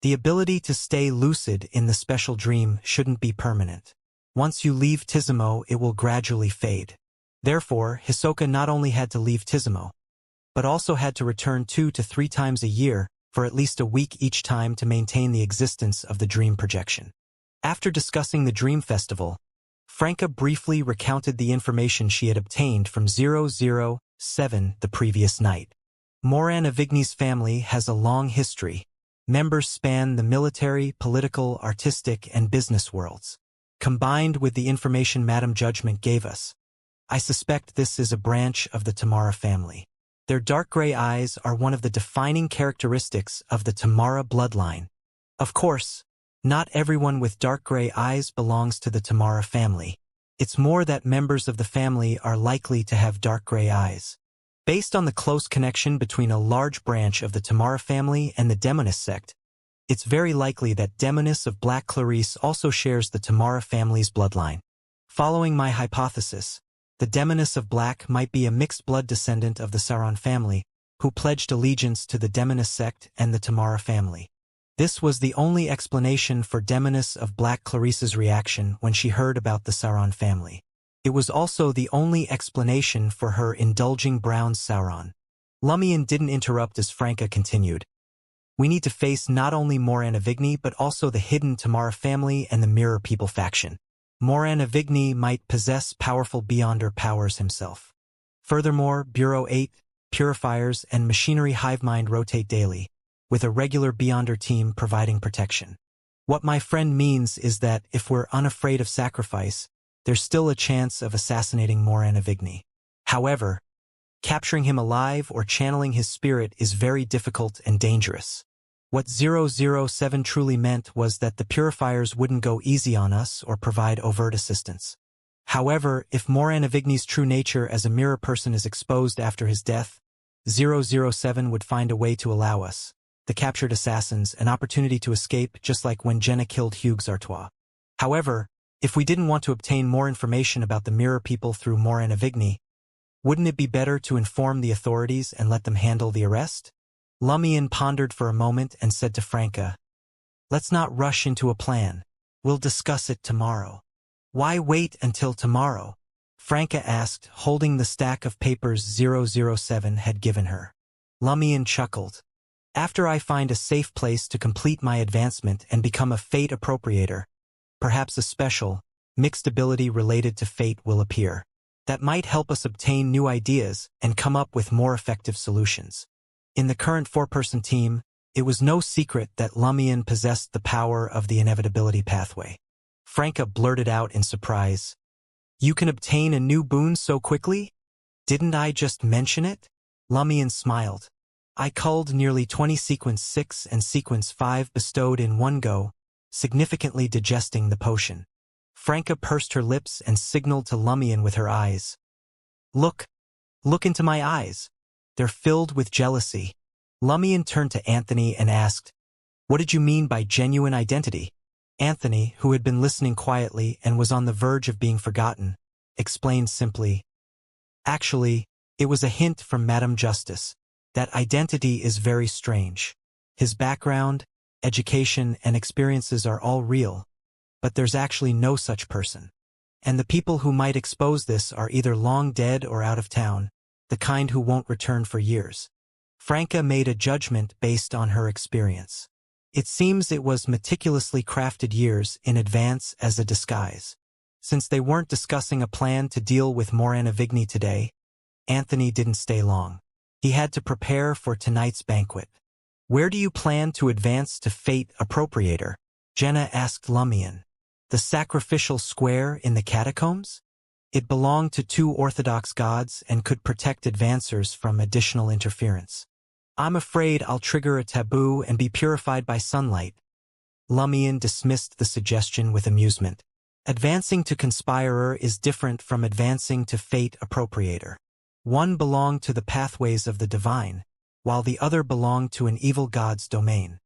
The ability to stay lucid in the special dream shouldn't be permanent. Once you leave Tizimo, it will gradually fade. Therefore, Hisoka not only had to leave Tizimo, but also had to return 2 to 3 times a year for at least a week each time to maintain the existence of the dream projection. After discussing the Dream Festival, Franca briefly recounted the information she had obtained from 007 the previous night. Morana Vigny's family has a long history. Members span the military, political, artistic, and business worlds. Combined with the information Madame Judgment gave us, I suspect this is a branch of the Tamara family. Their dark gray eyes are one of the defining characteristics of the Tamara bloodline. Of course, not everyone with dark gray eyes belongs to the Tamara family. It's more that members of the family are likely to have dark gray eyes. Based on the close connection between a large branch of the Tamara family and the Demoness sect, it's very likely that Demoness of Black Clarice also shares the Tamara family's bloodline. Following my hypothesis, the Demoness of Black might be a mixed-blood descendant of the Sauron family, who pledged allegiance to the Demoness sect and the Tamara family. This was the only explanation for Demoness of Black Clarice's reaction when she heard about the Sauron family. It was also the only explanation for her indulging brown Sauron. Lumion didn't interrupt as Franca continued. We need to face not only Moran Avigny but also the hidden Tamara family and the Mirror People faction. Moran Avigny might possess powerful Beyonder powers himself. Furthermore, Bureau 8, purifiers, and machinery hivemind rotate daily, with a regular Beyonder team providing protection. What my friend means is that if we're unafraid of sacrifice, there's still a chance of assassinating Moran Avigny. However, capturing him alive or channeling his spirit is very difficult and dangerous. What 007 truly meant was that the purifiers wouldn't go easy on us or provide overt assistance. However, if Moran Avigny's true nature as a mirror person is exposed after his death, 007 would find a way to allow us, the captured assassins, an opportunity to escape, just like when Jenna killed Hugues Artois. However, if we didn't want to obtain more information about the Mirror People through Moran Avigny, wouldn't it be better to inform the authorities and let them handle the arrest? Lumion pondered for a moment and said to Franca, "Let's not rush into a plan. We'll discuss it tomorrow." "Why wait until tomorrow?" Franca asked, holding the stack of papers 007 had given her. Lumion chuckled. "After I find a safe place to complete my advancement and become a fate appropriator, perhaps a special, mixed ability related to fate will appear. That might help us obtain new ideas and come up with more effective solutions." In the current four-person team, it was no secret that Lumion possessed the power of the inevitability pathway. Franca blurted out in surprise, "You can obtain a new boon so quickly? Didn't I just mention it?" Lumion smiled. "I culled nearly 20 Sequence 6 and Sequence 5 bestowed in one go, significantly digesting the potion." Franca pursed her lips and signaled to Lumion with her eyes. Look into my eyes. They're filled with jealousy." Lumion turned to Anthony and asked, "What did you mean by genuine identity?" Anthony, who had been listening quietly and was on the verge of being forgotten, explained simply, "Actually, it was a hint from Madame Justice. That identity is very strange. His background, education, and experiences are all real, but there's actually no such person. And the people who might expose this are either long dead or out of town, the kind who won't return for years." Franca made a judgment based on her experience. It seems it was meticulously crafted years in advance as a disguise. Since they weren't discussing a plan to deal with Moran Avigny today, Anthony didn't stay long. He had to prepare for tonight's banquet. "Where do you plan to advance to Fate Appropriator?" Jenna asked Lumion. "The sacrificial square in the catacombs?" It belonged to 2 Orthodox gods and could protect advancers from additional interference. "I'm afraid I'll trigger a taboo and be purified by sunlight." Lumion dismissed the suggestion with amusement. Advancing to Conspirer is different from advancing to Fate Appropriator. One belonged to the pathways of the divine, while the other belonged to an evil god's domain.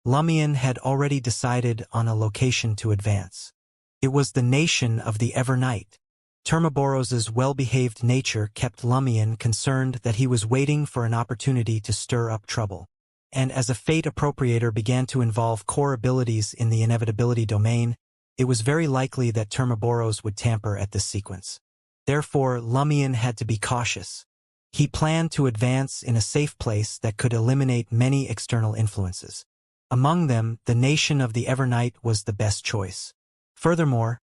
Lumion had already decided on a location to advance. It was the nation of the Evernight. Termaboros's well-behaved nature kept Lumion concerned that he was waiting for an opportunity to stir up trouble. And as a Fate Appropriator began to involve core abilities in the inevitability domain, it was very likely that Termaboros would tamper at this sequence. Therefore, Lumion had to be cautious. He planned to advance in a safe place that could eliminate many external influences. Among them, the nation of the Evernight was the best choice. Furthermore,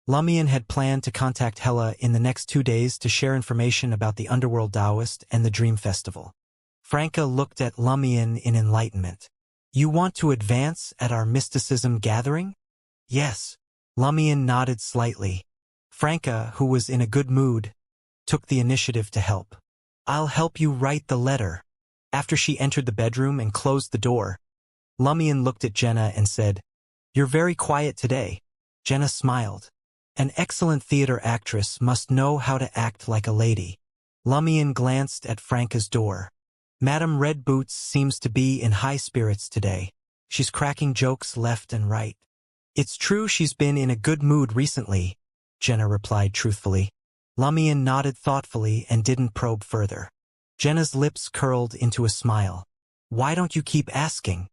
Lumion had planned to contact Hela in the next 2 days to share information about the Underworld Taoist and the Dream Festival. Franca looked at Lumion in enlightenment. "You want to advance at our mysticism gathering?" "Yes." Lumion nodded slightly. Franca, who was in a good mood, took the initiative to help. "I'll help you write the letter." After she entered the bedroom and closed the door, Lumion looked at Jenna and said, "You're very quiet today." Jenna smiled. An excellent theater actress must know how to act like a lady. Lumion glanced at Franca's door. Madame Red Boots seems to be in high spirits today. She's cracking jokes left and right. It's true she's been in a good mood recently, Jenna replied truthfully. Lumion nodded thoughtfully and didn't probe further. Jenna's lips curled into a smile. Why don't you keep asking?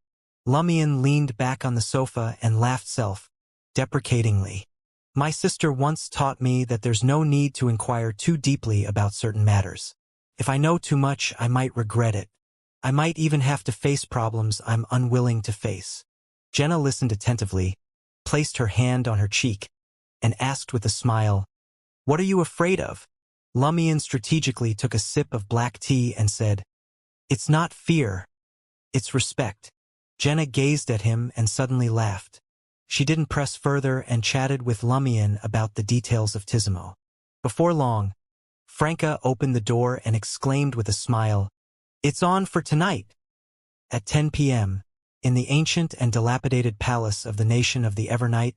Lumion leaned back on the sofa and laughed self-deprecatingly. My sister once taught me that there's no need to inquire too deeply about certain matters. If I know too much, I might regret it. I might even have to face problems I'm unwilling to face. Jenna listened attentively, placed her hand on her cheek, and asked with a smile, What are you afraid of? Lumion strategically took a sip of black tea and said, It's not fear. It's respect. Jenna gazed at him and suddenly laughed. She didn't press further and chatted with Lumion about the details of Tizimo. Before long, Franca opened the door and exclaimed with a smile, It's on for tonight! At 10 p.m., in the ancient and dilapidated palace of the nation of the Evernight,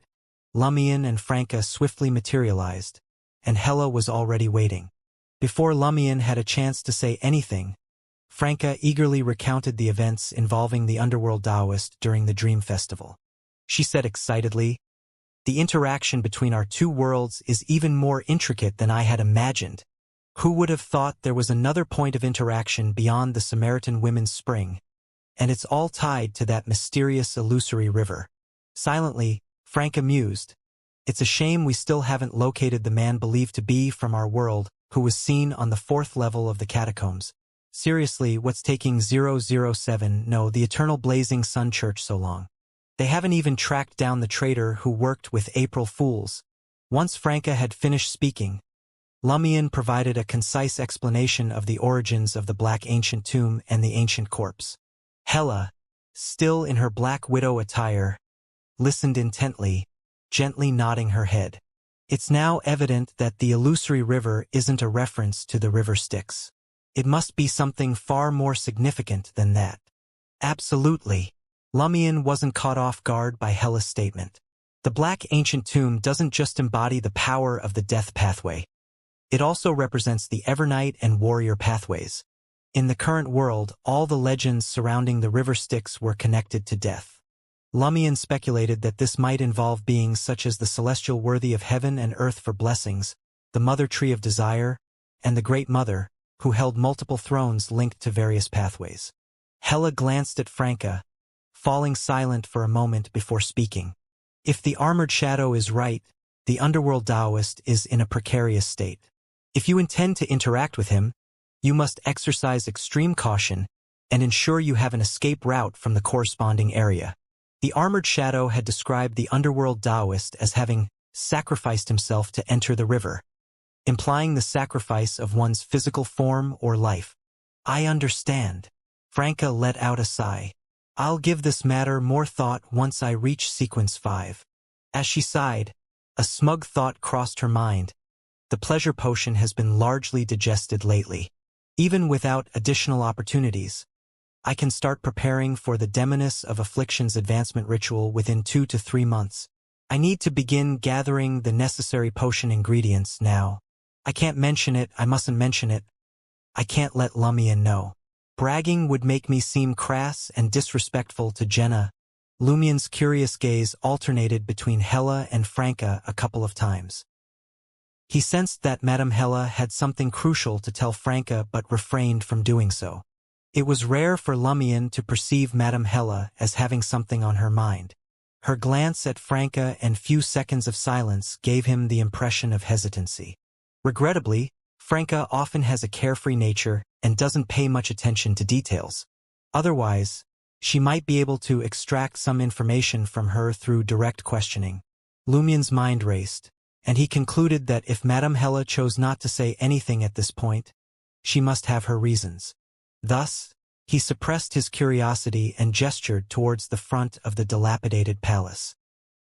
Lumion and Franca swiftly materialized, and Hela was already waiting. Before Lumion had a chance to say anything, Franca eagerly recounted the events involving the underworld Taoist during the Dream Festival. She said excitedly, The interaction between our two worlds is even more intricate than I had imagined. Who would have thought there was another point of interaction beyond the Samaritan Women's Spring? And it's all tied to that mysterious illusory river. Silently, Franca mused, It's a shame we still haven't located the man believed to be from our world, who was seen on the 4th level of the catacombs. Seriously, what's taking 007, no, the Eternal Blazing Sun Church so long? They haven't even tracked down the traitor who worked with April Fools. Once Franca had finished speaking, Lumion provided a concise explanation of the origins of the Black Ancient Tomb and the Ancient Corpse. Hela, still in her Black Widow attire, listened intently, gently nodding her head. It's now evident that the illusory river isn't a reference to the river Styx. It must be something far more significant than that. Absolutely. Lumion wasn't caught off guard by Hela's statement. The Black Ancient Tomb doesn't just embody the power of the death pathway. It also represents the Evernight and warrior pathways. In the current world, all the legends surrounding the river Styx were connected to death. Lumion speculated that this might involve beings such as the celestial worthy of heaven and earth for blessings, the Mother Tree of Desire, and the Great Mother, who held multiple thrones linked to various pathways. Hela glanced at Franca, falling silent for a moment before speaking. If the Armored Shadow is right, the underworld Taoist is in a precarious state. If you intend to interact with him, you must exercise extreme caution and ensure you have an escape route from the corresponding area. The Armored Shadow had described the underworld Taoist as having sacrificed himself to enter the river, implying the sacrifice of one's physical form or life. I understand. Franca let out a sigh. I'll give this matter more thought once I reach sequence 5. As she sighed, a smug thought crossed her mind. The pleasure potion has been largely digested lately. Even without additional opportunities, I can start preparing for the Demoness of Affliction's advancement ritual within 2 to 3 months. I need to begin gathering the necessary potion ingredients now. I can't mention it, I mustn't mention it. I can't let Lumion know. Bragging would make me seem crass and disrespectful to Jenna. Lumion's curious gaze alternated between Hela and Franca a couple of times. He sensed that Madame Hela had something crucial to tell Franca but refrained from doing so. It was rare for Lumion to perceive Madame Hela as having something on her mind. Her glance at Franca and few seconds of silence gave him the impression of hesitancy. Regrettably, Franca often has a carefree nature and doesn't pay much attention to details. Otherwise, she might be able to extract some information from her through direct questioning. Lumion's mind raced, and he concluded that if Madame Hela chose not to say anything at this point, she must have her reasons. Thus, he suppressed his curiosity and gestured towards the front of the dilapidated palace.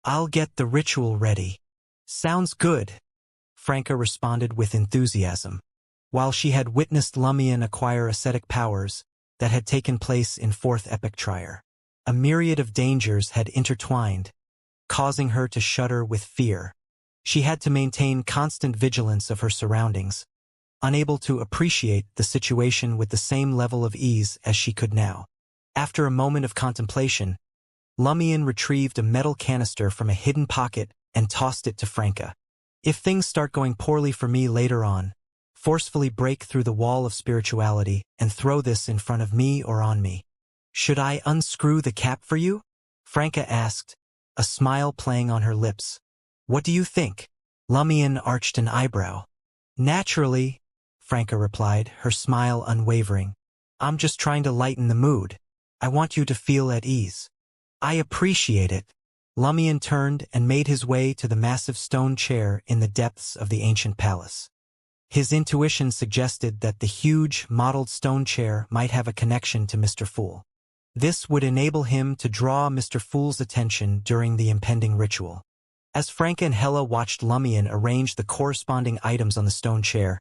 I'll get the ritual ready. Sounds good, Franca responded with enthusiasm. While she had witnessed Lumion acquire ascetic powers that had taken place in 4th Epic Trier, a myriad of dangers had intertwined, causing her to shudder with fear. She had to maintain constant vigilance of her surroundings, unable to appreciate the situation with the same level of ease as she could now. After a moment of contemplation, Lumion retrieved a metal canister from a hidden pocket and tossed it to Franca. If things start going poorly for me later on, forcefully break through the wall of spirituality and throw this in front of me or on me. Should I unscrew the cap for you? Franca asked, a smile playing on her lips. What do you think? Lumion arched an eyebrow. Naturally, Franca replied, her smile unwavering. I'm just trying to lighten the mood. I want you to feel at ease. I appreciate it. Lumion turned and made his way to the massive stone chair in the depths of the ancient palace. His intuition suggested that the huge, modeled stone chair might have a connection to Mr. Fool. This would enable him to draw Mr. Fool's attention during the impending ritual. As Franca and Hella watched Lumion arrange the corresponding items on the stone chair,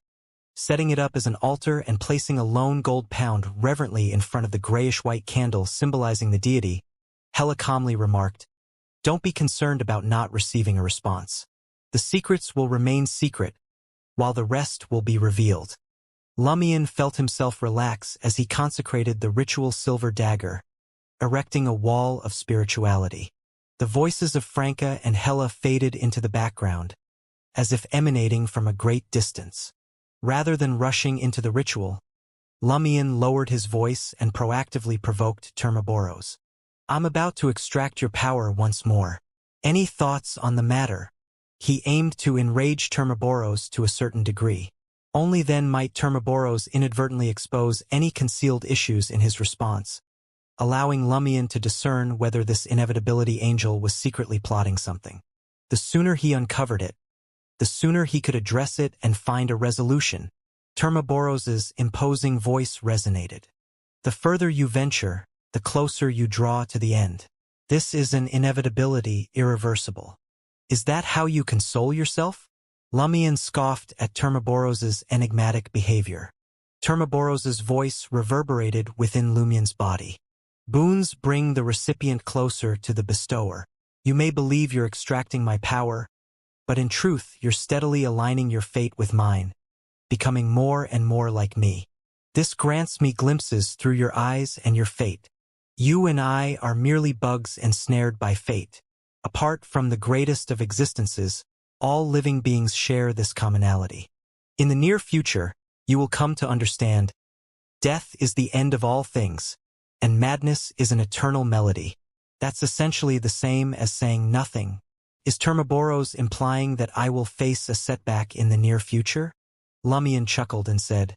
setting it up as an altar and placing a lone gold pound reverently in front of the grayish-white candle symbolizing the deity, Hella calmly remarked, "Don't be concerned about not receiving a response. The secrets will remain secret, while the rest will be revealed." Lumion felt himself relax as he consecrated the ritual silver dagger, erecting a wall of spirituality. The voices of Franca and Hella faded into the background, as if emanating from a great distance. Rather than rushing into the ritual, Lumion lowered his voice and proactively provoked Termaboros. "I'm about to extract your power once more. Any thoughts on the matter?" He aimed to enrage Termaboros to a certain degree. Only then might Termaboros inadvertently expose any concealed issues in his response, allowing Lumion to discern whether this inevitability angel was secretly plotting something. The sooner he uncovered it, the sooner he could address it and find a resolution. Termaboros's imposing voice resonated. "The further you venture, the closer you draw to the end. This is an inevitability irreversible. Is that how you console yourself?" Lumion scoffed at Termaboros's enigmatic behavior. Termaboros's voice reverberated within Lumion's body. "Boons bring the recipient closer to the bestower. You may believe you're extracting my power, but in truth you're steadily aligning your fate with mine, becoming more and more like me. This grants me glimpses through your eyes and your fate. You and I are merely bugs ensnared by fate. Apart from the greatest of existences, all living beings share this commonality. In the near future, you will come to understand, death is the end of all things, and madness is an eternal melody. That's essentially the same as saying nothing. Is Termaboros implying that I will face a setback in the near future?" Lumion chuckled and said,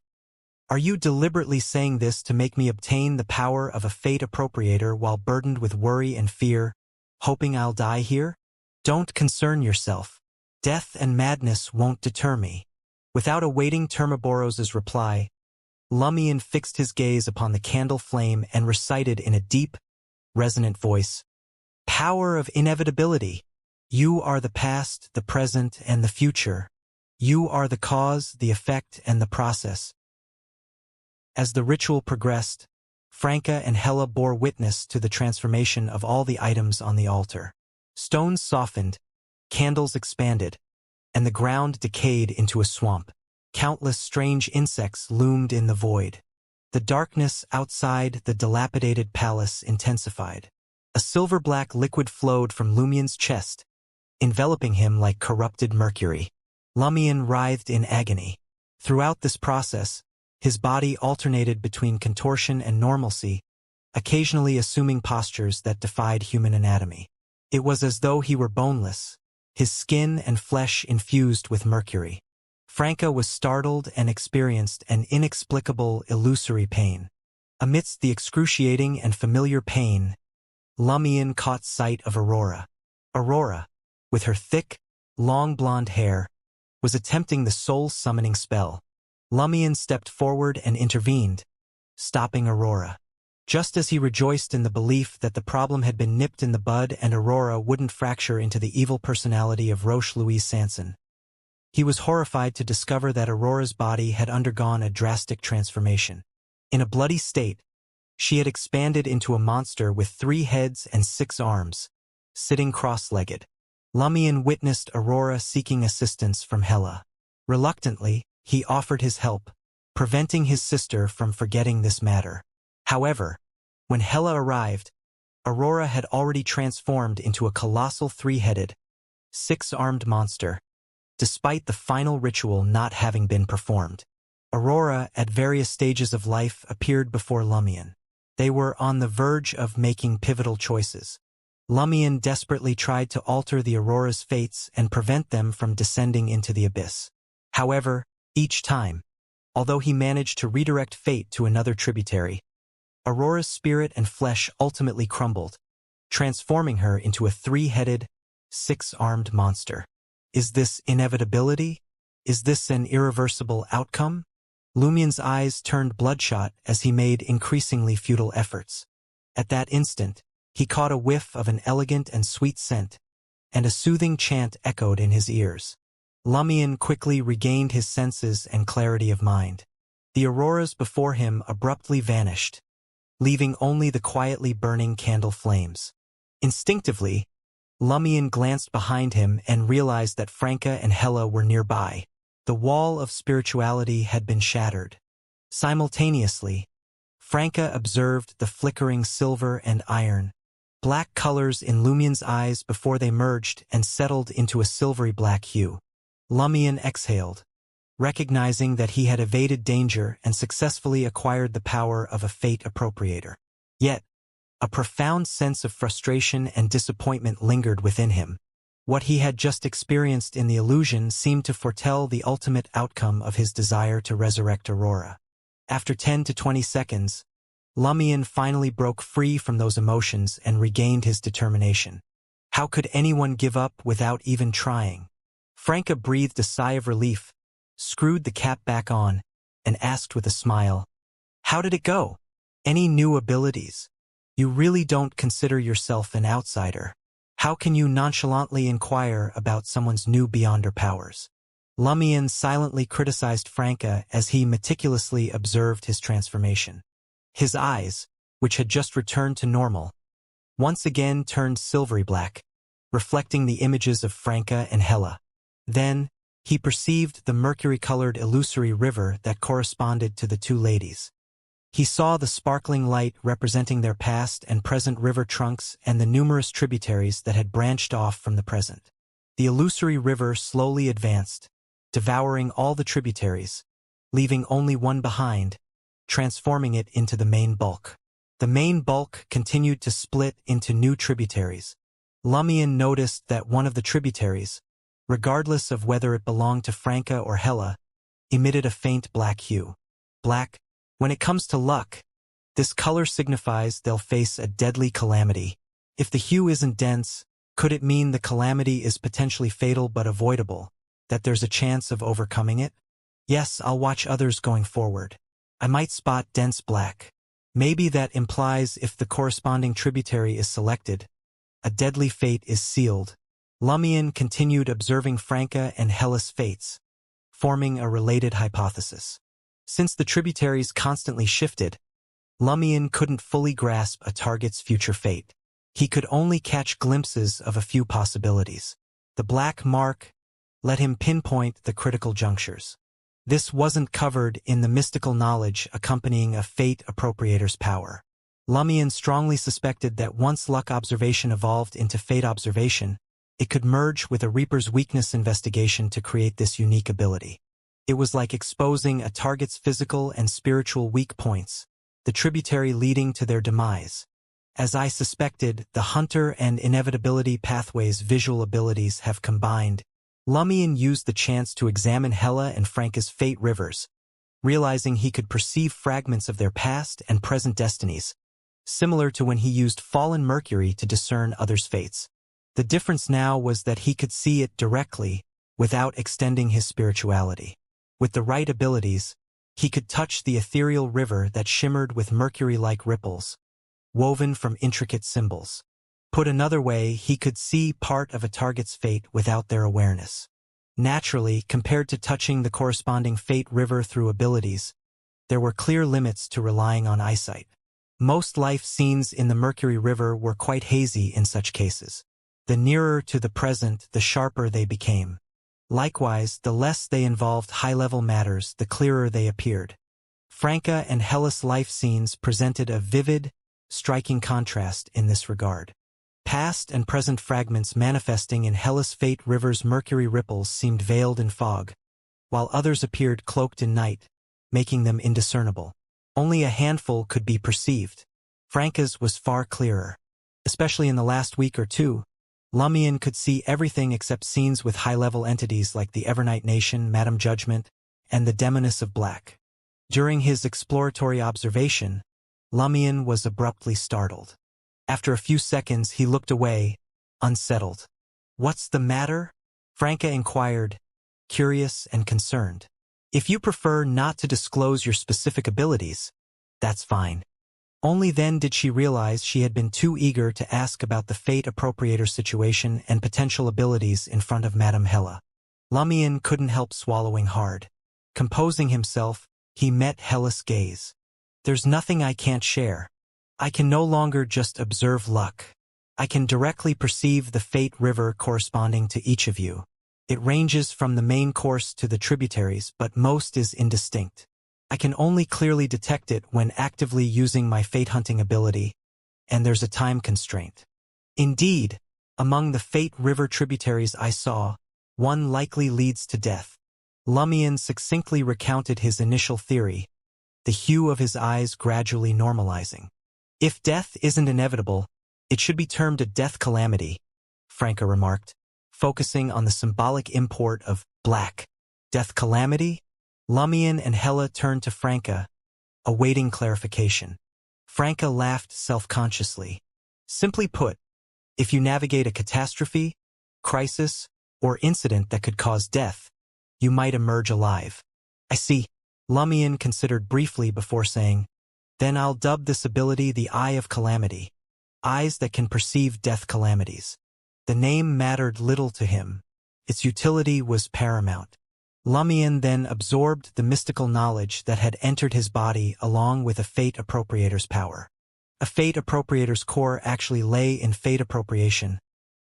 "Are you deliberately saying this to make me obtain the power of a fate appropriator while burdened with worry and fear, hoping I'll die here? Don't concern yourself. Death and madness won't deter me." Without awaiting Termaboros's reply, Lumion fixed his gaze upon the candle flame and recited in a deep, resonant voice, "Power of inevitability. You are the past, the present, and the future. You are the cause, the effect, and the process." As the ritual progressed, Franca and Hella bore witness to the transformation of all the items on the altar. Stones softened, candles expanded, and the ground decayed into a swamp. Countless strange insects loomed in the void. The darkness outside the dilapidated palace intensified. A silver-black liquid flowed from Lumion's chest, enveloping him like corrupted mercury. Lumion writhed in agony. Throughout this process, his body alternated between contortion and normalcy, occasionally assuming postures that defied human anatomy. It was as though he were boneless, his skin and flesh infused with mercury. Franca was startled and experienced an inexplicable, illusory pain. Amidst the excruciating and familiar pain, Lumion caught sight of Aurora. Aurora, with her thick, long blonde hair, was attempting the soul-summoning spell. Lumion stepped forward and intervened, stopping Aurora. Just as he rejoiced in the belief that the problem had been nipped in the bud and Aurora wouldn't fracture into the evil personality of Roche Louise Sanson, he was horrified to discover that Aurora's body had undergone a drastic transformation. In a bloody state, she had expanded into a monster with 3 heads and 6 arms, sitting cross-legged. Lumion witnessed Aurora seeking assistance from Hela. Reluctantly, he offered his help, preventing his sister from forgetting this matter. However, when Hela arrived, Aurora had already transformed into a colossal three-headed, six-armed monster, despite the final ritual not having been performed. Aurora, at various stages of life, appeared before Lumion. They were on the verge of making pivotal choices. Lumion desperately tried to alter the Aurora's fates and prevent them from descending into the abyss. However, each time, although he managed to redirect fate to another tributary, Aurora's spirit and flesh ultimately crumbled, transforming her into a three-headed, six-armed monster. Is this inevitability? Is this an irreversible outcome? Lumion's eyes turned bloodshot as he made increasingly futile efforts. At that instant, he caught a whiff of an elegant and sweet scent, and a soothing chant echoed in his ears. Lumion quickly regained his senses and clarity of mind. The auroras before him abruptly vanished, leaving only the quietly burning candle flames. Instinctively, Lumion glanced behind him and realized that Franca and Hela were nearby. The wall of spirituality had been shattered. Simultaneously, Franca observed the flickering silver and iron, black colors in Lumion's eyes before they merged and settled into a silvery black hue. Lumion exhaled, recognizing that he had evaded danger and successfully acquired the power of a fate appropriator. Yet, a profound sense of frustration and disappointment lingered within him. What he had just experienced in the illusion seemed to foretell the ultimate outcome of his desire to resurrect Aurora. After 10 to 20 seconds, Lumion finally broke free from those emotions and regained his determination. How could anyone give up without even trying? Franca breathed a sigh of relief, screwed the cap back on, and asked with a smile, "How did it go? Any new abilities? You really don't consider yourself an outsider. How can you nonchalantly inquire about someone's new beyonder powers?" Lumion silently criticized Franca as he meticulously observed his transformation. His eyes, which had just returned to normal, once again turned silvery black, reflecting the images of Franca and Hela. Then, he perceived the mercury-colored illusory river that corresponded to the two ladies. He saw the sparkling light representing their past and present river trunks and the numerous tributaries that had branched off from the present. The illusory river slowly advanced, devouring all the tributaries, leaving only one behind, transforming it into the main bulk. The main bulk continued to split into new tributaries. Lumion noticed that one of the tributaries, regardless of whether it belonged to Franca or Hela, emitted a faint black hue. Black. When it comes to luck, this color signifies they'll face a deadly calamity. If the hue isn't dense, could it mean the calamity is potentially fatal but avoidable, that there's a chance of overcoming it? Yes, I'll watch others going forward. I might spot dense black. Maybe that implies if the corresponding tributary is selected, a deadly fate is sealed. Lumion continued observing Franca and Hela's fates, forming a related hypothesis. Since the tributaries constantly shifted, Lumion couldn't fully grasp a target's future fate. He could only catch glimpses of a few possibilities. The black mark let him pinpoint the critical junctures. This wasn't covered in the mystical knowledge accompanying a fate appropriator's power. Lumion strongly suspected that once luck observation evolved into fate observation, it could merge with a Reaper's weakness investigation to create this unique ability. It was like exposing a target's physical and spiritual weak points, the tributary leading to their demise. As I suspected, the hunter and inevitability pathway's visual abilities have combined. Lumion used the chance to examine Hela and Franca's fate rivers, realizing he could perceive fragments of their past and present destinies, similar to when he used fallen Mercury to discern others' fates. The difference now was that he could see it directly, without extending his spirituality. With the right abilities, he could touch the ethereal river that shimmered with mercury-like ripples, woven from intricate symbols. Put another way, he could see part of a target's fate without their awareness. Naturally, compared to touching the corresponding fate river through abilities, there were clear limits to relying on eyesight. Most life scenes in the Mercury River were quite hazy in such cases. The nearer to the present, the sharper they became. Likewise, the less they involved high-level matters, the clearer they appeared. Franca and Hellas' life scenes presented a vivid, striking contrast in this regard. Past and present fragments manifesting in Hellas' fate River's mercury ripples seemed veiled in fog, while others appeared cloaked in night, making them indiscernible. Only a handful could be perceived. Franca's was far clearer. Especially in the last week or two, Lumion could see everything except scenes with high-level entities like the Evernight Nation, Madame Judgment, and the Demoness of Black. During his exploratory observation, Lumion was abruptly startled. After a few seconds, he looked away, unsettled. "What's the matter?" Franca inquired, curious and concerned. "If you prefer not to disclose your specific abilities, that's fine." Only then did she realize she had been too eager to ask about the Fate Appropriator situation and potential abilities in front of Madame Hella. Lumion couldn't help swallowing hard. Composing himself, he met Hella's gaze. "There's nothing I can't share. I can no longer just observe luck. I can directly perceive the Fate River corresponding to each of you. It ranges from the main course to the tributaries, but most is indistinct. I can only clearly detect it when actively using my fate hunting ability, and there's a time constraint. Indeed, among the Fate River tributaries I saw, one likely leads to death." Lumion succinctly recounted his initial theory, the hue of his eyes gradually normalizing. "If death isn't inevitable, it should be termed a death calamity," Franca remarked, focusing on the symbolic import of black. "Death calamity?" Lumion and Hella turned to Franca, awaiting clarification. Franca laughed self-consciously. "Simply put, if you navigate a catastrophe, crisis, or incident that could cause death, you might emerge alive." "I see." Lumion considered briefly before saying, "Then I'll dub this ability the Eye of Calamity. Eyes that can perceive death calamities." The name mattered little to him. Its utility was paramount. Lumion then absorbed the mystical knowledge that had entered his body along with a Fate Appropriator's power. A Fate Appropriator's core actually lay in Fate Appropriation,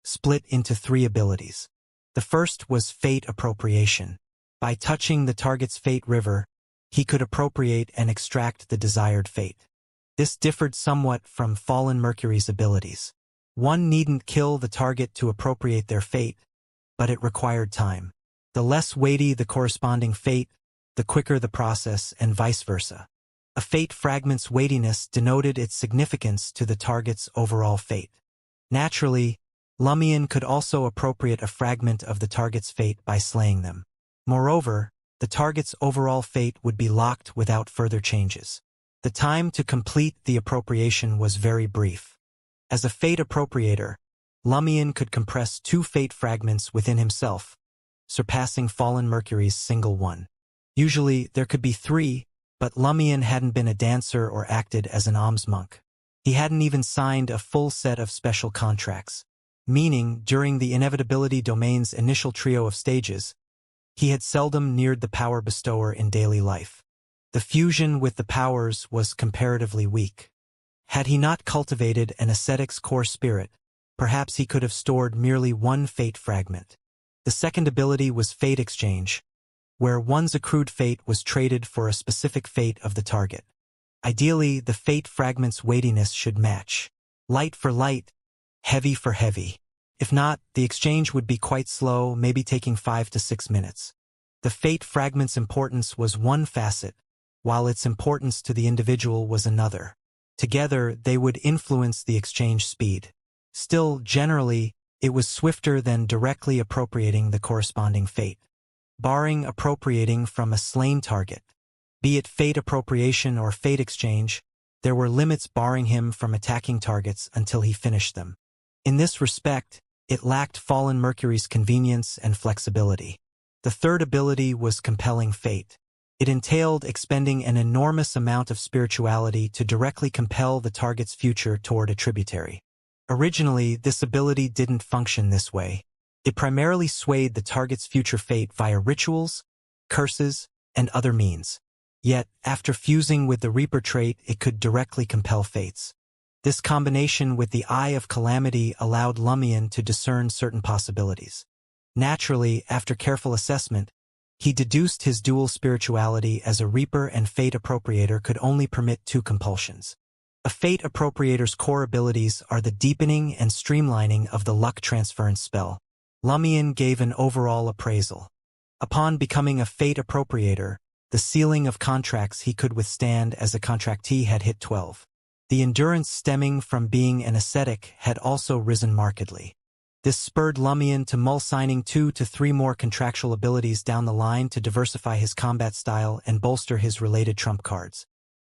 split into 3 abilities. The first was Fate Appropriation. By touching the target's Fate River, he could appropriate and extract the desired fate. This differed somewhat from Fallen Mercury's abilities. One needn't kill the target to appropriate their fate, but it required time. The less weighty the corresponding fate, the quicker the process, and vice versa. A fate fragment's weightiness denoted its significance to the target's overall fate. Naturally, Lumion could also appropriate a fragment of the target's fate by slaying them. Moreover, the target's overall fate would be locked without further changes. The time to complete the appropriation was very brief. As a fate appropriator, Lumion could compress 2 fate fragments within himself, surpassing Fallen Mercury's single one. Usually, there could be 3, but Lumion hadn't been a dancer or acted as an alms monk. He hadn't even signed a full set of special contracts, meaning during the Inevitability Domain's initial trio of stages, he had seldom neared the power bestower in daily life. The fusion with the powers was comparatively weak. Had he not cultivated an ascetic's core spirit, perhaps he could have stored merely 1 fate fragment. The second ability was Fate Exchange, where one's accrued fate was traded for a specific fate of the target. Ideally, the fate fragment's weightiness should match. Light for light, heavy for heavy. If not, the exchange would be quite slow, maybe taking 5 to 6 minutes. The fate fragment's importance was one facet, while its importance to the individual was another. Together, they would influence the exchange speed. Still, generally, it was swifter than directly appropriating the corresponding fate. Barring appropriating from a slain target, be it fate appropriation or fate exchange, there were limits barring him from attacking targets until he finished them. In this respect, it lacked Fallen Mercury's convenience and flexibility. The third ability was Compelling Fate. It entailed expending an enormous amount of spirituality to directly compel the target's future toward a tributary. Originally, this ability didn't function this way. It primarily swayed the target's future fate via rituals, curses, and other means. Yet, after fusing with the Reaper trait, it could directly compel fates. This combination with the Eye of Calamity allowed Lumion to discern certain possibilities. Naturally, after careful assessment, he deduced his dual spirituality as a Reaper and Fate Appropriator could only permit two compulsions. A Fate Appropriator's core abilities are the deepening and streamlining of the luck transference spell. Lumion gave an overall appraisal. Upon becoming a Fate Appropriator, the ceiling of contracts he could withstand as a contractee had hit 12. The endurance stemming from being an ascetic had also risen markedly. This spurred Lumion to mull signing 2 to 3 more contractual abilities down the line to diversify his combat style and bolster his related trump cards.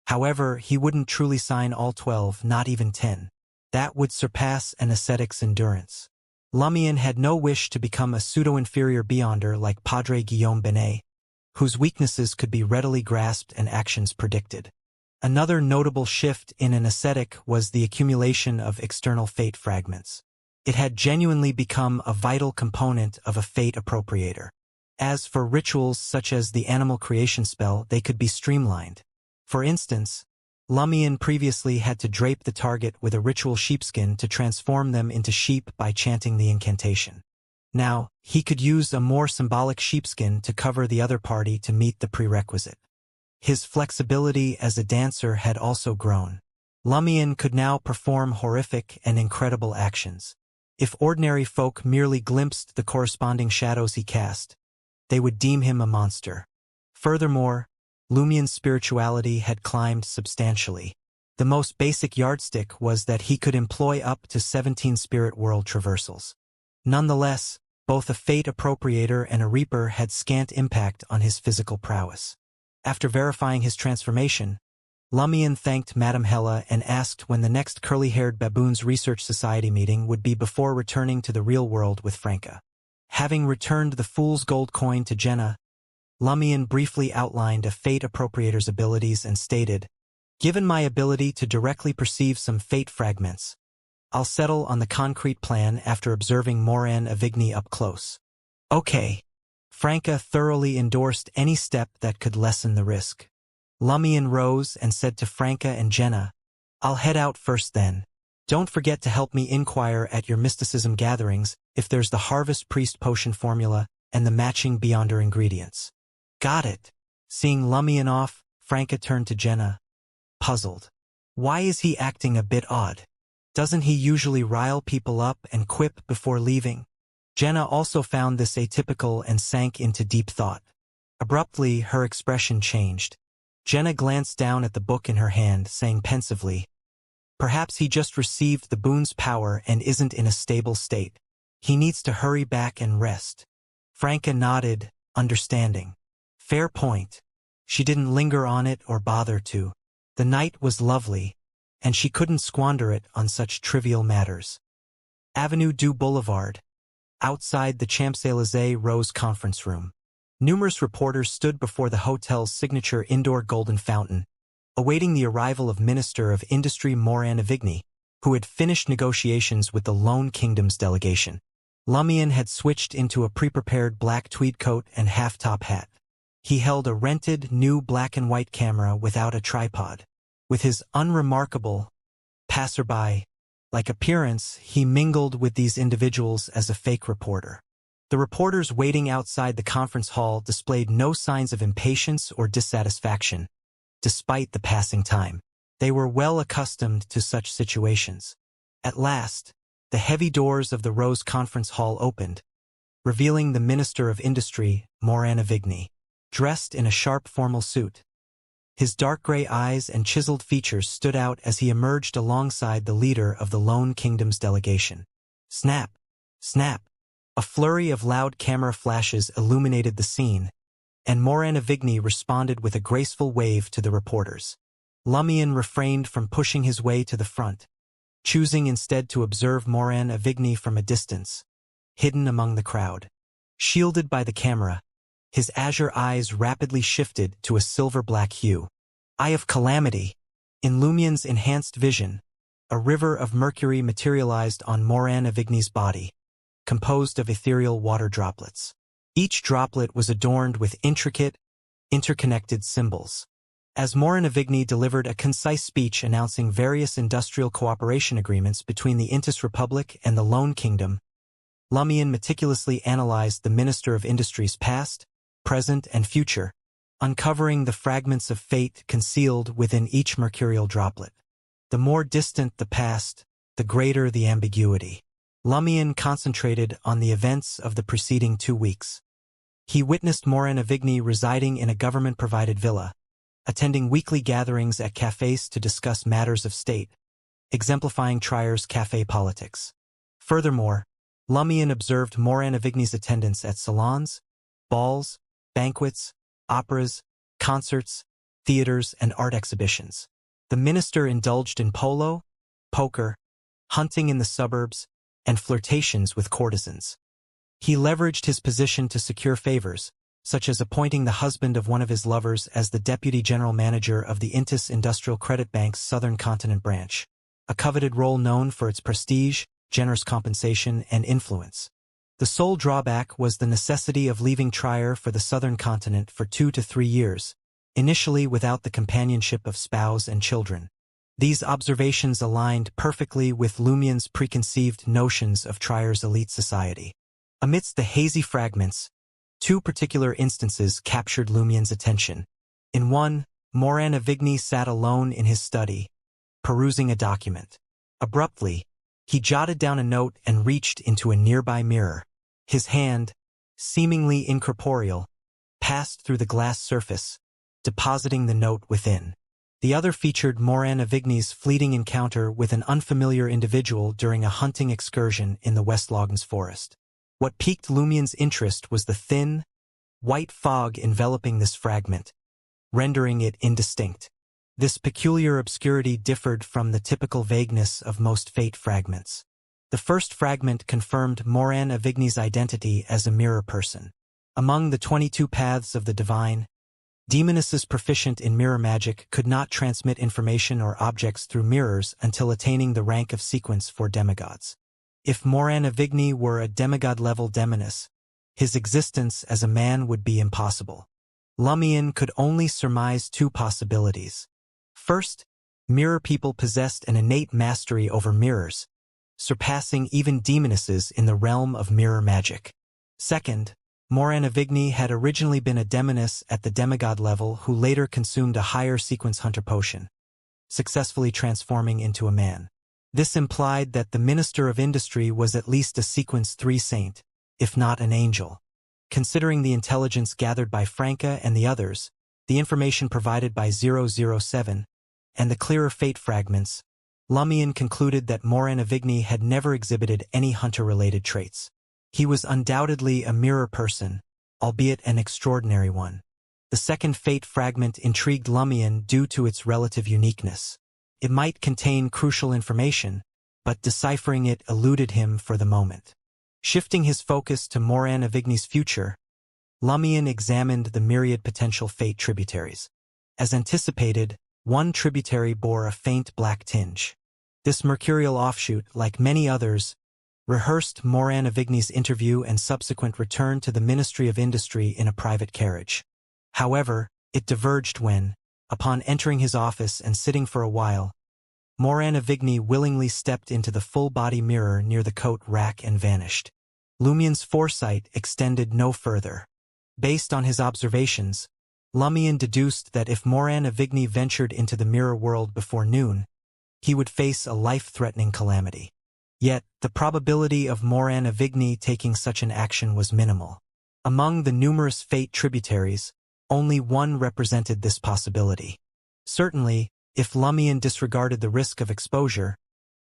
However, he wouldn't truly sign all 12, not even 10. That would surpass an ascetic's endurance. Lumion had no wish to become a pseudo-inferior beyonder like Padre Guillaume Benet, whose weaknesses could be readily grasped and actions predicted. Another notable shift in an ascetic was the accumulation of external fate fragments. It had genuinely become a vital component of a fate appropriator. As for rituals such as the animal creation spell, they could be streamlined. For instance, Lumion previously had to drape the target with a ritual sheepskin to transform them into sheep by chanting the incantation. Now, he could use a more symbolic sheepskin to cover the other party to meet the prerequisite. His flexibility as a dancer had also grown. Lumion could now perform horrific and incredible actions. If ordinary folk merely glimpsed the corresponding shadows he cast, they would deem him a monster. Furthermore, Lumion's spirituality had climbed substantially. The most basic yardstick was that he could employ up to 17 spirit world traversals. Nonetheless, both a fate appropriator and a reaper had scant impact on his physical prowess. After verifying his transformation, Lumion thanked Madame Hella and asked when the next curly-haired baboons research society meeting would be before returning to the real world with Franca. Having returned the fool's gold coin to Jenna, Lumion briefly outlined a fate appropriator's abilities and stated, "Given my ability to directly perceive some fate fragments, I'll settle on the concrete plan after observing Moran Avigny up close." Okay. Franca thoroughly endorsed any step that could lessen the risk. Lumion rose and said to Franca and Jenna, "I'll head out first then. Don't forget to help me inquire at your mysticism gatherings if there's the Harvest Priest potion formula and the matching Beyonder ingredients." Got it. Seeing Lumion off, Franca turned to Jenna, puzzled. Why is he acting a bit odd? Doesn't he usually rile people up and quip before leaving? Jenna also found this atypical and sank into deep thought. Abruptly, her expression changed. Jenna glanced down at the book in her hand, saying pensively, "Perhaps he just received the boon's power and isn't in a stable state. He needs to hurry back and rest." Franca nodded, understanding. Fair point. She didn't linger on it or bother to. The night was lovely, and she couldn't squander it on such trivial matters. Avenue du Boulevard. Outside the Champs-Élysées Rose conference room, numerous reporters stood before the hotel's signature indoor golden fountain, awaiting the arrival of Minister of Industry Moran Avigny, who had finished negotiations with the Lone Kingdom's delegation. Lumion had switched into a pre-prepared black tweed coat and half-top hat. He held a rented, new black-and-white camera without a tripod. With his unremarkable, passerby-like appearance, he mingled with these individuals as a fake reporter. The reporters waiting outside the conference hall displayed no signs of impatience or dissatisfaction, despite the passing time. They were well accustomed to such situations. At last, the heavy doors of the Rose Conference Hall opened, revealing the Minister of Industry, Moran Avigny, dressed in a sharp formal suit. His dark gray eyes and chiseled features stood out as he emerged alongside the leader of the Lone Kingdom's delegation. Snap! Snap! A flurry of loud camera flashes illuminated the scene, and Moran Avigny responded with a graceful wave to the reporters. Lumion refrained from pushing his way to the front, choosing instead to observe Moran Avigny from a distance, hidden among the crowd. Shielded by the camera, his azure eyes rapidly shifted to a silver-black hue. Eye of Calamity. In Lumion's enhanced vision, a river of mercury materialized on Moran Avigny's body, composed of ethereal water droplets. Each droplet was adorned with intricate, interconnected symbols. As Morinavigny delivered a concise speech announcing various industrial cooperation agreements between the Intis Republic and the Lone Kingdom, Lumion meticulously analyzed the Minister of Industry's past, present, and future, uncovering the fragments of fate concealed within each mercurial droplet. The more distant the past, the greater the ambiguity. Lumion concentrated on the events of the preceding 2 weeks. He witnessed Morinavigny residing in a government-provided villa, attending weekly gatherings at cafes to discuss matters of state, exemplifying Trier's cafe politics. Furthermore, Lumion observed Morinavigny's attendance at salons, balls, banquets, operas, concerts, theaters, and art exhibitions. The minister indulged in polo, poker, hunting in the suburbs, and flirtations with courtesans. He leveraged his position to secure favors, such as appointing the husband of one of his lovers as the deputy general manager of the Intis Industrial Credit Bank's Southern Continent branch, a coveted role known for its prestige, generous compensation, and influence. The sole drawback was the necessity of leaving Trier for the Southern Continent for 2 to 3 years, initially without the companionship of spouse and children. These observations aligned perfectly with Lumion's preconceived notions of Trier's elite society. Amidst the hazy fragments, 2 particular instances captured Lumion's attention. In one, Morinavigny sat alone in his study, perusing a document. Abruptly, he jotted down a note and reached into a nearby mirror. His hand, seemingly incorporeal, passed through the glass surface, depositing the note within. The other featured Morinavigny's fleeting encounter with an unfamiliar individual during a hunting excursion in the West Loggins forest. What piqued Lumion's interest was the thin, white fog enveloping this fragment, rendering it indistinct. This peculiar obscurity differed from the typical vagueness of most fate fragments. The first fragment confirmed Morinavigny's identity as a mirror person. Among the 22 paths of the divine, demonesses proficient in mirror magic could not transmit information or objects through mirrors until attaining the rank of sequence for demigods. If Morinavigny were a demigod-level demoness, his existence as a man would be impossible. Lumion could only surmise 2 possibilities. First, mirror people possessed an innate mastery over mirrors, surpassing even demonesses in the realm of mirror magic. Second, Morinavigny had originally been a demoness at the demigod level who later consumed a higher sequence hunter potion, successfully transforming into a man. This implied that the Minister of Industry was at least a sequence 3 saint, if not an angel. Considering the intelligence gathered by Franca and the others, the information provided by 007, and the clearer fate fragments, Lumion concluded that Morinavigny had never exhibited any hunter-related traits. He was undoubtedly a mirror person, albeit an extraordinary one. The second fate fragment intrigued Lumion due to its relative uniqueness. It might contain crucial information, but deciphering it eluded him for the moment. Shifting his focus to Morinavigny's future, Lumion examined the myriad potential fate tributaries. As anticipated, one tributary bore a faint black tinge. This mercurial offshoot, like many others, rehearsed Morinavigny's interview and subsequent return to the Ministry of Industry in a private carriage. However, it diverged when, upon entering his office and sitting for a while, Morinavigny willingly stepped into the full-body mirror near the coat rack and vanished. Lumion's foresight extended no further. Based on his observations, Lumion deduced that if Morinavigny ventured into the mirror world before noon, he would face a life-threatening calamity. Yet, the probability of Morinavigny taking such an action was minimal. Among the numerous fate tributaries, only one represented this possibility. Certainly, if Lumion disregarded the risk of exposure,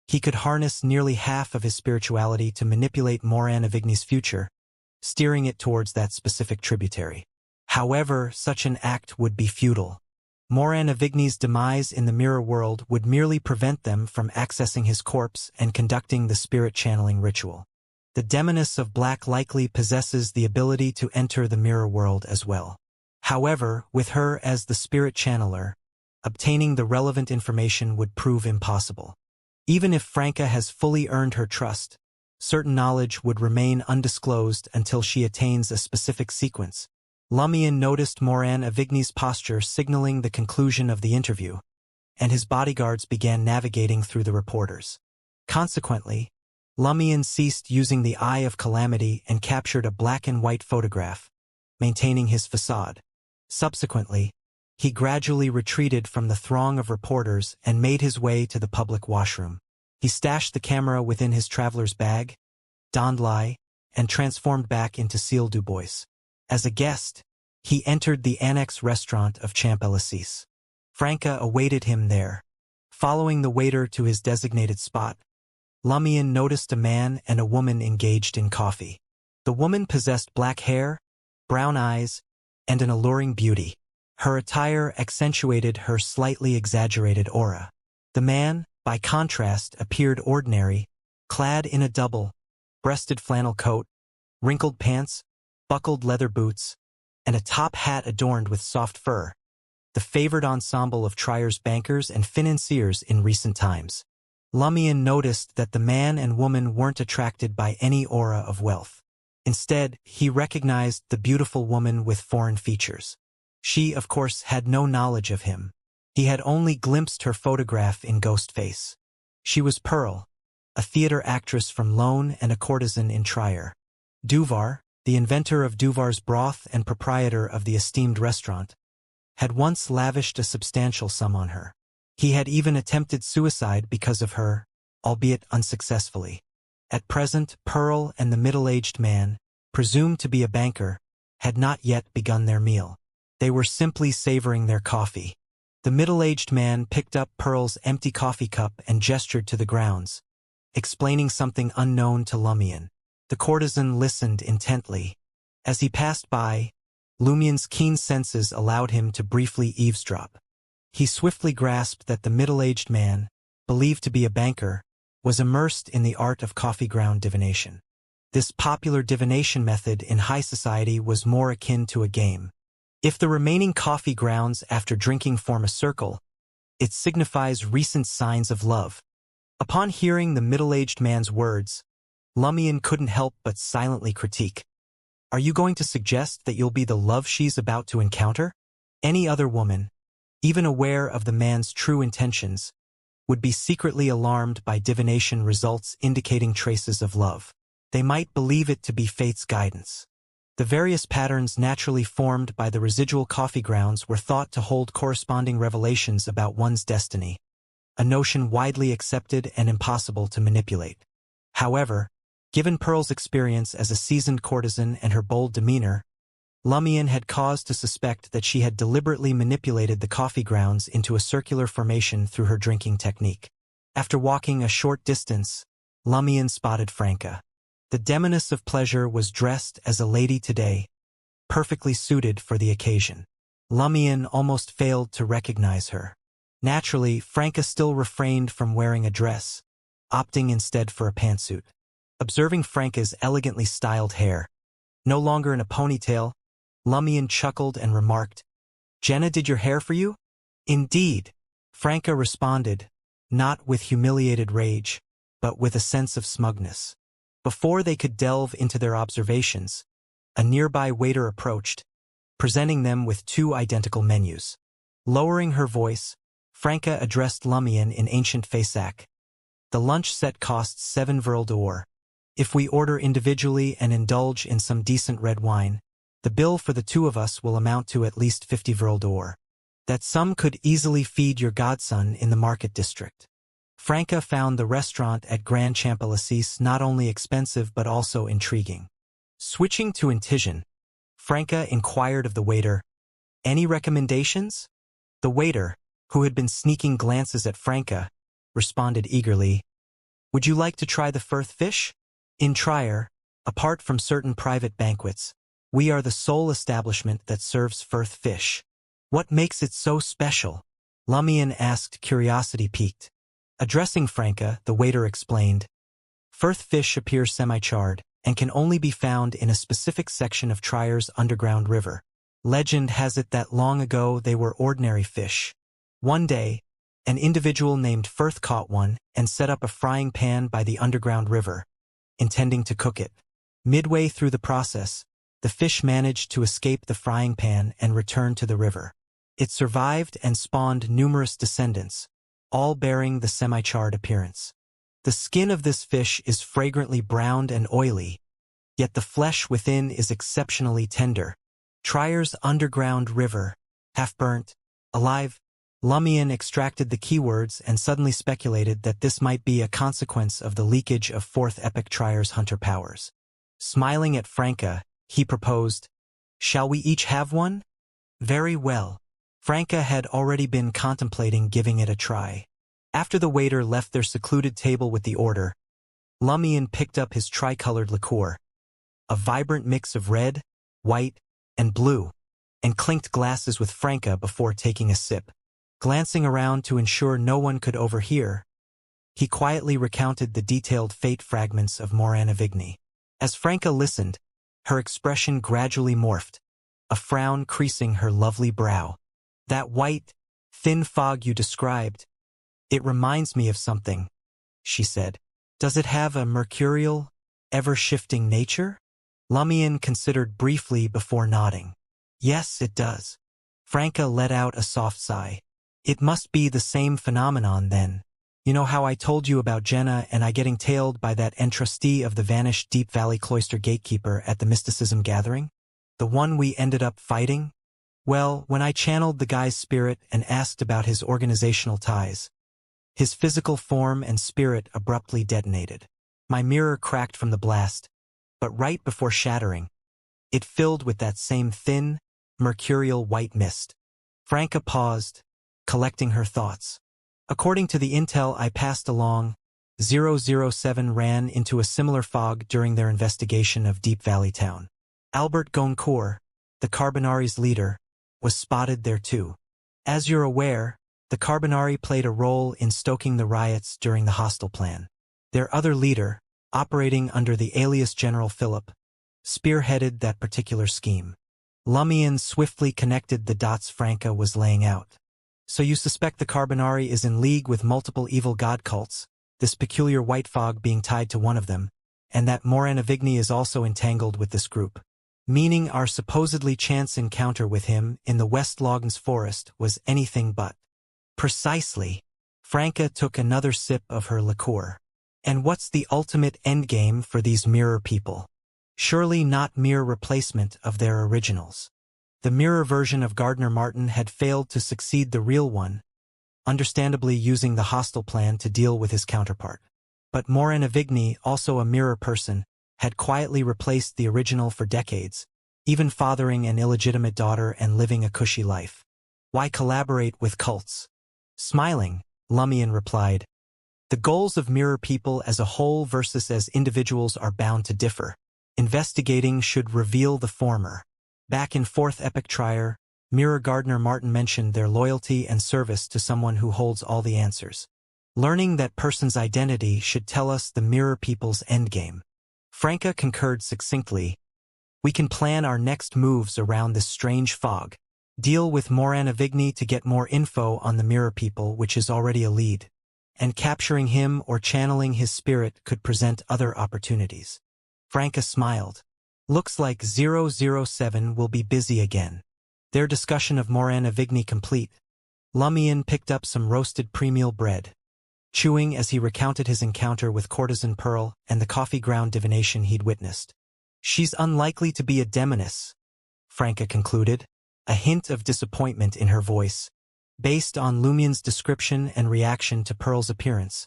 he could harness nearly half of his spirituality to manipulate Morinavigny's future, steering it towards that specific tributary. However, such an act would be futile. Morinavigny's demise in the mirror world would merely prevent them from accessing his corpse and conducting the spirit channeling ritual. The demoness of black likely possesses the ability to enter the mirror world as well. However, with her as the spirit channeler, obtaining the relevant information would prove impossible. Even if Franca has fully earned her trust, certain knowledge would remain undisclosed until she attains a specific sequence, Lumian noticed Moran Avigny's posture signaling the conclusion of the interview, and his bodyguards began navigating through the reporters. Consequently, Lumian ceased using the Eye of Calamity and captured a black-and-white photograph, maintaining his facade. Subsequently, he gradually retreated from the throng of reporters and made his way to the public washroom. He stashed the camera within his traveler's bag, donned lie, and transformed back into Cille Dubois. As a guest, he entered the annex restaurant of Champs-Élysées. Franca awaited him there. Following the waiter to his designated spot, Lumian noticed a man and a woman engaged in coffee. The woman possessed black hair, brown eyes, and an alluring beauty. Her attire accentuated her slightly exaggerated aura. The man, by contrast, appeared ordinary, clad in a double-breasted flannel coat, wrinkled pants, buckled leather boots, and a top hat adorned with soft fur, the favored ensemble of Trier's bankers and financiers in recent times. Lumian noticed that the man and woman weren't attracted by any aura of wealth. Instead, he recognized the beautiful woman with foreign features. She, of course, had no knowledge of him. He had only glimpsed her photograph in ghost face. She was Pearl, a theater actress from Loan and a courtesan in Trier. Duvar, the inventor of Duvar's broth and proprietor of the esteemed restaurant, had once lavished a substantial sum on her. He had even attempted suicide because of her, albeit unsuccessfully. At present, Pearl and the middle-aged man, presumed to be a banker, had not yet begun their meal. They were simply savoring their coffee. The middle-aged man picked up Pearl's empty coffee cup and gestured to the grounds, explaining something unknown to Lumian. The courtesan listened intently. As he passed by, Lumian's keen senses allowed him to briefly eavesdrop. He swiftly grasped that the middle-aged man, believed to be a banker, was immersed in the art of coffee ground divination. This popular divination method in high society was more akin to a game. If the remaining coffee grounds after drinking form a circle, it signifies recent signs of love. Upon hearing the middle-aged man's words, Lumian couldn't help but silently critique. Are you going to suggest that you'll be the love she's about to encounter? Any other woman, even aware of the man's true intentions, would be secretly alarmed by divination results indicating traces of love. They might believe it to be fate's guidance. The various patterns naturally formed by the residual coffee grounds were thought to hold corresponding revelations about one's destiny, a notion widely accepted and impossible to manipulate. However, given Pearl's experience as a seasoned courtesan and her bold demeanor, Lumian had cause to suspect that she had deliberately manipulated the coffee grounds into a circular formation through her drinking technique. After walking a short distance, Lumian spotted Franca. The demoness of pleasure was dressed as a lady today, perfectly suited for the occasion. Lumian almost failed to recognize her. Naturally, Franca still refrained from wearing a dress, opting instead for a pantsuit. Observing Franca's elegantly styled hair, no longer in a ponytail, Lumian chuckled and remarked, "Jenna did your hair for you?" "Indeed," Franca responded, not with humiliated rage, but with a sense of smugness. Before they could delve into their observations, a nearby waiter approached, presenting them with two identical menus. Lowering her voice, Franca addressed Lumian in ancient Fasak. "The lunch set costs 7 Vril d'Or. If we order individually and indulge in some decent red wine, the bill for the two of us will amount to at least 50 Vril d'Or. That sum could easily feed your godson in the market district." Franca found the restaurant at Grand Champs-Élysées not only expensive but also intriguing. Switching to Intision, Franca inquired of the waiter, "Any recommendations?" The waiter, who had been sneaking glances at Franca, responded eagerly, "Would you like to try the Firth fish? In Trier, apart from certain private banquets, we are the sole establishment that serves Firth fish." "What makes it so special?" Lumian asked, curiosity piqued. Addressing Franca, the waiter explained, "Firth fish appear semi-charred and can only be found in a specific section of Trier's underground river. Legend has it that long ago they were ordinary fish. One day, an individual named Firth caught one and set up a frying pan by the underground river, intending to cook it. Midway through the process, the fish managed to escape the frying pan and return to the river. It survived and spawned numerous descendants, all bearing the semi-charred appearance. The skin of this fish is fragrantly browned and oily, yet the flesh within is exceptionally tender. Tryer's underground river, half-burnt, alive. Lumion extracted the keywords and suddenly speculated that this might be a consequence of the leakage of 4th Epic Tryer's hunter powers. Smiling at Franca, he proposed, "Shall we each have one?" "Very well." Franca had already been contemplating giving it a try. After the waiter left their secluded table with the order, Lumion picked up his tricolored liqueur, a vibrant mix of red, white, and blue, and clinked glasses with Franca before taking a sip. Glancing around to ensure no one could overhear, he quietly recounted the detailed fate fragments of Moranavigny. As Franca listened, her expression gradually morphed, a frown creasing her lovely brow. "That white, thin fog you described, it reminds me of something," she said. "Does it have a mercurial, ever-shifting nature?" Lumion considered briefly before nodding. "Yes, it does." Franca let out a soft sigh. "It must be the same phenomenon then. You know how I told you about Jenna and I getting tailed by that entrustee of the vanished Deep Valley Cloister gatekeeper at the Mysticism gathering? The one we ended up fighting? Well, when I channeled the guy's spirit and asked about his organizational ties, his physical form and spirit abruptly detonated. My mirror cracked from the blast, but right before shattering, it filled with that same thin, mercurial white mist." Franca paused, collecting her thoughts. "According to the intel I passed along, 007 ran into a similar fog during their investigation of Deep Valley Town. Albert Goncourt, the Carbonari's leader, was spotted there too. As you're aware, the Carbonari played a role in stoking the riots during the hostile plan. Their other leader, operating under the alias General Philip, spearheaded that particular scheme." Lumion swiftly connected the dots Franca was laying out. "So you suspect the Carbonari is in league with multiple evil god cults, this peculiar white fog being tied to one of them, and that Moranavigny is also entangled with this group. Meaning our supposedly chance encounter with him in the West Loggins forest was anything but." "Precisely." Franca took another sip of her liqueur. "And what's the ultimate endgame for these mirror people? Surely not mere replacement of their originals. The mirror version of Gardner Martin had failed to succeed the real one, understandably using the hostile plan to deal with his counterpart. But Moranavigny, also a mirror person, had quietly replaced the original for decades, even fathering an illegitimate daughter and living a cushy life. Why collaborate with cults?" Smiling, Lumion replied, "The goals of mirror people as a whole versus as individuals are bound to differ. Investigating should reveal the former. Back in 4th Epic Trier, Mirror Gardner Martin mentioned their loyalty and service to someone who holds all the answers. Learning that person's identity should tell us the mirror people's endgame." Franca concurred succinctly. "We can plan our next moves around this strange fog. Deal with Moranavigny to get more info on the mirror people, which is already a lead. And capturing him or channeling his spirit could present other opportunities." Franca smiled. "Looks like 007 will be busy again." Their discussion of Moranavigny complete, Lumion picked up some roasted pre-meal bread, chewing as he recounted his encounter with Courtesan Pearl and the coffee ground divination he'd witnessed. "She's unlikely to be a demoness," Franca concluded, a hint of disappointment in her voice. Based on Lumion's description and reaction to Pearl's appearance,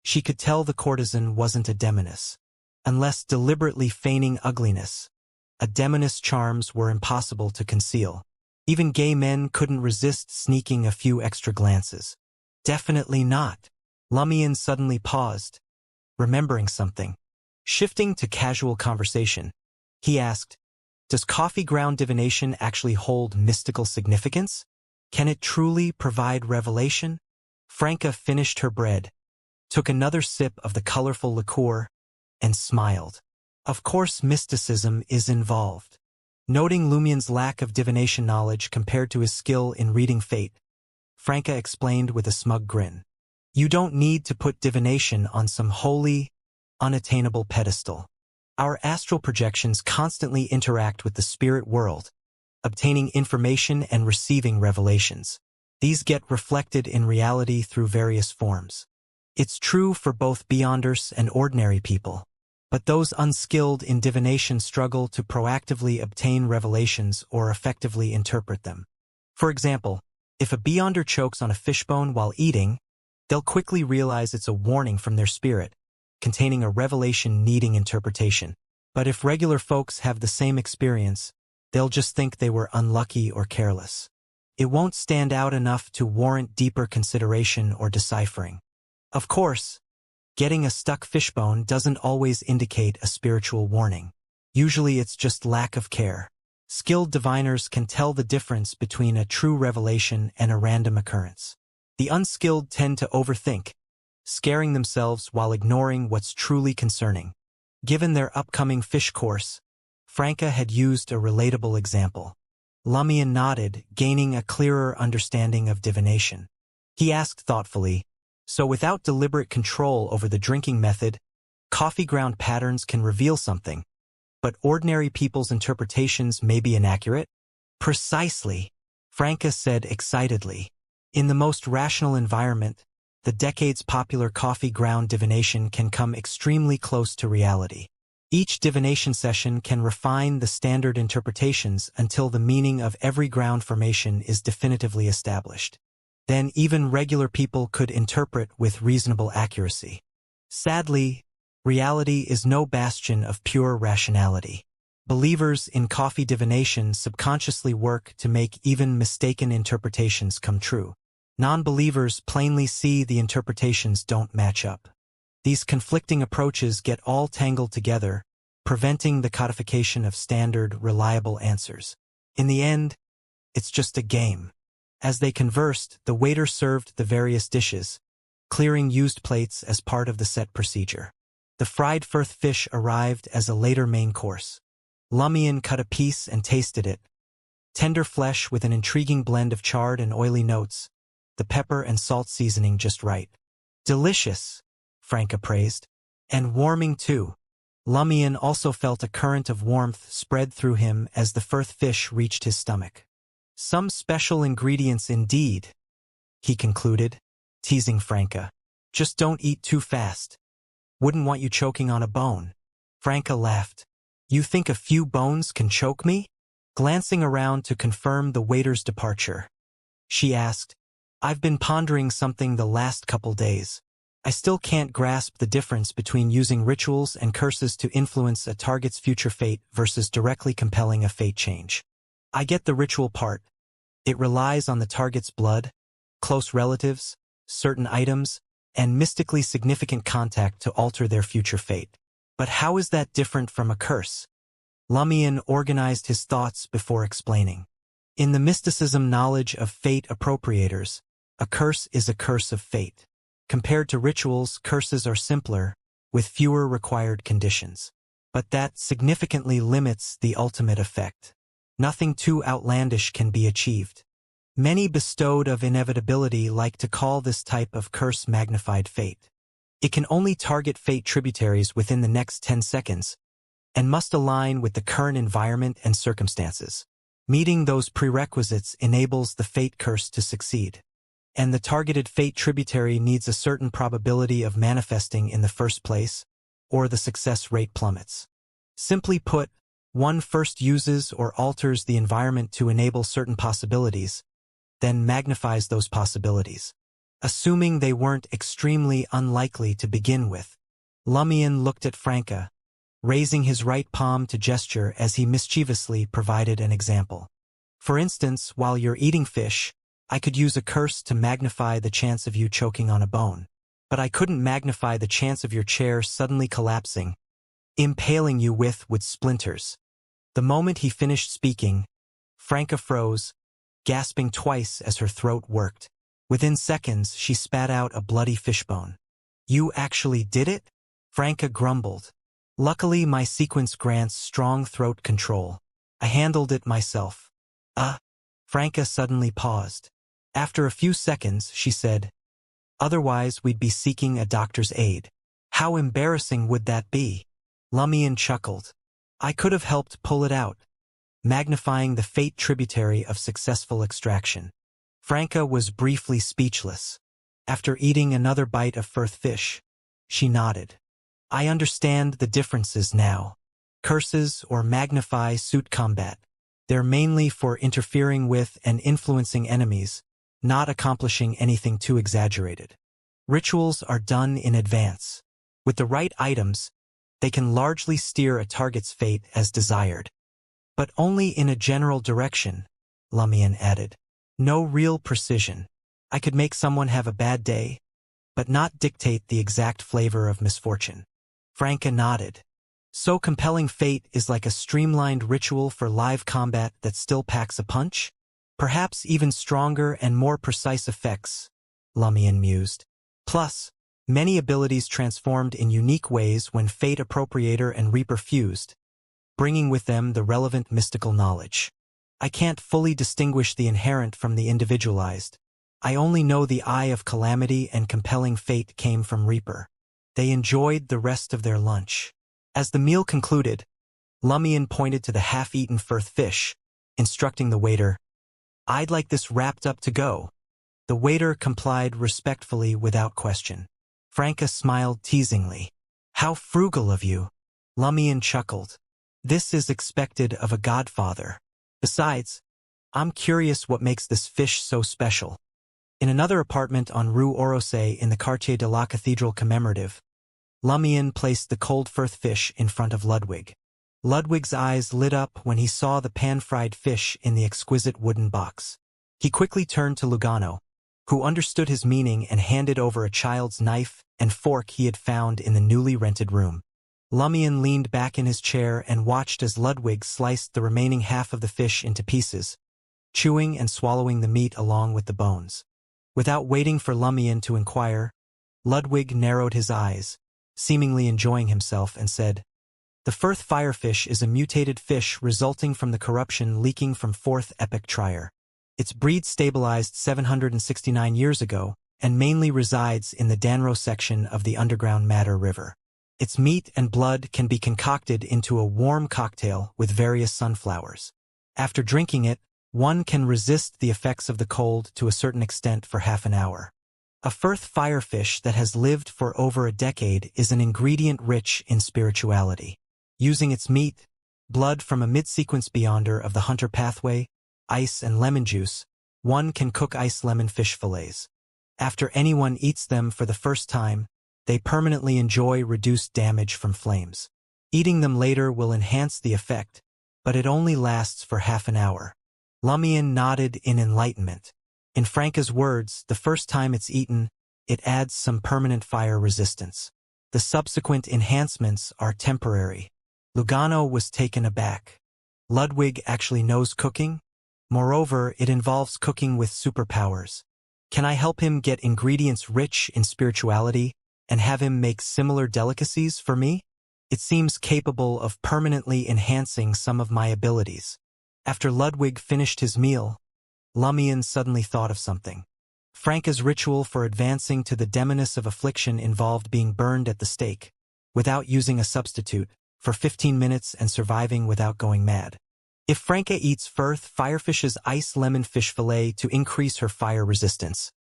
she could tell the courtesan wasn't a demoness. Unless deliberately feigning ugliness, a demoness' charms were impossible to conceal. Even gay men couldn't resist sneaking a few extra glances. "Definitely not." Lumion suddenly paused, remembering something. Shifting to casual conversation, he asked, "Does coffee ground divination actually hold mystical significance? Can it truly provide revelation?" Franca finished her bread, took another sip of the colorful liqueur, and smiled. "Of course mysticism is involved." Noting Lumion's lack of divination knowledge compared to his skill in reading fate, Franca explained with a smug grin. "You don't need to put divination on some holy, unattainable pedestal. Our astral projections constantly interact with the spirit world, obtaining information and receiving revelations. These get reflected in reality through various forms. It's true for both beyonders and ordinary people, but those unskilled in divination struggle to proactively obtain revelations or effectively interpret them. For example, if a beyonder chokes on a fishbone while eating, they'll quickly realize it's a warning from their spirit, containing a revelation needing interpretation. But if regular folks have the same experience, they'll just think they were unlucky or careless. It won't stand out enough to warrant deeper consideration or deciphering. Of course, getting a stuck fishbone doesn't always indicate a spiritual warning. Usually it's just lack of care. Skilled diviners can tell the difference between a true revelation and a random occurrence. The unskilled tend to overthink, scaring themselves while ignoring what's truly concerning. Given their upcoming fish course, Franca had used a relatable example. Lumion nodded, gaining a clearer understanding of divination. He asked thoughtfully, "So without deliberate control over the drinking method, coffee ground patterns can reveal something, but ordinary people's interpretations may be inaccurate?" "Precisely," Franca said excitedly. In the most rational environment, the decades-popular coffee ground divination can come extremely close to reality. Each divination session can refine the standard interpretations until the meaning of every ground formation is definitively established. Then even regular people could interpret with reasonable accuracy. Sadly, reality is no bastion of pure rationality. Believers in coffee divination subconsciously work to make even mistaken interpretations come true. Non-believers plainly see the interpretations don't match up. These conflicting approaches get all tangled together, preventing the codification of standard, reliable answers. In the end, it's just a game. As they conversed, the waiter served the various dishes, clearing used plates as part of the set procedure. The fried firth fish arrived as a later main course. Lumion cut a piece and tasted it. Tender flesh with an intriguing blend of charred and oily notes, the pepper and salt seasoning just right. "Delicious," Franca praised. "And warming too." Lumion also felt a current of warmth spread through him as the firth fish reached his stomach. "Some special ingredients indeed," he concluded, teasing Franca. "Just don't eat too fast. Wouldn't want you choking on a bone." Franca laughed. "You think a few bones can choke me?" Glancing around to confirm the waiter's departure, she asked, "I've been pondering something the last couple days. I still can't grasp the difference between using rituals and curses to influence a target's future fate versus directly compelling a fate change. I get the ritual part. It relies on the target's blood, close relatives, certain items, and mystically significant contact to alter their future fate. But how is that different from a curse?" Lumion organized his thoughts before explaining. In the mysticism knowledge of fate appropriators, a curse is a curse of fate. Compared to rituals, curses are simpler, with fewer required conditions. But that significantly limits the ultimate effect. Nothing too outlandish can be achieved. Many bestowed of inevitability like to call this type of curse magnified fate. It can only target fate tributaries within the next 10 seconds, and must align with the current environment and circumstances. Meeting those prerequisites enables the fate curse to succeed. And the targeted fate tributary needs a certain probability of manifesting in the first place, or the success rate plummets. Simply put, one first uses or alters the environment to enable certain possibilities, then magnifies those possibilities, assuming they weren't extremely unlikely to begin with. Lumion looked at Franca, raising his right palm to gesture as he mischievously provided an example. "For instance, while you're eating fish, I could use a curse to magnify the chance of you choking on a bone. But I couldn't magnify the chance of your chair suddenly collapsing, impaling you with splinters." The moment he finished speaking, Franca froze, gasping twice as her throat worked. Within seconds, she spat out a bloody fishbone. "You actually did it?" Franca grumbled. "Luckily, my sequence grants strong throat control. I handled it myself." Franca suddenly paused. After a few seconds, she said, "Otherwise, we'd be seeking a doctor's aid." "How embarrassing would that be?" Lumion chuckled. I could have helped pull it out, magnifying the fate tributary of successful extraction. Franca was briefly speechless. After eating another bite of firth fish, she nodded. I understand the differences now. Curses or magnify suit combat. They're mainly for interfering with and influencing enemies, not accomplishing anything too exaggerated. Rituals are done in advance. With the right items, they can largely steer a target's fate as desired. But only in a general direction, Lumion added. No real precision. I could make someone have a bad day, but not dictate the exact flavor of misfortune. Franca nodded. So compelling fate is like a streamlined ritual for live combat that still packs a punch? Perhaps even stronger and more precise effects, Lumion mused. Plus, many abilities transformed in unique ways when Fate Appropriator and Reaper fused, bringing with them the relevant mystical knowledge. I can't fully distinguish the inherent from the individualized. I only know the Eye of Calamity and Compelling Fate came from Reaper. They enjoyed the rest of their lunch. As the meal concluded, Lumion pointed to the half-eaten firth fish, instructing the waiter, I'd like this wrapped up to go. The waiter complied respectfully without question. Franca smiled teasingly. How frugal of you. Lumion chuckled. This is expected of a godfather. Besides, I'm curious what makes this fish so special. In another apartment on Rue Orosé in the Quartier de la Cathedral Commemorative, Lumion placed the cold firth fish in front of Ludwig. Ludwig's eyes lit up when he saw the pan-fried fish in the exquisite wooden box. He quickly turned to Lugano, who understood his meaning and handed over a child's knife and fork he had found in the newly rented room. Lumion leaned back in his chair and watched as Ludwig sliced the remaining half of the fish into pieces, chewing and swallowing the meat along with the bones. Without waiting for Lumion to inquire, Ludwig narrowed his eyes, seemingly enjoying himself, and said, The firth firefish is a mutated fish resulting from the corruption leaking from fourth epoch Trier. Its breed stabilized 769 years ago and mainly resides in the Danro section of the underground Matter River. Its meat and blood can be concocted into a warm cocktail with various sunflowers. After drinking it, one can resist the effects of the cold to a certain extent for half an hour. A firth firefish that has lived for over a decade is an ingredient rich in spirituality. Using its meat, blood from a mid-sequence beyonder of the hunter pathway, ice and lemon juice, one can cook ice lemon fish fillets. After anyone eats them for the first time, they permanently enjoy reduced damage from flames. Eating them later will enhance the effect, but it only lasts for half an hour. Lumion nodded in enlightenment. In Franca's words, the first time it's eaten, it adds some permanent fire resistance. The subsequent enhancements are temporary. Lugano was taken aback. Ludwig actually knows cooking? Moreover, it involves cooking with superpowers. Can I help him get ingredients rich in spirituality and have him make similar delicacies for me? It seems capable of permanently enhancing some of my abilities. After Ludwig finished his meal, Lumion suddenly thought of something. Franca's ritual for advancing to the demoness of affliction involved being burned at the stake, without using a substitute, for 15 minutes and surviving without going mad. If Franca eats firth firefish's ice lemon fish fillet to increase her fire resistance,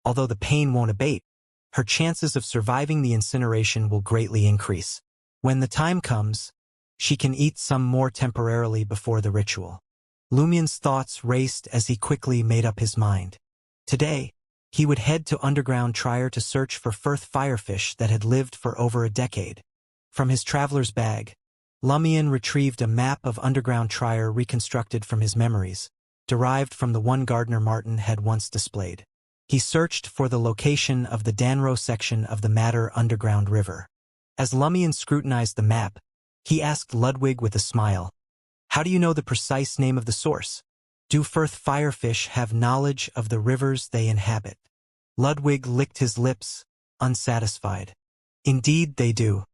although the pain won't abate, her chances of surviving the incineration will greatly increase. When the time comes, she can eat some more temporarily before the ritual. Lumion's thoughts raced as he quickly made up his mind. Today, he would head to underground Trier to search for firth firefish that had lived for over a decade. From his traveler's bag, Lumion retrieved a map of underground Trier reconstructed from his memories, derived from the one Gardner Martin had once displayed. He searched for the location of the Danro section of the Matter underground river. As Lumion scrutinized the map, he asked Ludwig with a smile, How do you know the precise name of the source? Do firth firefish have knowledge of the rivers they inhabit? Ludwig licked his lips, unsatisfied. Indeed they do.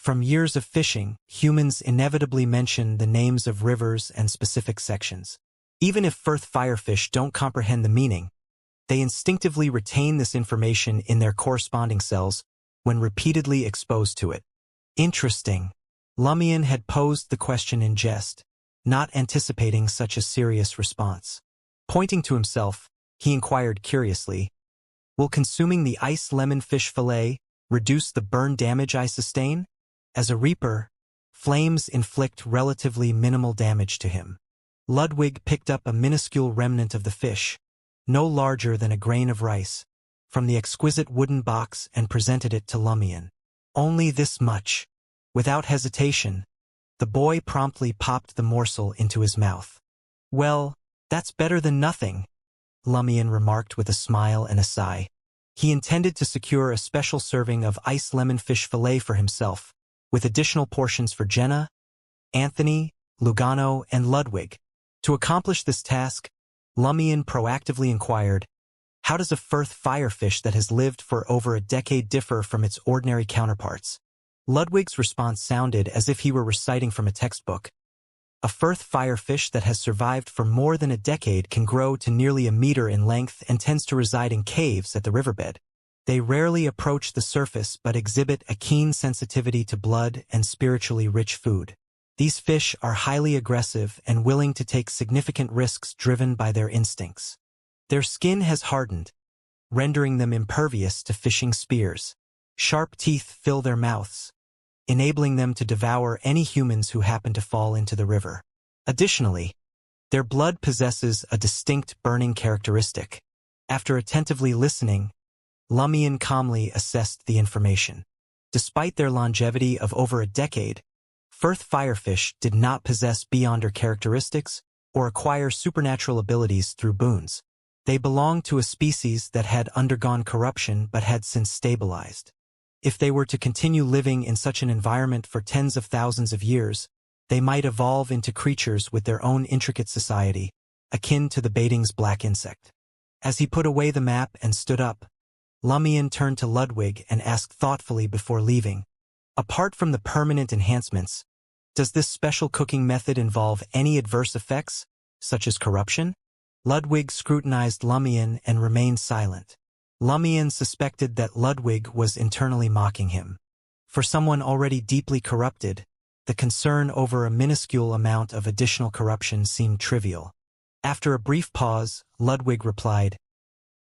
From years of fishing, humans inevitably mention the names of rivers and specific sections. Even if firth firefish don't comprehend the meaning, they instinctively retain this information in their corresponding cells when repeatedly exposed to it. Interesting. Lumion had posed the question in jest, not anticipating such a serious response. Pointing to himself, he inquired curiously, "Will consuming the ice lemon fish fillet reduce the burn damage I sustain?" As a reaper, flames inflict relatively minimal damage to him. Ludwig picked up a minuscule remnant of the fish, no larger than a grain of rice, from the exquisite wooden box and presented it to Lumion. "Only this much." Without hesitation, the boy promptly popped the morsel into his mouth. "Well, that's better than nothing," Lumion remarked with a smile and a sigh. He intended to secure a special serving of ice lemon fish fillet for himself, with additional portions for Jenna, Anthony, Lugano, and Ludwig. To accomplish this task, Lumion proactively inquired, "How does a firth firefish that has lived for over a decade differ from its ordinary counterparts?" Ludwig's response sounded as if he were reciting from a textbook. "A firth firefish that has survived for more than a decade can grow to nearly a meter in length and tends to reside in caves at the riverbed. They rarely approach the surface but exhibit a keen sensitivity to blood and spiritually rich food. These fish are highly aggressive and willing to take significant risks driven by their instincts. Their skin has hardened, rendering them impervious to fishing spears. Sharp teeth fill their mouths, enabling them to devour any humans who happen to fall into the river. Additionally, their blood possesses a distinct burning characteristic." After attentively listening, Lumion calmly assessed the information. Despite their longevity of over a decade, firth firefish did not possess beyonder characteristics or acquire supernatural abilities through boons. They belonged to a species that had undergone corruption but had since stabilized. If they were to continue living in such an environment for tens of thousands of years, they might evolve into creatures with their own intricate society, akin to the baiting's black insect. As he put away the map and stood up, Lumion turned to Ludwig and asked thoughtfully before leaving, "Apart from the permanent enhancements, does this special cooking method involve any adverse effects, such as corruption?" Ludwig scrutinized Lumion and remained silent. Lumion suspected that Ludwig was internally mocking him. For someone already deeply corrupted, the concern over a minuscule amount of additional corruption seemed trivial. After a brief pause, Ludwig replied,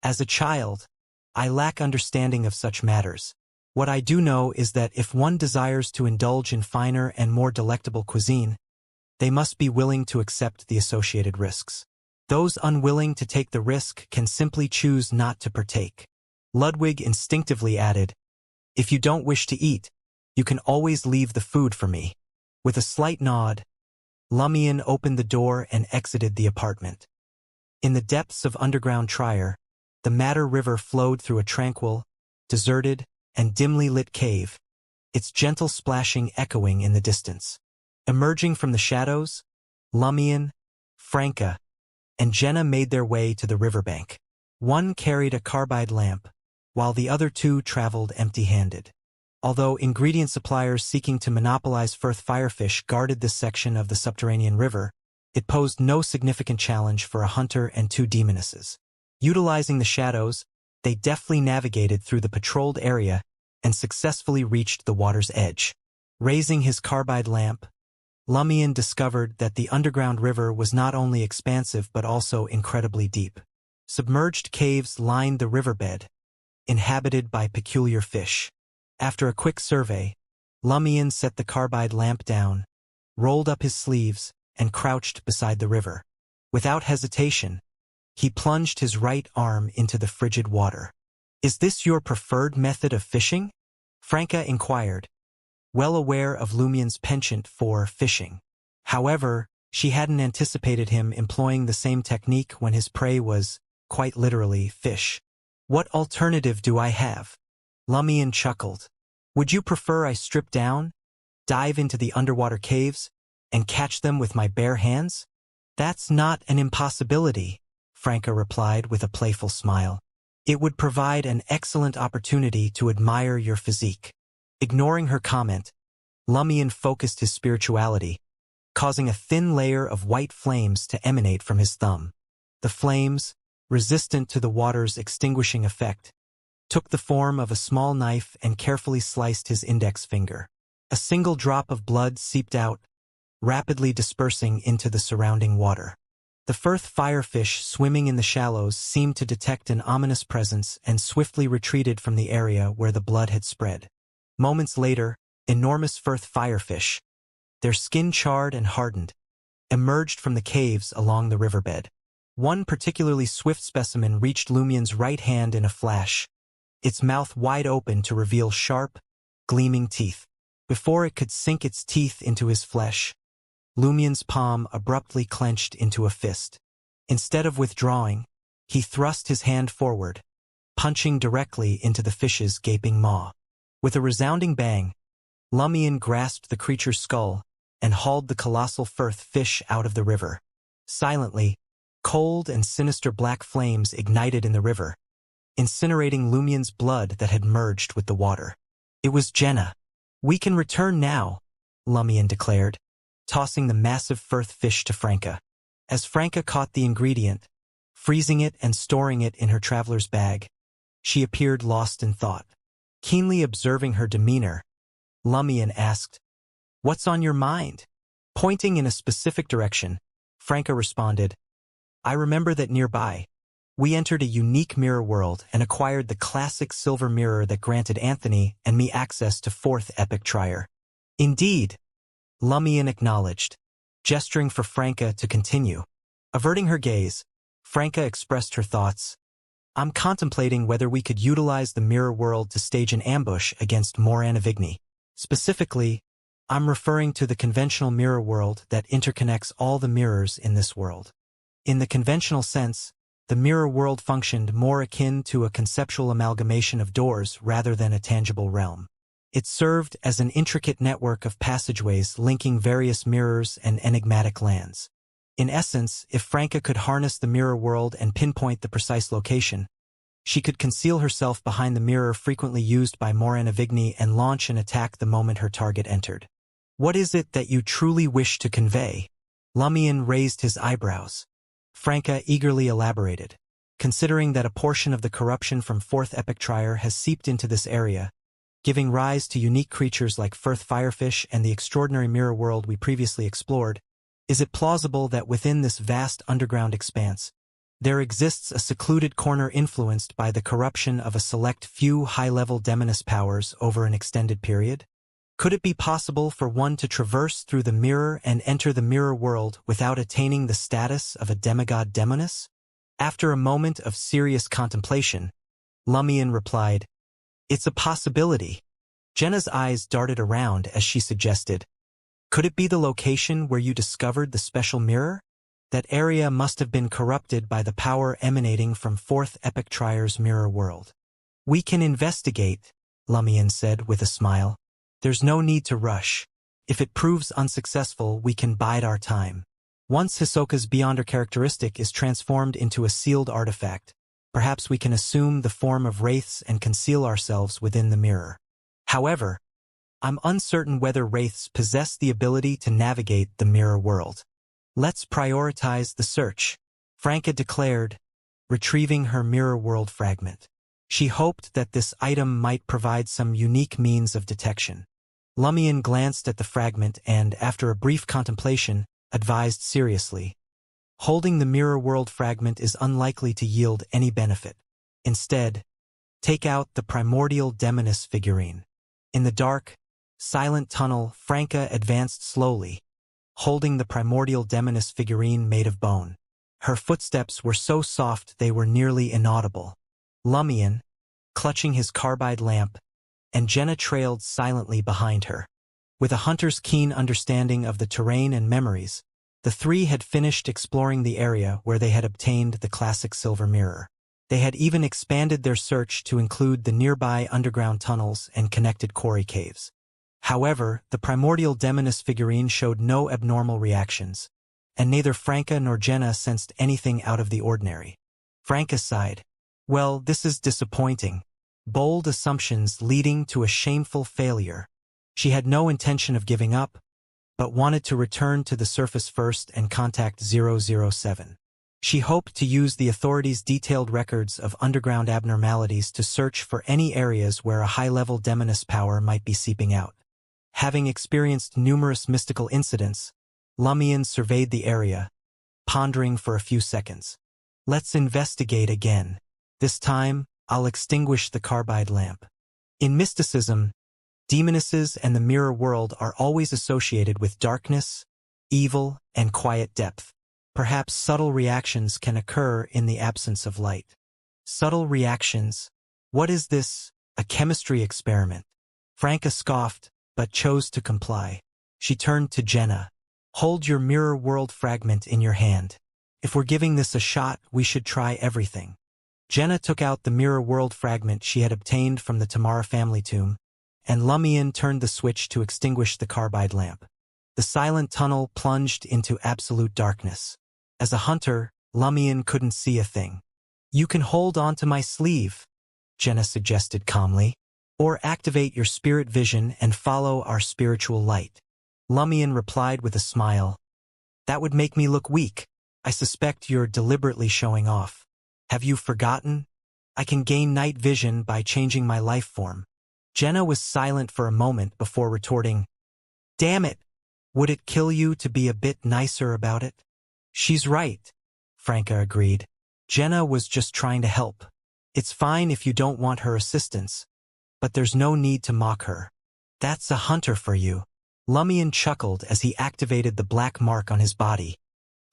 "As a child, I lack understanding of such matters. What I do know is that if one desires to indulge in finer and more delectable cuisine, they must be willing to accept the associated risks. Those unwilling to take the risk can simply choose not to partake." Ludwig instinctively added, "If you don't wish to eat, you can always leave the food for me." With a slight nod, Lumion opened the door and exited the apartment. In the depths of underground Trier, the Matter River flowed through a tranquil, deserted, and dimly lit cave, its gentle splashing echoing in the distance. Emerging from the shadows, Lumion, Franca, and Jenna made their way to the riverbank. One carried a carbide lamp, while the other two traveled empty-handed. Although ingredient suppliers seeking to monopolize firth firefish guarded this section of the subterranean river, it posed no significant challenge for a hunter and two demonesses. Utilizing the shadows, they deftly navigated through the patrolled area and successfully reached the water's edge. Raising his carbide lamp, Lumion discovered that the underground river was not only expansive but also incredibly deep. Submerged caves lined the riverbed, inhabited by peculiar fish. After a quick survey, Lumion set the carbide lamp down, rolled up his sleeves, and crouched beside the river. Without hesitation, he plunged his right arm into the frigid water. "Is this your preferred method of fishing?" Franca inquired, well aware of Lumion's penchant for fishing. However, she hadn't anticipated him employing the same technique when his prey was, quite literally, fish. "What alternative do I have?" Lumion chuckled. "Would you prefer I strip down, dive into the underwater caves, and catch them with my bare hands?" "That's not an impossibility," Franca replied with a playful smile. "It would provide an excellent opportunity to admire your physique." Ignoring her comment, Lumion focused his spirituality, causing a thin layer of white flames to emanate from his thumb. The flames, resistant to the water's extinguishing effect, took the form of a small knife and carefully sliced his index finger. A single drop of blood seeped out, rapidly dispersing into the surrounding water. The firth firefish swimming in the shallows seemed to detect an ominous presence and swiftly retreated from the area where the blood had spread. Moments later, enormous firth firefish, their skin charred and hardened, emerged from the caves along the riverbed. One particularly swift specimen reached Lumien's right hand in a flash, its mouth wide open to reveal sharp, gleaming teeth. Before it could sink its teeth into his flesh, Lumien's palm abruptly clenched into a fist. Instead of withdrawing, he thrust his hand forward, punching directly into the fish's gaping maw. With a resounding bang, Lumien grasped the creature's skull and hauled the colossal firth fish out of the river. Silently, cold and sinister black flames ignited in the river, incinerating Lumien's blood that had merged with the water. It was Jenna. "We can return now," Lumien declared, tossing the massive firth fish to Franca. As Franca caught the ingredient, freezing it and storing it in her traveler's bag, she appeared lost in thought. Keenly observing her demeanor, Lumien asked, "What's on your mind?" Pointing in a specific direction, Franca responded, "I remember that nearby, we entered a unique mirror world and acquired the classic silver mirror that granted Anthony and me access to fourth epic trier." "Indeed," Lumien acknowledged, gesturing for Franca to continue. Averting her gaze, Franca expressed her thoughts. "I'm contemplating whether we could utilize the mirror world to stage an ambush against Moran Avigny. Specifically, I'm referring to the conventional mirror world that interconnects all the mirrors in this world. In the conventional sense, the mirror world functioned more akin to a conceptual amalgamation of doors rather than a tangible realm. It served as an intricate network of passageways linking various mirrors and enigmatic lands. In essence, if Franca could harness the mirror world and pinpoint the precise location, she could conceal herself behind the mirror frequently used by Moran Avigny and launch an attack the moment her target entered. "What is it that you truly wish to convey?" Lumien raised his eyebrows. Franca eagerly elaborated. "Considering that a portion of the corruption from fourth epic trier has seeped into this area, giving rise to unique creatures like firth firefish and the extraordinary mirror world we previously explored, is it plausible that within this vast underground expanse, there exists a secluded corner influenced by the corruption of a select few high-level demoness powers over an extended period? Could it be possible for one to traverse through the mirror and enter the mirror world without attaining the status of a demigod demoness?" After a moment of serious contemplation, Lumien replied, "It's a possibility." Jenna's eyes darted around as she suggested, "Could it be the location where you discovered the special mirror? That area must have been corrupted by the power emanating from fourth epic trier's mirror world." "We can investigate," Lumien said with a smile. "There's no need to rush. If it proves unsuccessful, we can bide our time. Once Hisoka's Beyonder characteristic is transformed into a sealed artifact, perhaps we can assume the form of wraiths and conceal ourselves within the mirror. However, I'm uncertain whether wraiths possess the ability to navigate the mirror world." "Let's prioritize the search," Franca declared, retrieving her mirror world fragment. She hoped that this item might provide some unique means of detection. Lumien glanced at the fragment and, after a brief contemplation, advised seriously, "Holding the mirror world fragment is unlikely to yield any benefit. Instead, take out the primordial demoness figurine." In the dark, silent tunnel, Franca advanced slowly, holding the primordial demoness figurine made of bone. Her footsteps were so soft they were nearly inaudible. Lumien, clutching his carbide lamp, and Jenna trailed silently behind her. With a hunter's keen understanding of the terrain and memories, the three had finished exploring the area where they had obtained the classic silver mirror. They had even expanded their search to include the nearby underground tunnels and connected quarry caves. However, the primordial demoness figurine showed no abnormal reactions, and neither Franca nor Jenna sensed anything out of the ordinary. Franca sighed. "Well, this is disappointing. Bold assumptions leading to a shameful failure." She had no intention of giving up, but wanted to return to the surface first and contact 007. She hoped to use the authorities' detailed records of underground abnormalities to search for any areas where a high-level demoness power might be seeping out. Having experienced numerous mystical incidents, Lumion surveyed the area, pondering for a few seconds. Let's investigate again. This time, I'll extinguish the carbide lamp. In mysticism, demonesses and the mirror world are always associated with darkness, evil, and quiet depth. Perhaps subtle reactions can occur in the absence of light. Subtle reactions? What is this? A chemistry experiment? Franca scoffed, but chose to comply. She turned to Jenna. Hold your mirror world fragment in your hand. If we're giving this a shot, we should try everything. Jenna took out the mirror world fragment she had obtained from the Tamara family tomb, and Lumion turned the switch to extinguish the carbide lamp. The silent tunnel plunged into absolute darkness. As a hunter, Lumion couldn't see a thing. You can hold onto my sleeve, Jenna suggested calmly, or activate your spirit vision and follow our spiritual light. Lumion replied with a smile. That would make me look weak. I suspect you're deliberately showing off. Have you forgotten? I can gain night vision by changing my life form. Jenna was silent for a moment before retorting, Damn it! Would it kill you to be a bit nicer about it? She's right, Franca agreed. Jenna was just trying to help. It's fine if you don't want her assistance, but there's no need to mock her. That's a hunter for you. Lumion chuckled as he activated the black mark on his body,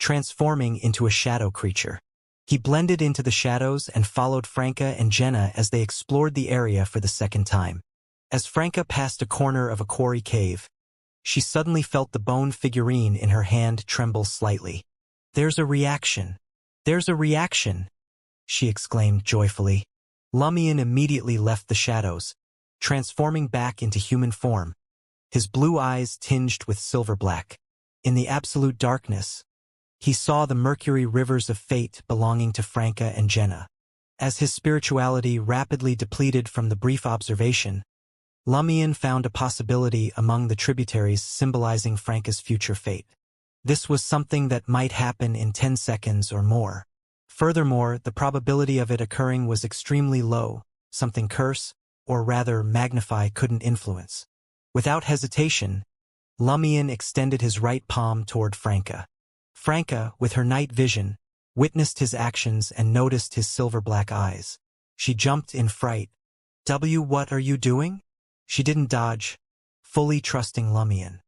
transforming into a shadow creature. He blended into the shadows and followed Franca and Jenna as they explored the area for the second time. As Franca passed a corner of a quarry cave, she suddenly felt the bone figurine in her hand tremble slightly. There's a reaction. There's a reaction, she exclaimed joyfully. Lumion immediately left the shadows, transforming back into human form, his blue eyes tinged with silver black. In the absolute darkness, he saw the mercury rivers of fate belonging to Franca and Jenna. As his spirituality rapidly depleted from the brief observation, Lumion found a possibility among the tributaries symbolizing Franca's future fate. This was something that might happen in 10 seconds or more. Furthermore, the probability of it occurring was extremely low, something curse, or rather magnify, couldn't influence. Without hesitation, Lumion extended his right palm toward Franca. Franca, with her night vision, witnessed his actions and noticed his silver-black eyes. She jumped in fright. What are you doing? She didn't dodge, fully trusting Lumion.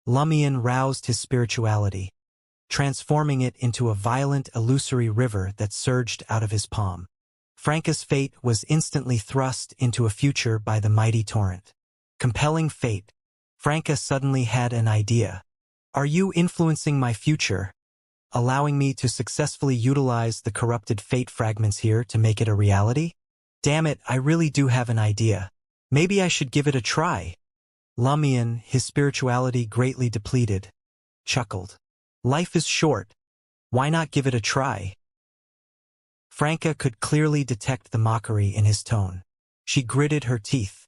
Lumion roused his spirituality, transforming it into a violent, illusory river that surged out of his palm. Franca's fate was instantly thrust into a future by the mighty torrent. Compelling fate. Franca suddenly had an idea. Are you influencing my future, allowing me to successfully utilize the corrupted fate fragments here to make it a reality? Damn it, I really do have an idea. Maybe I should give it a try. Lumion, his spirituality greatly depleted, chuckled. Life is short. Why not give it a try? Franca could clearly detect the mockery in his tone. She gritted her teeth.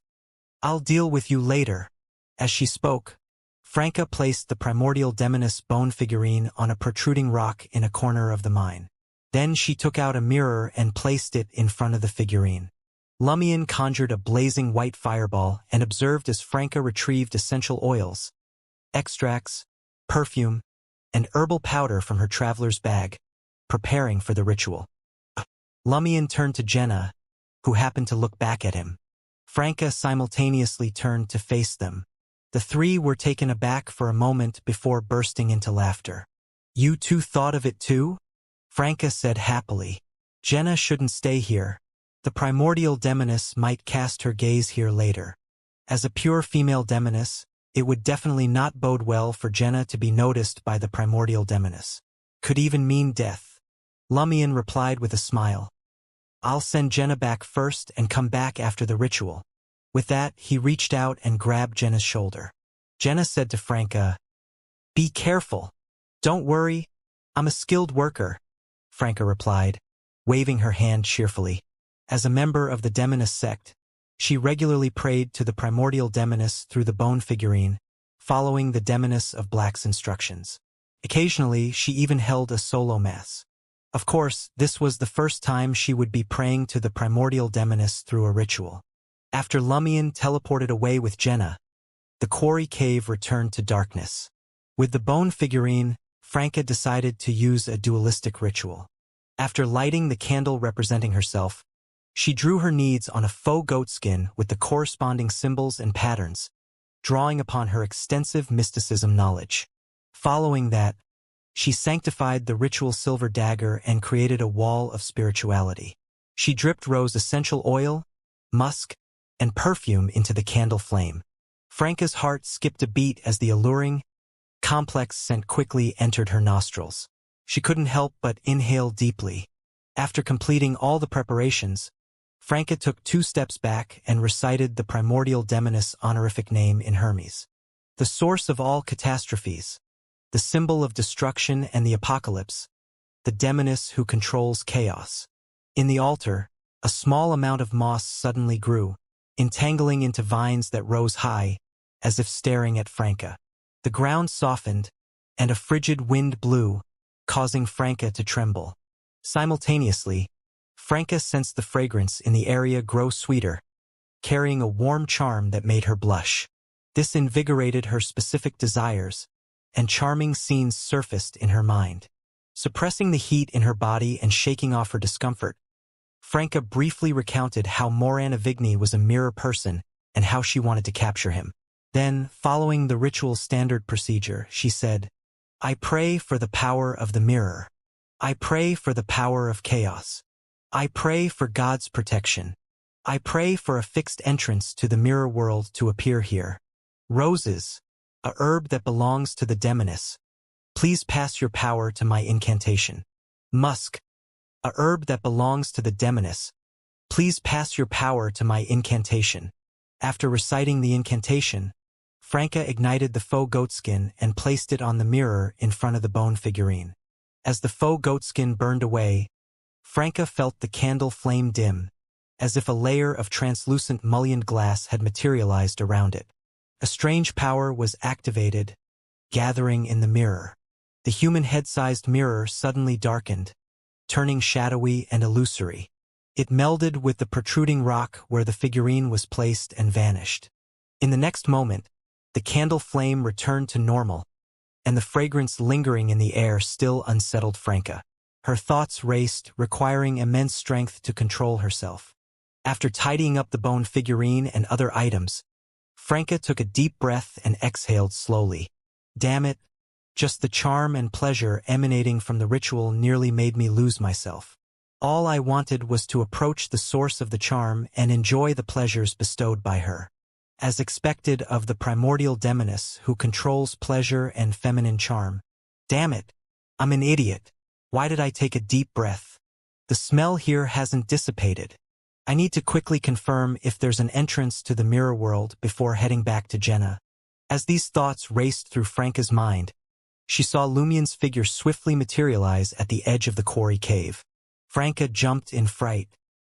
I'll deal with you later. As she spoke, Franca placed the primordial demoness bone figurine on a protruding rock in a corner of the mine. Then she took out a mirror and placed it in front of the figurine. Lumion conjured a blazing white fireball and observed as Franca retrieved essential oils, extracts, perfume, and herbal powder from her traveler's bag, preparing for the ritual. Lumion turned to Jenna, who happened to look back at him. Franca simultaneously turned to face them. The three were taken aback for a moment before bursting into laughter. You two thought of it too? Franca said happily. Jenna shouldn't stay here. The primordial demoness might cast her gaze here later. As a pure female demoness, it would definitely not bode well for Jenna to be noticed by the primordial demoness. Could even mean death. Lumion replied with a smile. I'll send Jenna back first and come back after the ritual. With that, he reached out and grabbed Jenna's shoulder. Jenna said to Franca, Be careful. Don't worry. I'm a skilled worker, Franca replied, waving her hand cheerfully. As a member of the demoness sect, she regularly prayed to the primordial demoness through the bone figurine, following the demoness of Black's instructions. Occasionally, she even held a solo mass. Of course, this was the first time she would be praying to the primordial demoness through a ritual. After Lumion teleported away with Jenna, the quarry cave returned to darkness. With the bone figurine, Franca decided to use a dualistic ritual. After lighting the candle representing herself, she drew her needs on a faux goatskin with the corresponding symbols and patterns, drawing upon her extensive mysticism knowledge. Following that, she sanctified the ritual silver dagger and created a wall of spirituality. She dripped rose essential oil, musk, and perfume into the candle flame. Franca's heart skipped a beat as the alluring, complex scent quickly entered her nostrils. She couldn't help but inhale deeply. After completing all the preparations, Franca took 2 steps back and recited the primordial demoness honorific name in Hermes. The source of all catastrophes, the symbol of destruction and the apocalypse, the demoness who controls chaos. In the altar, a small amount of moss suddenly grew, entangling into vines that rose high, as if staring at Franca. The ground softened, and a frigid wind blew, causing Franca to tremble. Simultaneously, Franca sensed the fragrance in the area grow sweeter, carrying a warm charm that made her blush. This invigorated her specific desires, and charming scenes surfaced in her mind. Suppressing the heat in her body and shaking off her discomfort, Franca briefly recounted how Moran Avigny was a mirror person and how she wanted to capture him. Then, following the ritual standard procedure, she said, "I pray for the power of the mirror. I pray for the power of chaos. I pray for God's protection. I pray for a fixed entrance to the mirror world to appear here. Roses, a herb that belongs to the demoness. Please pass your power to my incantation. Musk, a herb that belongs to the demoness. Please pass your power to my incantation." After reciting the incantation, Franca ignited the faux goatskin and placed it on the mirror in front of the bone figurine. As the faux goatskin burned away, Franca felt the candle flame dim, as if a layer of translucent mullioned glass had materialized around it. A strange power was activated, gathering in the mirror. The human head-sized mirror suddenly darkened, turning shadowy and illusory. It melded with the protruding rock where the figurine was placed and vanished. In the next moment, the candle flame returned to normal, and the fragrance lingering in the air still unsettled Franca. Her thoughts raced, requiring immense strength to control herself. After tidying up the bone figurine and other items, Franca took a deep breath and exhaled slowly. Damn it, just the charm and pleasure emanating from the ritual nearly made me lose myself. All I wanted was to approach the source of the charm and enjoy the pleasures bestowed by her. As expected of the primordial demoness who controls pleasure and feminine charm. Damn it, I'm an idiot. Why did I take a deep breath? The smell here hasn't dissipated. I need to quickly confirm if there's an entrance to the mirror world before heading back to Jenna. As these thoughts raced through Franca's mind, she saw Lumien's figure swiftly materialize at the edge of the quarry cave. Franca jumped in fright.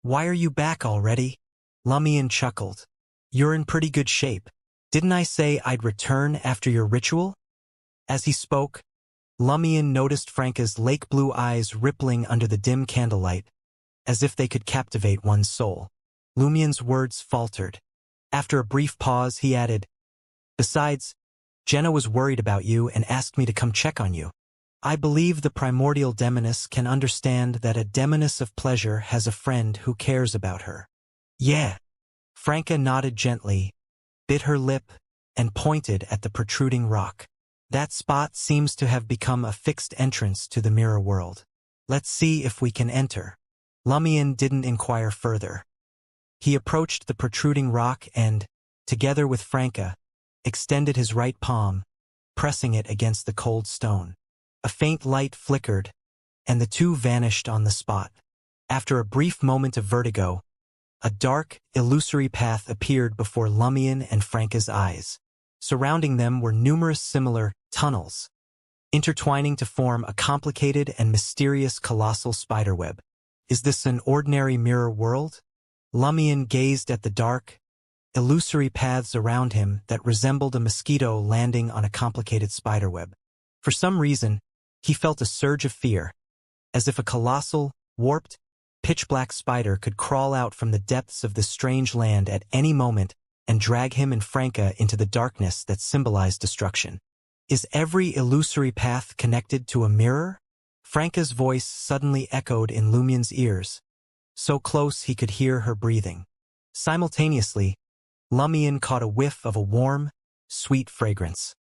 "Why are you back already?" Lumien chuckled. "You're in pretty good shape. Didn't I say I'd return after your ritual?" As he spoke, Lumien noticed Franca's lake blue eyes rippling under the dim candlelight, as if they could captivate one's soul. Lumien's words faltered. After a brief pause, he added, "Besides, Jenna was worried about you and asked me to come check on you. I believe the primordial demoness can understand that a demoness of pleasure has a friend who cares about her." "Yeah." Franca nodded gently, bit her lip, and pointed at the protruding rock. "That spot seems to have become a fixed entrance to the mirror world. Let's see if we can enter." Lumien didn't inquire further. He approached the protruding rock and, together with Franca, extended his right palm, pressing it against the cold stone. A faint light flickered, and the two vanished on the spot. After a brief moment of vertigo, a dark, illusory path appeared before Lumien and Franca's eyes. Surrounding them were numerous similar tunnels, intertwining to form a complicated and mysterious colossal spiderweb. Is this an ordinary mirror world? Lumien gazed at the dark, illusory paths around him that resembled a mosquito landing on a complicated spiderweb. For some reason, he felt a surge of fear, as if a colossal, warped, pitch-black spider could crawl out from the depths of this strange land at any moment and drag him and Franca into the darkness that symbolized destruction. Is every illusory path connected to a mirror? Franca's voice suddenly echoed in Lumien's ears, so close he could hear her breathing. Simultaneously, Lumien caught a whiff of a warm, sweet fragrance.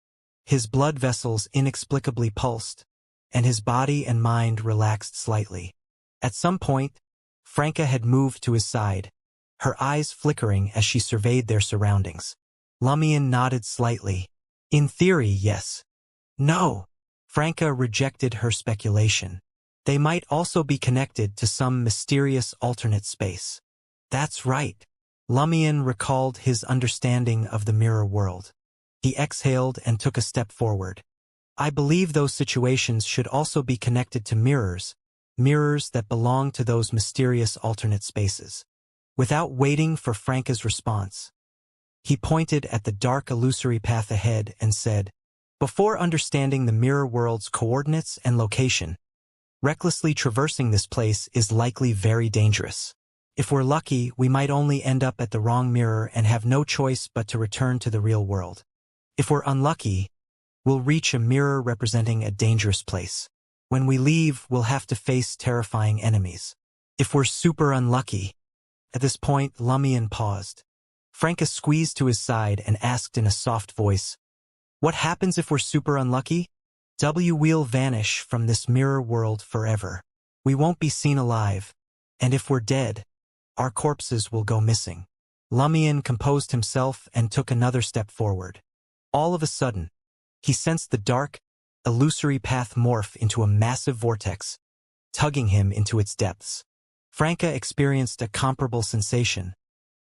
His blood vessels inexplicably pulsed, and his body and mind relaxed slightly. At some point, Franca had moved to his side, her eyes flickering as she surveyed their surroundings. Lumien nodded slightly. In theory, yes. No. Franca rejected her speculation. They might also be connected to some mysterious alternate space. That's right. Lumien recalled his understanding of the mirror world. He exhaled and took a step forward. I believe those situations should also be connected to mirrors that belong to those mysterious alternate spaces. Without waiting for Franca's response, he pointed at the dark illusory path ahead and said, before understanding the mirror world's coordinates and location, recklessly traversing this place is likely very dangerous. If we're lucky, we might only end up at the wrong mirror and have no choice but to return to the real world. If we're unlucky, we'll reach a mirror representing a dangerous place. When we leave, we'll have to face terrifying enemies. If we're super unlucky. At this point, Lumien paused. Franca squeezed to his side and asked in a soft voice, what happens if we're super unlucky? We'll vanish from this mirror world forever. We won't be seen alive, and if we're dead, our corpses will go missing. Lumien composed himself and took another step forward. All of a sudden, he sensed the dark, illusory path morph into a massive vortex, tugging him into its depths. Franca experienced a comparable sensation,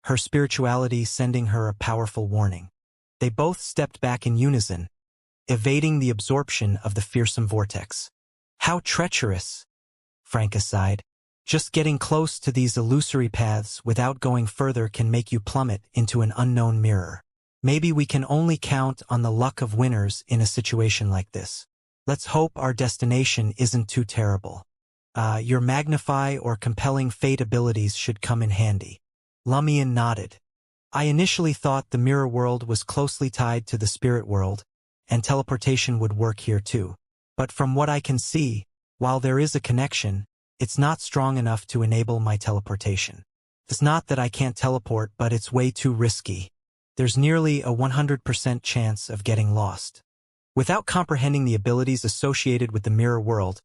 her spirituality sending her a powerful warning. They both stepped back in unison, evading the absorption of the fearsome vortex. How treacherous, Franca sighed. Just getting close to these illusory paths without going further can make you plummet into an unknown mirror. Maybe we can only count on the luck of winners in a situation like this. Let's hope our destination isn't too terrible. Your magnify or compelling fate abilities should come in handy. Lumien nodded. I initially thought the mirror world was closely tied to the spirit world, and teleportation would work here too. But from what I can see, while there is a connection, it's not strong enough to enable my teleportation. It's not that I can't teleport, but it's way too risky. There's nearly a 100% chance of getting lost. Without comprehending the abilities associated with the mirror world,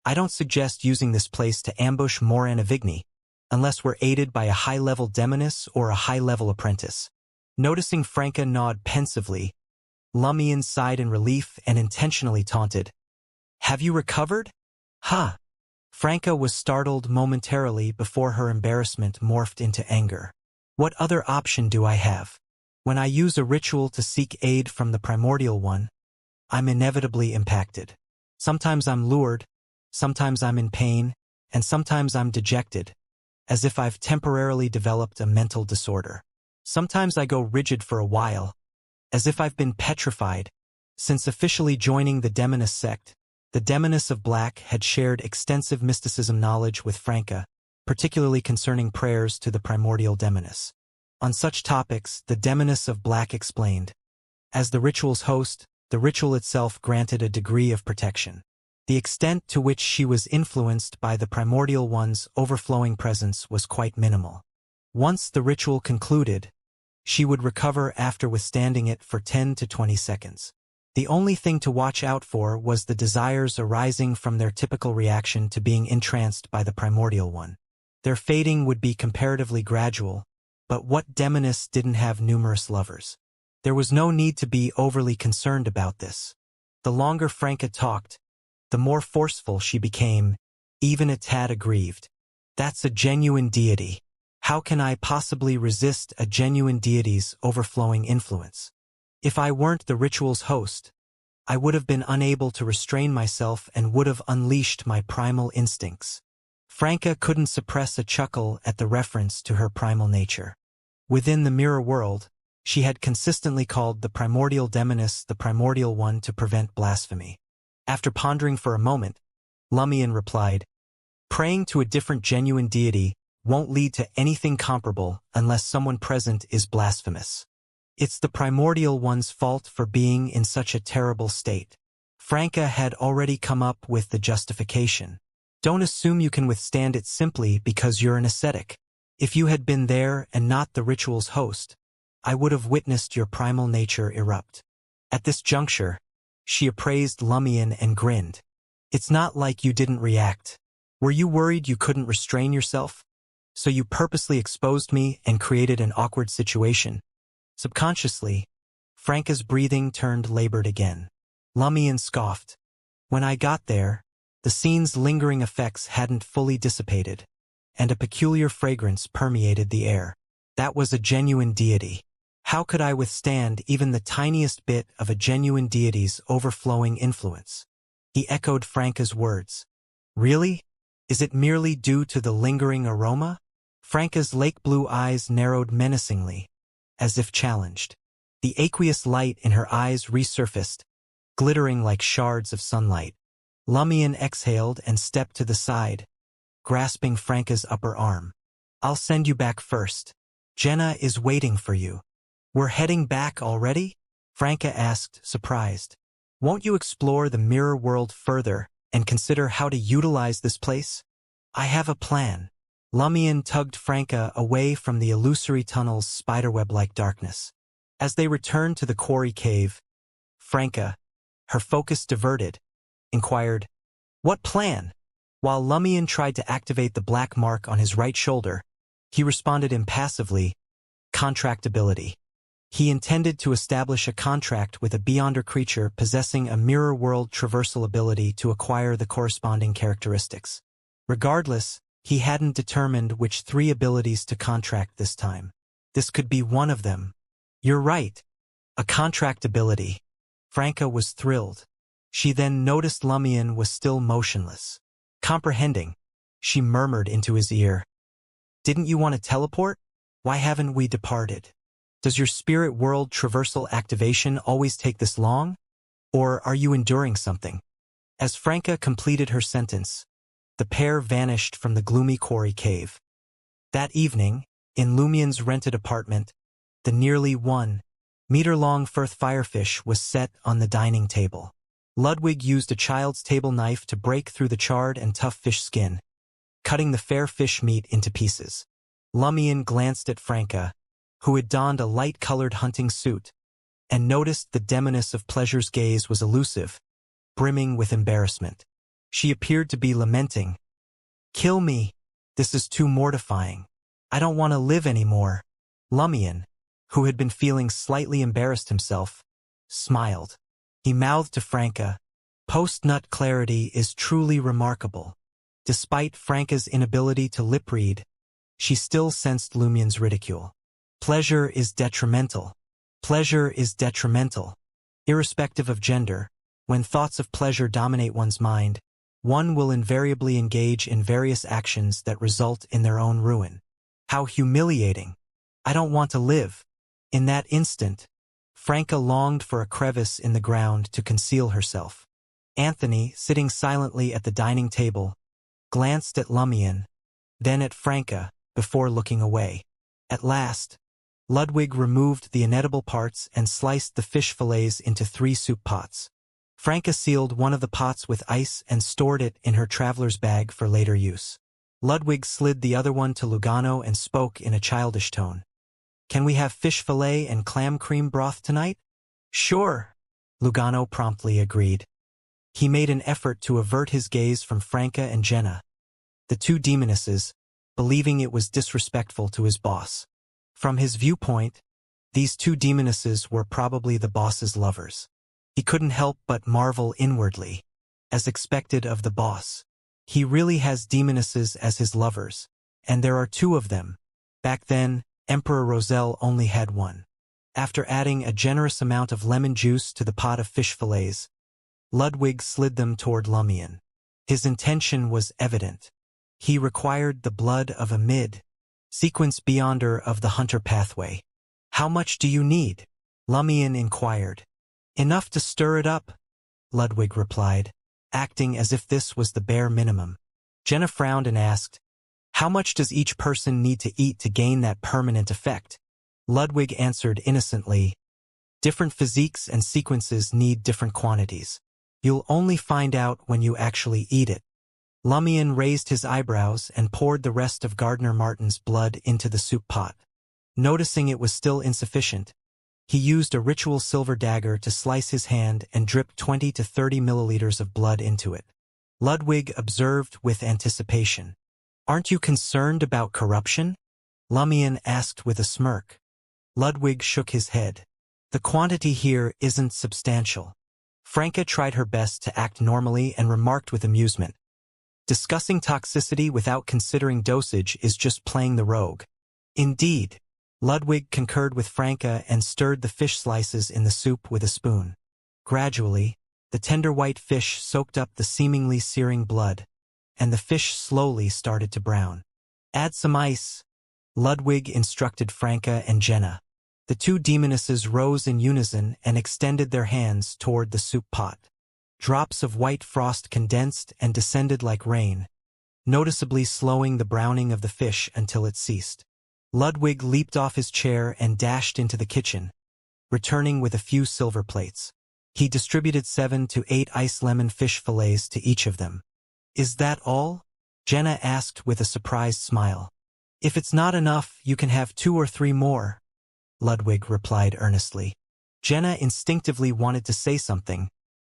I don't suggest using this place to ambush Moran Avigny, unless we're aided by a high-level demoness or a high-level apprentice. Noticing Franca nod pensively, Lumien sighed in relief and intentionally taunted. Have you recovered? Ha! Franca was startled momentarily before her embarrassment morphed into anger. What other option do I have? When I use a ritual to seek aid from the primordial one, I'm inevitably impacted. Sometimes I'm lured, sometimes I'm in pain, and sometimes I'm dejected, as if I've temporarily developed a mental disorder. Sometimes I go rigid for a while, as if I've been petrified. Since officially joining the Demoness sect, the Demoness of Black had shared extensive mysticism knowledge with Franca, particularly concerning prayers to the primordial demoness. On such topics, the Demoness of Black explained, as the ritual's host, the ritual itself granted a degree of protection. The extent to which she was influenced by the primordial one's overflowing presence was quite minimal. Once the ritual concluded, she would recover after withstanding it for 10 to 20 seconds. The only thing to watch out for was the desires arising from their typical reaction to being entranced by the primordial one. Their fading would be comparatively gradual, but what demoness didn't have numerous lovers? There was no need to be overly concerned about this. The longer Franca talked, the more forceful she became, even a tad aggrieved. That's a genuine deity. How can I possibly resist a genuine deity's overflowing influence? If I weren't the ritual's host, I would have been unable to restrain myself and would have unleashed my primal instincts. Franca couldn't suppress a chuckle at the reference to her primal nature. Within the mirror world, she had consistently called the primordial demoness the primordial one to prevent blasphemy. After pondering for a moment, Lumien replied, praying to a different genuine deity won't lead to anything comparable unless someone present is blasphemous. It's the primordial one's fault for being in such a terrible state. Franca had already come up with the justification. Don't assume you can withstand it simply because you're an ascetic. If you had been there and not the ritual's host, I would have witnessed your primal nature erupt. At this juncture, she appraised Lumion and grinned. It's not like you didn't react. Were you worried you couldn't restrain yourself? So you purposely exposed me and created an awkward situation. Subconsciously, Franca's breathing turned labored again. Lumion scoffed. When I got there, the scene's lingering effects hadn't fully dissipated, and a peculiar fragrance permeated the air. That was a genuine deity. How could I withstand even the tiniest bit of a genuine deity's overflowing influence? He echoed Franca's words. Really? Is it merely due to the lingering aroma? Franca's lake-blue eyes narrowed menacingly, as if challenged. The aqueous light in her eyes resurfaced, glittering like shards of sunlight. Lumion exhaled and stepped to the side, grasping Franca's upper arm. I'll send you back first. Jenna is waiting for you. We're heading back already? Franca asked, surprised. Won't you explore the mirror world further and consider how to utilize this place? I have a plan. Lumion tugged Franca away from the illusory tunnel's spiderweb-like darkness. As they returned to the quarry cave, Franca, her focus diverted, inquired, "What plan?" While Lumion tried to activate the black mark on his right shoulder, he responded impassively, "Contractability." He intended to establish a contract with a Beyonder creature possessing a mirror world traversal ability to acquire the corresponding characteristics. Regardless, he hadn't determined which 3 abilities to contract this time. This could be one of them. You're right. A contract ability. Franca was thrilled. She then noticed Lumion was still motionless. Comprehending, she murmured into his ear, "Didn't you want to teleport? Why haven't we departed? Does your spirit world traversal activation always take this long? Or are you enduring something?" As Franca completed her sentence, the pair vanished from the gloomy quarry cave. That evening, in Lumion's rented apartment, the nearly 1-meter-long Firth firefish was set on the dining table. Ludwig used a child's table knife to break through the charred and tough fish skin, cutting the fair fish meat into pieces. Lumion glanced at Franca, who had donned a light-colored hunting suit, and noticed the demoness of pleasure's gaze was elusive, brimming with embarrassment. She appeared to be lamenting. "Kill me. This is too mortifying. I don't want to live anymore." Lumion, who had been feeling slightly embarrassed himself, smiled. He mouthed to Franca, "Post-nut clarity is truly remarkable." Despite Franca's inability to lip-read, she still sensed Lumion's ridicule. Pleasure is detrimental. Pleasure is detrimental. Irrespective of gender, when thoughts of pleasure dominate one's mind, one will invariably engage in various actions that result in their own ruin. How humiliating. I don't want to live. In that instant, Franca longed for a crevice in the ground to conceal herself. Anthony, sitting silently at the dining table, glanced at Lumion, then at Franca, before looking away. At last, Ludwig removed the inedible parts and sliced the fish fillets into 3 soup pots. Franca sealed one of the pots with ice and stored it in her traveler's bag for later use. Ludwig slid the other one to Lugano and spoke in a childish tone. "Can we have fish fillet and clam cream broth tonight?" "Sure," Lugano promptly agreed. He made an effort to avert his gaze from Franca and Jenna, the 2 demonesses, believing it was disrespectful to his boss. From his viewpoint, these 2 demonesses were probably the boss's lovers. He couldn't help but marvel inwardly, as expected of the boss. He really has demonesses as his lovers, and there are 2 of them. Back then, Emperor Roselle only had 1. After adding a generous amount of lemon juice to the pot of fish fillets, Ludwig slid them toward Lumion. His intention was evident. He required the blood of a mid-sequence Beyonder of the Hunter pathway. "How much do you need?" Lumion inquired. "Enough to stir it up," Ludwig replied, acting as if this was the bare minimum. Jenna frowned and asked, "How much does each person need to eat to gain that permanent effect?" Ludwig answered innocently, "Different physiques and sequences need different quantities. You'll only find out when you actually eat it." Lumion raised his eyebrows and poured the rest of Gardner Martin's blood into the soup pot. Noticing it was still insufficient, he used a ritual silver dagger to slice his hand and drip 20 to 30 milliliters of blood into it. Ludwig observed with anticipation. "Aren't you concerned about corruption?" Lumion asked with a smirk. Ludwig shook his head. "The quantity here isn't substantial." Franca tried her best to act normally and remarked with amusement, "Discussing toxicity without considering dosage is just playing the rogue." "Indeed." Ludwig concurred with Franca and stirred the fish slices in the soup with a spoon. Gradually, the tender white fish soaked up the seemingly searing blood, and the fish slowly started to brown. "Add some ice," Ludwig instructed Franca and Jenna. The two demonesses rose in unison and extended their hands toward the soup pot. Drops of white frost condensed and descended like rain, noticeably slowing the browning of the fish until it ceased. Ludwig leaped off his chair and dashed into the kitchen, returning with a few silver plates. He distributed 7 to 8 ice lemon fish fillets to each of them. "Is that all?" Jenna asked with a surprised smile. "If it's not enough, you can have 2 or 3 more," Ludwig replied earnestly. Jenna instinctively wanted to say something,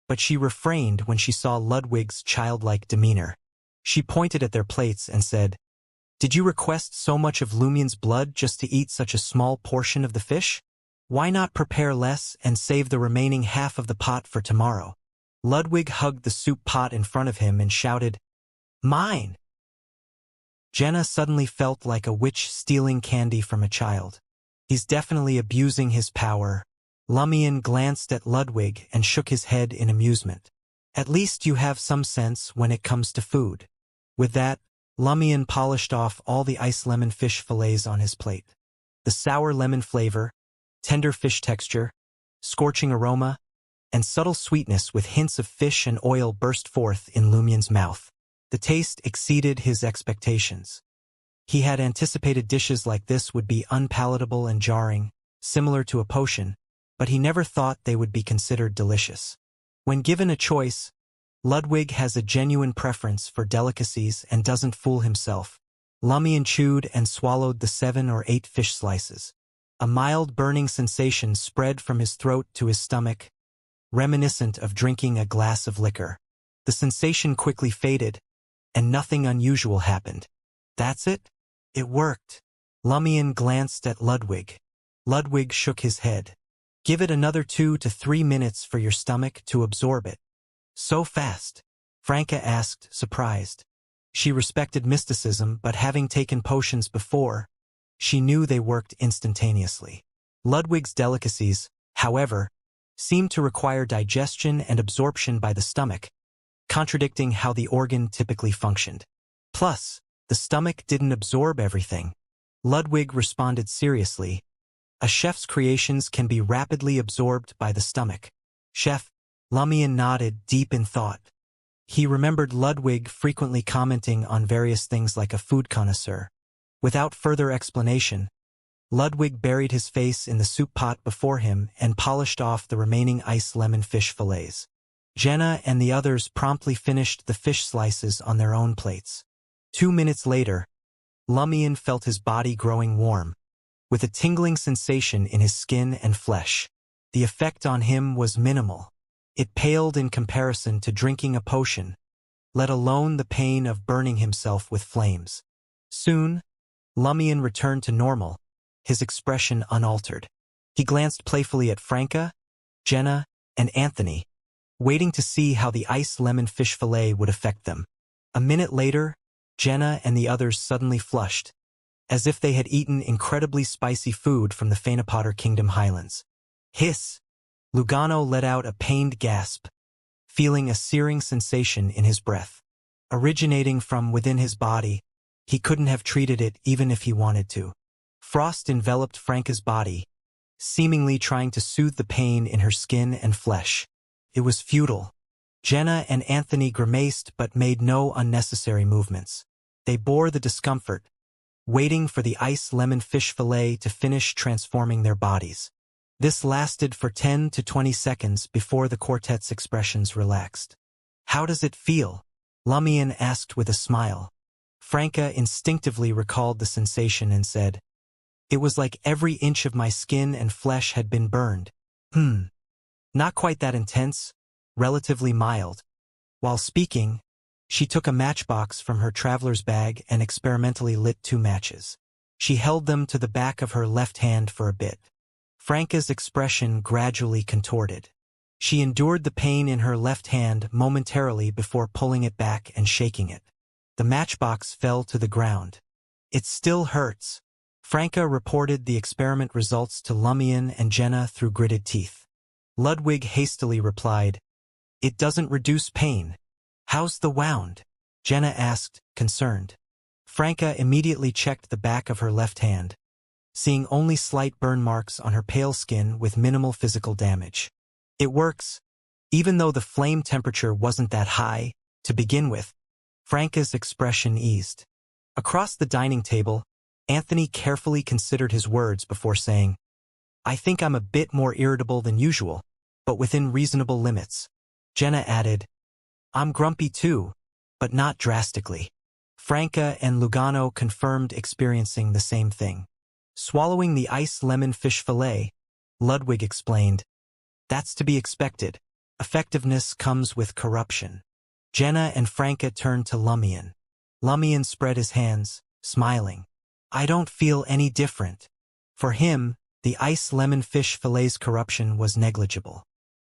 but she refrained when she saw Ludwig's childlike demeanor. She pointed at their plates and said, "Did you request so much of Lumion's blood just to eat such a small portion of the fish? Why not prepare less and save the remaining half of the pot for tomorrow?" Ludwig hugged the soup pot in front of him and shouted, "Mine!" Jenna suddenly felt like a witch stealing candy from a child. "He's definitely abusing his power." Lumion glanced at Ludwig and shook his head in amusement. "At least you have some sense when it comes to food." With that, Lumion polished off all the ice lemon fish fillets on his plate. The sour lemon flavor, tender fish texture, scorching aroma, and subtle sweetness with hints of fish and oil burst forth in Lumion's mouth. The taste exceeded his expectations. He had anticipated dishes like this would be unpalatable and jarring, similar to a potion, but he never thought they would be considered delicious. When given a choice, Ludwig has a genuine preference for delicacies and doesn't fool himself. Lumion chewed and swallowed the 7 or 8 fish slices. A mild burning sensation spread from his throat to his stomach, reminiscent of drinking a glass of liquor. The sensation quickly faded, and nothing unusual happened. "That's it? It worked." Lumion glanced at Ludwig. Ludwig shook his head. "Give it another 2 to 3 minutes for your stomach to absorb it." "So fast?" Franca asked, surprised. She respected mysticism, but having taken potions before, she knew they worked instantaneously. Ludwig's delicacies, however, seemed to require digestion and absorption by the stomach, contradicting how the organ typically functioned. Plus, the stomach didn't absorb everything. Ludwig responded seriously, "A chef's creations can be rapidly absorbed by the stomach." "Chef?" Lumion nodded, deep in thought. He remembered Ludwig frequently commenting on various things like a food connoisseur. Without further explanation, Ludwig buried his face in the soup pot before him and polished off the remaining ice lemon fish fillets. Jenna and the others promptly finished the fish slices on their own plates. 2 minutes later, Lumion felt his body growing warm, with a tingling sensation in his skin and flesh. The effect on him was minimal. It paled in comparison to drinking a potion, let alone the pain of burning himself with flames. Soon, Lumion returned to normal, his expression unaltered. He glanced playfully at Franca, Jenna, and Anthony, waiting to see how the ice lemon fish fillet would affect them. A minute later, Jenna and the others suddenly flushed, as if they had eaten incredibly spicy food from the Phaenopotter Kingdom Highlands. "Hiss!" Lugano let out a pained gasp, feeling a searing sensation in his breath. Originating from within his body, he couldn't have treated it even if he wanted to. Frost enveloped Franca's body, seemingly trying to soothe the pain in her skin and flesh. It was futile. Jenna and Anthony grimaced but made no unnecessary movements. They bore the discomfort, waiting for the ice lemon fish fillet to finish transforming their bodies. This lasted for 10 to 20 seconds before the quartet's expressions relaxed. "How does it feel?" Lumion asked with a smile. Franca instinctively recalled the sensation and said, "It was like every inch of my skin and flesh had been burned." Not quite that intense, relatively mild. While speaking, she took a matchbox from her traveler's bag and experimentally lit 2 matches. She held them to the back of her left hand for a bit. Franca's expression gradually contorted. She endured the pain in her left hand momentarily before pulling it back and shaking it. The matchbox fell to the ground. "It still hurts." Franca reported the experiment results to Lumion and Jenna through gritted teeth. Ludwig hastily replied, "It doesn't reduce pain." "How's the wound?" Jenna asked, concerned. Franca immediately checked the back of her left hand, seeing only slight burn marks on her pale skin with minimal physical damage. "It works, even though the flame temperature wasn't that high to begin with." Franca's expression eased. Across the dining table, Anthony carefully considered his words before saying, "I think I'm a bit more irritable than usual, but within reasonable limits." Jenna added, "I'm grumpy too, but not drastically." Franca and Lugano confirmed experiencing the same thing. Swallowing the ice lemon fish fillet, Ludwig explained, "That's to be expected. Effectiveness comes with corruption." Jenna and Franca turned to Lumion. Lumion spread his hands, smiling. "I don't feel any different." For him, the ice lemon fish fillet's corruption was negligible.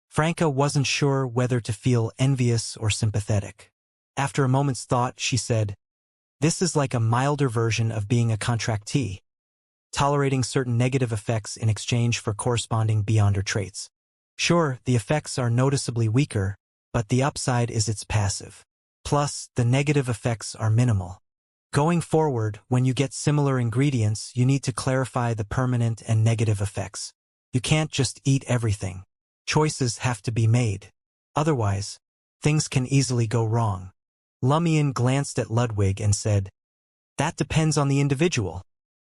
Franca wasn't sure whether to feel envious or sympathetic. After a moment's thought, she said, "This is like a milder version of being a contractee, tolerating certain negative effects in exchange for corresponding beyonder traits. Sure, the effects are noticeably weaker, but the upside is it's passive. Plus, the negative effects are minimal. Going forward, when you get similar ingredients, you need to clarify the permanent and negative effects. You can't just eat everything. Choices have to be made. Otherwise, things can easily go wrong." Lumion glanced at Ludwig and said, "That depends on the individual.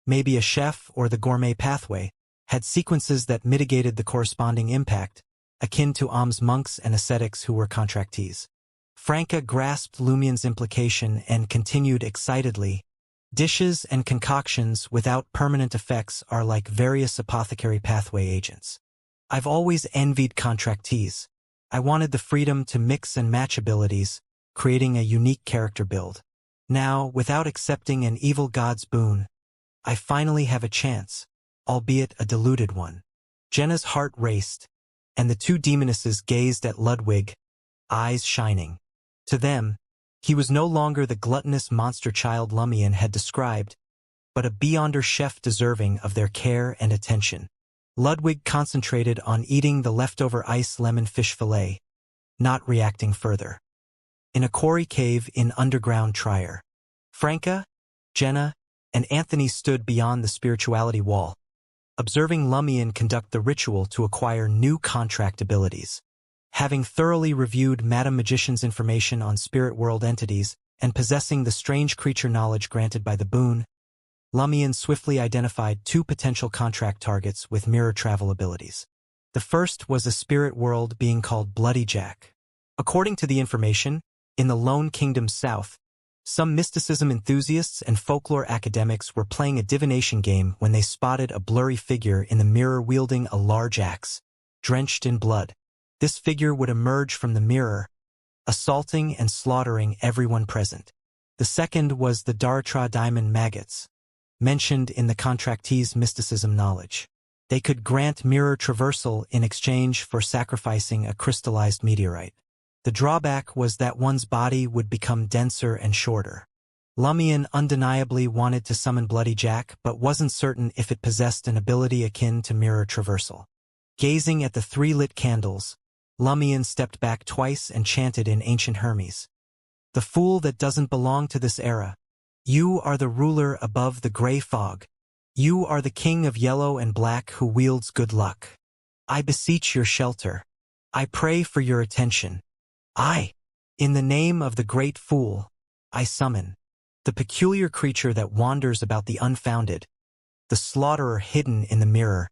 Maybe a chef or the gourmet pathway had sequences that mitigated the corresponding impact, akin to alms monks and ascetics who were contractees." Franca grasped Lumion's implication and continued excitedly, "Dishes and concoctions without permanent effects are like various apothecary pathway agents. I've always envied contractees. I wanted the freedom to mix and match abilities, creating a unique character build. Now, without accepting an evil god's boon, I finally have a chance, albeit a diluted one." Jenna's heart raced, and the 2 demonesses gazed at Ludwig, eyes shining. To them, he was no longer the gluttonous monster child Lumion had described, but a beyonder chef deserving of their care and attention. Ludwig concentrated on eating the leftover ice lemon fish fillet, not reacting further. In a quarry cave in underground Trier, Franca, Jenna, and Anthony stood beyond the spirituality wall, observing Lumion conduct the ritual to acquire new contract abilities. Having thoroughly reviewed Madam Magician's information on spirit world entities and possessing the strange creature knowledge granted by the boon, Lumion swiftly identified 2 potential contract targets with mirror travel abilities. The first was a spirit world being called Bloody Jack. According to the information, in the Lone Kingdom South, some mysticism enthusiasts and folklore academics were playing a divination game when they spotted a blurry figure in the mirror wielding a large axe, drenched in blood. This figure would emerge from the mirror, assaulting and slaughtering everyone present. The second was the Daratra diamond maggots, mentioned in the contractee's mysticism knowledge. They could grant mirror traversal in exchange for sacrificing a crystallized meteorite. The drawback was that one's body would become denser and shorter. Lumion undeniably wanted to summon Bloody Jack, but wasn't certain if it possessed an ability akin to mirror traversal. Gazing at the 3 lit candles, Lumion stepped back twice and chanted in ancient Hermes, "The fool that doesn't belong to this era. You are the ruler above the gray fog. You are the king of yellow and black who wields good luck. I beseech your shelter. I pray for your attention. In the name of the great fool, I summon." the peculiar creature that wanders about the unfounded, the slaughterer hidden in the mirror,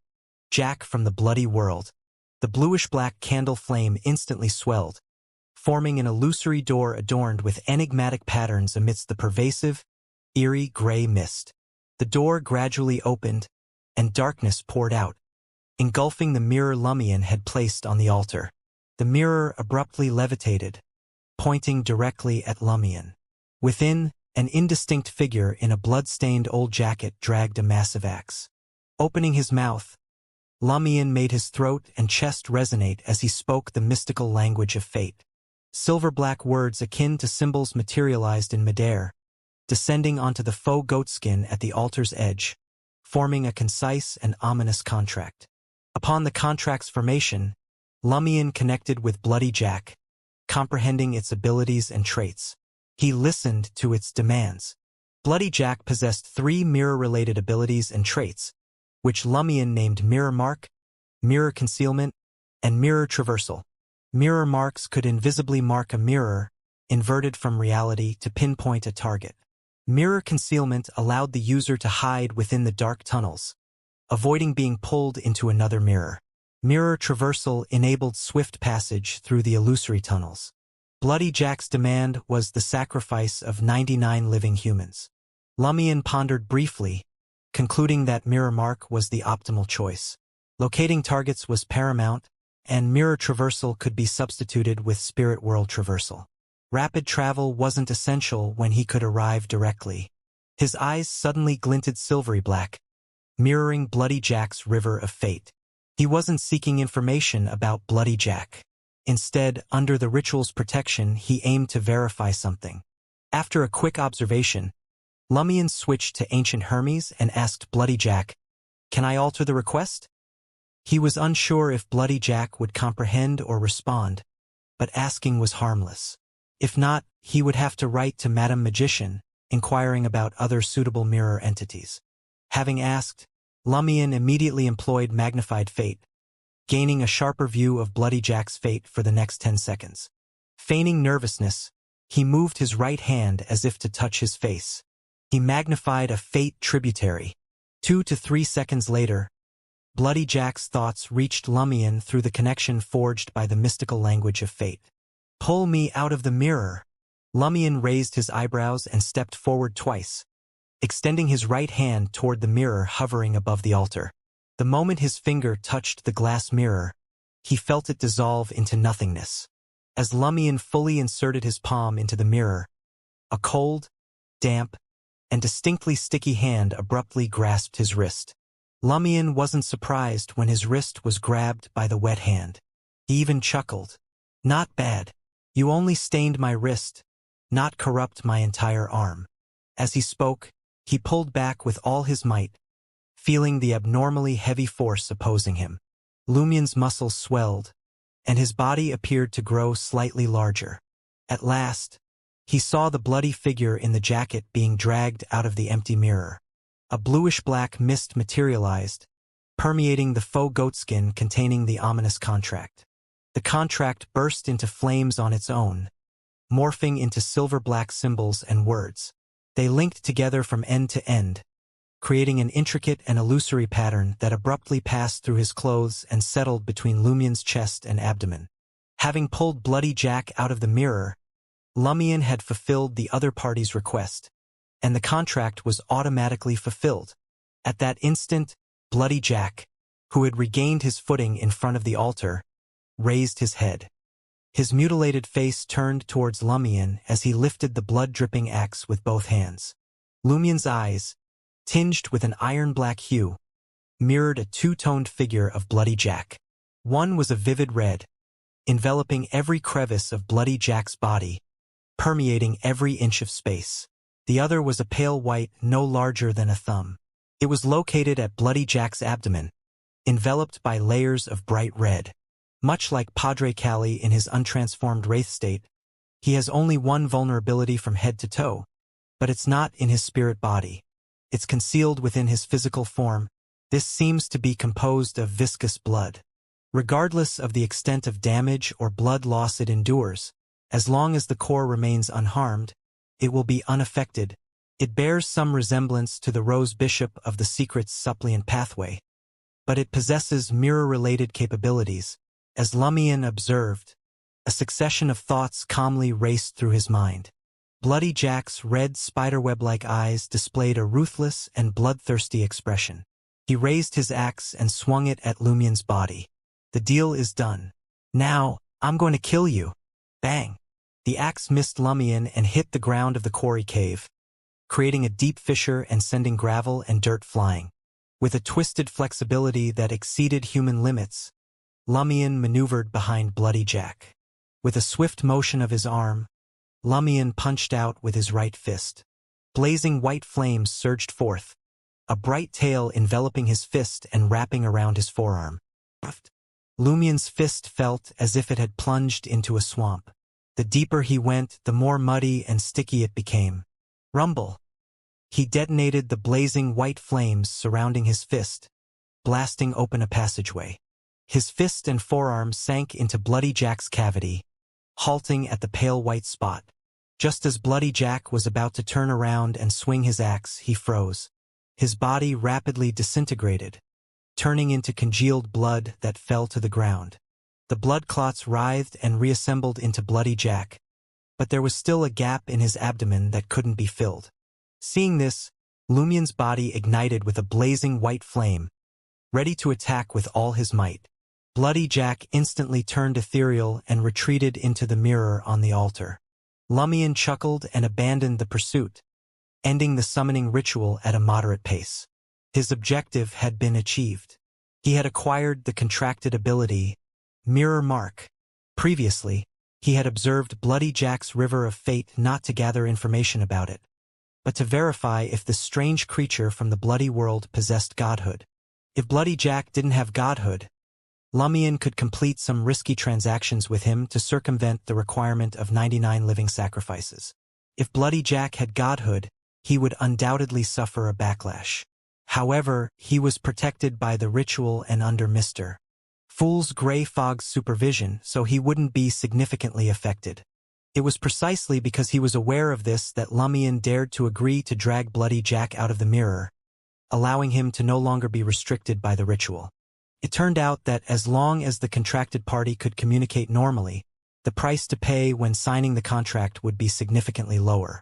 Jack from the bloody world. The bluish-black candle flame instantly swelled, forming an illusory door adorned with enigmatic patterns amidst the pervasive, eerie gray mist. The door gradually opened, and darkness poured out, engulfing the mirror Lumion had placed on the altar. The mirror abruptly levitated, pointing directly at Lumion. Within, an indistinct figure in a blood-stained old jacket dragged a massive axe. Opening his mouth, Lumion made his throat and chest resonate as he spoke the mystical language of fate. Silver-black words akin to symbols materialized in midair, descending onto the faux goatskin at the altar's edge, forming a concise and ominous contract. Upon the contract's formation, Lumion connected with Bloody Jack, comprehending its abilities and traits. He listened to its demands. Bloody Jack possessed 3 mirror-related abilities and traits, which Lumion named Mirror Mark, Mirror Concealment, and Mirror Traversal. Mirror marks could invisibly mark a mirror, inverted from reality to pinpoint a target. Mirror Concealment allowed the user to hide within the dark tunnels, avoiding being pulled into another mirror. Mirror Traversal enabled swift passage through the illusory tunnels. Bloody Jack's demand was the sacrifice of 99 living humans. Lumion pondered briefly, concluding that Mirror Mark was the optimal choice. Locating targets was paramount, and Mirror Traversal could be substituted with Spirit World Traversal. Rapid travel wasn't essential when he could arrive directly. His eyes suddenly glinted silvery black, mirroring Bloody Jack's River of Fate. He wasn't seeking information about Bloody Jack. Instead, under the ritual's protection, he aimed to verify something. After a quick observation, Lumion switched to Ancient Hermes and asked Bloody Jack, "Can I alter the request?" He was unsure if Bloody Jack would comprehend or respond, but asking was harmless. If not, he would have to write to Madame Magician, inquiring about other suitable mirror entities. Having asked, Lumion immediately employed Magnified Fate, gaining a sharper view of Bloody Jack's fate for the next 10 seconds. Feigning nervousness, he moved his right hand as if to touch his face. He magnified a fate tributary. 2 to 3 seconds later, Bloody Jack's thoughts reached Lumion through the connection forged by the mystical language of fate. "Pull me out of the mirror." Lumion raised his eyebrows and stepped forward twice, extending his right hand toward the mirror hovering above the altar. The moment his finger touched the glass mirror, he felt it dissolve into nothingness. As Lumion fully inserted his palm into the mirror, a cold, damp, and distinctly sticky hand abruptly grasped his wrist. Lumion wasn't surprised when his wrist was grabbed by the wet hand. He even chuckled. "Not bad. You only stained my wrist, not corrupt my entire arm." As he spoke, he pulled back with all his might, feeling the abnormally heavy force opposing him. Lumion's muscles swelled, and his body appeared to grow slightly larger. At last, he saw the bloody figure in the jacket being dragged out of the empty mirror. A bluish-black mist materialized, permeating the faux goatskin containing the ominous contract. The contract burst into flames on its own, morphing into silver-black symbols and words. They linked together from end to end, creating an intricate and illusory pattern that abruptly passed through his clothes and settled between Lumion's chest and abdomen. Having pulled Bloody Jack out of the mirror, Lumion had fulfilled the other party's request, and the contract was automatically fulfilled. At that instant, Bloody Jack, who had regained his footing in front of the altar, raised his head. His mutilated face turned towards Lumion as he lifted the blood-dripping axe with both hands. Lumion's eyes, tinged with an iron-black hue, mirrored a two-toned figure of Bloody Jack. One was a vivid red, enveloping every crevice of Bloody Jack's body, permeating every inch of space. The other was a pale white no larger than a thumb. It was located at Bloody Jack's abdomen, enveloped by layers of bright red. Much like Padre Cali in his untransformed wraith state, he has only one vulnerability from head to toe, but it's not in his spirit body. It's concealed within his physical form. This seems to be composed of viscous blood. Regardless of the extent of damage or blood loss it endures, as long as the core remains unharmed, it will be unaffected, It bears some resemblance to the Rose Bishop of the Secret's suppliant pathway, but it possesses mirror-related capabilities. As Lumion observed, a succession of thoughts calmly raced through his mind. Bloody Jack's red spiderweb-like eyes displayed a ruthless and bloodthirsty expression. He raised his axe and swung it at Lumion's body. The deal is done. Now, I'm going to kill you. Bang! The axe missed Lumion and hit the ground of the quarry cave, creating a deep fissure and sending gravel and dirt flying. With a twisted flexibility that exceeded human limits, Lumion maneuvered behind Bloody Jack. With a swift motion of his arm, Lumion punched out with his right fist. Blazing white flames surged forth, a bright tail enveloping his fist and wrapping around his forearm. Lumion's fist felt as if it had plunged into a swamp. The deeper he went, the more muddy and sticky it became. Rumble! He detonated the blazing white flames surrounding his fist, blasting open a passageway. His fist and forearm sank into Bloody Jack's cavity, halting at the pale white spot. Just as Bloody Jack was about to turn around and swing his axe, he froze. His body rapidly disintegrated, turning into congealed blood that fell to the ground. The blood clots writhed and reassembled into Bloody Jack, but there was still a gap in his abdomen that couldn't be filled. Seeing this, Lumion's body ignited with a blazing white flame, ready to attack with all his might. Bloody Jack instantly turned ethereal and retreated into the mirror on the altar. Lumion chuckled and abandoned the pursuit, ending the summoning ritual at a moderate pace. His objective had been achieved. He had acquired the contracted ability, Mirror Mark. Previously, he had observed Bloody Jack's River of Fate not to gather information about it, but to verify if this strange creature from the bloody world possessed godhood. If Bloody Jack didn't have godhood, Lumion could complete some risky transactions with him to circumvent the requirement of 99 living sacrifices. If Bloody Jack had godhood, he would undoubtedly suffer a backlash. However, he was protected by the ritual and under Mr. Fool's Grey Fog's supervision, so he wouldn't be significantly affected. It was precisely because he was aware of this that Lumion dared to agree to drag Bloody Jack out of the mirror, allowing him to no longer be restricted by the ritual. It turned out that as long as the contracted party could communicate normally, the price to pay when signing the contract would be significantly lower.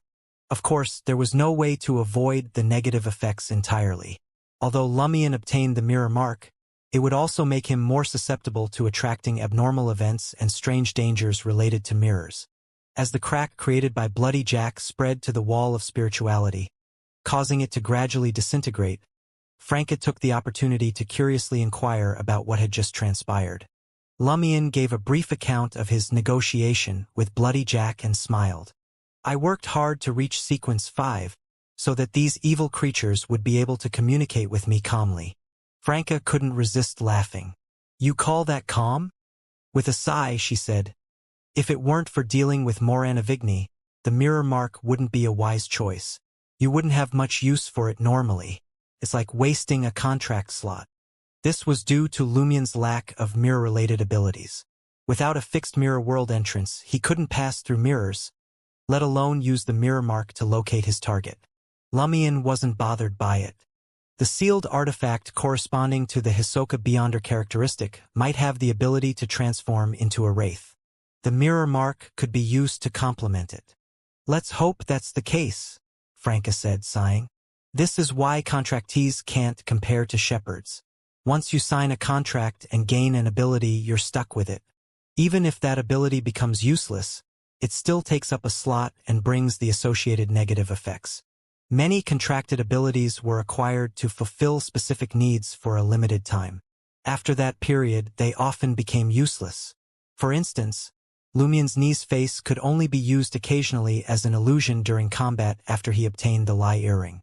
Of course, there was no way to avoid the negative effects entirely. Although Lumion obtained the Mirror Mark, it would also make him more susceptible to attracting abnormal events and strange dangers related to mirrors. As the crack created by Bloody Jack spread to the wall of spirituality, causing it to gradually disintegrate, Franca took the opportunity to curiously inquire about what had just transpired. Lumion gave a brief account of his negotiation with Bloody Jack and smiled. I worked hard to reach Sequence 5, so that these evil creatures would be able to communicate with me calmly. Franca couldn't resist laughing. You call that calm? With a sigh, she said, if it weren't for dealing with Moran Avigny, the Mirror Mark wouldn't be a wise choice. You wouldn't have much use for it normally. It's like wasting a contract slot. This was due to Lumion's lack of mirror-related abilities. Without a fixed mirror world entrance, he couldn't pass through mirrors, let alone use the Mirror Mark to locate his target. Lumion wasn't bothered by it. The sealed artifact corresponding to the Hisoka Beyonder characteristic might have the ability to transform into a wraith. The Mirror Mark could be used to complement it. Let's hope that's the case, Franca said, sighing. This is why contractees can't compare to shepherds. Once you sign a contract and gain an ability, you're stuck with it. Even if that ability becomes useless, it still takes up a slot and brings the associated negative effects. Many contracted abilities were acquired to fulfill specific needs for a limited time. After that period, they often became useless. For instance, Lumion's Knee's face could only be used occasionally as an illusion during combat after he obtained the Lie Earring.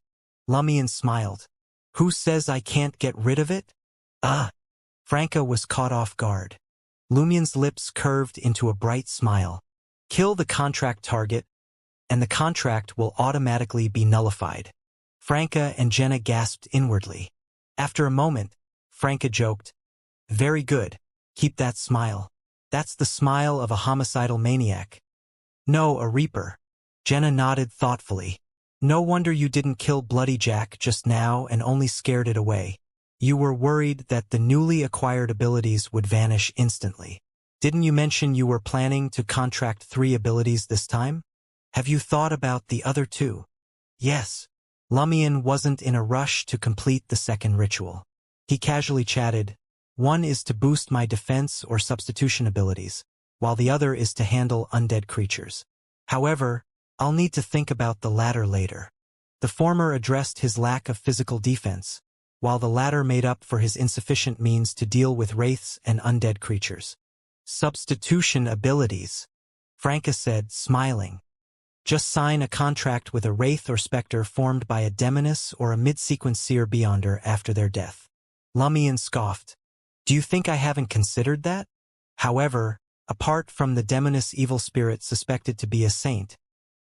Lumion smiled. Who says I can't get rid of it? Franca was caught off guard. Lumion's lips curved into a bright smile. Kill the contract target, and the contract will automatically be nullified. Franca and Jenna gasped inwardly. After a moment, Franca joked, Very good. Keep that smile. That's the smile of a homicidal maniac. No, a reaper. Jenna nodded thoughtfully. No wonder you didn't kill Bloody Jack just now and only scared it away. You were worried that the newly acquired abilities would vanish instantly. Didn't you mention you were planning to contract 3 abilities this time? Have you thought about the other 2? Yes. Lumion wasn't in a rush to complete the second ritual. He casually chatted, one is to boost my defense or substitution abilities, while the other is to handle undead creatures. However, I'll need to think about the latter later. The former addressed his lack of physical defense, while the latter made up for his insufficient means to deal with wraiths and undead creatures. Substitution abilities, Franca said, smiling. Just sign a contract with a wraith or specter formed by a demoness or a mid-sequence seer beyonder after their death. Lumion scoffed. Do you think I haven't considered that? However, apart from the demoness evil spirit suspected to be a saint,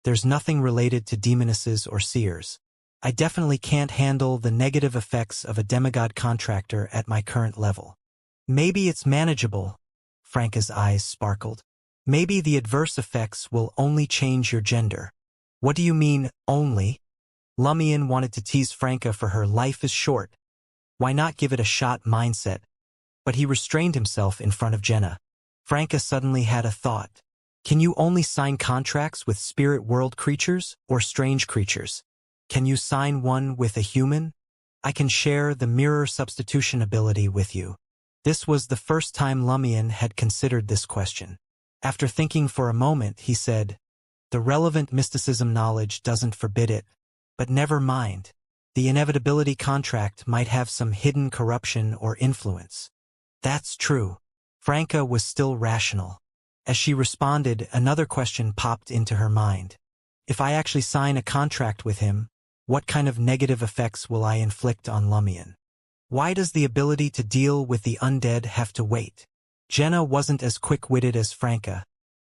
there's nothing related to demonesses or seers. I definitely can't handle the negative effects of a demigod contractor at my current level. Maybe it's manageable. Franca's eyes sparkled. Maybe the adverse effects will only change your gender. What do you mean, only? Lumion wanted to tease Franca for her life is short. Why not give it a shot mindset? But he restrained himself in front of Jenna. Franca suddenly had a thought. Can you only sign contracts with spirit world creatures or strange creatures? Can you sign one with a human? I can share the mirror substitution ability with you. This was the first time Lumion had considered this question. After thinking for a moment, he said, the relevant mysticism knowledge doesn't forbid it, but never mind. The inevitability contract might have some hidden corruption or influence. That's true. Franca was still rational. As she responded, another question popped into her mind. If I actually sign a contract with him, what kind of negative effects will I inflict on Lumion? Why does the ability to deal with the undead have to wait? Jenna wasn't as quick-witted as Franca,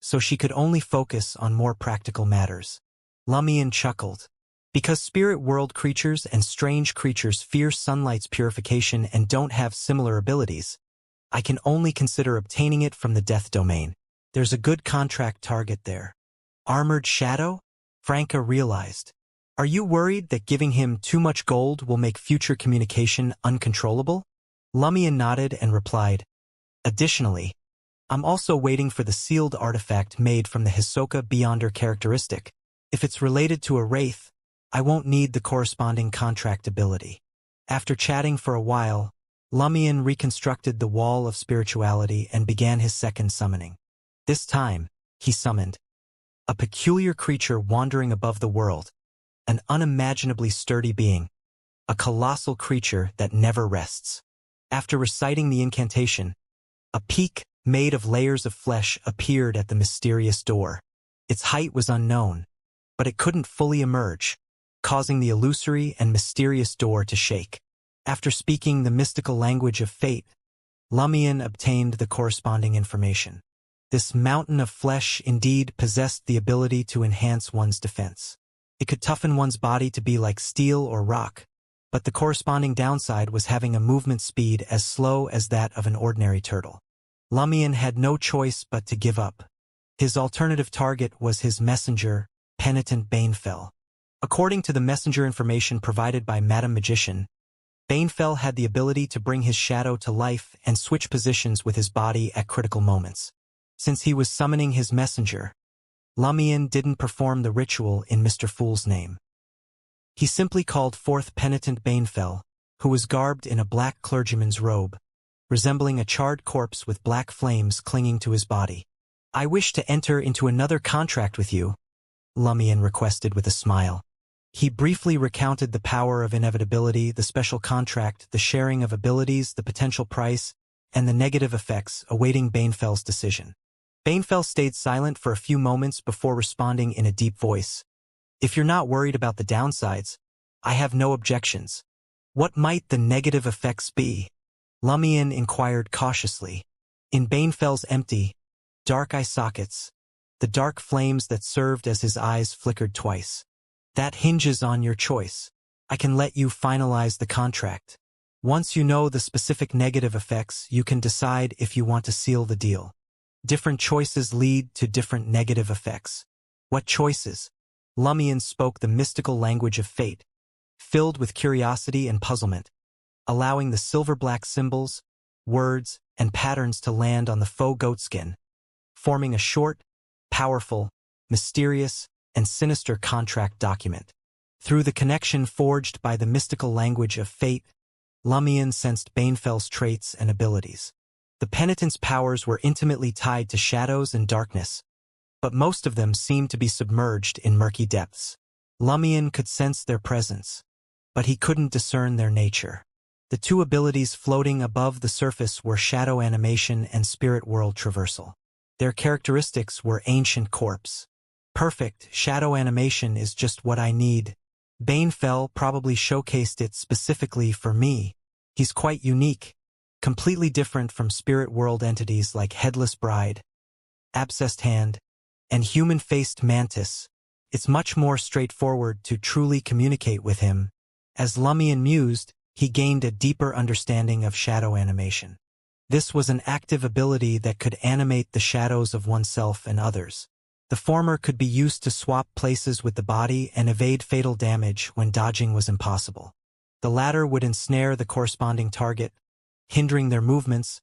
so she could only focus on more practical matters. Lumion chuckled. Because spirit world creatures and strange creatures fear sunlight's purification and don't have similar abilities, I can only consider obtaining it from the death domain. There's a good contract target there. Armored Shadow? Franca realized. Are you worried that giving him too much gold will make future communication uncontrollable? Lumion nodded and replied, additionally, I'm also waiting for the sealed artifact made from the Hisoka Beyonder characteristic. If it's related to a wraith, I won't need the corresponding contract ability. After chatting for a while, Lumion reconstructed the wall of spirituality and began his second summoning. This time, he summoned a peculiar creature wandering above the world, an unimaginably sturdy being, a colossal creature that never rests. After reciting the incantation, a peak made of layers of flesh appeared at the mysterious door. Its height was unknown, but it couldn't fully emerge, causing the illusory and mysterious door to shake. After speaking the mystical language of fate, Lumion obtained the corresponding information. This mountain of flesh indeed possessed the ability to enhance one's defense. It could toughen one's body to be like steel or rock, but the corresponding downside was having a movement speed as slow as that of an ordinary turtle. Lumion had no choice but to give up. His alternative target was his messenger, Penitent Banefell. According to the messenger information provided by Madam Magician, Banefell had the ability to bring his shadow to life and switch positions with his body at critical moments. Since he was summoning his messenger, Lumion didn't perform the ritual in Mr. Fool's name. He simply called forth Penitent Banefell, who was garbed in a black clergyman's robe, resembling a charred corpse with black flames clinging to his body. I wish to enter into another contract with you, Lumion requested with a smile. He briefly recounted the power of inevitability, the special contract, the sharing of abilities, the potential price, and the negative effects awaiting Banefell's decision. Banefell stayed silent for a few moments before responding in a deep voice. If you're not worried about the downsides, I have no objections. What might the negative effects be? Lumion inquired cautiously. In Banefell's empty, dark eye sockets, the dark flames that served as his eyes flickered twice. That hinges on your choice. I can let you finalize the contract. Once you know the specific negative effects, you can decide if you want to seal the deal. Different choices lead to different negative effects. What choices? Lumion spoke the mystical language of fate, filled with curiosity and puzzlement, allowing the silver-black symbols, words, and patterns to land on the faux goatskin, forming a short, powerful, mysterious, and sinister contract document. Through the connection forged by the mystical language of fate, Lumion sensed Banefel's traits and abilities. The penitent's powers were intimately tied to shadows and darkness, but most of them seemed to be submerged in murky depths. Lumion could sense their presence, but he couldn't discern their nature. The two abilities floating above the surface were shadow animation and spirit world traversal. Their characteristics were ancient corpse. Perfect, shadow animation is just what I need. Banefell probably showcased it specifically for me. He's quite unique, completely different from spirit world entities like Headless Bride, Abscessed Hand, and Human-Faced Mantis. It's much more straightforward to truly communicate with him. As Lumion mused, he gained a deeper understanding of shadow animation. This was an active ability that could animate the shadows of oneself and others. The former could be used to swap places with the body and evade fatal damage when dodging was impossible. The latter would ensnare the corresponding target, hindering their movements,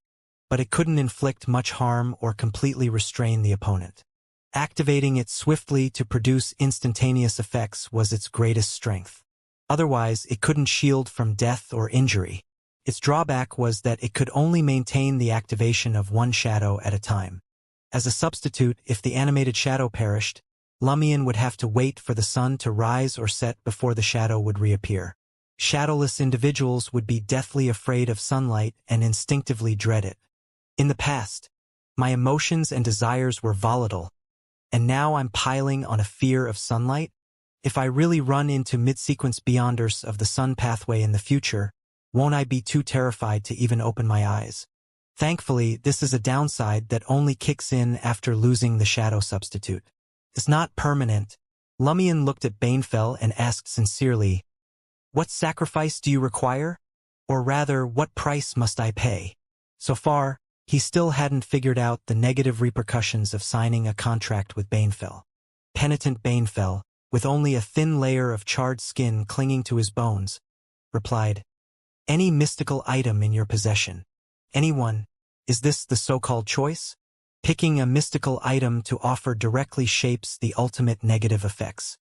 but it couldn't inflict much harm or completely restrain the opponent. Activating it swiftly to produce instantaneous effects was its greatest strength. Otherwise, it couldn't shield from death or injury. Its drawback was that it could only maintain the activation of one shadow at a time. As a substitute, if the animated shadow perished, Lumion would have to wait for the sun to rise or set before the shadow would reappear. Shadowless individuals would be deathly afraid of sunlight and instinctively dread it. In the past, my emotions and desires were volatile, and now I'm piling on a fear of sunlight? If I really run into mid-sequence beyonders of the sun pathway in the future, won't I be too terrified to even open my eyes? Thankfully, this is a downside that only kicks in after losing the shadow substitute. It's not permanent. Lumion looked at Banefell and asked sincerely, "What sacrifice do you require? Or rather, what price must I pay?" So far, he still hadn't figured out the negative repercussions of signing a contract with Banefell. Penitent Banefell, with only a thin layer of charred skin clinging to his bones, replied, "Any mystical item in your possession. Anyone, is this the so-called choice? Picking a mystical item to offer directly shapes the ultimate negative effects."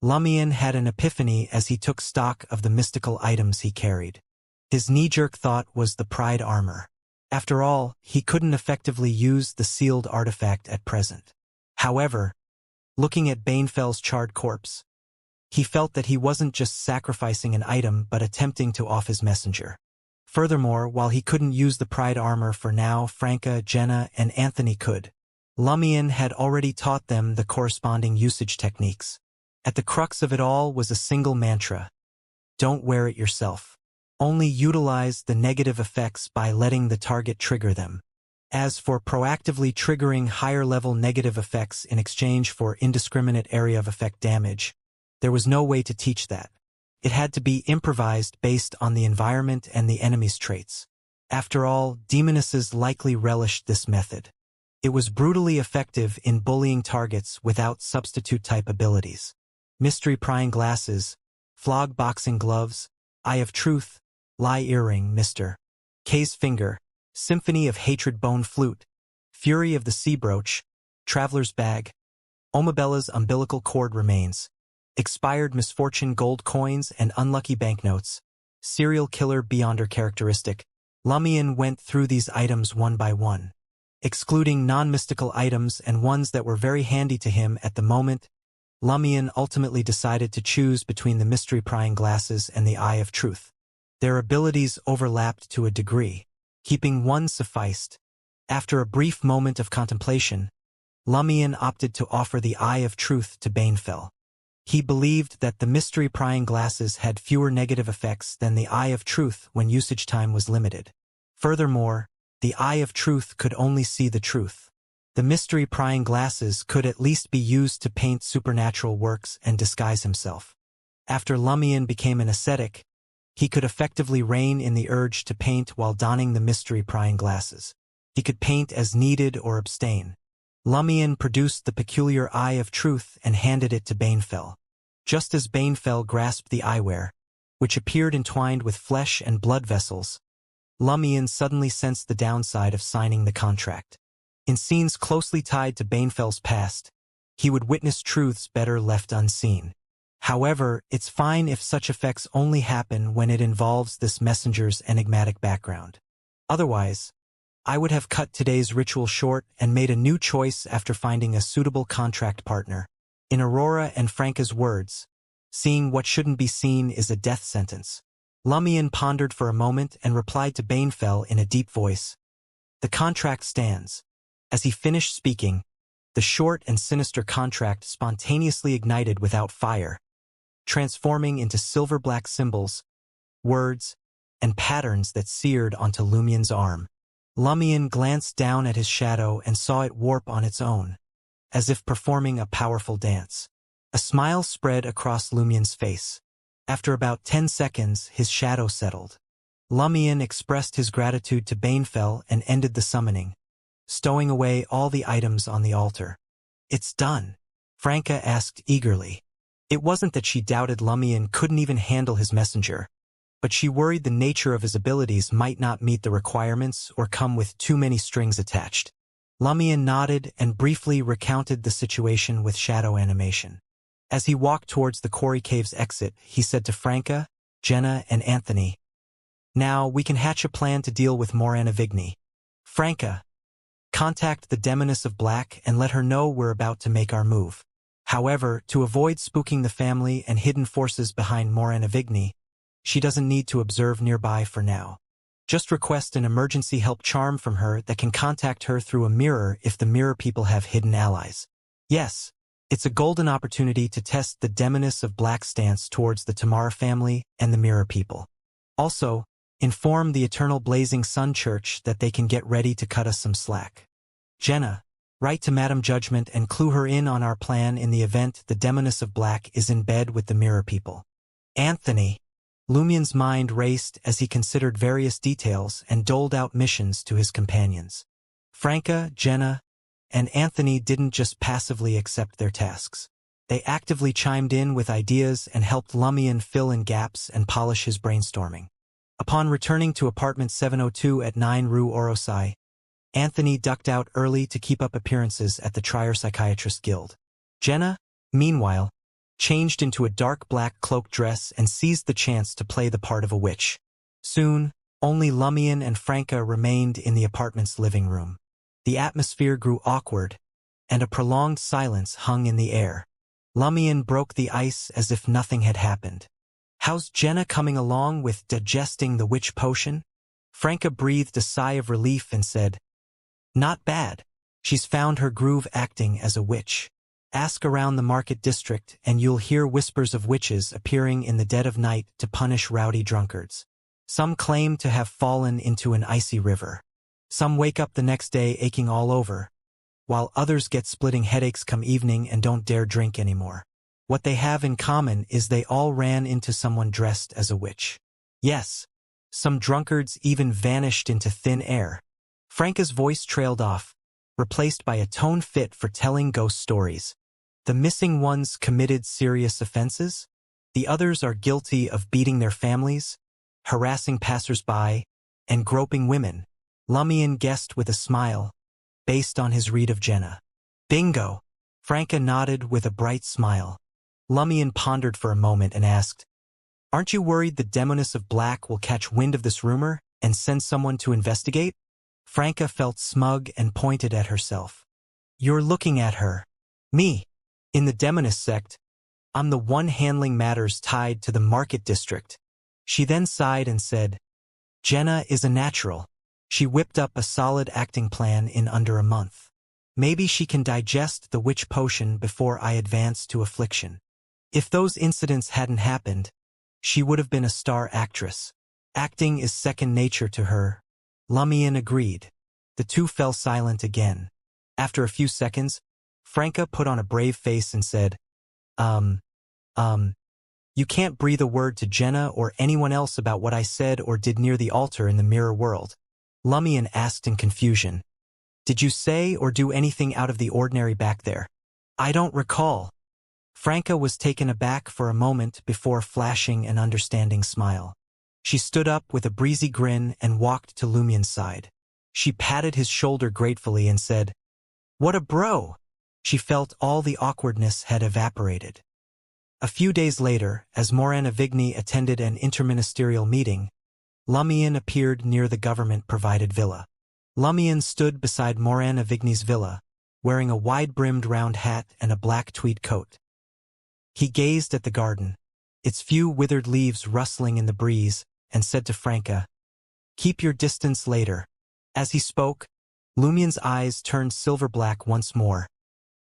Lumion had an epiphany as he took stock of the mystical items he carried. His knee-jerk thought was the Pride armor. After all, he couldn't effectively use the sealed artifact at present. However, looking at Banefell's charred corpse, he felt that he wasn't just sacrificing an item but attempting to off his messenger. Furthermore, while he couldn't use the Pride armor for now, Franca, Jenna, and Anthony could. Lumion had already taught them the corresponding usage techniques. At the crux of it all was a single mantra: don't wear it yourself. Only utilize the negative effects by letting the target trigger them. As for proactively triggering higher-level negative effects in exchange for indiscriminate area of effect damage, there was no way to teach that. It had to be improvised based on the environment and the enemy's traits. After all, demonesses likely relished this method. It was brutally effective in bullying targets without substitute-type abilities. Mystery prying glasses, flog boxing gloves, Eye of Truth, Lie earring, Mr. K's finger, Symphony of Hatred bone flute, Fury of the sea brooch, Traveler's bag, Omabella's umbilical cord remains, Expired misfortune gold coins and unlucky banknotes, Serial killer beyonder characteristic. Lumion went through these items one by one. Excluding non-mystical items and ones that were very handy to him at the moment, Lumion ultimately decided to choose between the mystery prying glasses and the Eye of Truth. Their abilities overlapped to a degree. Keeping one sufficed. After a brief moment of contemplation, Lumion opted to offer the Eye of Truth to Banefell. He believed that the mystery prying glasses had fewer negative effects than the Eye of Truth when usage time was limited. Furthermore, the Eye of Truth could only see the truth. The mystery prying glasses could at least be used to paint supernatural works and disguise himself. After Lumion became an ascetic, he could effectively rein in the urge to paint while donning the mystery prying glasses. He could paint as needed or abstain. Lumion produced the peculiar Eye of Truth and handed it to Banefell. Just as Banefell grasped the eyewear, which appeared entwined with flesh and blood vessels, Lumion suddenly sensed the downside of signing the contract. In scenes closely tied to Banefell's past, he would witness truths better left unseen. However, it's fine if such effects only happen when it involves this messenger's enigmatic background. Otherwise, I would have cut today's ritual short and made a new choice after finding a suitable contract partner. In Aurora and Franca's words, seeing what shouldn't be seen is a death sentence. Lumion pondered for a moment and replied to Banefell in a deep voice. The contract stands. As he finished speaking, the short and sinister contract spontaneously ignited without fire, transforming into silver-black symbols, words, and patterns that seared onto Lumion's arm. Lumion glanced down at his shadow and saw it warp on its own, as if performing a powerful dance. A smile spread across Lumion's face. After about 10 seconds, his shadow settled. Lumion expressed his gratitude to Banefell and ended the summoning, stowing away all the items on the altar. It's done, Franca asked eagerly. It wasn't that she doubted Lumion couldn't even handle his messenger, but she worried the nature of his abilities might not meet the requirements or come with too many strings attached. Lumion nodded and briefly recounted the situation with shadow animation. As he walked towards the Quarry Cave's exit, he said to Franca, Jenna, and Anthony, "Now we can hatch a plan to deal with Morana Vigny. Franca, contact the Demoness of Black and let her know we're about to make our move. However, to avoid spooking the family and hidden forces behind Morana Vigny, she doesn't need to observe nearby for now. Just request an emergency help charm from her that can contact her through a mirror if the mirror people have hidden allies. Yes, it's a golden opportunity to test the Demoness of Black's stance towards the Tamara family and the mirror people. Also, inform the Eternal Blazing Sun Church that they can get ready to cut us some slack. Jenna, write to Madam Judgment and clue her in on our plan in the event the Demoness of Black is in bed with the mirror people. Anthony." Lumion's mind raced as he considered various details and doled out missions to his companions. Franca, Jenna, and Anthony didn't just passively accept their tasks. They actively chimed in with ideas and helped Lumion fill in gaps and polish his brainstorming. Upon returning to apartment 702 at 9 Rue Orosai, Anthony ducked out early to keep up appearances at the Trier Psychiatrist Guild. Jenna, meanwhile, changed into a dark black cloak dress and seized the chance to play the part of a witch. Soon, only Lumion and Franca remained in the apartment's living room. The atmosphere grew awkward, and a prolonged silence hung in the air. Lumion broke the ice as if nothing had happened. "How's Jenna coming along with digesting the witch potion?" Franca breathed a sigh of relief and said, "Not bad. She's found her groove acting as a witch. Ask around the market district and you'll hear whispers of witches appearing in the dead of night to punish rowdy drunkards. Some claim to have fallen into an icy river. Some wake up the next day aching all over, while others get splitting headaches come evening and don't dare drink anymore. What they have in common is they all ran into someone dressed as a witch. Yes, some drunkards even vanished into thin air." Franca's voice trailed off, replaced by a tone fit for telling ghost stories. "The missing ones committed serious offenses. The others are guilty of beating their families, harassing passers-by, and groping women," Lumion guessed with a smile, based on his read of Jenna. "Bingo!" Franca nodded with a bright smile. Lumion pondered for a moment and asked, "Aren't you worried the Demoness of Black will catch wind of this rumor and send someone to investigate?" Franca felt smug and pointed at herself. "You're looking at her. Me. In the Demoness sect, I'm the one handling matters tied to the market district." She then sighed and said, "Jenna is a natural. She whipped up a solid acting plan in under a month. Maybe she can digest the witch potion before I advance to affliction. If those incidents hadn't happened, she would have been a star actress. Acting is second nature to her." Lumion agreed. The two fell silent again. After a few seconds, Franca put on a brave face and said, You can't breathe a word to Jenna or anyone else about what I said or did near the altar in the mirror world." Lumion asked in confusion, "Did you say or do anything out of the ordinary back there?" "I don't recall." Franca was taken aback for a moment before flashing an understanding smile. She stood up with a breezy grin and walked to Lumien's side. She patted his shoulder gratefully and said, "What a bro!" She felt all the awkwardness had evaporated. A few days later, as Morana Vigny attended an interministerial meeting, Lumien appeared near the government-provided villa. Lumien stood beside Morana Vigny's villa, wearing a wide-brimmed round hat and a black tweed coat. He gazed at the garden, its few withered leaves rustling in the breeze, and said to Franca, "Keep your distance later." As he spoke, Lumien's eyes turned silver-black once more,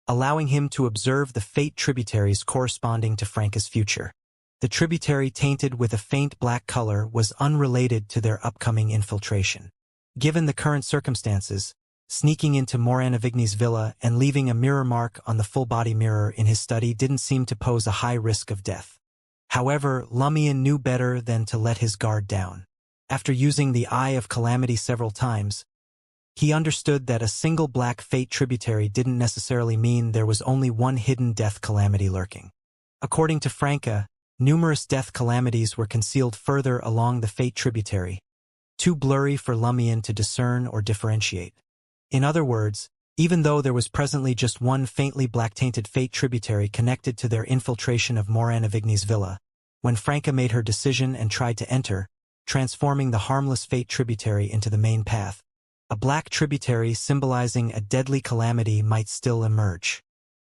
allowing him to observe the fate tributaries corresponding to Franca's future. The tributary tainted with a faint black color was unrelated to their upcoming infiltration. Given the current circumstances, sneaking into Morana Vigny's villa and leaving a mirror mark on the full-body mirror in his study didn't seem to pose a high risk of death. However, Lumien knew better than to let his guard down. After using the Eye of Calamity several times, he understood that a single black fate tributary didn't necessarily mean there was only one hidden death calamity lurking. According to Franca, numerous death calamities were concealed further along the fate tributary, too blurry for Lumien to discern or differentiate. In other words, even though there was presently just one faintly black-tainted fate tributary connected to their infiltration of Morana Vigny's villa, when Franca made her decision and tried to enter, transforming the harmless fate tributary into the main path, a black tributary symbolizing a deadly calamity might still emerge.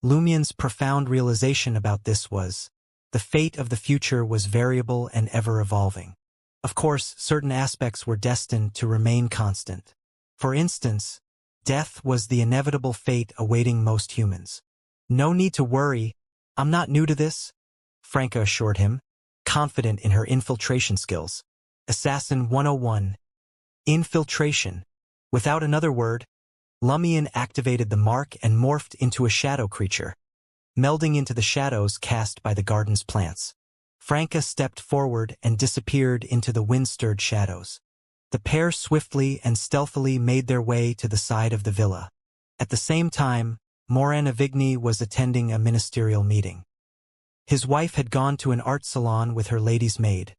Lumien's profound realization about this was, the fate of the future was variable and ever-evolving. Of course, certain aspects were destined to remain constant. For instance, death was the inevitable fate awaiting most humans. "No need to worry, I'm not new to this," Franca assured him, confident in her infiltration skills. Assassin 101. Infiltration. Without another word, Lumien activated the mark and morphed into a shadow creature, melding into the shadows cast by the garden's plants. Franca stepped forward and disappeared into the wind-stirred shadows. The pair swiftly and stealthily made their way to the side of the villa. At the same time, Morana Vigny was attending a ministerial meeting. His wife had gone to an art salon with her lady's maid,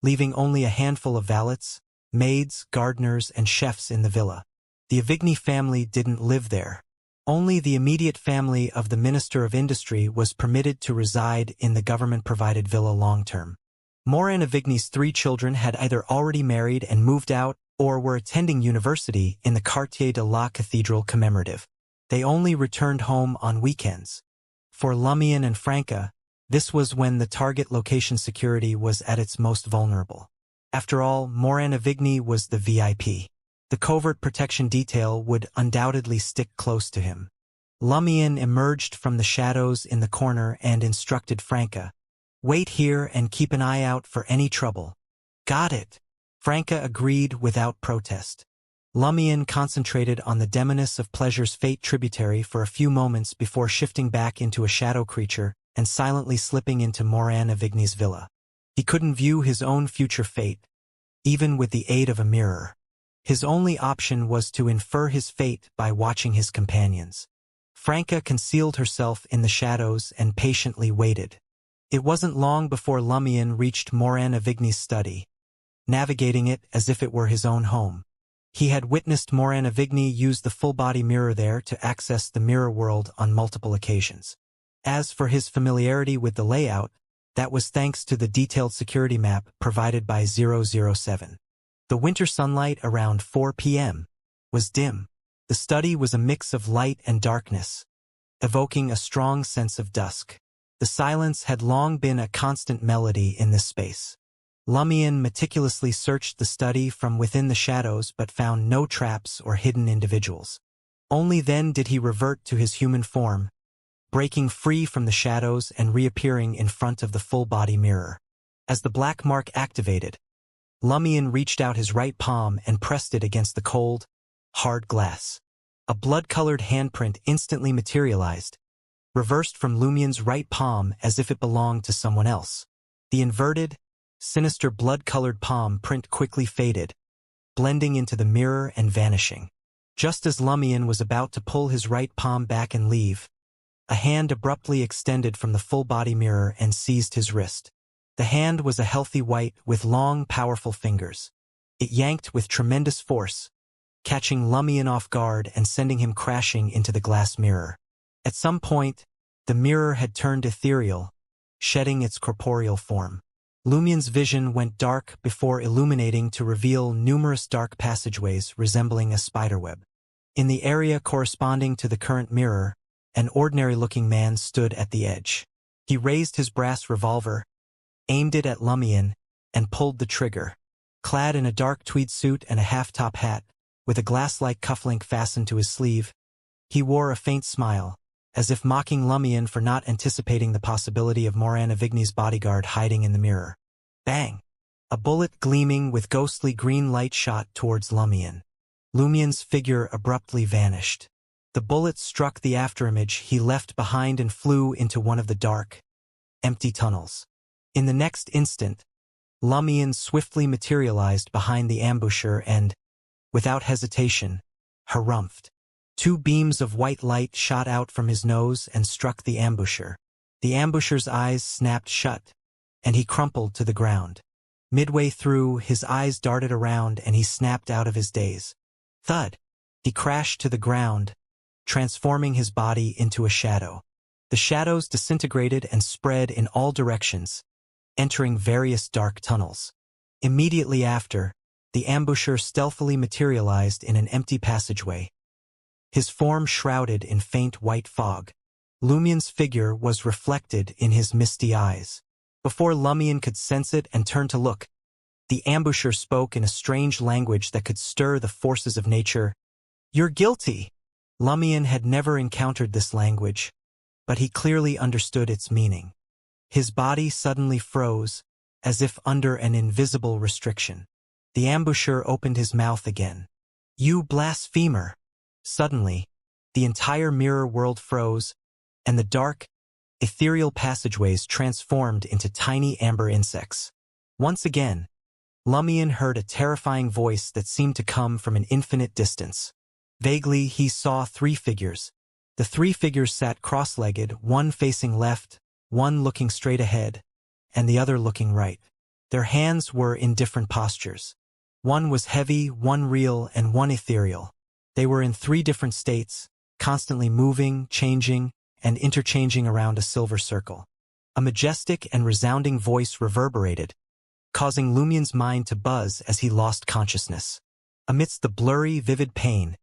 leaving only a handful of valets, maids, gardeners, and chefs in the villa. The Avigny family didn't live there. Only the immediate family of the Minister of Industry was permitted to reside in the government-provided villa long-term. Morana Vigny's 3 children had either already married and moved out or were attending university in the Quartier de la Cathedral commemorative. They only returned home on weekends. For Lumien and Franca, this was when the target location security was at its most vulnerable. After all, Morana Vigny was the VIP. The covert protection detail would undoubtedly stick close to him. Lumien emerged from the shadows in the corner and instructed Franca, "Wait here and keep an eye out for any trouble." "Got it." Franca agreed without protest. Lumien concentrated on the Demoness of Pleasure's fate tributary for a few moments before shifting back into a shadow creature and silently slipping into Morana Vigny's villa. He couldn't view his own future fate, even with the aid of a mirror. His only option was to infer his fate by watching his companions. Franca concealed herself in the shadows and patiently waited. It wasn't long before Lumien reached Morana Vigny's study, navigating it as if it were his own home. He had witnessed Morana Vigny use the full-body mirror there to access the mirror world on multiple occasions. As for his familiarity with the layout, that was thanks to the detailed security map provided by 007. The winter sunlight around 4 p.m. was dim. The study was a mix of light and darkness, evoking a strong sense of dusk. The silence had long been a constant melody in this space. Lumien meticulously searched the study from within the shadows but found no traps or hidden individuals. Only then did he revert to his human form, breaking free from the shadows and reappearing in front of the full-body mirror. As the black mark activated, Lumien reached out his right palm and pressed it against the cold, hard glass. A blood-colored handprint instantly materialized, reversed from Lumien's right palm as if it belonged to someone else. The inverted, sinister blood-colored palm print quickly faded, blending into the mirror and vanishing. Just as Lumien was about to pull his right palm back and leave, A hand abruptly extended from the full-body mirror and seized his wrist. The hand was a healthy white with long, powerful fingers. It yanked with tremendous force, catching Lumion off guard and sending him crashing into the glass mirror. At some point, the mirror had turned ethereal, shedding its corporeal form. Lumion's vision went dark before illuminating to reveal numerous dark passageways resembling a spiderweb. In the area corresponding to the current mirror, an ordinary-looking man stood at the edge. He raised his brass revolver, aimed it at Lumion, and pulled the trigger. Clad in a dark tweed suit and a half-top hat, with a glass-like cufflink fastened to his sleeve, he wore a faint smile, as if mocking Lumion for not anticipating the possibility of Morana Vigny's bodyguard hiding in the mirror. Bang! A bullet gleaming with ghostly green light shot towards Lumion. Lumion's figure abruptly vanished. The bullet struck the afterimage he left behind and flew into one of the dark, empty tunnels. In the next instant, Lumion swiftly materialized behind the ambusher and, without hesitation, harumphed. Two beams of white light shot out from his nose and struck the ambusher. The ambusher's eyes snapped shut, and he crumpled to the ground. Midway through, his eyes darted around and he snapped out of his daze. Thud! He crashed to the ground, transforming his body into a shadow. The shadows disintegrated and spread in all directions, entering various dark tunnels. Immediately after, the ambusher stealthily materialized in an empty passageway, his form shrouded in faint white fog. Lumion's figure was reflected in his misty eyes. Before Lumion could sense it and turn to look, the ambusher spoke in a strange language that could stir the forces of nature. "You're guilty!" Lumion had never encountered this language, but he clearly understood its meaning. His body suddenly froze, as if under an invisible restriction. The ambusher opened his mouth again. "You blasphemer!" Suddenly, the entire mirror world froze, and the dark, ethereal passageways transformed into tiny amber insects. Once again, Lumion heard a terrifying voice that seemed to come from an infinite distance. Vaguely, he saw three figures. The three figures sat cross-legged, one facing left, one looking straight ahead, and the other looking right. Their hands were in different postures. One was heavy, one real, and one ethereal. They were in three different states, constantly moving, changing, and interchanging around a silver circle. A majestic and resounding voice reverberated, causing Lumion's mind to buzz as he lost consciousness. Amidst the blurry, vivid pain,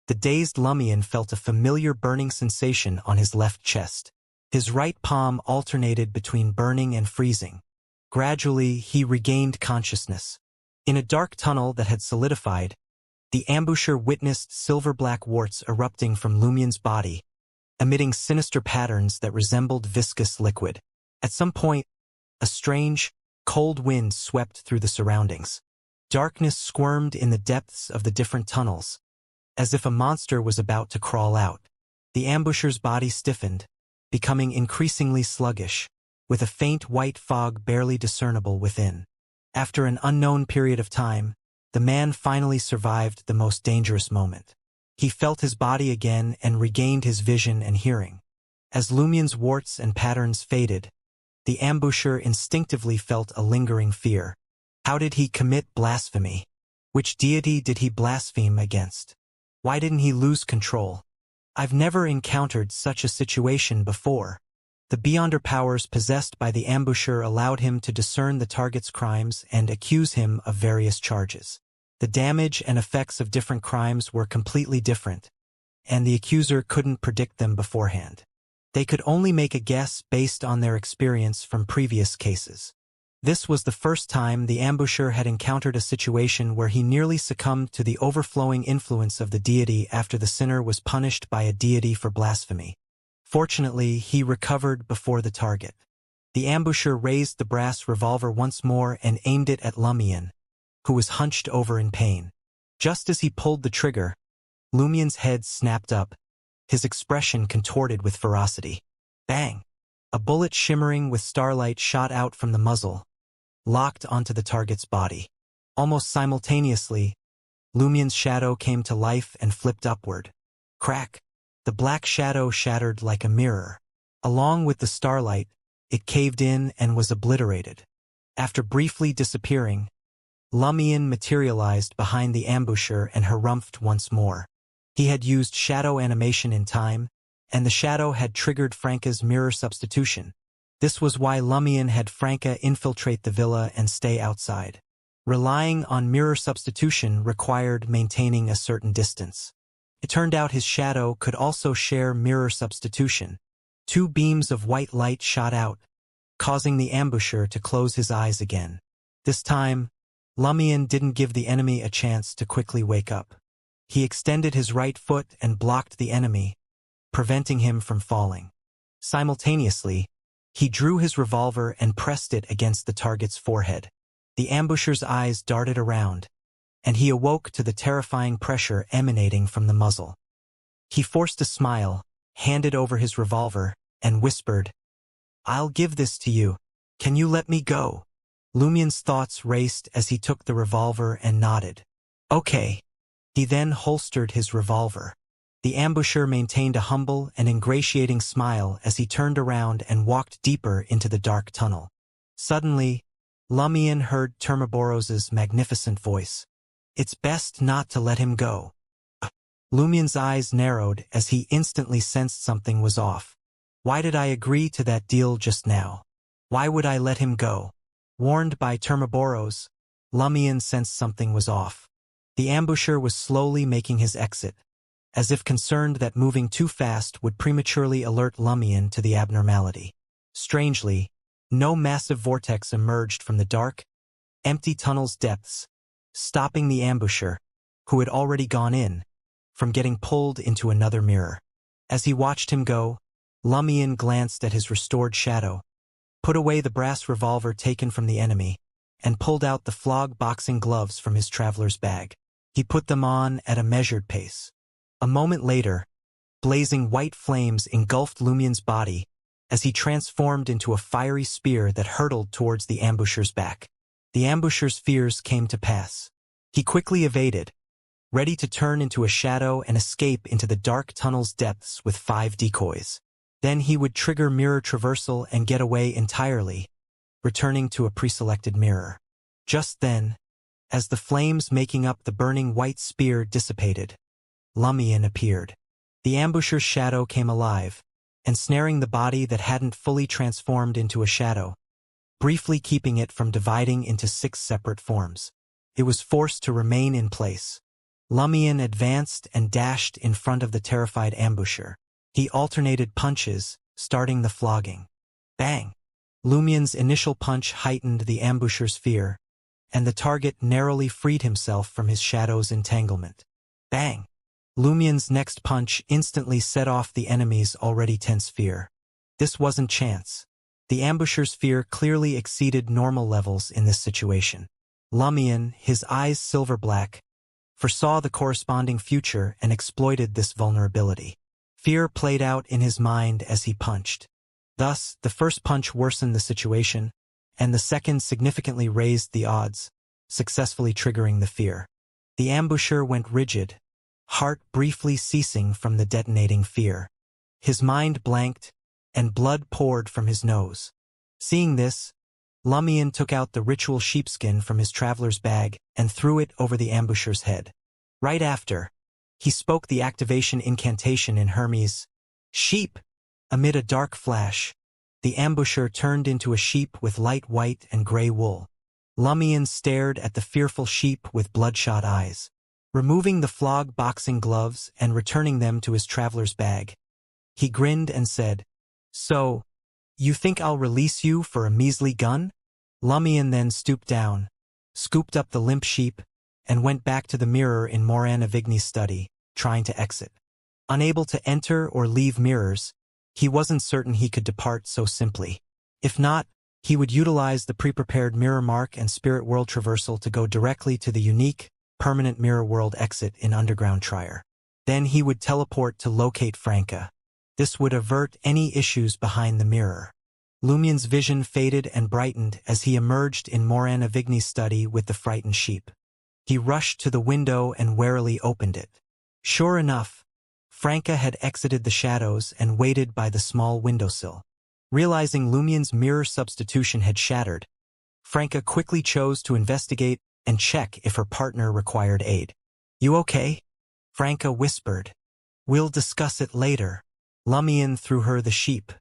the dazed Lumion felt a familiar burning sensation on his left chest. His right palm alternated between burning and freezing. Gradually, he regained consciousness. In a dark tunnel that had solidified, the ambusher witnessed silver-black warts erupting from Lumion's body, emitting sinister patterns that resembled viscous liquid. At some point, a strange, cold wind swept through the surroundings. Darkness squirmed in the depths of the different tunnels, as if a monster was about to crawl out. The ambusher's body stiffened, becoming increasingly sluggish, with a faint white fog barely discernible within. After an unknown period of time, the man finally survived the most dangerous moment. He felt his body again and regained his vision and hearing. As Lumion's warts and patterns faded, the ambusher instinctively felt a lingering fear. How did he commit blasphemy? Which deity did he blaspheme against? Why didn't he lose control? I've never encountered such a situation before. The beyonder powers possessed by the ambusher allowed him to discern the target's crimes and accuse him of various charges. The damage and effects of different crimes were completely different, and the accuser couldn't predict them beforehand. They could only make a guess based on their experience from previous cases. This was the first time the ambusher had encountered a situation where he nearly succumbed to the overflowing influence of the deity after the sinner was punished by a deity for blasphemy. Fortunately, he recovered before the target. The ambusher raised the brass revolver once more and aimed it at Lumion, who was hunched over in pain. Just as he pulled the trigger, Lumion's head snapped up, his expression contorted with ferocity. Bang! A bullet shimmering with starlight shot out from the muzzle, locked onto the target's body. Almost simultaneously, Lumion's shadow came to life and flipped upward. Crack! The black shadow shattered like a mirror. Along with the starlight, it caved in and was obliterated. After briefly disappearing, Lumion materialized behind the ambusher and harumphed once more. He had used shadow animation in time, and the shadow had triggered Franca's mirror substitution. This was why Lumion had Franca infiltrate the villa and stay outside. Relying on mirror substitution required maintaining a certain distance. It turned out his shadow could also share mirror substitution. 2 beams of white light shot out, causing the ambusher to close his eyes again. This time, Lumion didn't give the enemy a chance to quickly wake up. He extended his right foot and blocked the enemy, preventing him from falling. Simultaneously, he drew his revolver and pressed it against the target's forehead. The ambusher's eyes darted around, and he awoke to the terrifying pressure emanating from the muzzle. He forced a smile, handed over his revolver, and whispered, "I'll give this to you. Can you let me go?" Lumion's thoughts raced as he took the revolver and nodded. "Okay." He then holstered his revolver. The ambusher maintained a humble and ingratiating smile as he turned around and walked deeper into the dark tunnel. Suddenly, Lumion heard Termaboros's magnificent voice. "It's best not to let him go." Lumion's eyes narrowed as he instantly sensed something was off. Why did I agree to that deal just now? Why would I let him go? Warned by Termaboros, Lumion sensed something was off. The ambusher was slowly making his exit, as if concerned that moving too fast would prematurely alert Lumion to the abnormality. Strangely, no massive vortex emerged from the dark, empty tunnel's depths, stopping the ambusher, who had already gone in, from getting pulled into another mirror. As he watched him go, Lumion glanced at his restored shadow, put away the brass revolver taken from the enemy, and pulled out the flog boxing gloves from his traveler's bag. He put them on at a measured pace. A moment later, blazing white flames engulfed Lumion's body as he transformed into a fiery spear that hurtled towards the ambusher's back. The ambusher's fears came to pass. He quickly evaded, ready to turn into a shadow and escape into the dark tunnel's depths with 5 decoys. Then he would trigger mirror traversal and get away entirely, returning to a preselected mirror. Just then, as the flames making up the burning white spear dissipated, Lumion appeared. The ambusher's shadow came alive, ensnaring the body that hadn't fully transformed into a shadow, briefly keeping it from dividing into 6 separate forms. It was forced to remain in place. Lumion advanced and dashed in front of the terrified ambusher. He alternated punches, starting the flogging. Bang! Lumion's initial punch heightened the ambusher's fear, and the target narrowly freed himself from his shadow's entanglement. Bang! Lumion's next punch instantly set off the enemy's already tense fear. This wasn't chance. The ambusher's fear clearly exceeded normal levels in this situation. Lumion, his eyes silver-black, foresaw the corresponding future and exploited this vulnerability. Fear played out in his mind as he punched. Thus, the first punch worsened the situation, and the second significantly raised the odds, successfully triggering the fear. The ambusher went rigid, heart briefly ceasing from the detonating fear. His mind blanked, and blood poured from his nose. Seeing this, Lumion took out the ritual sheepskin from his traveler's bag and threw it over the ambusher's head. Right after, he spoke the activation incantation in Hermes' "Sheep!" Amid a dark flash, the ambusher turned into a sheep with light white and gray wool. Lumion stared at the fearful sheep with bloodshot eyes. Removing the flog boxing gloves and returning them to his traveler's bag, he grinned and said, "So, you think I'll release you for a measly gun?" Lumion then stooped down, scooped up the limp sheep, and went back to the mirror in Moran Avigny's study, trying to exit. Unable to enter or leave mirrors, he wasn't certain he could depart so simply. If not, he would utilize the pre-prepared mirror mark and spirit world traversal to go directly to the unique, permanent mirror world exit in Underground Trier. Then he would teleport to locate Franca. This would avert any issues behind the mirror. Lumion's vision faded and brightened as he emerged in Moran Avigny's study with the frightened sheep. He rushed to the window and warily opened it. Sure enough, Franca had exited the shadows and waited by the small windowsill. Realizing Lumien's mirror substitution had shattered, Franca quickly chose to investigate and check if her partner required aid. "You okay?" Franca whispered. "We'll discuss it later." Lumien threw her the sheep.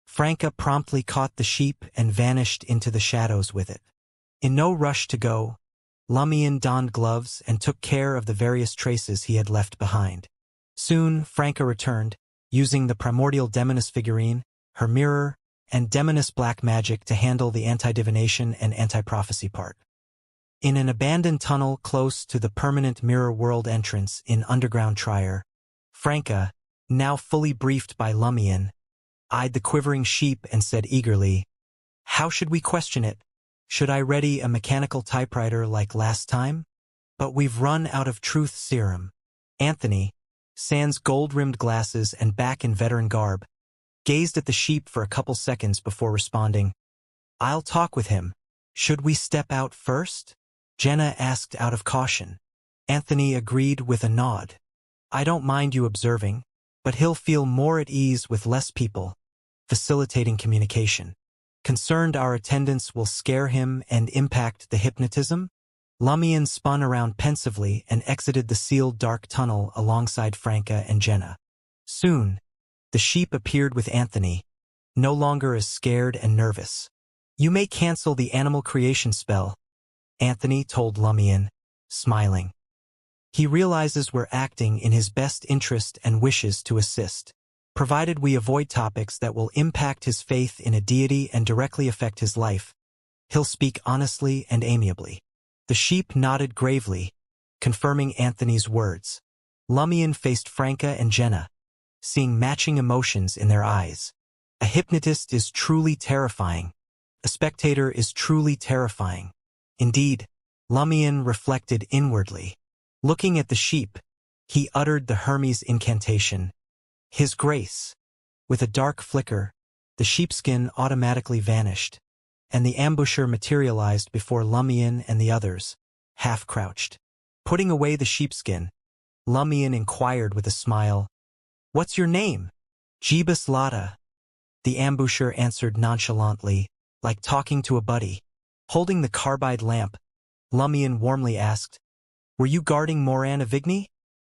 Franca promptly caught the sheep and vanished into the shadows with it. In no rush to go, Lumien donned gloves and took care of the various traces he had left behind. Soon, Franca returned, using the primordial Demoness figurine, her mirror, and Demoness black magic to handle the anti-divination and anti-prophecy part. In an abandoned tunnel close to the permanent mirror world entrance in underground Trier, Franca, now fully briefed by Lumien, eyed the quivering sheep and said eagerly, "How should we question it? Should I ready a mechanical typewriter like last time? But we've run out of truth serum." Anthony, sans gold-rimmed glasses and back in veteran garb, gazed at the sheep for a couple seconds before responding, "I'll talk with him. Should we step out first?" Jenna asked out of caution. Anthony agreed with a nod. "I don't mind you observing, but he'll feel more at ease with less people, facilitating communication. Concerned our attendance will scare him and impact the hypnotism?" Lumien spun around pensively and exited the sealed dark tunnel alongside Franca and Jenna. Soon, the sheep appeared with Anthony, no longer as scared and nervous. "You may cancel the animal creation spell," Anthony told Lumien, smiling. "He realizes we're acting in his best interest and wishes to assist. Provided we avoid topics that will impact his faith in a deity and directly affect his life, he'll speak honestly and amiably." The sheep nodded gravely, confirming Anthony's words. Lumien faced Franca and Jenna, seeing matching emotions in their eyes. A hypnotist is truly terrifying. A spectator is truly terrifying. Indeed, Lumien reflected inwardly. Looking at the sheep, he uttered the Hermes incantation, "His Grace." With a dark flicker, the sheepskin automatically vanished, and the ambusher materialized before Lumien and the others, half-crouched. Putting away the sheepskin, Lumien inquired with a smile, "What's your name?" "Jebus Lada," the ambusher answered nonchalantly, like talking to a buddy. Holding the carbide lamp, Lumien warmly asked, "Were you guarding Moran Avigny?"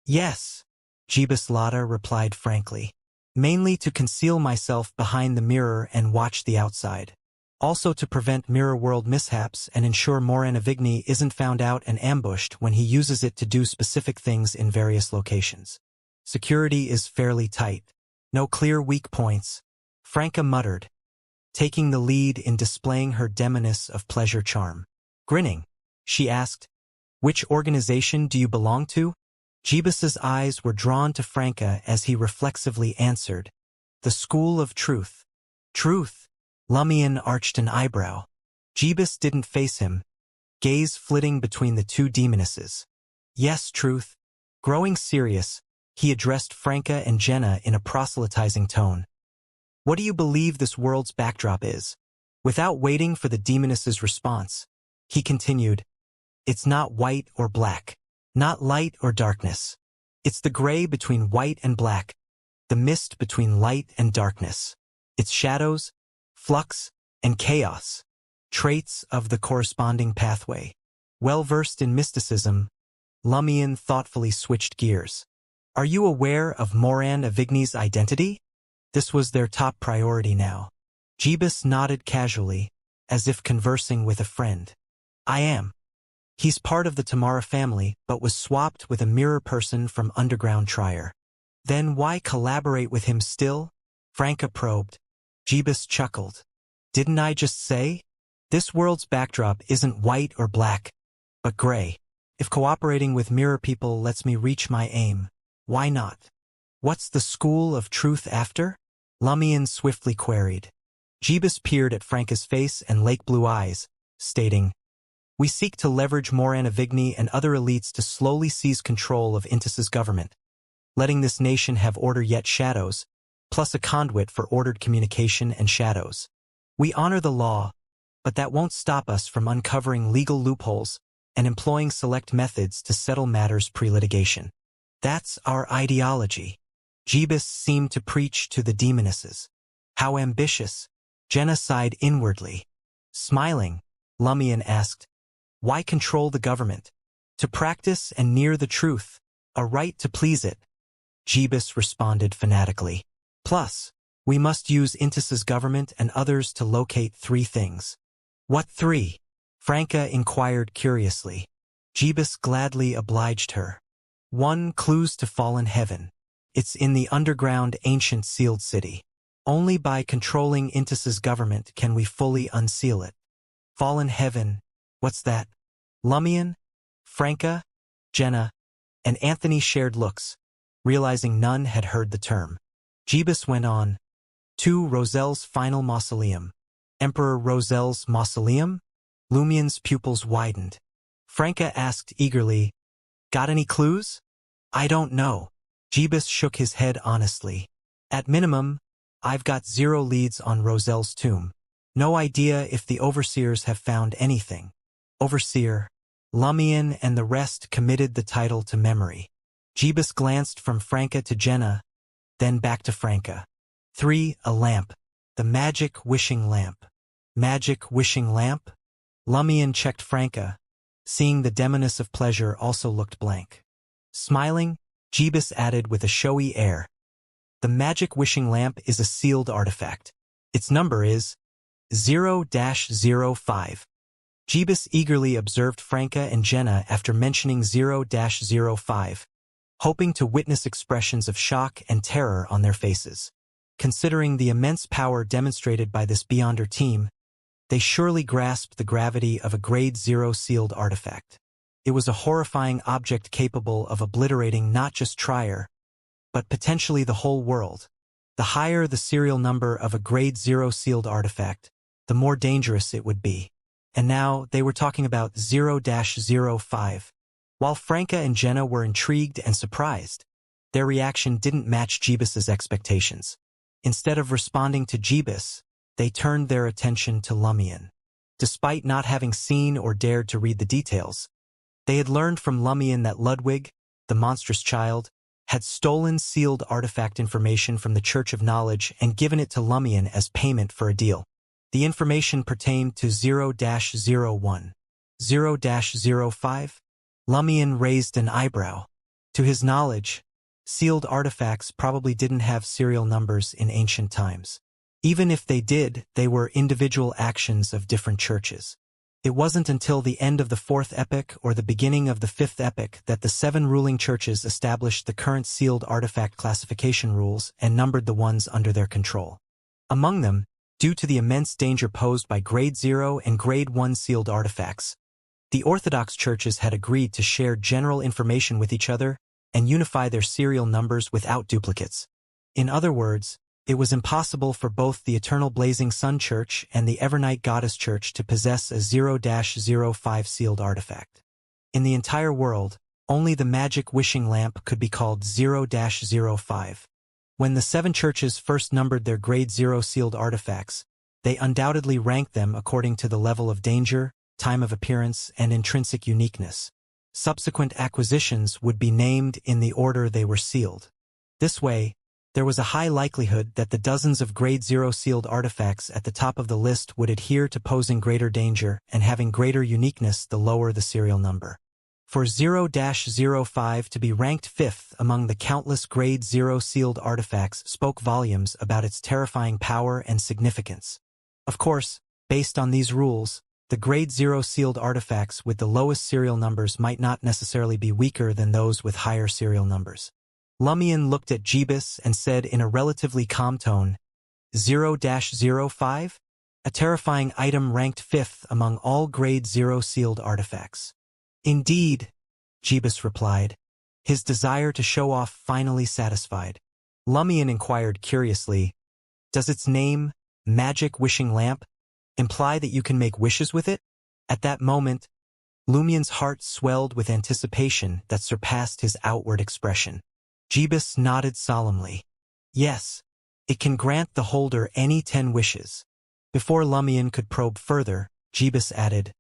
"Yes," Jebus Lada replied frankly. "Mainly to conceal myself behind the mirror and watch the outside. Also to prevent mirror world mishaps and ensure Moran Avigny isn't found out and ambushed when he uses it to do specific things in various locations. Security is fairly tight. No clear weak points," Franca muttered, taking the lead in displaying her demoness of pleasure charm. Grinning, she asked, "Which organization do you belong to?" Jebus's eyes were drawn to Franca as he reflexively answered, "The School of Truth." "Truth?" Lumien arched an eyebrow. Jebus didn't face him, gaze flitting between the two demonesses. "Yes, Truth." Growing serious, he addressed Franca and Jenna in a proselytizing tone. "What do you believe this world's backdrop is?" Without waiting for the demoness's response, he continued, "It's not white or black, not light or darkness. It's the gray between white and black, the mist between light and darkness. It's shadows, flux, and chaos, traits of the corresponding pathway." Well-versed in mysticism, Lumien thoughtfully switched gears. "Are you aware of Moran Avigny's identity?" This was their top priority now. Jebus nodded casually, as if conversing with a friend. "I am. He's part of the Tamara family, but was swapped with a mirror person from underground Trier." "Then why collaborate with him still?" Franca probed. Jebus chuckled. "Didn't I just say? This world's backdrop isn't white or black, but gray. If cooperating with mirror people lets me reach my aim, why not?" "What's the School of Truth after?" Lumien swiftly queried. Jebus peered at Franca's face and lake blue eyes, stating, "We seek to leverage Moran Avigny and other elites to slowly seize control of Intis's government, letting this nation have order yet shadows, plus a conduit for ordered communication and shadows. We honor the law, but that won't stop us from uncovering legal loopholes and employing select methods to settle matters pre-litigation. That's our ideology." Jebus seemed to preach to the demonesses. How ambitious! Jenna sighed inwardly. Smiling, Lumion asked, why control the government? To practice and near the truth, a right to please it. Jebus responded fanatically. Plus, we must use Intis's government and others to locate 3 things. What 3? Franca inquired curiously. Jebus gladly obliged her. 1. Clues to fallen heaven. It's in the underground ancient sealed city. Only by controlling Intis's government can we fully unseal it. Fallen heaven, what's that? Lumion, Franca, Jenna, and Anthony shared looks, realizing none had heard the term. Jebus went on. 2. Roselle's final mausoleum. Emperor Roselle's mausoleum? Lumion's pupils widened. Franca asked eagerly, got any clues? I don't know. Jebus shook his head honestly. At minimum, I've got 0 leads on Roselle's tomb. No idea if the overseers have found anything. Overseer. Lumion and the rest committed the title to memory. Jebus glanced from Franca to Jenna, then back to Franca. 3. A lamp. The magic wishing lamp. Magic wishing lamp? Lumion checked Franca, seeing the demoness of pleasure also looked blank. Smiling, Jebus added with a showy air. The magic wishing lamp is a sealed artifact. Its number is 0-05. Jebus eagerly observed Franca and Jenna after mentioning 0-05, hoping to witness expressions of shock and terror on their faces. Considering the immense power demonstrated by this Beyonder team, they surely grasped the gravity of a Grade 0 sealed artifact. It was a horrifying object capable of obliterating not just Trier, but potentially the whole world. The higher the serial number of a Grade 0 sealed artifact, the more dangerous it would be. And now they were talking about 0-05. While Franca and Jenna were intrigued and surprised, their reaction didn't match Jebus's expectations. Instead of responding to Jebus, they turned their attention to Lumion. Despite not having seen or dared to read the details, they had learned from Lumion that Ludwig, the monstrous child, had stolen sealed artifact information from the Church of Knowledge and given it to Lumion as payment for a deal. The information pertained to 0-01. 0-05? Lumion raised an eyebrow. To his knowledge, sealed artifacts probably didn't have serial numbers in ancient times. Even if they did, they were individual actions of different churches. It wasn't until the end of the 4th epoch or the beginning of the 5th epoch that the 7 ruling churches established the current sealed artifact classification rules and numbered the ones under their control. Among them, due to the immense danger posed by Grade 0 and Grade 1 sealed artifacts, the Orthodox churches had agreed to share general information with each other and unify their serial numbers without duplicates. In other words, it was impossible for both the Eternal Blazing Sun Church and the Evernight Goddess Church to possess a 0-05 sealed artifact. In the entire world, only the magic wishing lamp could be called 0-05. When the 7 churches first numbered their Grade 0 sealed artifacts, they undoubtedly ranked them according to the level of danger, time of appearance, and intrinsic uniqueness. Subsequent acquisitions would be named in the order they were sealed. This way, there was a high likelihood that the dozens of Grade 0 sealed artifacts at the top of the list would adhere to posing greater danger and having greater uniqueness the lower the serial number. For 0-05 to be ranked 5th among the countless Grade 0 sealed artifacts spoke volumes about its terrifying power and significance. Of course, based on these rules, the Grade 0 sealed artifacts with the lowest serial numbers might not necessarily be weaker than those with higher serial numbers. Lumion looked at Jebus and said in a relatively calm tone, 0-05? A terrifying item ranked 5th among all Grade 0 sealed artifacts. Indeed, Jebus replied, his desire to show off finally satisfied. Lumion inquired curiously, does its name, Magic Wishing Lamp, imply that you can make wishes with it? At that moment, Lumion's heart swelled with anticipation that surpassed his outward expression. Jebus nodded solemnly. Yes, it can grant the holder any 10 wishes. Before Lumion could probe further, Jebus added,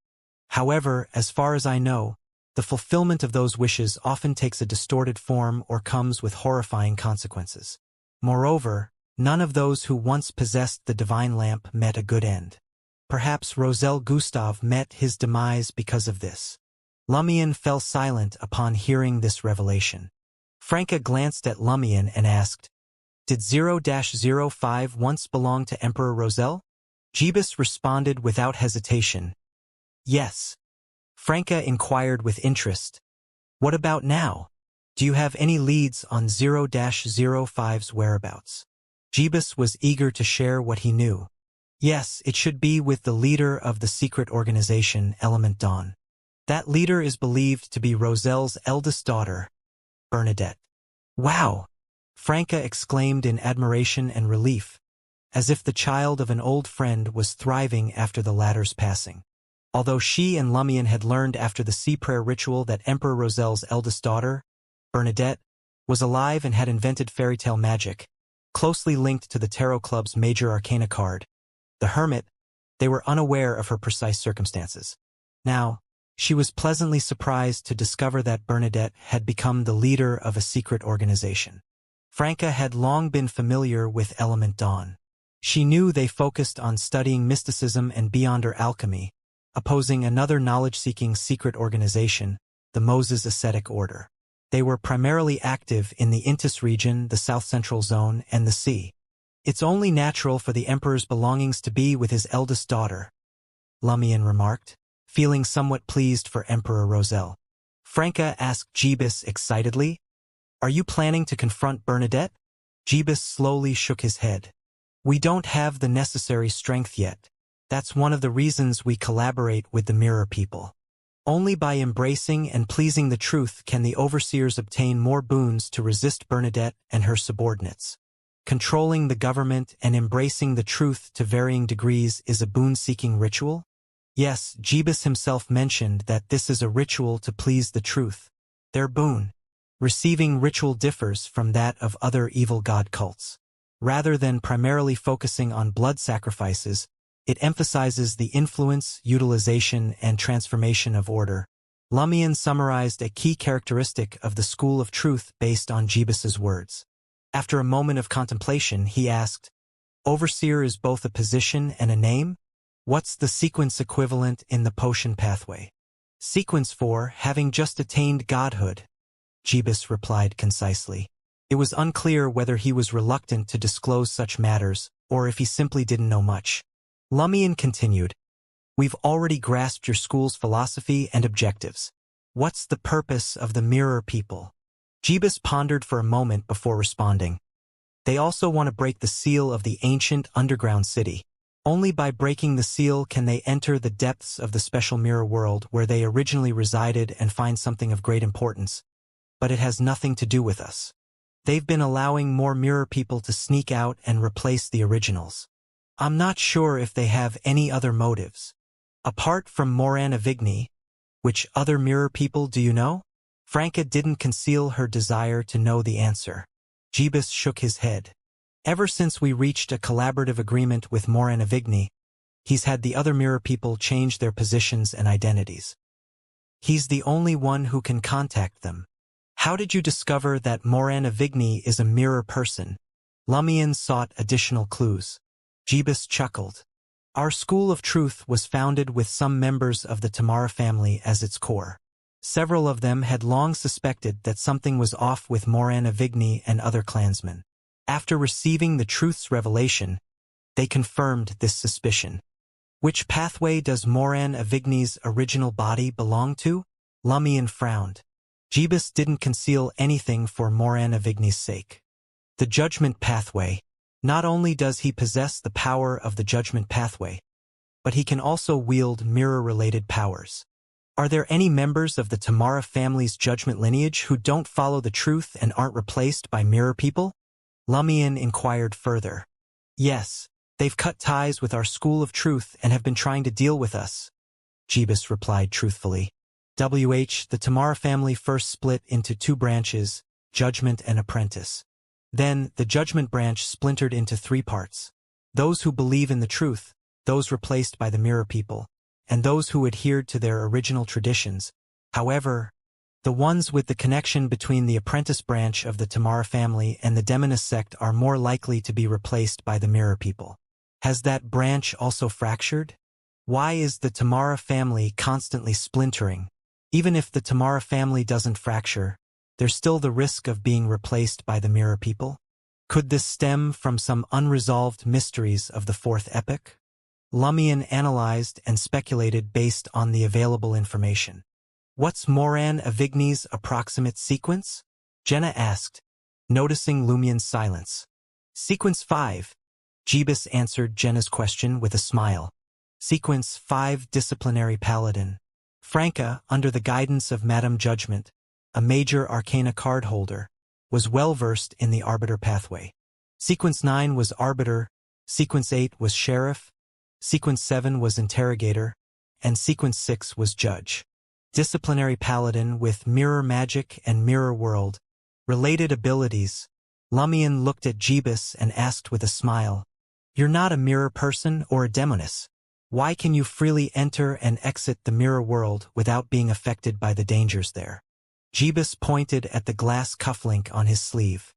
however, as far as I know, the fulfillment of those wishes often takes a distorted form or comes with horrifying consequences. Moreover, none of those who once possessed the divine lamp met a good end. Perhaps Rosel Gustav met his demise because of this. Lumion fell silent upon hearing this revelation. Franca glanced at Lumion and asked, "Did 0-05 once belong to Emperor Rosel?" Jebus responded without hesitation, "Yes." Franca inquired with interest, "What about now? Do you have any leads on 0-05's whereabouts?" Jebus was eager to share what he knew. "Yes, it should be with the leader of the secret organization, Element Dawn. That leader is believed to be Rosel's eldest daughter, Bernadette." "Wow!" Franca exclaimed in admiration and relief, as if the child of an old friend was thriving after the latter's passing. Although she and Lumion had learned after the sea prayer ritual that Emperor Rosel's eldest daughter, Bernadette, was alive and had invented fairy tale magic, closely linked to the Tarot Club's major arcana card, the Hermit, they were unaware of her precise circumstances. Now, she was pleasantly surprised to discover that Bernadette had become the leader of a secret organization. Franca had long been familiar with Element Dawn. She knew they focused on studying mysticism and beyonder alchemy, opposing another knowledge-seeking secret organization, the Moses Ascetic Order. They were primarily active in the Intis region, the South Central Zone, and the sea. "It's only natural for the Emperor's belongings to be with his eldest daughter," Lumion remarked, feeling somewhat pleased for Emperor Rosel. Franca asked Jebus excitedly, "Are you planning to confront Bernadette?" Jebus slowly shook his head. "We don't have the necessary strength yet. That's one of the reasons we collaborate with the Mirror People. Only by embracing and pleasing the truth can the overseers obtain more boons to resist Bernadette and her subordinates. Controlling the government and embracing the truth to varying degrees is a boon-seeking ritual? Yes, Jebus himself mentioned that this is a ritual to please the truth. Their boon. Receiving ritual differs from that of other evil god cults. Rather than primarily focusing on blood sacrifices, it emphasizes the influence, utilization, and transformation of order. Lumion summarized a key characteristic of the School of Truth based on Jebus's words. After a moment of contemplation, he asked, "Overseer is both a position and a name? What's the sequence equivalent in the potion pathway?" "Sequence for having just attained godhood," Jebus replied concisely. It was unclear whether he was reluctant to disclose such matters, or if he simply didn't know much. Lumion continued, "We've already grasped your school's philosophy and objectives. What's the purpose of the Mirror People?" Jebus pondered for a moment before responding. "They also want to break the seal of the ancient underground city. Only by breaking the seal can they enter the depths of the special mirror world where they originally resided and find something of great importance. But it has nothing to do with us. They've been allowing more Mirror People to sneak out and replace the originals. I'm not sure if they have any other motives. Apart from Moran Avigny, which other Mirror People do you know?" Franca didn't conceal her desire to know the answer. Jebus shook his head. "Ever since we reached a collaborative agreement with Moran Avigny, he's had the other Mirror People change their positions and identities. He's the only one who can contact them." "How did you discover that Moran Avigny is a mirror person?" Lumion sought additional clues. Jebus chuckled. "Our School of Truth was founded with some members of the Tamara family as its core. Several of them had long suspected that something was off with Moran Avigny and other clansmen. After receiving the truth's revelation, they confirmed this suspicion." "Which pathway does Moran Avigny's original body belong to?" Lumion frowned. Jebus didn't conceal anything for Moran Avigny's sake. "The Judgment Pathway. Not only does he possess the power of the Judgment Pathway, but he can also wield mirror-related powers. Are there any members of the Tamara family's Judgment lineage who don't follow the truth and aren't replaced by Mirror People?" Lumion inquired further. "Yes, they've cut ties with our School of Truth and have been trying to deal with us," Jebus replied truthfully. The Tamara family first split into two branches, Judgment and Apprentice. Then, the Judgment branch splintered into three parts. Those who believe in the truth, those replaced by the Mirror People, and those who adhered to their original traditions, However, the ones with the connection between the apprentice branch of the Tamara family and the Demonist sect are more likely to be replaced by the Mirror people. Has that branch also fractured? Why is the Tamara family constantly splintering? Even if the Tamara family doesn't fracture, there's still the risk of being replaced by the Mirror people? Could this stem from some unresolved mysteries of the fourth epoch? Lumion analyzed and speculated based on the available information. What's Moran Avigny's approximate sequence? Jenna asked, noticing Lumion's silence. Sequence 5. Jeebus answered Jenna's question with a smile. Sequence 5 Disciplinary Paladin. Franca, under the guidance of Madame Judgment, a major arcana card holder, was well-versed in the Arbiter pathway. Sequence 9 was Arbiter, Sequence 8 was Sheriff, Sequence 7 was Interrogator, and Sequence 6 was Judge. Disciplinary Paladin with Mirror Magic and Mirror World. Related abilities. Lumion looked at Jeebus and asked with a smile, "You're not a mirror person or a demoness. Why can you freely enter and exit the mirror world without being affected by the dangers there?" Jeebus pointed at the glass cufflink on his sleeve.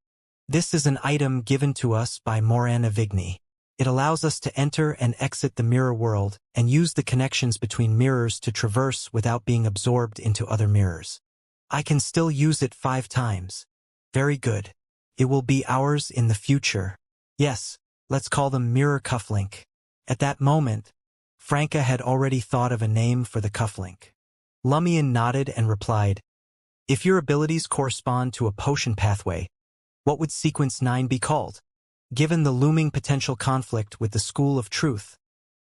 "This is an item given to us by Moran Avigny. It allows us to enter and exit the mirror world and use the connections between mirrors to traverse without being absorbed into other mirrors. I can still use it 5 times. Very good. It will be ours in the future. Yes, let's call them Mirror Cufflink." At that moment, Franca had already thought of a name for the cufflink. Lumion nodded and replied, "If your abilities correspond to a potion pathway, what would Sequence 9 be called?" Given the looming potential conflict with the School of Truth,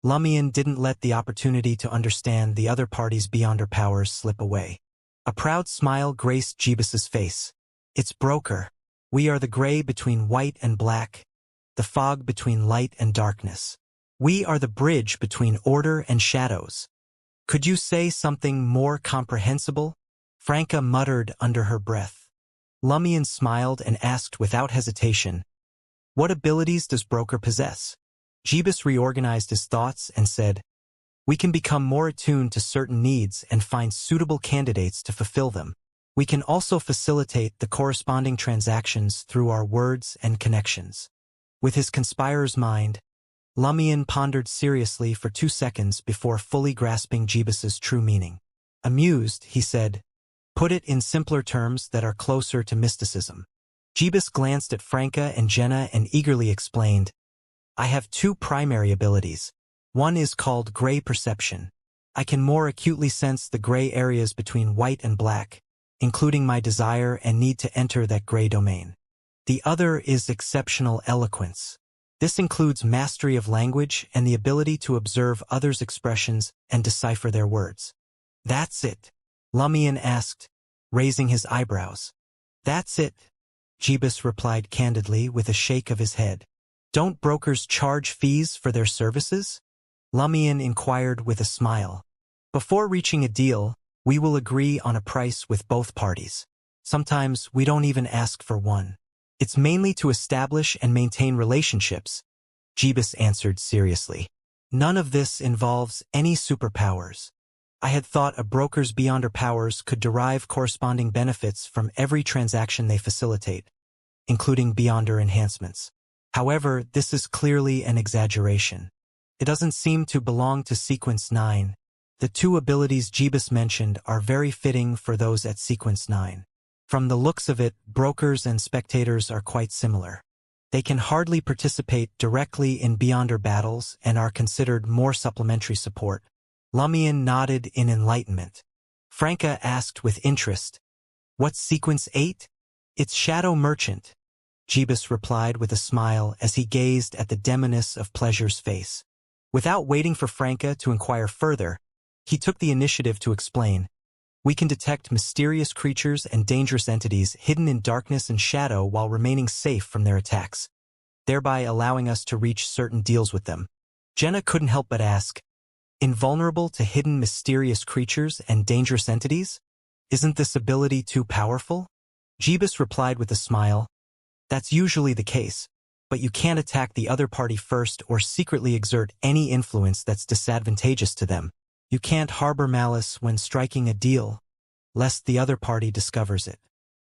Lumion didn't let the opportunity to understand the other party's beyonder powers slip away. A proud smile graced Jeebus's face. "It's Broker. We are the gray between white and black, the fog between light and darkness. We are the bridge between order and shadows. Could you say something more comprehensible?" Franca muttered under her breath. Lumion smiled and asked without hesitation, "What abilities does Broker possess?" Jeebus reorganized his thoughts and said, "We can become more attuned to certain needs and find suitable candidates to fulfill them. We can also facilitate the corresponding transactions through our words and connections." With his conspirer's mind, Lumion pondered seriously for 2 seconds before fully grasping Jeebus's true meaning. Amused, he said, "Put it in simpler terms that are closer to mysticism." Jeebus glanced at Franca and Jenna and eagerly explained, "I have 2 primary abilities. One is called Gray Perception. I can more acutely sense the gray areas between white and black, including my desire and need to enter that gray domain. The other is Exceptional Eloquence. This includes mastery of language and the ability to observe others' expressions and decipher their words." "That's it?" Lumion asked, raising his eyebrows. "That's it," Jeebus replied candidly with a shake of his head. "Don't brokers charge fees for their services?" Lumion inquired with a smile. "Before reaching a deal, we will agree on a price with both parties. Sometimes we don't even ask for one. It's mainly to establish and maintain relationships," Jeebus answered seriously. "None of this involves any superpowers. I had thought a broker's beyonder powers could derive corresponding benefits from every transaction they facilitate, including beyonder enhancements. However, this is clearly an exaggeration. It doesn't seem to belong to Sequence 9. The 2 abilities Jeebus mentioned are very fitting for those at Sequence 9. From the looks of it, brokers and spectators are quite similar. They can hardly participate directly in beyonder battles and are considered more supplementary support." Lumion nodded in enlightenment. Franca asked with interest, "What's Sequence 8? "It's Shadow Merchant," Jeebus replied with a smile as he gazed at the demoness of pleasure's face. Without waiting for Franca to inquire further, he took the initiative to explain, "We can detect mysterious creatures and dangerous entities hidden in darkness and shadow while remaining safe from their attacks, thereby allowing us to reach certain deals with them." Jenna couldn't help but ask, "Invulnerable to hidden mysterious creatures and dangerous entities? Isn't this ability too powerful?" Jeebus replied with a smile, "That's usually the case, but you can't attack the other party first or secretly exert any influence that's disadvantageous to them. You can't harbor malice when striking a deal." lest the other party discovers it.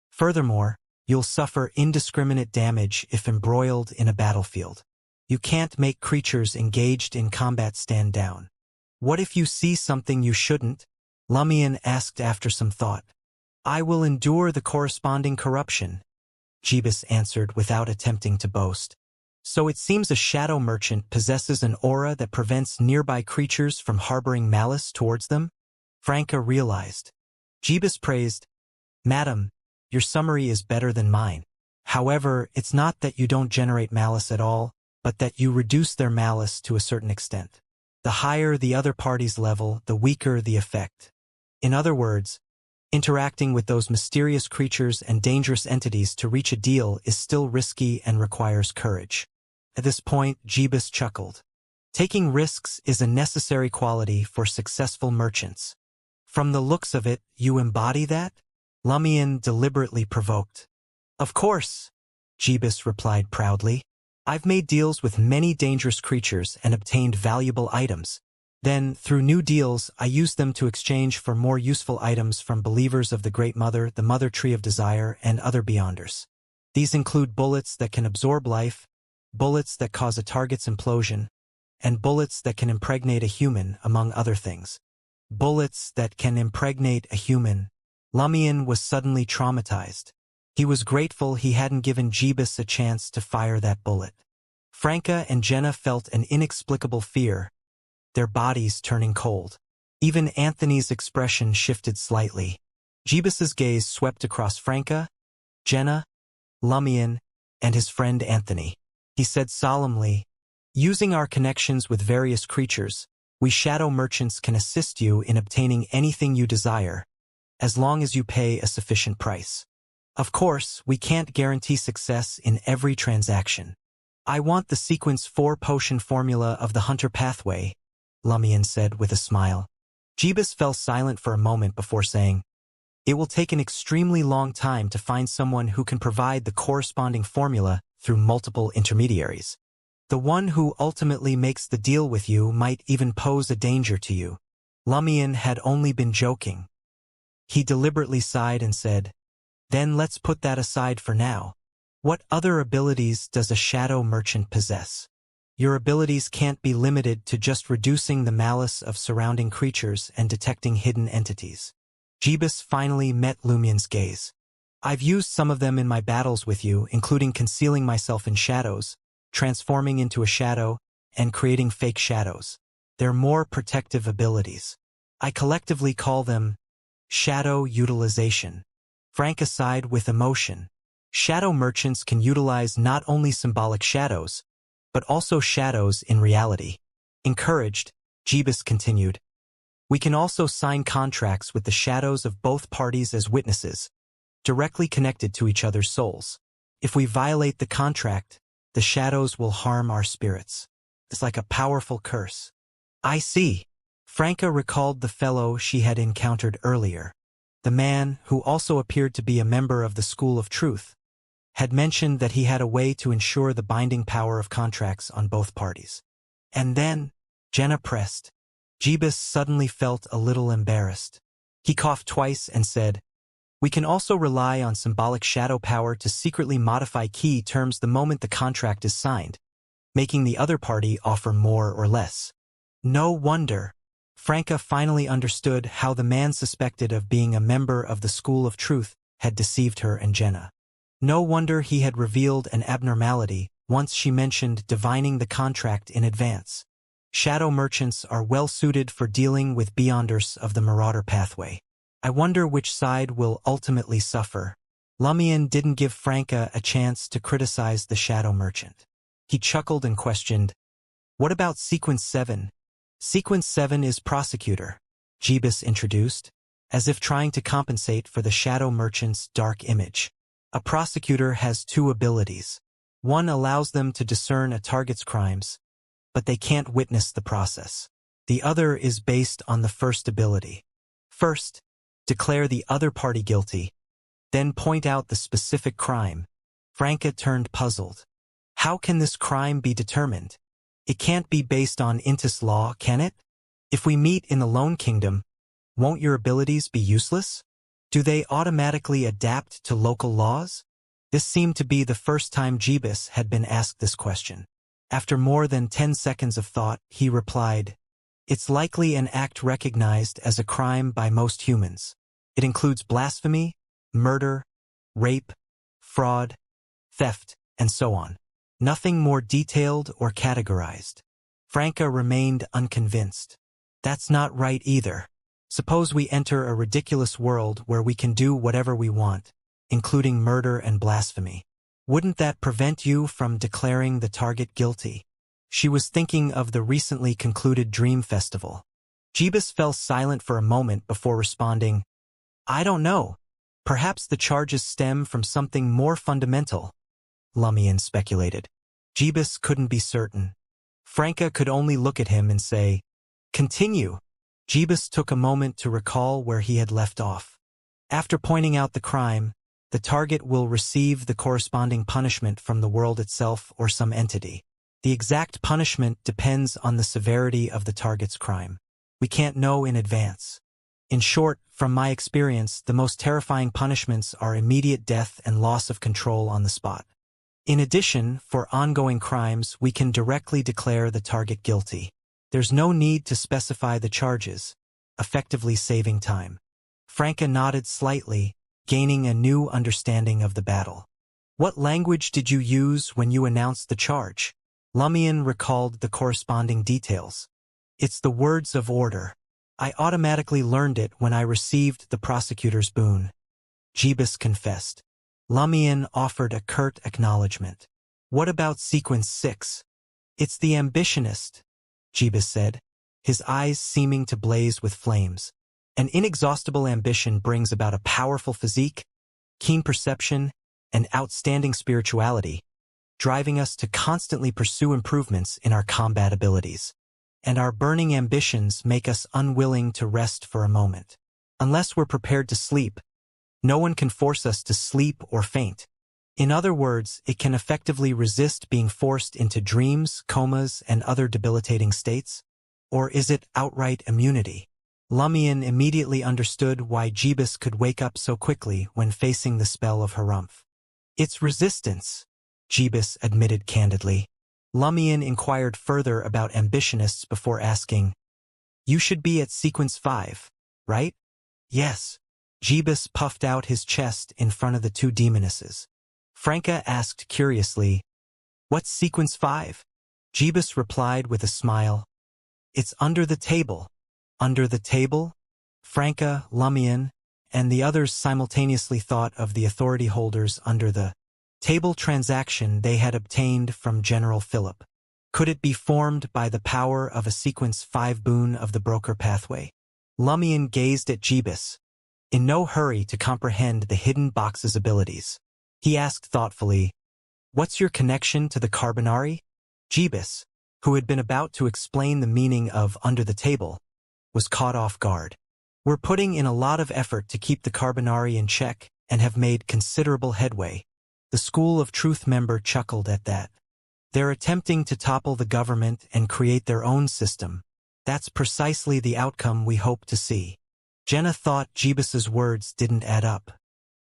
Furthermore, you'll suffer indiscriminate damage if embroiled in a battlefield. You can't make creatures engaged in combat stand down. What if you see something you shouldn't? Lumion asked after some thought. I will endure the corresponding corruption, Jeebus answered without attempting to boast. So it seems a shadow merchant possesses an aura that prevents nearby creatures from harboring malice towards them? Franca realized. Jeebus praised, Madam, your summary is better than mine. However, it's not that you don't generate malice at all, but that you reduce their malice to a certain extent. The higher the other party's level, the weaker the effect. In other words, interacting with those mysterious creatures and dangerous entities to reach a deal is still risky and requires courage. At this point, Jeebus chuckled. Taking risks is a necessary quality for successful merchants. From the looks of it, you embody that? Lumion deliberately provoked. Of course, Jeebus replied proudly. I've made deals with many dangerous creatures and obtained valuable items. Then, through new deals, I used them to exchange for more useful items from believers of the Great Mother, the Mother Tree of Desire, and other beyonders. These include bullets that can absorb life, bullets that cause a target's implosion, and bullets that can impregnate a human, among other things. Bullets that can impregnate a human. Lumion was suddenly traumatized. He was grateful he hadn't given Jeebus a chance to fire that bullet. Franca and Jenna felt an inexplicable fear, their bodies turning cold. Even Anthony's expression shifted slightly. Jeebus's gaze swept across Franca, Jenna, Lumion, and his friend Anthony. He said solemnly, using our connections with various creatures, we shadow merchants can assist you in obtaining anything you desire, as long as you pay a sufficient price. Of course, we can't guarantee success in every transaction. I want the sequence 4 potion formula of the Hunter pathway, Lumion said with a smile. Jeebus fell silent for a moment before saying, it will take an extremely long time to find someone who can provide the corresponding formula through multiple intermediaries. The one who ultimately makes the deal with you might even pose a danger to you. Lumion had only been joking. He deliberately sighed and said, then let's put that aside for now. What other abilities does a shadow merchant possess? Your abilities can't be limited to just reducing the malice of surrounding creatures and detecting hidden entities. Jeebus finally met Lumion's gaze. I've used some of them in my battles with you, including concealing myself in shadows, transforming into a shadow, and creating fake shadows. They're more protective abilities. I collectively call them shadow utilization. Franca sighed with emotion. Shadow merchants can utilize not only symbolic shadows, but also shadows in reality. Encouraged, Jeebus continued, we can also sign contracts with the shadows of both parties as witnesses, directly connected to each other's souls. If we violate the contract, the shadows will harm our spirits. It's like a powerful curse. I see. Franca recalled the fellow she had encountered earlier. The man, who also appeared to be a member of the School of Truth, had mentioned that he had a way to ensure the binding power of contracts on both parties. And then, Jenna pressed. Jeebus suddenly felt a little embarrassed. He coughed twice and said, we can also rely on symbolic shadow power to secretly modify key terms the moment the contract is signed, making the other party offer more or less. No wonder. Franca finally understood how the man suspected of being a member of the School of Truth had deceived her and Jenna. No wonder he had revealed an abnormality once she mentioned divining the contract in advance. Shadow merchants are well suited for dealing with beyonders of the Marauder pathway. I wonder which side will ultimately suffer. Lumion didn't give Franca a chance to criticize the shadow merchant. He chuckled and questioned, what about Sequence 7? Sequence 7 is Prosecutor, Jeebus introduced, as if trying to compensate for the shadow merchant's dark image. A prosecutor has 2 abilities. One allows them to discern a target's crimes, but they can't witness the process. The other is based on the first ability. First, declare the other party guilty, then point out the specific crime. Franca turned puzzled. How can this crime be determined? It can't be based on Intis law, can it? If we meet in the Lone Kingdom, won't your abilities be useless? Do they automatically adapt to local laws? This seemed to be the first time Jeebus had been asked this question. After more than 10 seconds of thought, he replied, "It's likely an act recognized as a crime by most humans. It includes blasphemy, murder, rape, fraud, theft, and so on. Nothing more detailed or categorized." Franca remained unconvinced. "That's not right either. Suppose we enter a ridiculous world where we can do whatever we want, including murder and blasphemy. Wouldn't that prevent you from declaring the target guilty?" She was thinking of the recently concluded Dream Festival. Jeebus fell silent for a moment before responding, "I don't know. Perhaps the charges stem from something more fundamental," Lumian speculated. Jeebus couldn't be certain. Franca could only look at him and say, "Continue." Jeebus took a moment to recall where he had left off. After pointing out the crime, the target will receive the corresponding punishment from the world itself or some entity. The exact punishment depends on the severity of the target's crime. We can't know in advance. In short, from my experience, the most terrifying punishments are immediate death and loss of control on the spot. In addition, for ongoing crimes, we can directly declare the target guilty. There's no need to specify the charges, effectively saving time. Franca nodded slightly, gaining a new understanding of the battle. "What language did you use when you announced the charge?" Lumian recalled the corresponding details. "It's the words of order. I automatically learned it when I received the prosecutor's boon," Jeebus confessed. Lumian offered a curt acknowledgement. "What about sequence 6? "It's the ambitionist," Jeebus said, his eyes seeming to blaze with flames. "An inexhaustible ambition brings about a powerful physique, keen perception, and outstanding spirituality, driving us to constantly pursue improvements in our combat abilities. And our burning ambitions make us unwilling to rest for a moment. Unless we're prepared to sleep, no one can force us to sleep or faint. In other words, it can effectively resist being forced into dreams, comas, and other debilitating states. Or is it outright immunity?" Lumian immediately understood why Jeebus could wake up so quickly when facing the spell of Harumph. "It's resistance," Jeebus admitted candidly. Lumian inquired further about ambitionists before asking, "You should be at sequence 5, right?" "Yes." Jeebus puffed out his chest in front of the two demonesses. Franca asked curiously, "What's sequence 5? Jeebus replied with a smile, "It's under the table." "Under the table?" Franca, Lumian, and the others simultaneously thought of the authority holders under the table transaction they had obtained from General Philip. Could it be formed by the power of a sequence 5 boon of the broker pathway? Lumian gazed at Jeebus, in no hurry to comprehend the hidden box's abilities. He asked thoughtfully, "What's your connection to the Carbonari?" Jeebus, who had been about to explain the meaning of under the table, was caught off guard. "We're putting in a lot of effort to keep the Carbonari in check and have made considerable headway." The School of Truth member chuckled at that. "They're attempting to topple the government and create their own system. That's precisely the outcome we hope to see." Jenna thought Jeebus's words didn't add up.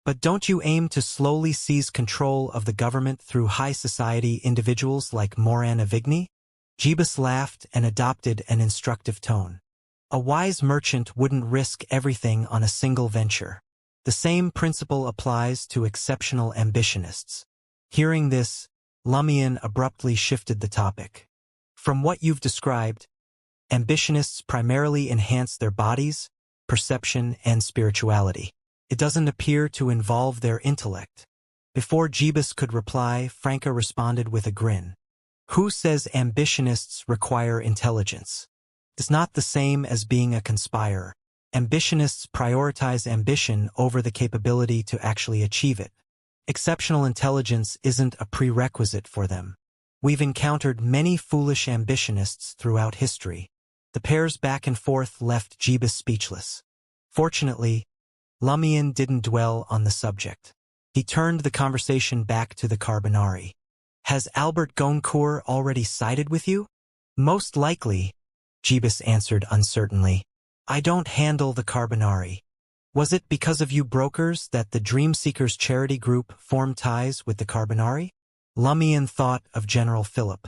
"But don't you aim to slowly seize control of the government through high society individuals like Moran Avigny?" Jeebus laughed and adopted an instructive tone. "A wise merchant wouldn't risk everything on a single venture. The same principle applies to exceptional ambitionists." Hearing this, Lumian abruptly shifted the topic. "From what you've described, ambitionists primarily enhance their bodies, perception, and spirituality. It doesn't appear to involve their intellect." Before Jeebus could reply, Franca responded with a grin. "Who says ambitionists require intelligence? It's not the same as being a conspirer. Ambitionists prioritize ambition over the capability to actually achieve it. Exceptional intelligence isn't a prerequisite for them. We've encountered many foolish ambitionists throughout history." The pair's back and forth left Jeebus speechless. Fortunately, Lumian didn't dwell on the subject. He turned the conversation back to the Carbonari. "Has Albert Goncourt already sided with you?" "Most likely," Jeebus answered uncertainly. "I don't handle the Carbonari. Was it because of you brokers that the Dream Seekers charity group formed ties with the Carbonari? Lumion thought of General Philip.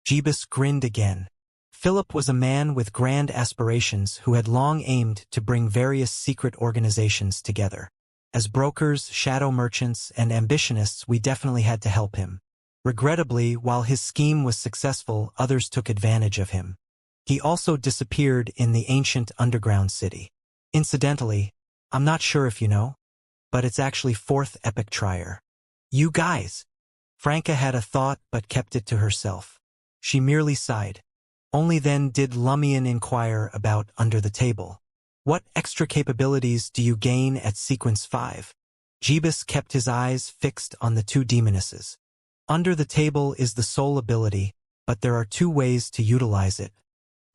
Jeebus grinned again. Philip was a man with grand aspirations who had long aimed to bring various secret organizations together. As brokers, shadow merchants, and ambitionists, we definitely had to help him. Regrettably, while his scheme was successful, others took advantage of him. He also disappeared in the ancient underground city. Incidentally, I'm not sure if you know, but it's actually 4th Epic Trier. You guys! Franca had a thought but kept it to herself. She merely sighed. Only then did Lumion inquire about Under the Table. What extra capabilities do you gain at Sequence 5? Jeebus kept his eyes fixed on the two demonesses. Under the Table is the sole ability, but there are 2 ways to utilize it.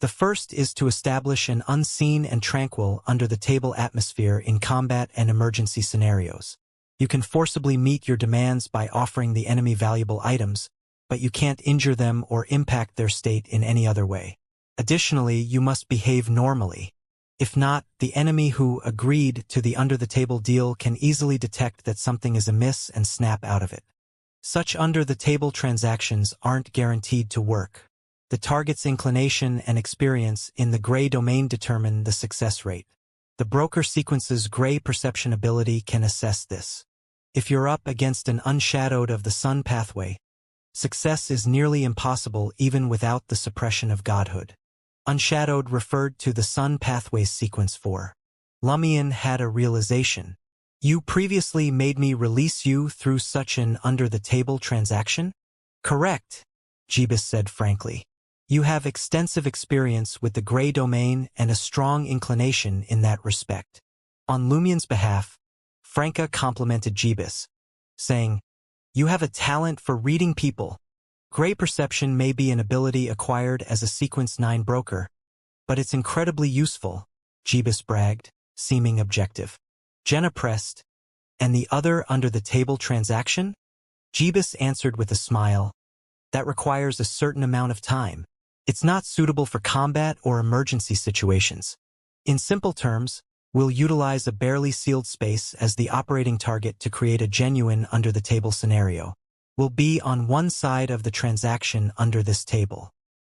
The first is to establish an unseen and tranquil under-the-table atmosphere in combat and emergency scenarios. You can forcibly meet your demands by offering the enemy valuable items, but you can't injure them or impact their state in any other way. Additionally, you must behave normally. If not, the enemy who agreed to the under-the-table deal can easily detect that something is amiss and snap out of it. Such under-the-table transactions aren't guaranteed to work. The target's inclination and experience in the gray domain determine the success rate. The broker sequence's gray perception ability can assess this. If you're up against an unshadowed of the sun pathway, success is nearly impossible even without the suppression of godhood. Unshadowed referred to the sun pathway's sequence 4. Lumion had a realization. You previously made me release you through such an under-the-table transaction? Correct, Jeebus said frankly. You have extensive experience with the gray domain and a strong inclination in that respect. On Lumion's behalf, Franca complimented Jeebus, saying, You have a talent for reading people. Gray perception may be an ability acquired as a Sequence 9 broker, but it's incredibly useful, Jeebus bragged, seeming objective. Jenna pressed, And the other under-the-table transaction? Jeebus answered with a smile. That requires a certain amount of time. It's not suitable for combat or emergency situations. In simple terms, we'll utilize a barely sealed space as the operating target to create a genuine under-the-table scenario. We'll be on one side of the transaction under this table.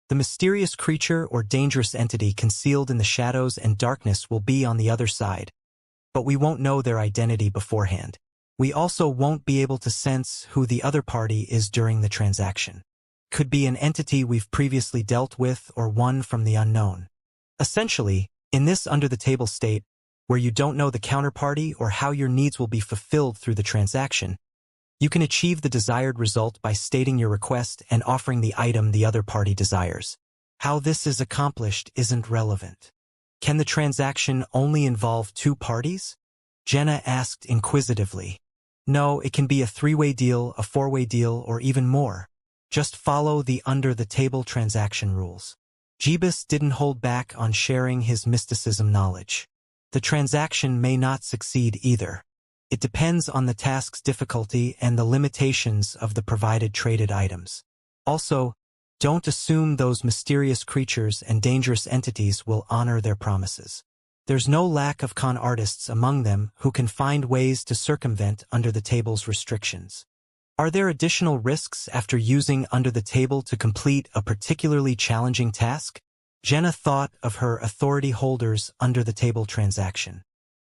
The mysterious creature or dangerous entity concealed in the shadows and darkness will be on the other side, but we won't know their identity beforehand. We also won't be able to sense who the other party is during the transaction. Could be an entity we've previously dealt with or one from the unknown. Essentially, in this under-the-table state, where you don't know the counterparty or how your needs will be fulfilled through the transaction, you can achieve the desired result by stating your request and offering the item the other party desires. How this is accomplished isn't relevant. Can the transaction only involve 2 parties? Jenna asked inquisitively. No, it can be a 3-way deal, a 4-way deal, or even more. Just follow the under-the-table transaction rules. Jeebus didn't hold back on sharing his mysticism knowledge. The transaction may not succeed either. It depends on the task's difficulty and the limitations of the provided traded items. Also, don't assume those mysterious creatures and dangerous entities will honor their promises. There's no lack of con artists among them who can find ways to circumvent under-the-table's restrictions. Are there additional risks after using under-the-table to complete a particularly challenging task? Jenna thought of her authority holder's under-the-table transaction.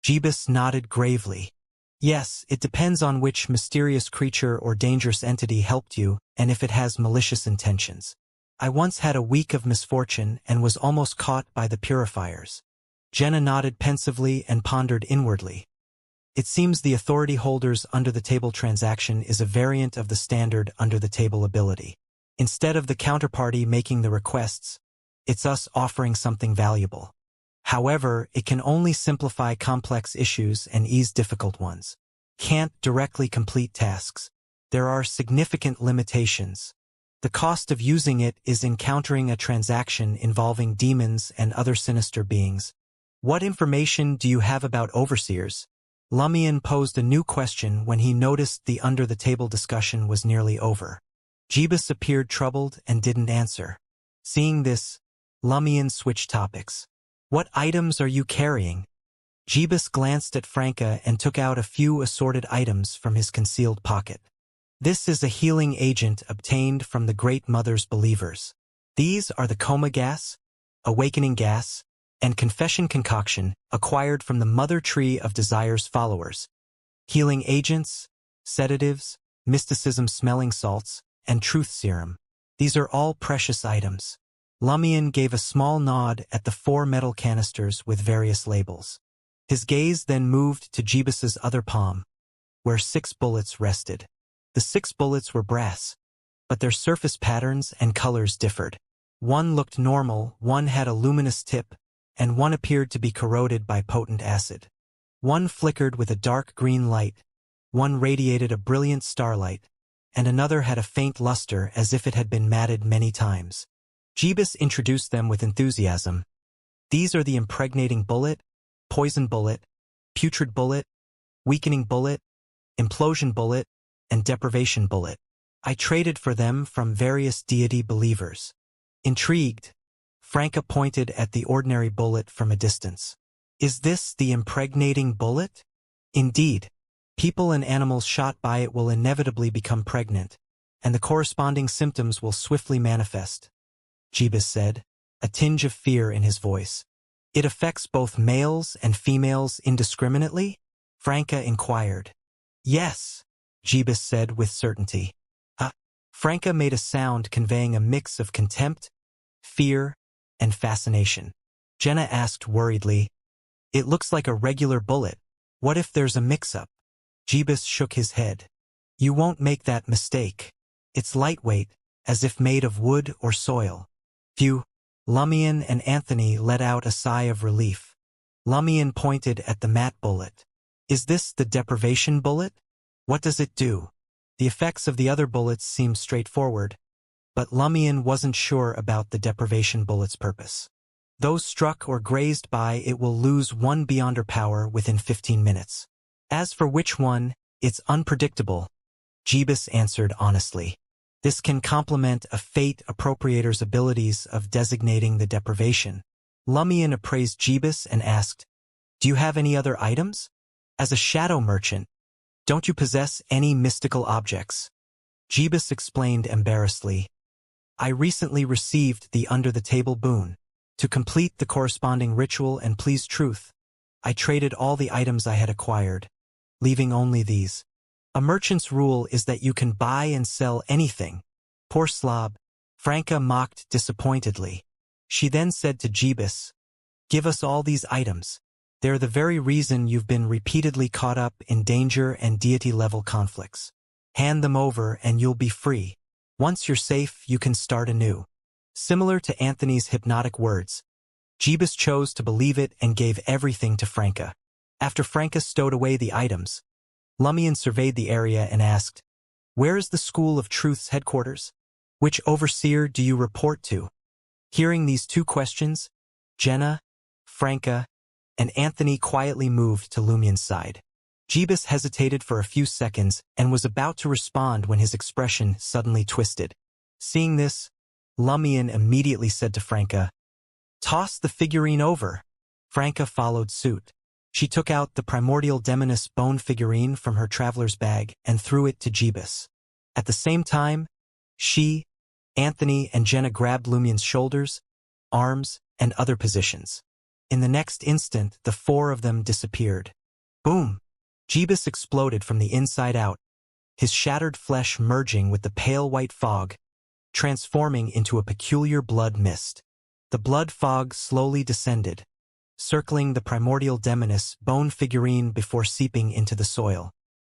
Jeebus nodded gravely. Yes, it depends on which mysterious creature or dangerous entity helped you and if it has malicious intentions. I once had a week of misfortune and was almost caught by the purifiers. Jenna nodded pensively and pondered inwardly. It seems the authority holder's under-the-table transaction is a variant of the standard under-the-table ability. Instead of the counterparty making the requests, it's us offering something valuable. However, it can only simplify complex issues and ease difficult ones. Can't directly complete tasks. There are significant limitations. The cost of using it is encountering a transaction involving demons and other sinister beings. What information do you have about overseers? Lumion posed a new question when he noticed the under-the-table discussion was nearly over. Jeebus appeared troubled and didn't answer. Seeing this, Lumion switched topics. What items are you carrying? Jeebus glanced at Franca and took out a few assorted items from his concealed pocket. This is a healing agent obtained from the Great Mother's believers. These are the coma gas, awakening gas, and confession concoction acquired from the Mother Tree of Desire's followers. Healing agents, sedatives, mysticism smelling salts, and truth serum. These are all precious items. Lumion gave a small nod at the 4 metal canisters with various labels. His gaze then moved to Jeebus's other palm, where 6 bullets rested. The 6 bullets were brass, but their surface patterns and colors differed. One looked normal, one had a luminous tip, and one appeared to be corroded by potent acid. One flickered with a dark green light, one radiated a brilliant starlight, and another had a faint luster as if it had been matted many times. Jeebus introduced them with enthusiasm. These are the impregnating bullet, poison bullet, putrid bullet, weakening bullet, implosion bullet, and deprivation bullet. I traded for them from various deity believers. Intrigued, Franca pointed at the ordinary bullet from a distance. Is this the impregnating bullet? Indeed. People and animals shot by it will inevitably become pregnant, and the corresponding symptoms will swiftly manifest, Jeebus said, a tinge of fear in his voice. It affects both males and females indiscriminately? Franca inquired. Yes, Jeebus said with certainty. Franca made a sound conveying a mix of contempt, fear, and fascination. Jenna asked worriedly, It looks like a regular bullet. What if there's a mix-up? Jeebus shook his head. You won't make that mistake. It's lightweight, as if made of wood or soil. Phew. Lumion and Anthony let out a sigh of relief. Lumion pointed at the matte bullet. Is this the deprivation bullet? What does it do? The effects of the other bullets seemed straightforward, but Lumion wasn't sure about the deprivation bullet's purpose. Those struck or grazed by it will lose 1 Beyonder power within 15 minutes. As for which one, it's unpredictable, Jeebus answered honestly. This can complement a fate appropriator's abilities of designating the deprivation. Lumion appraised Jeebus and asked, Do you have any other items? As a shadow merchant, don't you possess any mystical objects? Jeebus explained embarrassedly. I recently received the under-the-table boon. To complete the corresponding ritual and please truth, I traded all the items I had acquired, leaving only these. A merchant's rule is that you can buy and sell anything. Poor slob, Franca mocked disappointedly. She then said to Jeebus, Give us all these items. They're the very reason you've been repeatedly caught up in danger and deity-level conflicts. Hand them over and you'll be free. Once you're safe, you can start anew. Similar to Anthony's hypnotic words, Jeebus chose to believe it and gave everything to Franca. After Franca stowed away the items, Lumion surveyed the area and asked, Where is the School of Truth's headquarters? Which overseer do you report to? Hearing these 2 questions, Jenna, Franca, and Anthony quietly moved to Lumion's side. Jeebus hesitated for a few seconds and was about to respond when his expression suddenly twisted. Seeing this, Lumion immediately said to Franca, Toss the figurine over. Franca followed suit. She took out the primordial demoness bone figurine from her traveler's bag and threw it to Jeebus. At the same time, she, Anthony, and Jenna grabbed Lumion's shoulders, arms, and other positions. In the next instant, the 4 of them disappeared. Boom! Jeebus exploded from the inside out, his shattered flesh merging with the pale white fog, transforming into a peculiar blood mist. The blood fog slowly descended, circling the primordial demoness bone figurine before seeping into the soil.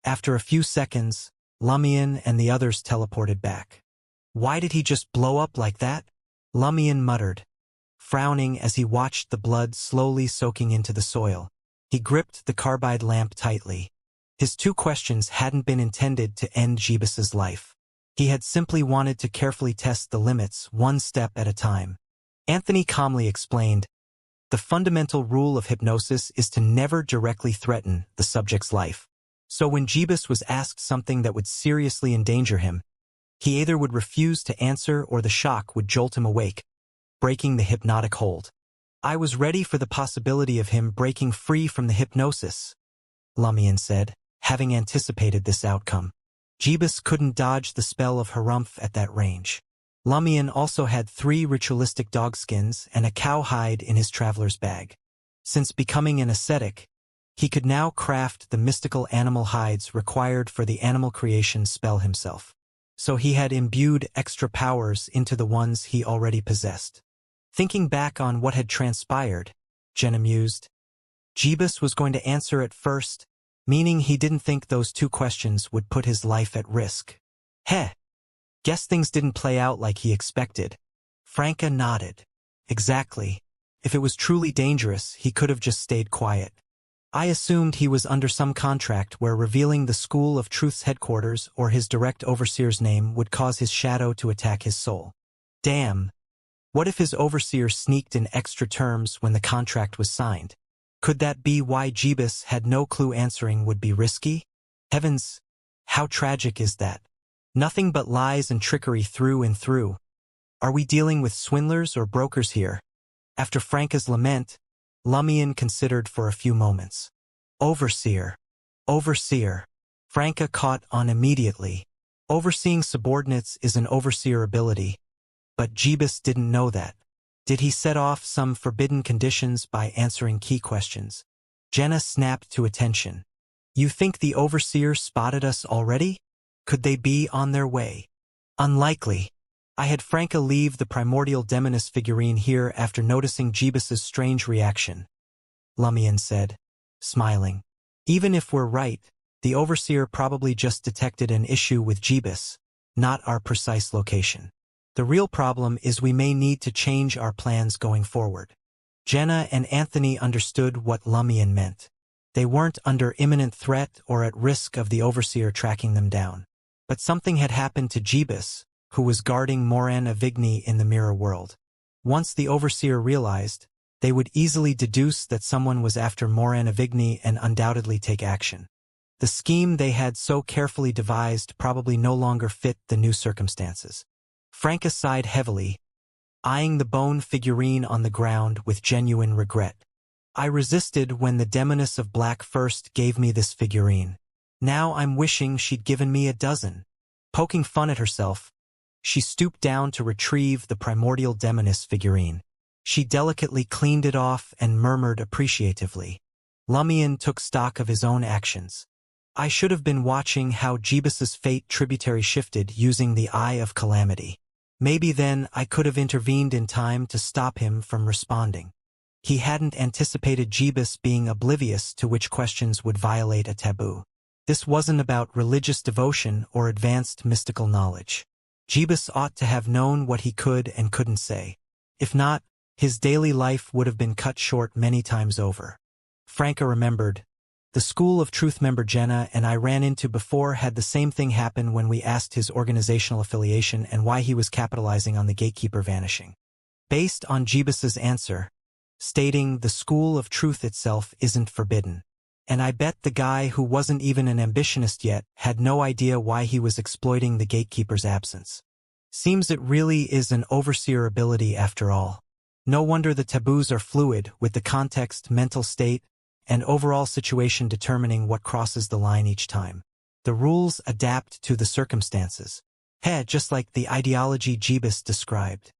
After a few seconds, Lumion and the others teleported back. Why did he just blow up like that? Lumion muttered, frowning as he watched the blood slowly soaking into the soil. He gripped the carbide lamp tightly. His 2 questions hadn't been intended to end Jeebus's life. He had simply wanted to carefully test the limits 1 step at a time. Anthony calmly explained, The fundamental rule of hypnosis is to never directly threaten the subject's life. So when Jeebus was asked something that would seriously endanger him, he either would refuse to answer or the shock would jolt him awake, breaking the hypnotic hold. I was ready for the possibility of him breaking free from the hypnosis, Lumion said, having anticipated this outcome. Jeebus couldn't dodge the spell of Harumph at that range. Lumion also had 3 ritualistic dogskins and a cowhide in his traveler's bag. Since becoming an ascetic, he could now craft the mystical animal hides required for the animal creation spell himself. So he had imbued extra powers into the ones he already possessed. Thinking back on what had transpired, Jenna mused, Jeebus was going to answer at first, meaning he didn't think those 2 questions would put his life at risk. Heh. Guess things didn't play out like he expected. Franca nodded. Exactly. If it was truly dangerous, he could have just stayed quiet. I assumed he was under some contract where revealing the School of Truth's headquarters or his direct overseer's name would cause his shadow to attack his soul. Damn. What if his overseer sneaked in extra terms when the contract was signed? Could that be why Jeebus had no clue answering would be risky? Heavens, how tragic is that? Nothing but lies and trickery through and through. Are we dealing with swindlers or brokers here? After Franca's lament, Lumion considered for a few moments. Overseer. Overseer. Franca caught on immediately. Overseeing subordinates is an overseer ability. But Jeebus didn't know that. Did he set off some forbidden conditions by answering key questions? Jenna snapped to attention. You think the overseer spotted us already? Could they be on their way? Unlikely. I had Franca leave the primordial demoness figurine here after noticing Jeebus's strange reaction, Lumion said, smiling. Even if we're right, the overseer probably just detected an issue with Jeebus, not our precise location. The real problem is we may need to change our plans going forward. Jenna and Anthony understood what Lumion meant. They weren't under imminent threat or at risk of the overseer tracking them down. But something had happened to Jeebus, who was guarding Moran Avigny in the mirror world. Once the overseer realized, they would easily deduce that someone was after Moran Avigny and undoubtedly take action. The scheme they had so carefully devised probably no longer fit the new circumstances. Franca sighed heavily, eyeing the bone figurine on the ground with genuine regret. I resisted when the Demoness of Black first gave me this figurine. Now I'm wishing she'd given me a dozen. Poking fun at herself, she stooped down to retrieve the primordial demoness figurine. She delicately cleaned it off and murmured appreciatively. Lumion took stock of his own actions. I should have been watching how Jeebus's fate tributary shifted using the Eye of Calamity. Maybe then I could have intervened in time to stop him from responding. He hadn't anticipated Jeebus being oblivious to which questions would violate a taboo. This wasn't about religious devotion or advanced mystical knowledge. Jeebus ought to have known what he could and couldn't say. If not, his daily life would have been cut short many times over. Franca remembered. The School of Truth member Jenna and I ran into before had the same thing happen when we asked his organizational affiliation and why he was capitalizing on the gatekeeper vanishing. Based on Jeebus's answer, stating the School of Truth itself isn't forbidden. And I bet the guy who wasn't even an ambitionist yet had no idea why he was exploiting the gatekeeper's absence. Seems it really is an overseer ability after all. No wonder the taboos are fluid, with the context, mental state, and overall situation determining what crosses the line each time. The rules adapt to the circumstances. Just like the ideology Jeebus described.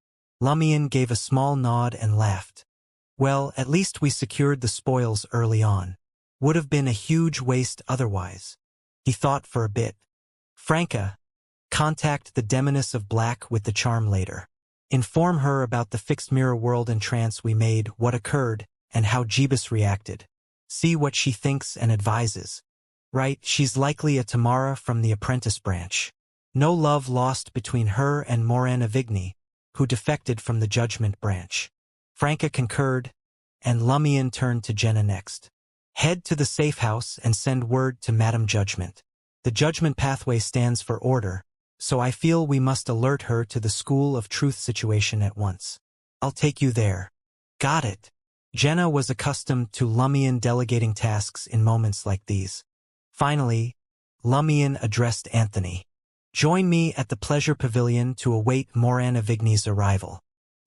Lumion gave a small nod and laughed. Well, at least we secured the spoils early on. Would have been a huge waste otherwise. He thought for a bit. Franca, contact the Demoness of Black with the charm later. Inform her about the fixed mirror world and trance we made, what occurred, and how Jeebus reacted. See what she thinks and advises. Right, she's likely a Tamara from the apprentice branch. No love lost between her and Moran Avigny, who defected from the judgment branch. Franca concurred, and Lumion turned to Jenna next. Head to the safe house and send word to Madam Judgment. The judgment pathway stands for order, so I feel we must alert her to the School of Truth situation at once. I'll take you there. Got it. Jenna was accustomed to Lumion delegating tasks in moments like these. Finally, Lumion addressed Anthony. Join me at the Pleasure Pavilion to await Moran Avigny's arrival.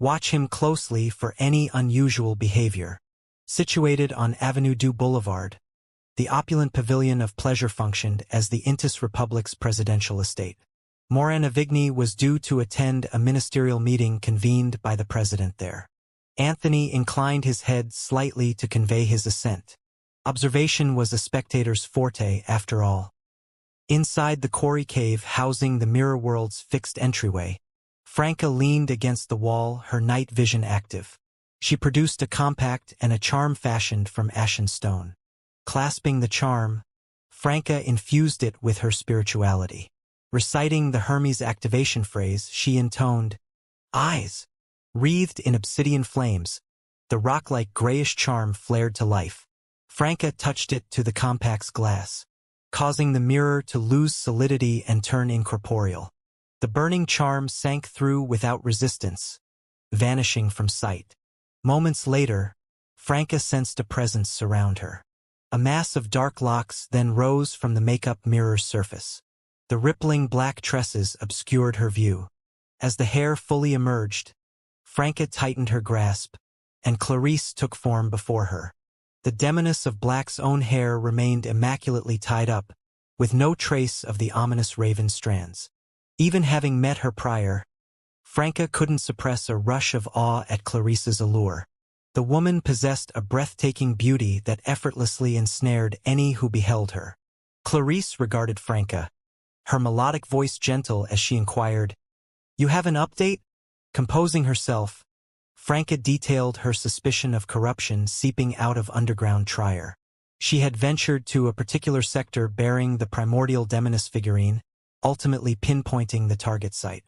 Watch him closely for any unusual behavior. Situated on Avenue du Boulevard, the opulent pavilion of pleasure functioned as the Intis Republic's presidential estate. Morane Avigny was due to attend a ministerial meeting convened by the president there. Anthony inclined his head slightly to convey his assent. Observation was a spectator's forte, after all. Inside the quarry cave housing the mirror world's fixed entryway, Franca leaned against the wall, her night vision active. She produced a compact and a charm fashioned from ashen stone. Clasping the charm, Franca infused it with her spirituality. Reciting the Hermes activation phrase, she intoned, "Eyes." Wreathed in obsidian flames, the rock-like grayish charm flared to life. Franca touched it to the compact's glass, causing the mirror to lose solidity and turn incorporeal. The burning charm sank through without resistance, vanishing from sight. Moments later, Franca sensed a presence surround her. A mass of dark locks then rose from the makeup mirror's surface. The rippling black tresses obscured her view. As the hair fully emerged, Franca tightened her grasp, and Clarice took form before her. The demoness of Black's own hair remained immaculately tied up, with no trace of the ominous raven strands. Even having met her prior, Franca couldn't suppress a rush of awe at Clarice's allure. The woman possessed a breathtaking beauty that effortlessly ensnared any who beheld her. Clarice regarded Franca, her melodic voice gentle as she inquired, "You have an update?" Composing herself, Franca detailed her suspicion of corruption seeping out of underground Trier. She had ventured to a particular sector bearing the primordial demoness figurine, ultimately pinpointing the target site.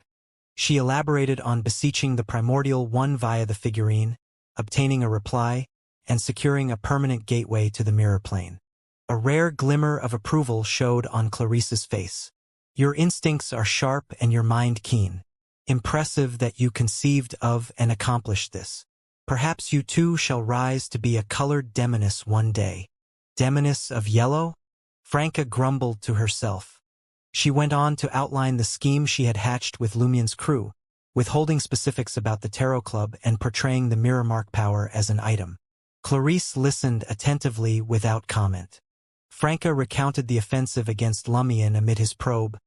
She elaborated on beseeching the primordial one via the figurine, obtaining a reply, and securing a permanent gateway to the mirror plane. A rare glimmer of approval showed on Clarice's face. "Your instincts are sharp and your mind keen. Impressive that you conceived of and accomplished this. Perhaps you too shall rise to be a colored demoness one day." "Demoness of yellow?" Franca grumbled to herself. She went on to outline the scheme she had hatched with Lumien's crew, withholding specifics about the Tarot Club and portraying the mirror mark power as an item. Clarice listened attentively without comment. Franca recounted the offensive against Lumien amid his probe,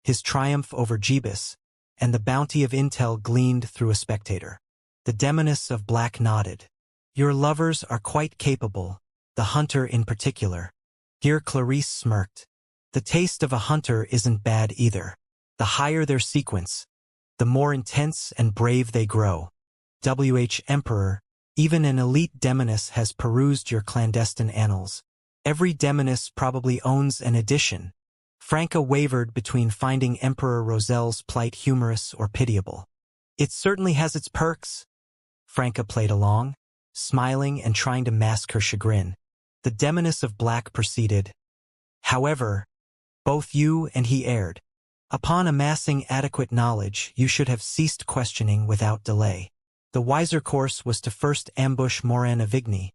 his triumph over Jeebus, and the bounty of intel gleaned through a spectator. The demoness of Black nodded. "Your lovers are quite capable, the hunter in particular." Dear Clarice smirked. "The taste of a hunter isn't bad either. The higher their sequence, the more intense and brave they grow. Emperor, even an elite demoness has perused your clandestine annals. Every demoness probably owns an edition." Franca wavered between finding Emperor Roselle's plight humorous or pitiable. "It certainly has its perks." Franca played along, smiling and trying to mask her chagrin. The demoness of Black proceeded. "However, both you and he erred. Upon amassing adequate knowledge, you should have ceased questioning without delay. The wiser course was to first ambush Morane Avigny,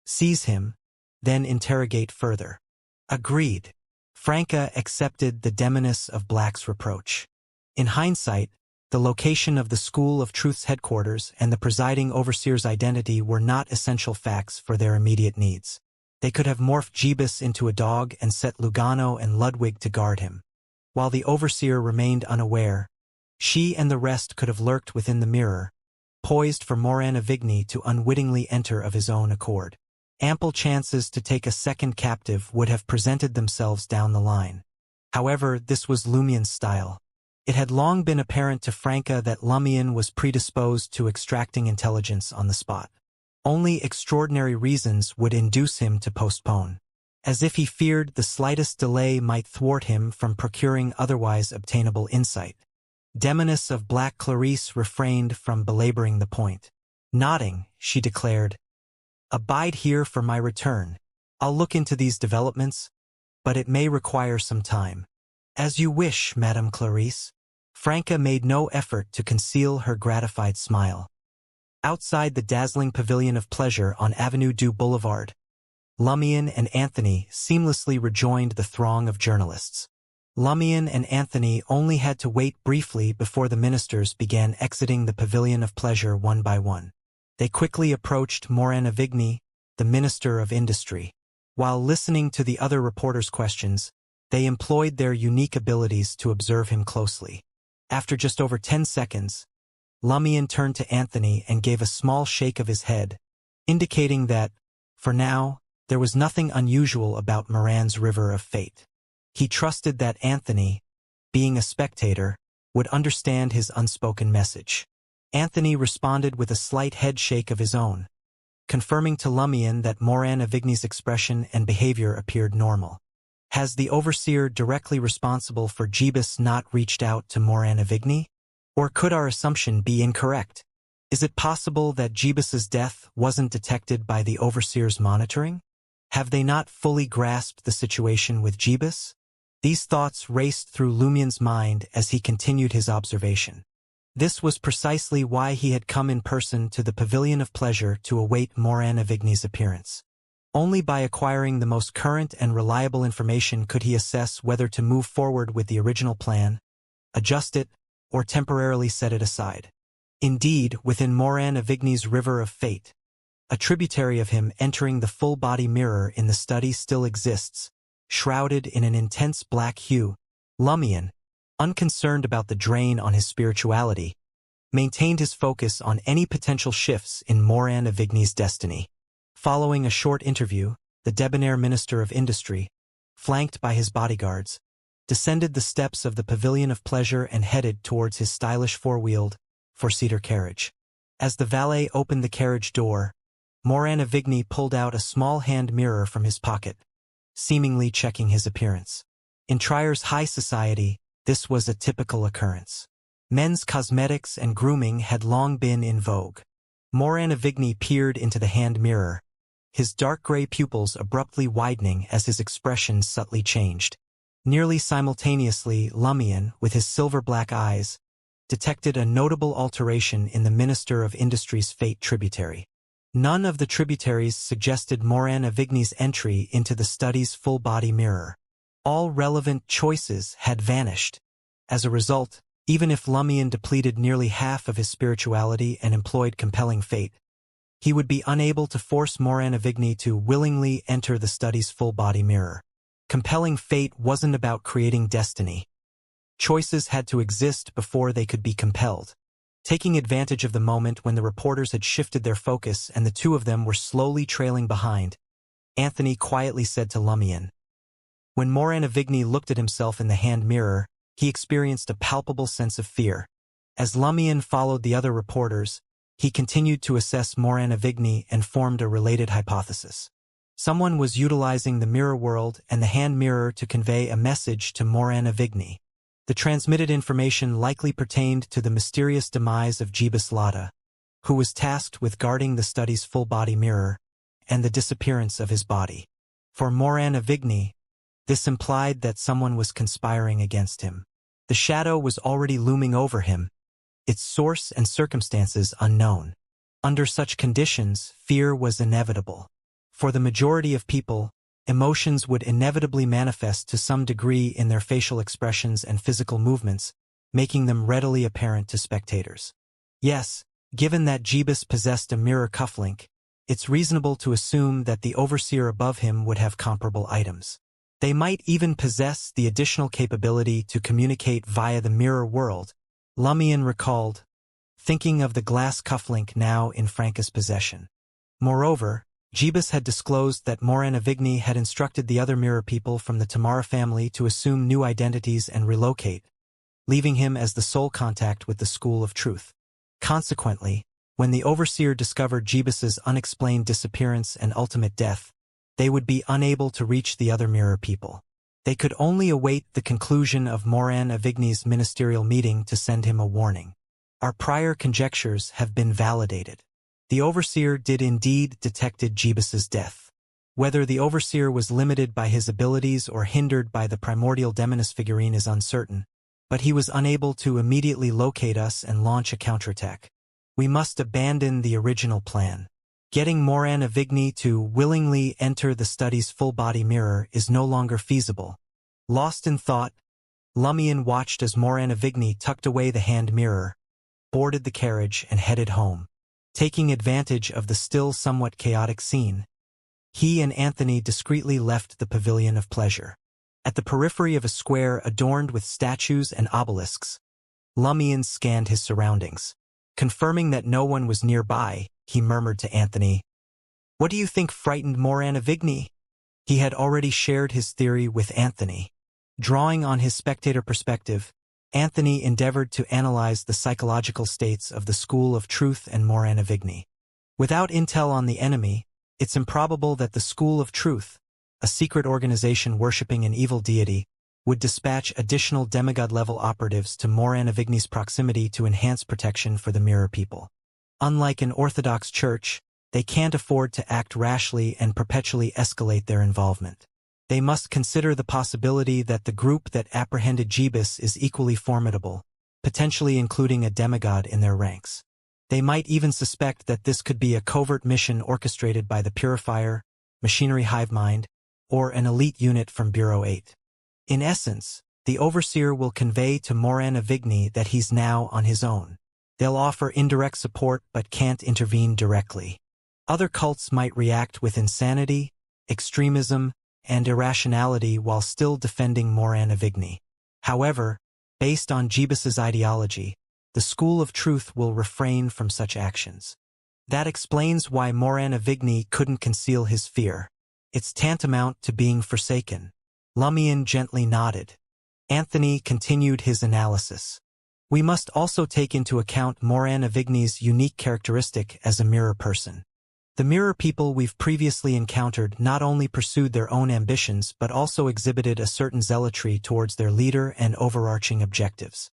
seize him, then interrogate further." "Agreed." Franca accepted the demoness of Black's reproach. In hindsight, the location of the School of Truth's headquarters and the presiding overseer's identity were not essential facts for their immediate needs. They could have morphed Jeebus into a dog and set Lugano and Ludwig to guard him. While the overseer remained unaware, she and the rest could have lurked within the mirror, poised for Morane Avigny to unwittingly enter of his own accord. Ample chances to take a second captive would have presented themselves down the line. However, this was Lumien's style. It had long been apparent to Franca that Lumien was predisposed to extracting intelligence on the spot. Only extraordinary reasons would induce him to postpone, as if he feared the slightest delay might thwart him from procuring otherwise obtainable insight. Demoness of Black Clarice refrained from belaboring the point. Nodding, she declared, "Abide here for my return. I'll look into these developments, but it may require some time." "As you wish, Madame Clarice." Franca made no effort to conceal her gratified smile. Outside the dazzling pavilion of pleasure on Avenue du Boulevard, Lumien and Anthony seamlessly rejoined the throng of journalists. Lumion and Anthony only had to wait briefly before the ministers began exiting the pavilion of pleasure one by one. They quickly approached Moran Avigny, the Minister of Industry. While listening to the other reporters' questions, they employed their unique abilities to observe him closely. After just over 10 seconds, Lumion turned to Anthony and gave a small shake of his head, indicating that, for now, there was nothing unusual about Moran's River of Fate. He trusted that Anthony, being a spectator, would understand his unspoken message. Anthony responded with a slight head shake of his own, confirming to Lumion that Moran Avigny's expression and behavior appeared normal. Has the overseer directly responsible for Jebus not reached out to Moran Avigny? Or could our assumption be incorrect? Is it possible that Jebus's death wasn't detected by the overseer's monitoring? Have they not fully grasped the situation with Jebus? These thoughts raced through Lumion's mind as he continued his observation. This was precisely why he had come in person to the Pavilion of Pleasure to await Moran Avigny's appearance. Only by acquiring the most current and reliable information could he assess whether to move forward with the original plan, adjust it, or temporarily set it aside. Indeed, within Moran Avigny's River of Fate, a tributary of him entering the full-body mirror in the study still exists, shrouded in an intense black hue. Lumion, unconcerned about the drain on his spirituality, maintained his focus on any potential shifts in Moran Avigny's destiny. Following a short interview, the debonair Minister of Industry, flanked by his bodyguards, descended the steps of the Pavilion of Pleasure and headed towards his stylish four-wheeled, four-seater carriage. As the valet opened the carriage door, Moran Avigny pulled out a small hand mirror from his pocket, seemingly checking his appearance. In Trier's high society, this was a typical occurrence. Men's cosmetics and grooming had long been in vogue. Moran Avigny peered into the hand mirror, his dark gray pupils abruptly widening as his expression subtly changed. Nearly simultaneously, Lumion, with his silver-black eyes, detected a notable alteration in the Minister of Industry's fate tributary. None of the tributaries suggested Moran Avigny's entry into the study's full-body mirror. All relevant choices had vanished. As a result, even if Lumion depleted nearly half of his spirituality and employed compelling fate, he would be unable to force Moran Avigny to willingly enter the study's full-body mirror. Compelling fate wasn't about creating destiny. Choices had to exist before they could be compelled. Taking advantage of the moment when the reporters had shifted their focus and the two of them were slowly trailing behind, Anthony quietly said to Lumion. When Moran Avigny looked at himself in the hand mirror, he experienced a palpable sense of fear. As Lumion followed the other reporters, he continued to assess Moran Avigny and formed a related hypothesis. Someone was utilizing the mirror world and the hand mirror to convey a message to Moran Avigny. The transmitted information likely pertained to the mysterious demise of Jebus Lada, who was tasked with guarding the study's full-body mirror, and the disappearance of his body. For Moran Avigny, this implied that someone was conspiring against him. The shadow was already looming over him, its source and circumstances unknown. Under such conditions, fear was inevitable. For the majority of people, emotions would inevitably manifest to some degree in their facial expressions and physical movements, making them readily apparent to spectators. Yes, given that Jebus possessed a mirror cufflink, it's reasonable to assume that the overseer above him would have comparable items. They might even possess the additional capability to communicate via the mirror world, Lumion recalled, thinking of the glass cufflink now in Franca's possession. Moreover, Jebus had disclosed that Moran Avigny had instructed the other mirror people from the Tamara family to assume new identities and relocate, leaving him as the sole contact with the School of Truth. Consequently, when the overseer discovered Jebus's unexplained disappearance and ultimate death, they would be unable to reach the other mirror people. They could only await the conclusion of Moran Avigny's ministerial meeting to send him a warning. Our prior conjectures have been validated. The overseer did indeed detected Jebus's death. Whether the overseer was limited by his abilities or hindered by the primordial Demoness figurine is uncertain, but he was unable to immediately locate us and launch a counterattack. We must abandon the original plan. Getting Moran Avigny to willingly enter the study's full-body mirror is no longer feasible. Lost in thought, Lumion watched as Moranavigny tucked away the hand mirror, boarded the carriage and headed home. Taking advantage of the still somewhat chaotic scene, he and Anthony discreetly left the pavilion of pleasure. At the periphery of a square adorned with statues and obelisks, Lumion scanned his surroundings. Confirming that no one was nearby, he murmured to Anthony, "What do you think frightened Moranavigny?" He had already shared his theory with Anthony. Drawing on his spectator perspective, Anthony endeavored to analyze the psychological states of the School of Truth and Moranavigny. Without intel on the enemy, it's improbable that the School of Truth, a secret organization worshipping an evil deity, would dispatch additional demigod-level operatives to Moranavigny's proximity to enhance protection for the Mirror people. Unlike an Orthodox church, they can't afford to act rashly and perpetually escalate their involvement. They must consider the possibility that the group that apprehended Jeebus is equally formidable, potentially including a demigod in their ranks. They might even suspect that this could be a covert mission orchestrated by the Purifier, Machinery Hivemind, or an elite unit from Bureau 8. In essence, the Overseer will convey to Moranavigny that he's now on his own. They'll offer indirect support but can't intervene directly. Other cults might react with insanity, extremism, and irrationality while still defending Moranavigny. However, based on Jeebus's ideology, the School of Truth will refrain from such actions. That explains why Moranavigny couldn't conceal his fear. It's tantamount to being forsaken. Lumion gently nodded. Anthony continued his analysis. We must also take into account Moranavigny's unique characteristic as a mirror person. The mirror people we've previously encountered not only pursued their own ambitions but also exhibited a certain zealotry towards their leader and overarching objectives.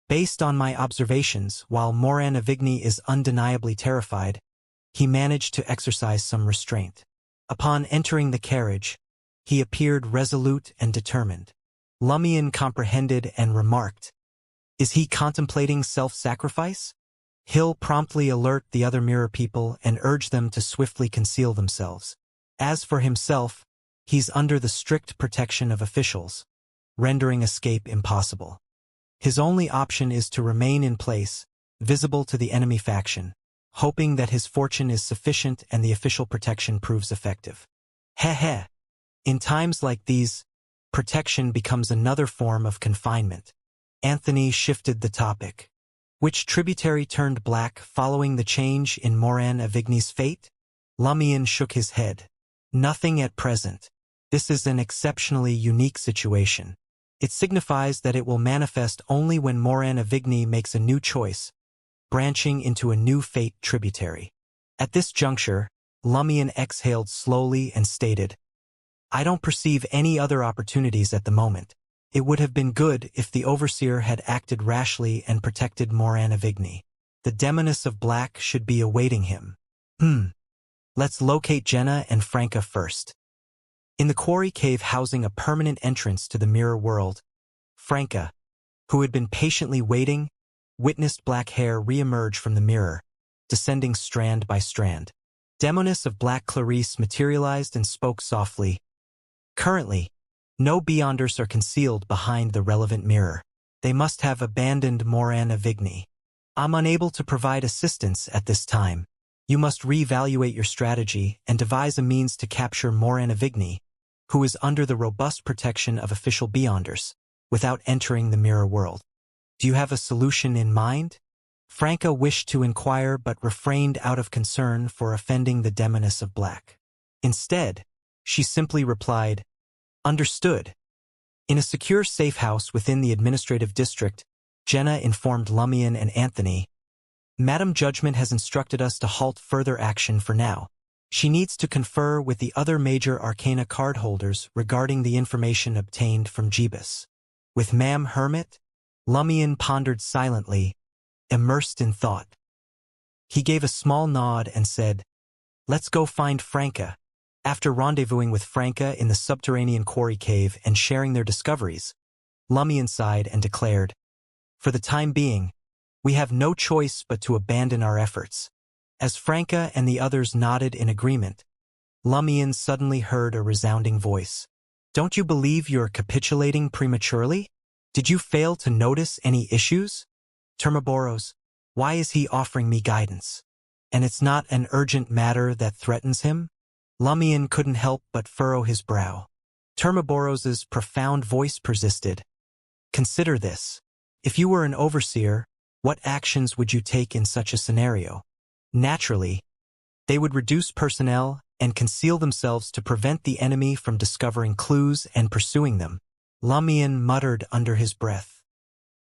Based on my observations, while Moranavigny is undeniably terrified, he managed to exercise some restraint. Upon entering the carriage, he appeared resolute and determined. Lumion comprehended and remarked, "Is he contemplating self-sacrifice?" He'll promptly alert the other mirror people and urge them to swiftly conceal themselves. As for himself, he's under the strict protection of officials, rendering escape impossible. His only option is to remain in place, visible to the enemy faction, hoping that his fortune is sufficient and the official protection proves effective. Heh. In times like these, protection becomes another form of confinement. Anthony shifted the topic. Which tributary turned black following the change in Moranavigny's fate? Lumion shook his head. Nothing at present. This is an exceptionally unique situation. It signifies that it will manifest only when Moranavigny makes a new choice, branching into a new fate tributary. At this juncture, Lumion exhaled slowly and stated, "I don't perceive any other opportunities at the moment. It would have been good if the Overseer had acted rashly and protected Moranavigny. The Demoness of Black should be awaiting him. Let's locate Jenna and Franca first." In the quarry cave housing a permanent entrance to the mirror world, Franca, who had been patiently waiting, witnessed black hair re-emerge from the mirror, descending strand by strand. Demoness of Black Clarice materialized and spoke softly. "Currently, no Beyonders are concealed behind the relevant mirror. They must have abandoned Moranavigny. I'm unable to provide assistance at this time. You must reevaluate your strategy and devise a means to capture Moranavigny, who is under the robust protection of official Beyonders, without entering the mirror world. Do you have a solution in mind?" Franca wished to inquire but refrained out of concern for offending the Demoness of Black. Instead, she simply replied, "Understood." In a secure safe house within the administrative district, Jenna informed Lumion and Anthony, "Madam Judgment has instructed us to halt further action for now. She needs to confer with the other major Arcana cardholders regarding the information obtained from Jeebus." With Ma'am Hermit, Lumion pondered silently, immersed in thought. He gave a small nod and said, "Let's go find Franca." After rendezvousing with Franca in the subterranean quarry cave and sharing their discoveries, Lumion sighed and declared, "For the time being, we have no choice but to abandon our efforts." As Franca and the others nodded in agreement, Lumion suddenly heard a resounding voice. "Don't you believe you're capitulating prematurely?" Did you fail to notice any issues? Termaboros, why is he offering me guidance? And it's not an urgent matter that threatens him? Lumion couldn't help but furrow his brow. Termaboros's profound voice persisted. Consider this. If you were an overseer, what actions would you take in such a scenario? Naturally, they would reduce personnel and conceal themselves to prevent the enemy from discovering clues and pursuing them. Lumion muttered under his breath.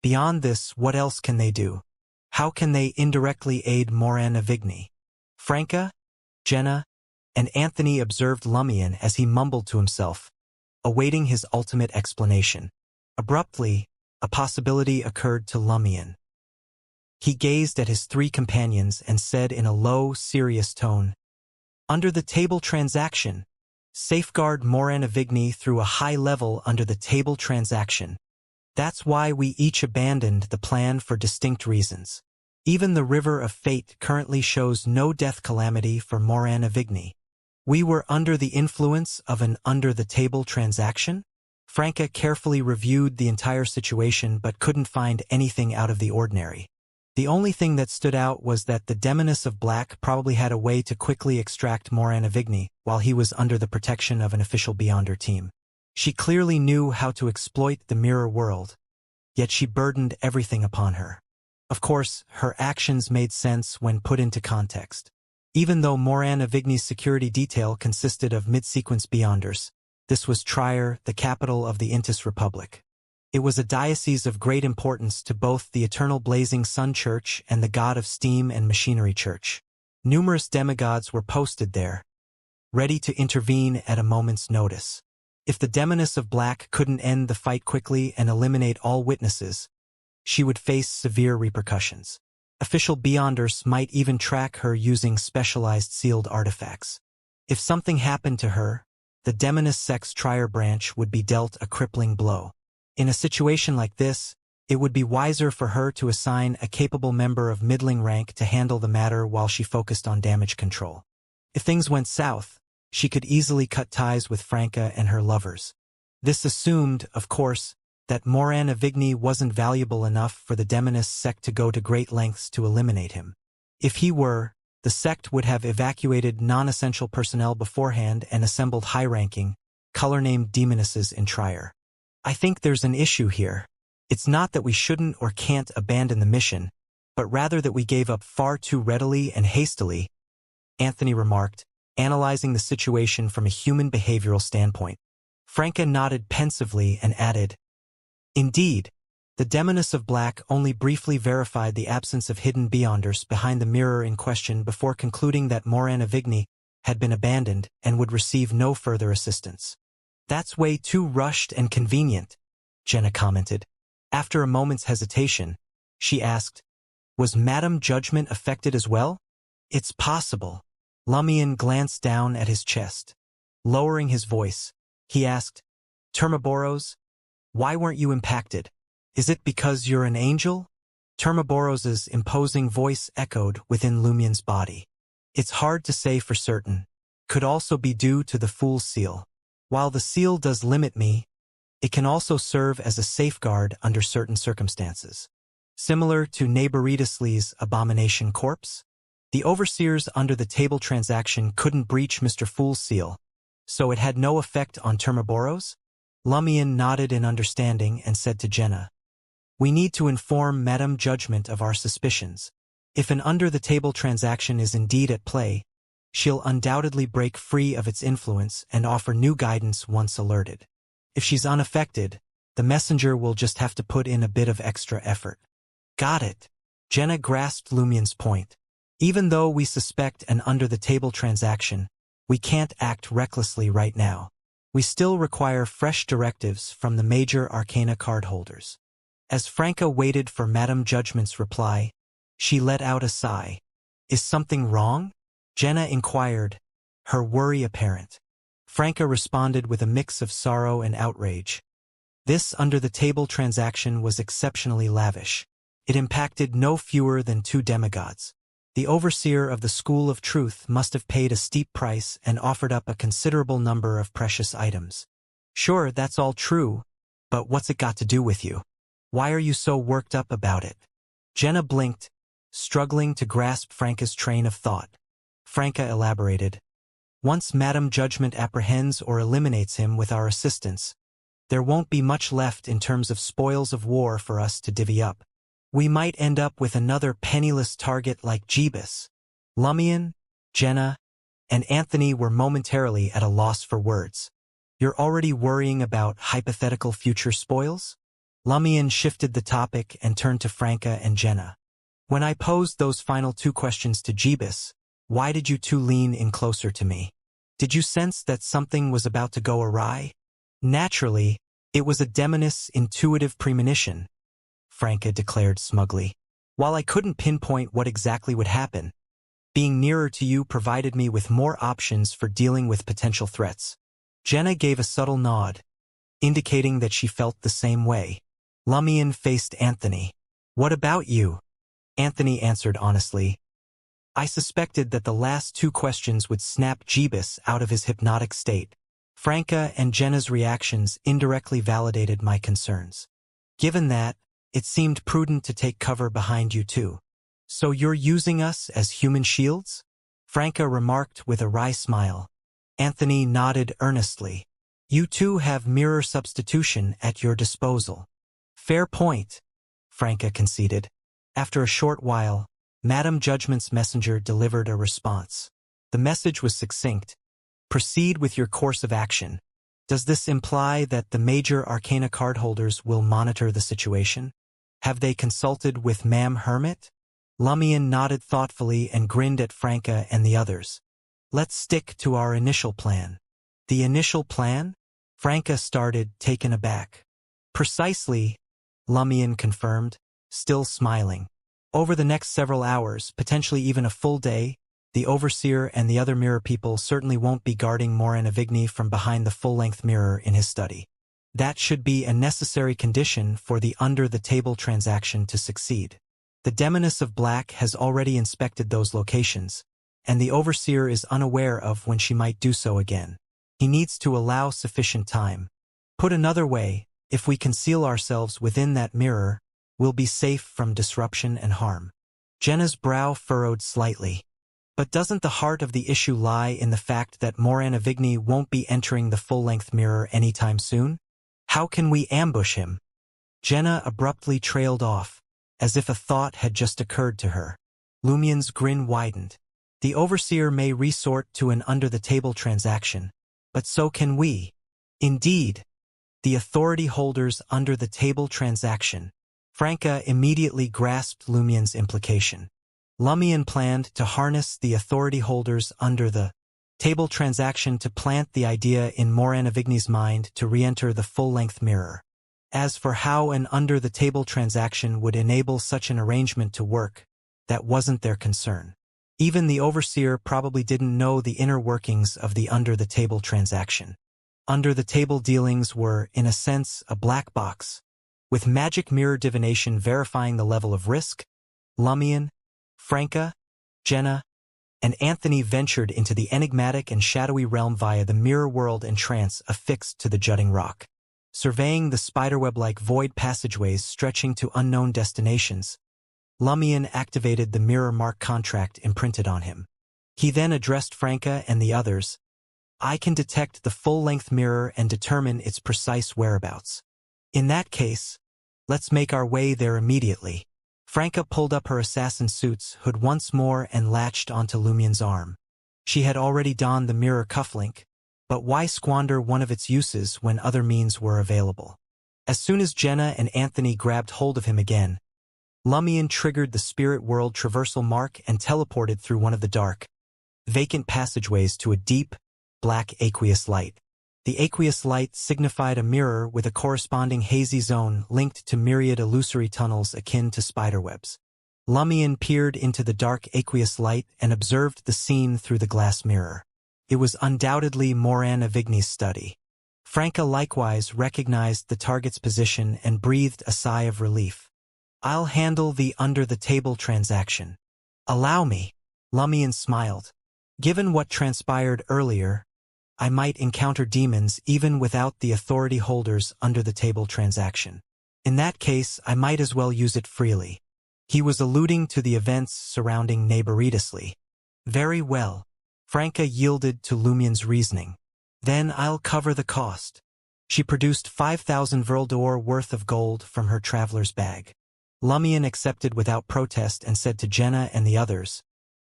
Beyond this, what else can they do? How can they indirectly aid Moran Avigny? Franca, Jenna, and Anthony observed Lumion as he mumbled to himself, awaiting his ultimate explanation. Abruptly, a possibility occurred to Lumion. He gazed at his three companions and said in a low, serious tone, "Under the table transaction. Safeguard Moran Avigny through a high level under the table transaction. That's why we each abandoned the plan for distinct reasons. Even the River of Fate currently shows no death calamity for Moran Avigny. We were under the influence of an under-the-table transaction?" Franca carefully reviewed the entire situation but couldn't find anything out of the ordinary. The only thing that stood out was that the Demoness of Black probably had a way to quickly extract Moran Avigny while he was under the protection of an official Beyonder team. She clearly knew how to exploit the mirror world, yet she burdened everything upon her. Of course, her actions made sense when put into context. Even though Moran Avigny's security detail consisted of mid-sequence Beyonders, this was Trier, the capital of the Intis Republic. It was a diocese of great importance to both the Eternal Blazing Sun Church and the God of Steam and Machinery Church. Numerous demigods were posted there, ready to intervene at a moment's notice. If the Demoness of Black couldn't end the fight quickly and eliminate all witnesses, she would face severe repercussions. Official Beyonders might even track her using specialized sealed artifacts. If something happened to her, the Demoness Sect's Trier branch would be dealt a crippling blow. In a situation like this, it would be wiser for her to assign a capable member of middling rank to handle the matter while she focused on damage control. If things went south, she could easily cut ties with Franca and her lovers. This assumed, of course, that Moran Avigny wasn't valuable enough for the Demoness sect to go to great lengths to eliminate him. If he were, the sect would have evacuated non-essential personnel beforehand and assembled high-ranking, color-named demonesses in Trier. I think there's an issue here. It's not that we shouldn't or can't abandon the mission, but rather that we gave up far too readily and hastily, Anthony remarked, analyzing the situation from a human behavioral standpoint. Franca nodded pensively and added, "Indeed, the Demoness of Black only briefly verified the absence of hidden Beyonders behind the mirror in question before concluding that Moran Avigny had been abandoned and would receive no further assistance. That's way too rushed and convenient," Jenna commented. After a moment's hesitation, she asked, "Was Madame Judgment affected as well?" "It's possible." Lumion glanced down at his chest. Lowering his voice, he asked, "Termaboros, why weren't you impacted? Is it because you're an angel?" Termaboros's imposing voice echoed within Lumion's body. "It's hard to say for certain. Could also be due to the Fool's Seal. While the seal does limit me, it can also serve as a safeguard under certain circumstances. Similar to Narration's Abomination Corpse, the overseers under the table transaction couldn't breach Mr. Fool's Seal, so it had no effect on Termaboros?" Lumion nodded in understanding and said to Jenna, "We need to inform Madame Judgment of our suspicions. If an under-the-table transaction is indeed at play, she'll undoubtedly break free of its influence and offer new guidance once alerted. If she's unaffected, the messenger will just have to put in a bit of extra effort." "Got it." Jenna grasped Lumion's point. "Even though we suspect an under-the-table transaction, we can't act recklessly right now. We still require fresh directives from the major Arcana cardholders." As Franca waited for Madame Judgment's reply, she let out a sigh. "Is something wrong?" Jenna inquired, her worry apparent. Franca responded with a mix of sorrow and outrage. This under-the-table transaction was exceptionally lavish. It impacted no fewer than 2 demigods. The overseer of the School of Truth must have paid a steep price and offered up a considerable number of precious items. "Sure, that's all true, but what's it got to do with you?" Why are you so worked up about it? Jenna blinked, struggling to grasp Franca's train of thought. Franca elaborated. Once Madame Judgment apprehends or eliminates him with our assistance, there won't be much left in terms of spoils of war for us to divvy up. We might end up with another penniless target like Jeebus. Lumion, Jenna, and Anthony were momentarily at a loss for words. You're already worrying about hypothetical future spoils? Lumion shifted the topic and turned to Franca and Jenna. When I posed those final 2 questions to Jeebus, why did you 2 lean in closer to me? Did you sense that something was about to go awry? Naturally, it was a demoness intuitive premonition, Franca declared smugly. While I couldn't pinpoint what exactly would happen, being nearer to you provided me with more options for dealing with potential threats. Jenna gave a subtle nod, indicating that she felt the same way. Lumion faced Anthony. What about you? Anthony answered honestly. I suspected that the last 2 questions would snap Jeebus out of his hypnotic state. Franca and Jenna's reactions indirectly validated my concerns. Given that, it seemed prudent to take cover behind you too. So you're using us as human shields? Franca remarked with a wry smile. Anthony nodded earnestly. You 2 have mirror substitution at your disposal. Fair point, Franca conceded. After a short while, Madame Judgment's messenger delivered a response. The message was succinct. Proceed with your course of action. Does this imply that the major arcana cardholders will monitor the situation? Have they consulted with Ma'am Hermit? Lumion nodded thoughtfully and grinned at Franca and the others. Let's stick to our initial plan. The initial plan? Franca started, taken aback. Precisely, Lumion confirmed, still smiling. Over the next several hours, potentially even a full day, the Overseer and the other mirror people certainly won't be guarding Moran Avigny from behind the full-length mirror in his study. That should be a necessary condition for the under-the-table transaction to succeed. The Demoness of Black has already inspected those locations, and the Overseer is unaware of when she might do so again. He needs to allow sufficient time. Put another way, if we conceal ourselves within that mirror, we'll be safe from disruption and harm. Jenna's brow furrowed slightly. But doesn't the heart of the issue lie in the fact that Moran Avigny won't be entering the full-length mirror anytime soon? How can we ambush him? Jenna abruptly trailed off, as if a thought had just occurred to her. Lumion's grin widened. The Overseer may resort to an under-the-table transaction, but so can we. Indeed, the authority holders under-the-table transaction. Franca immediately grasped Lumion's implication. Lumion planned to harness the authority holders under the table transaction to plant the idea in Moran Avigny's mind to re-enter the full-length mirror. As for how an under-the-table transaction would enable such an arrangement to work, that wasn't their concern. Even the Overseer probably didn't know the inner workings of the under-the-table transaction. Under-the-table dealings were, in a sense, a black box, with magic mirror divination verifying the level of risk. Lumion, Franca, Jenna, and Anthony ventured into the enigmatic and shadowy realm via the mirror world and trance affixed to the jutting rock. Surveying the spiderweb-like void passageways stretching to unknown destinations, Lumion activated the mirror mark contract imprinted on him. He then addressed Franca and the others. I can detect the full-length mirror and determine its precise whereabouts. In that case, let's make our way there immediately. Franca pulled up her assassin suit's hood once more and latched onto Lumion's arm. She had already donned the mirror cufflink, but why squander one of its uses when other means were available? As soon as Jenna and Anthony grabbed hold of him again, Lumion triggered the spirit world traversal mark and teleported through one of the dark, vacant passageways to a deep, black aqueous light. The aqueous light signified a mirror with a corresponding hazy zone linked to myriad illusory tunnels akin to spiderwebs. Lumion peered into the dark aqueous light and observed the scene through the glass mirror. It was undoubtedly Moran Avigny's study. Franca likewise recognized the target's position and breathed a sigh of relief. I'll handle the under-the-table transaction. Allow me. Lumion smiled. Given what transpired earlier, I might encounter demons even without the authority holders under the table transaction. In that case, I might as well use it freely. He was alluding to the events surrounding Narration. Very well. Franca yielded to Lumien's reasoning. Then I'll cover the cost. She produced 5,000 d'or worth of gold from her traveler's bag. Lumien accepted without protest and said to Jenna and the others,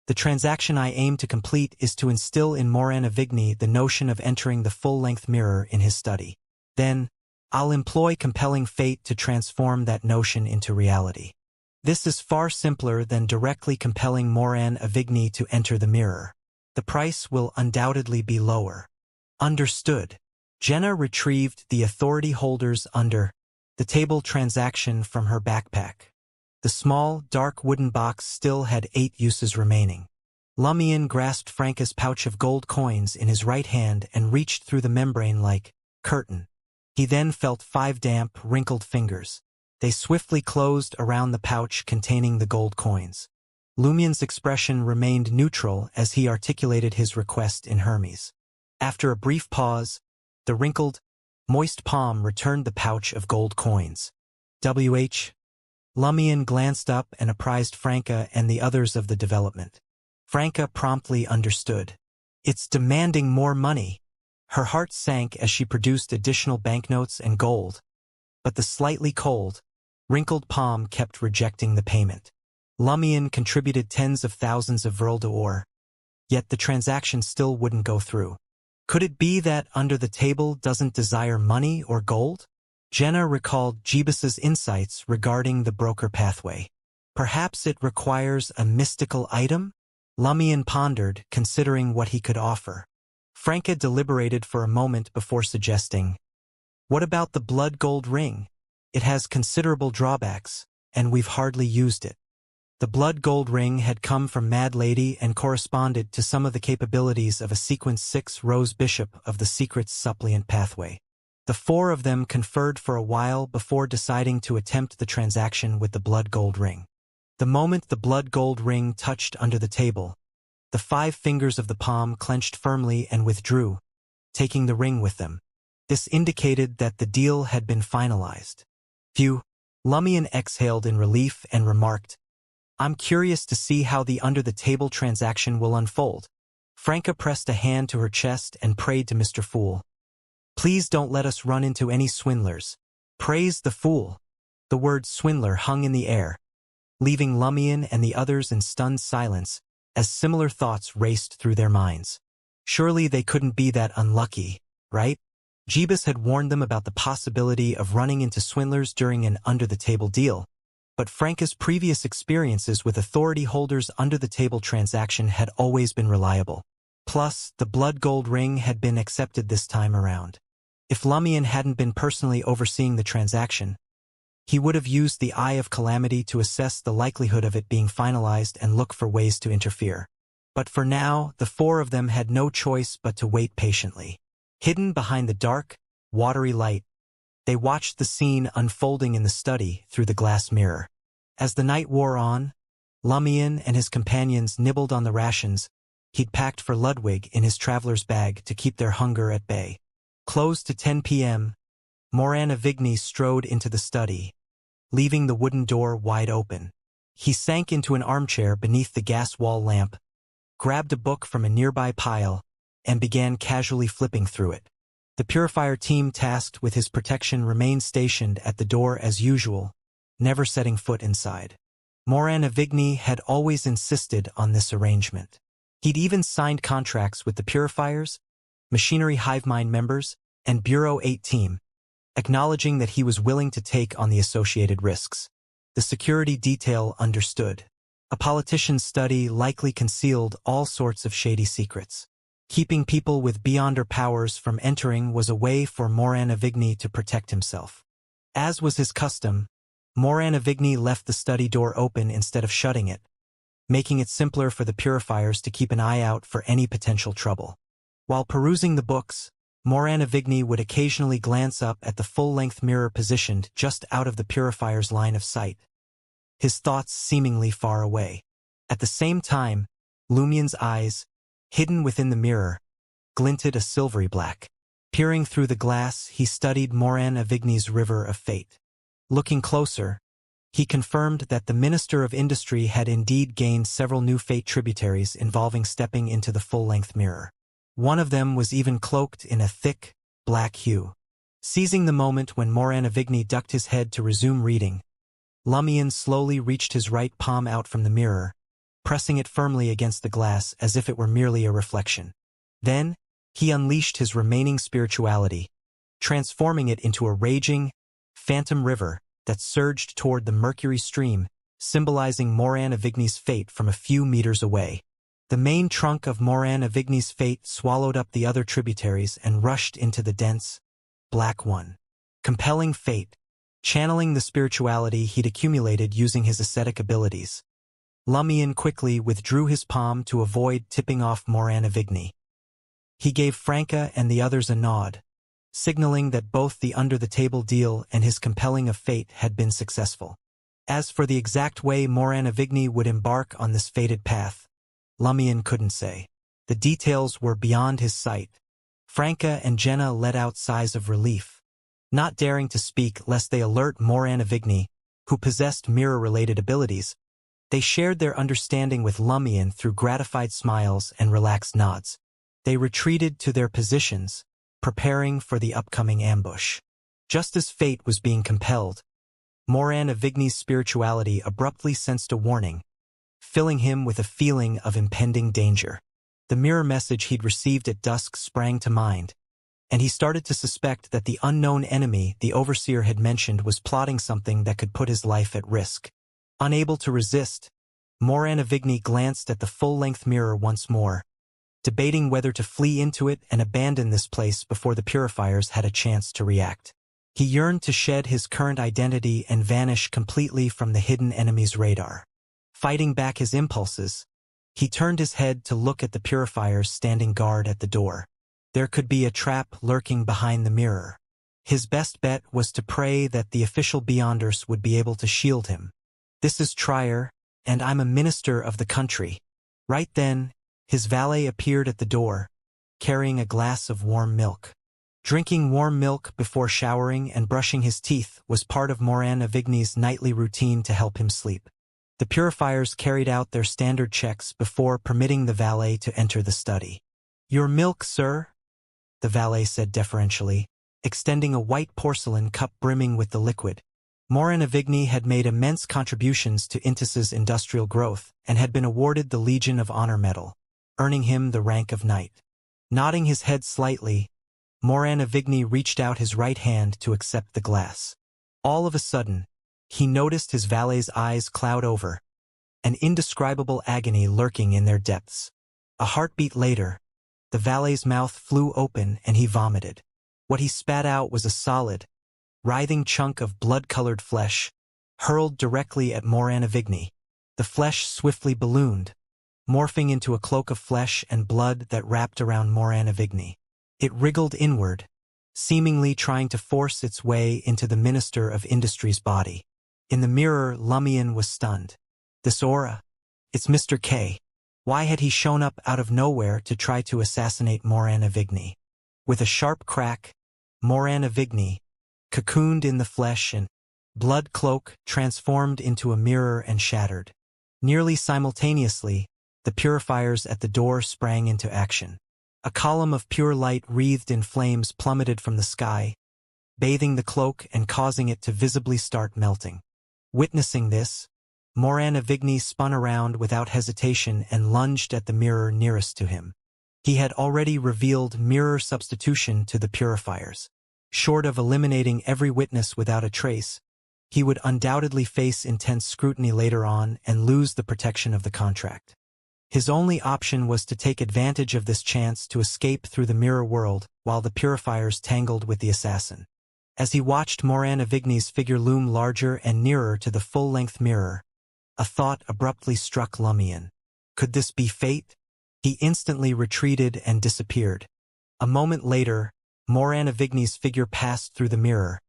"The transaction I aim to complete is to instill in Moran Avigny the notion of entering the full-length mirror in his study. Then, I'll employ compelling fate to transform that notion into reality. This is far simpler than directly compelling Moran Avigny to enter the mirror. The price will undoubtedly be lower." Understood. Jenna retrieved the authority holder's under the table transaction from her backpack. The small, dark wooden box still had 8 uses remaining. Lumien grasped Franca's pouch of gold coins in his right hand and reached through the membrane like curtain. He then felt 5 damp, wrinkled fingers. They swiftly closed around the pouch containing the gold coins. Lumien's expression remained neutral as he articulated his request in Hermes. After a brief pause, the wrinkled, moist palm returned the pouch of gold coins. "WH?" Lumien glanced up and apprised Franca and the others of the development. Franca promptly understood. "It's demanding more money." Her heart sank as she produced additional banknotes and gold, but the slightly cold, wrinkled palm kept rejecting the payment. Lumien contributed tens of thousands of d'or, yet the transaction still wouldn't go through. Could it be that under the table doesn't desire money or gold? Jenna recalled Jeebus's insights regarding the broker pathway. Perhaps it requires a mystical item? Lumien pondered, considering what he could offer. Franca deliberated for a moment before suggesting, "What about the blood gold ring? It has considerable drawbacks, and we've hardly used it." The blood gold ring had come from Mad Lady and corresponded to some of the capabilities of a Sequence 6 Rose Bishop of the Secret's Suppliant pathway. The 4 of them conferred for a while before deciding to attempt the transaction with the blood gold ring. The moment the blood gold ring touched under the table, the 5 fingers of the palm clenched firmly and withdrew, taking the ring with them. This indicated that the deal had been finalized. Phew! Lumien exhaled in relief and remarked, "I'm curious to see how the under-the-table transaction will unfold." Franca pressed a hand to her chest and prayed to Mr. Fool. "Please don't let us run into any swindlers." Praise the fool. The word swindler hung in the air, leaving Lumien and the others in stunned silence as similar thoughts raced through their minds. Surely they couldn't be that unlucky, right? Jeebus had warned them about the possibility of running into swindlers during an under-the-table deal, but Franca's previous experiences with authority holders under-the-table transaction had always been reliable. Plus, the blood gold ring had been accepted this time around. If Lumien hadn't been personally overseeing the transaction, he would have used the Eye of Calamity to assess the likelihood of it being finalized and look for ways to interfere. But for now, the 4 of them had no choice but to wait patiently. Hidden behind the dark, watery light, they watched the scene unfolding in the study through the glass mirror. As the night wore on, Lumien and his companions nibbled on the rations he'd packed for Ludwig in his traveler's bag to keep their hunger at bay. Close to 10 p.m., Moran Avigny strode into the study, leaving the wooden door wide open. He sank into an armchair beneath the gas wall lamp, grabbed a book from a nearby pile, and began casually flipping through it. The purifier team tasked with his protection remained stationed at the door as usual, never setting foot inside. Moran Avigny had always insisted on this arrangement. He'd even signed contracts with the purifiers, Machinery Hivemind members, and Bureau 8 team, acknowledging that he was willing to take on the associated risks. The security detail understood. A politician's study likely concealed all sorts of shady secrets. Keeping people with beyonder powers from entering was a way for Moran Avigny to protect himself. As was his custom, Moran Avigny left the study door open instead of shutting it, making it simpler for the purifiers to keep an eye out for any potential trouble. While perusing the books, Moran Avigny would occasionally glance up at the full-length mirror positioned just out of the purifier's line of sight, his thoughts seemingly far away. At the same time, Lumien's eyes, hidden within the mirror, glinted a silvery black. Peering through the glass, he studied Moran Avigny's river of fate. Looking closer, he confirmed that the Minister of Industry had indeed gained several new fate tributaries involving stepping into the full-length mirror. One of them was even cloaked in a thick, black hue. Seizing the moment when Moranavigny ducked his head to resume reading, Lumion slowly reached his right palm out from the mirror, pressing it firmly against the glass as if it were merely a reflection. Then, he unleashed his remaining spirituality, transforming it into a raging, phantom river that surged toward the mercury stream, symbolizing Moranavigny's fate from a few meters away. The main trunk of Moranavigny's fate swallowed up the other tributaries and rushed into the dense, black one. Compelling fate, channeling the spirituality he'd accumulated using his ascetic abilities. Lumion quickly withdrew his palm to avoid tipping off Moranavigny. He gave Franca and the others a nod, signaling that both the under-the-table deal and his compelling of fate had been successful. As for the exact way Moranavigny would embark on this fated path, Lumion couldn't say. The details were beyond his sight. Franca and Jenna let out sighs of relief, not daring to speak lest they alert Moranavigny, who possessed mirror-related abilities. They shared their understanding with Lumion through gratified smiles and relaxed nods. They retreated to their positions, preparing for the upcoming ambush. Just as fate was being compelled, Moranavigny's spirituality abruptly sensed a warning, filling him with a feeling of impending danger. The mirror message he'd received at dusk sprang to mind, and he started to suspect that the unknown enemy the Overseer had mentioned was plotting something that could put his life at risk. Unable to resist, Moranavigny glanced at the full-length mirror once more, debating whether to flee into it and abandon this place before the purifiers had a chance to react. He yearned to shed his current identity and vanish completely from the hidden enemy's radar. Fighting back his impulses, he turned his head to look at the purifiers standing guard at the door. There could be a trap lurking behind the mirror. His best bet was to pray that the official Beyonders would be able to shield him. "This is Trier, and I'm a minister of the country." Right then, his valet appeared at the door, carrying a glass of warm milk. Drinking warm milk before showering and brushing his teeth was part of Moranavigny's nightly routine to help him sleep. The purifiers carried out their standard checks before permitting the valet to enter the study. "Your milk, sir," the valet said deferentially, extending a white porcelain cup brimming with the liquid. Moranavigny had made immense contributions to Intis's industrial growth and had been awarded the Legion of Honor Medal, earning him the rank of knight. Nodding his head slightly, Moranavigny reached out his right hand to accept the glass. All of a sudden, he noticed his valet's eyes cloud over, an indescribable agony lurking in their depths. A heartbeat later, the valet's mouth flew open and he vomited. What he spat out was a solid, writhing chunk of blood-colored flesh, hurled directly at Moranavigny. The flesh swiftly ballooned, morphing into a cloak of flesh and blood that wrapped around Moranavigny. It wriggled inward, seemingly trying to force its way into the Minister of Industry's body. In the mirror, Lumion was stunned. This aura, it's Mr. K. Why had he shown up out of nowhere to try to assassinate Moranavigny? With a sharp crack, Moranavigny, cocooned in the flesh and blood cloak, transformed into a mirror and shattered. Nearly simultaneously, the purifiers at the door sprang into action. A column of pure light wreathed in flames plummeted from the sky, bathing the cloak and causing it to visibly start melting. Witnessing this, Moranavigny spun around without hesitation and lunged at the mirror nearest to him. He had already revealed mirror substitution to the purifiers. Short of eliminating every witness without a trace, he would undoubtedly face intense scrutiny later on and lose the protection of the contract. His only option was to take advantage of this chance to escape through the mirror world while the purifiers tangled with the assassin. As he watched Moranavigny's figure loom larger and nearer to the full-length mirror, a thought abruptly struck Lumion. Could this be fate? He instantly retreated and disappeared. A moment later, Moranavigny's figure passed through the mirror,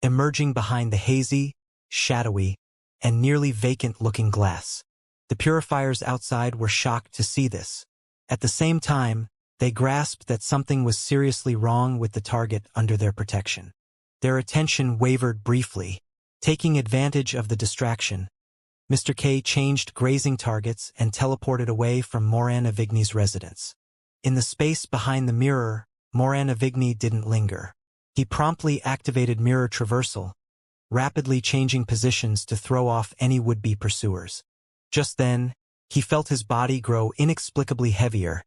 emerging behind the hazy, shadowy, and nearly vacant-looking glass. The purifiers outside were shocked to see this. At the same time, they grasped that something was seriously wrong with the target under their protection. Their attention wavered briefly, Taking advantage of the distraction, Mr. K changed grazing targets and teleported away from Moran Avigny's residence. In the space behind the mirror, Moran Avigny didn't linger. He promptly activated mirror traversal, rapidly changing positions to throw off any would-be pursuers. Just then, he felt his body grow inexplicably heavier,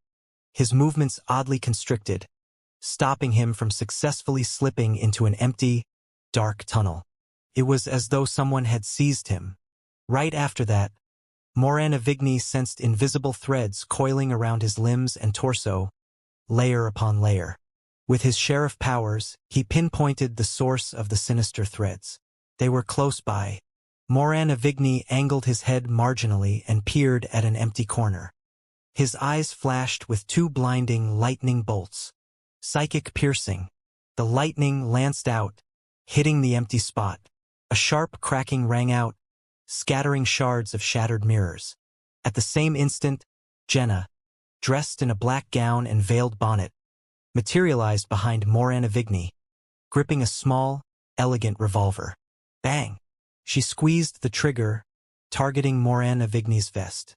his movements oddly constricted, stopping him from successfully slipping into an empty, dark tunnel. It was as though someone had seized him. Right after that, Moran Avigny sensed invisible threads coiling around his limbs and torso, layer upon layer. With his sheriff powers, he pinpointed the source of the sinister threads. They were close by. Moran Avigny angled his head marginally and peered at an empty corner. His eyes flashed with two blinding lightning bolts. Psychic piercing. The lightning lanced out, hitting the empty spot. A sharp cracking rang out, scattering shards of shattered mirrors. At the same instant, Jenna, dressed in a black gown and veiled bonnet, materialized behind Moran Avigny, gripping a small, elegant revolver. Bang! She squeezed the trigger, targeting Moran Avigny's vest.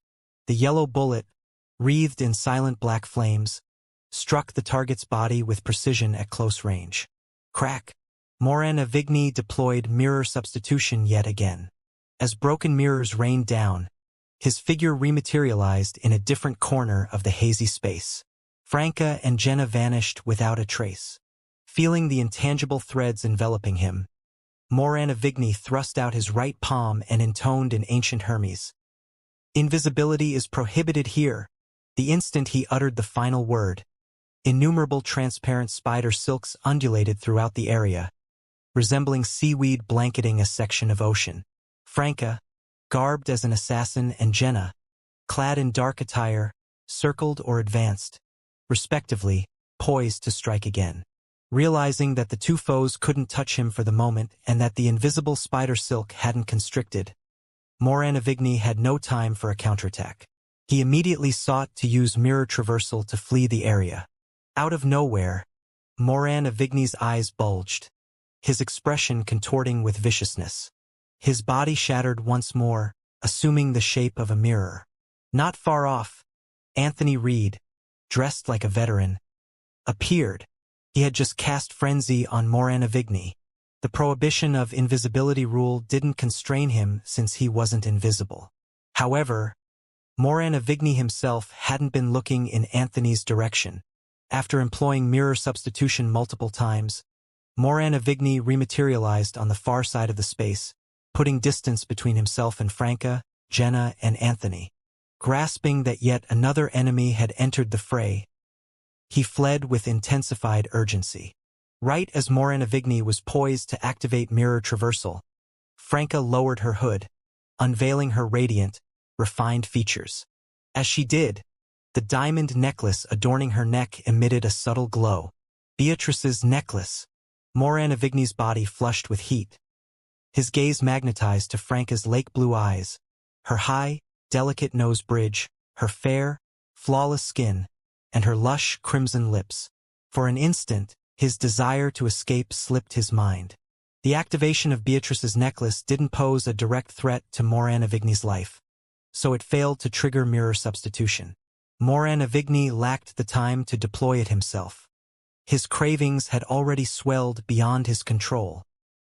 The yellow bullet, wreathed in silent black flames, struck the target's body with precision at close range. Crack! Moran Avigny deployed mirror substitution yet again. As broken mirrors rained down, his figure rematerialized in a different corner of the hazy space. Franca and Jenna vanished without a trace. Feeling the intangible threads enveloping him, Moran Avigny thrust out his right palm and intoned in ancient Hermes. Invisibility is prohibited here. The instant he uttered the final word, innumerable transparent spider silks undulated throughout the area, resembling seaweed blanketing a section of ocean. Franca, garbed as an assassin, and Jenna, clad in dark attire, circled or advanced, respectively, poised to strike again. Realizing that the two foes couldn't touch him for the moment and that the invisible spider silk hadn't constricted, Moran Avigny had no time for a counterattack. He immediately sought to use mirror traversal to flee the area. Out of nowhere, Moran Avigny's eyes bulged, his expression contorting with viciousness. His body shattered once more, assuming the shape of a mirror. Not far off, Anthony Reed, dressed like a veteran, appeared. He had just cast frenzy on Moran Avigny. The prohibition of invisibility rule didn't constrain him since he wasn't invisible. However, Moran Avigny himself hadn't been looking in Anthony's direction. After employing mirror substitution multiple times, Moran Avigny rematerialized on the far side of the space, putting distance between himself and Franca, Jenna, and Anthony. Grasping that yet another enemy had entered the fray, he fled with intensified urgency. Right as Moran Avigny was poised to activate mirror traversal, Franca lowered her hood, unveiling her radiant, refined features. As she did, the diamond necklace adorning her neck emitted a subtle glow. Beatrice's necklace. Moran Avigny's body flushed with heat. His gaze magnetized to Franca's lake-blue eyes, her high, delicate nose bridge, her fair, flawless skin, and her lush, crimson lips. For an instant, his desire to escape slipped his mind. The activation of Beatrice's necklace didn't pose a direct threat to Moran Avigny's life, so it failed to trigger mirror substitution. Moran Avigny lacked the time to deploy it himself. His cravings had already swelled beyond his control.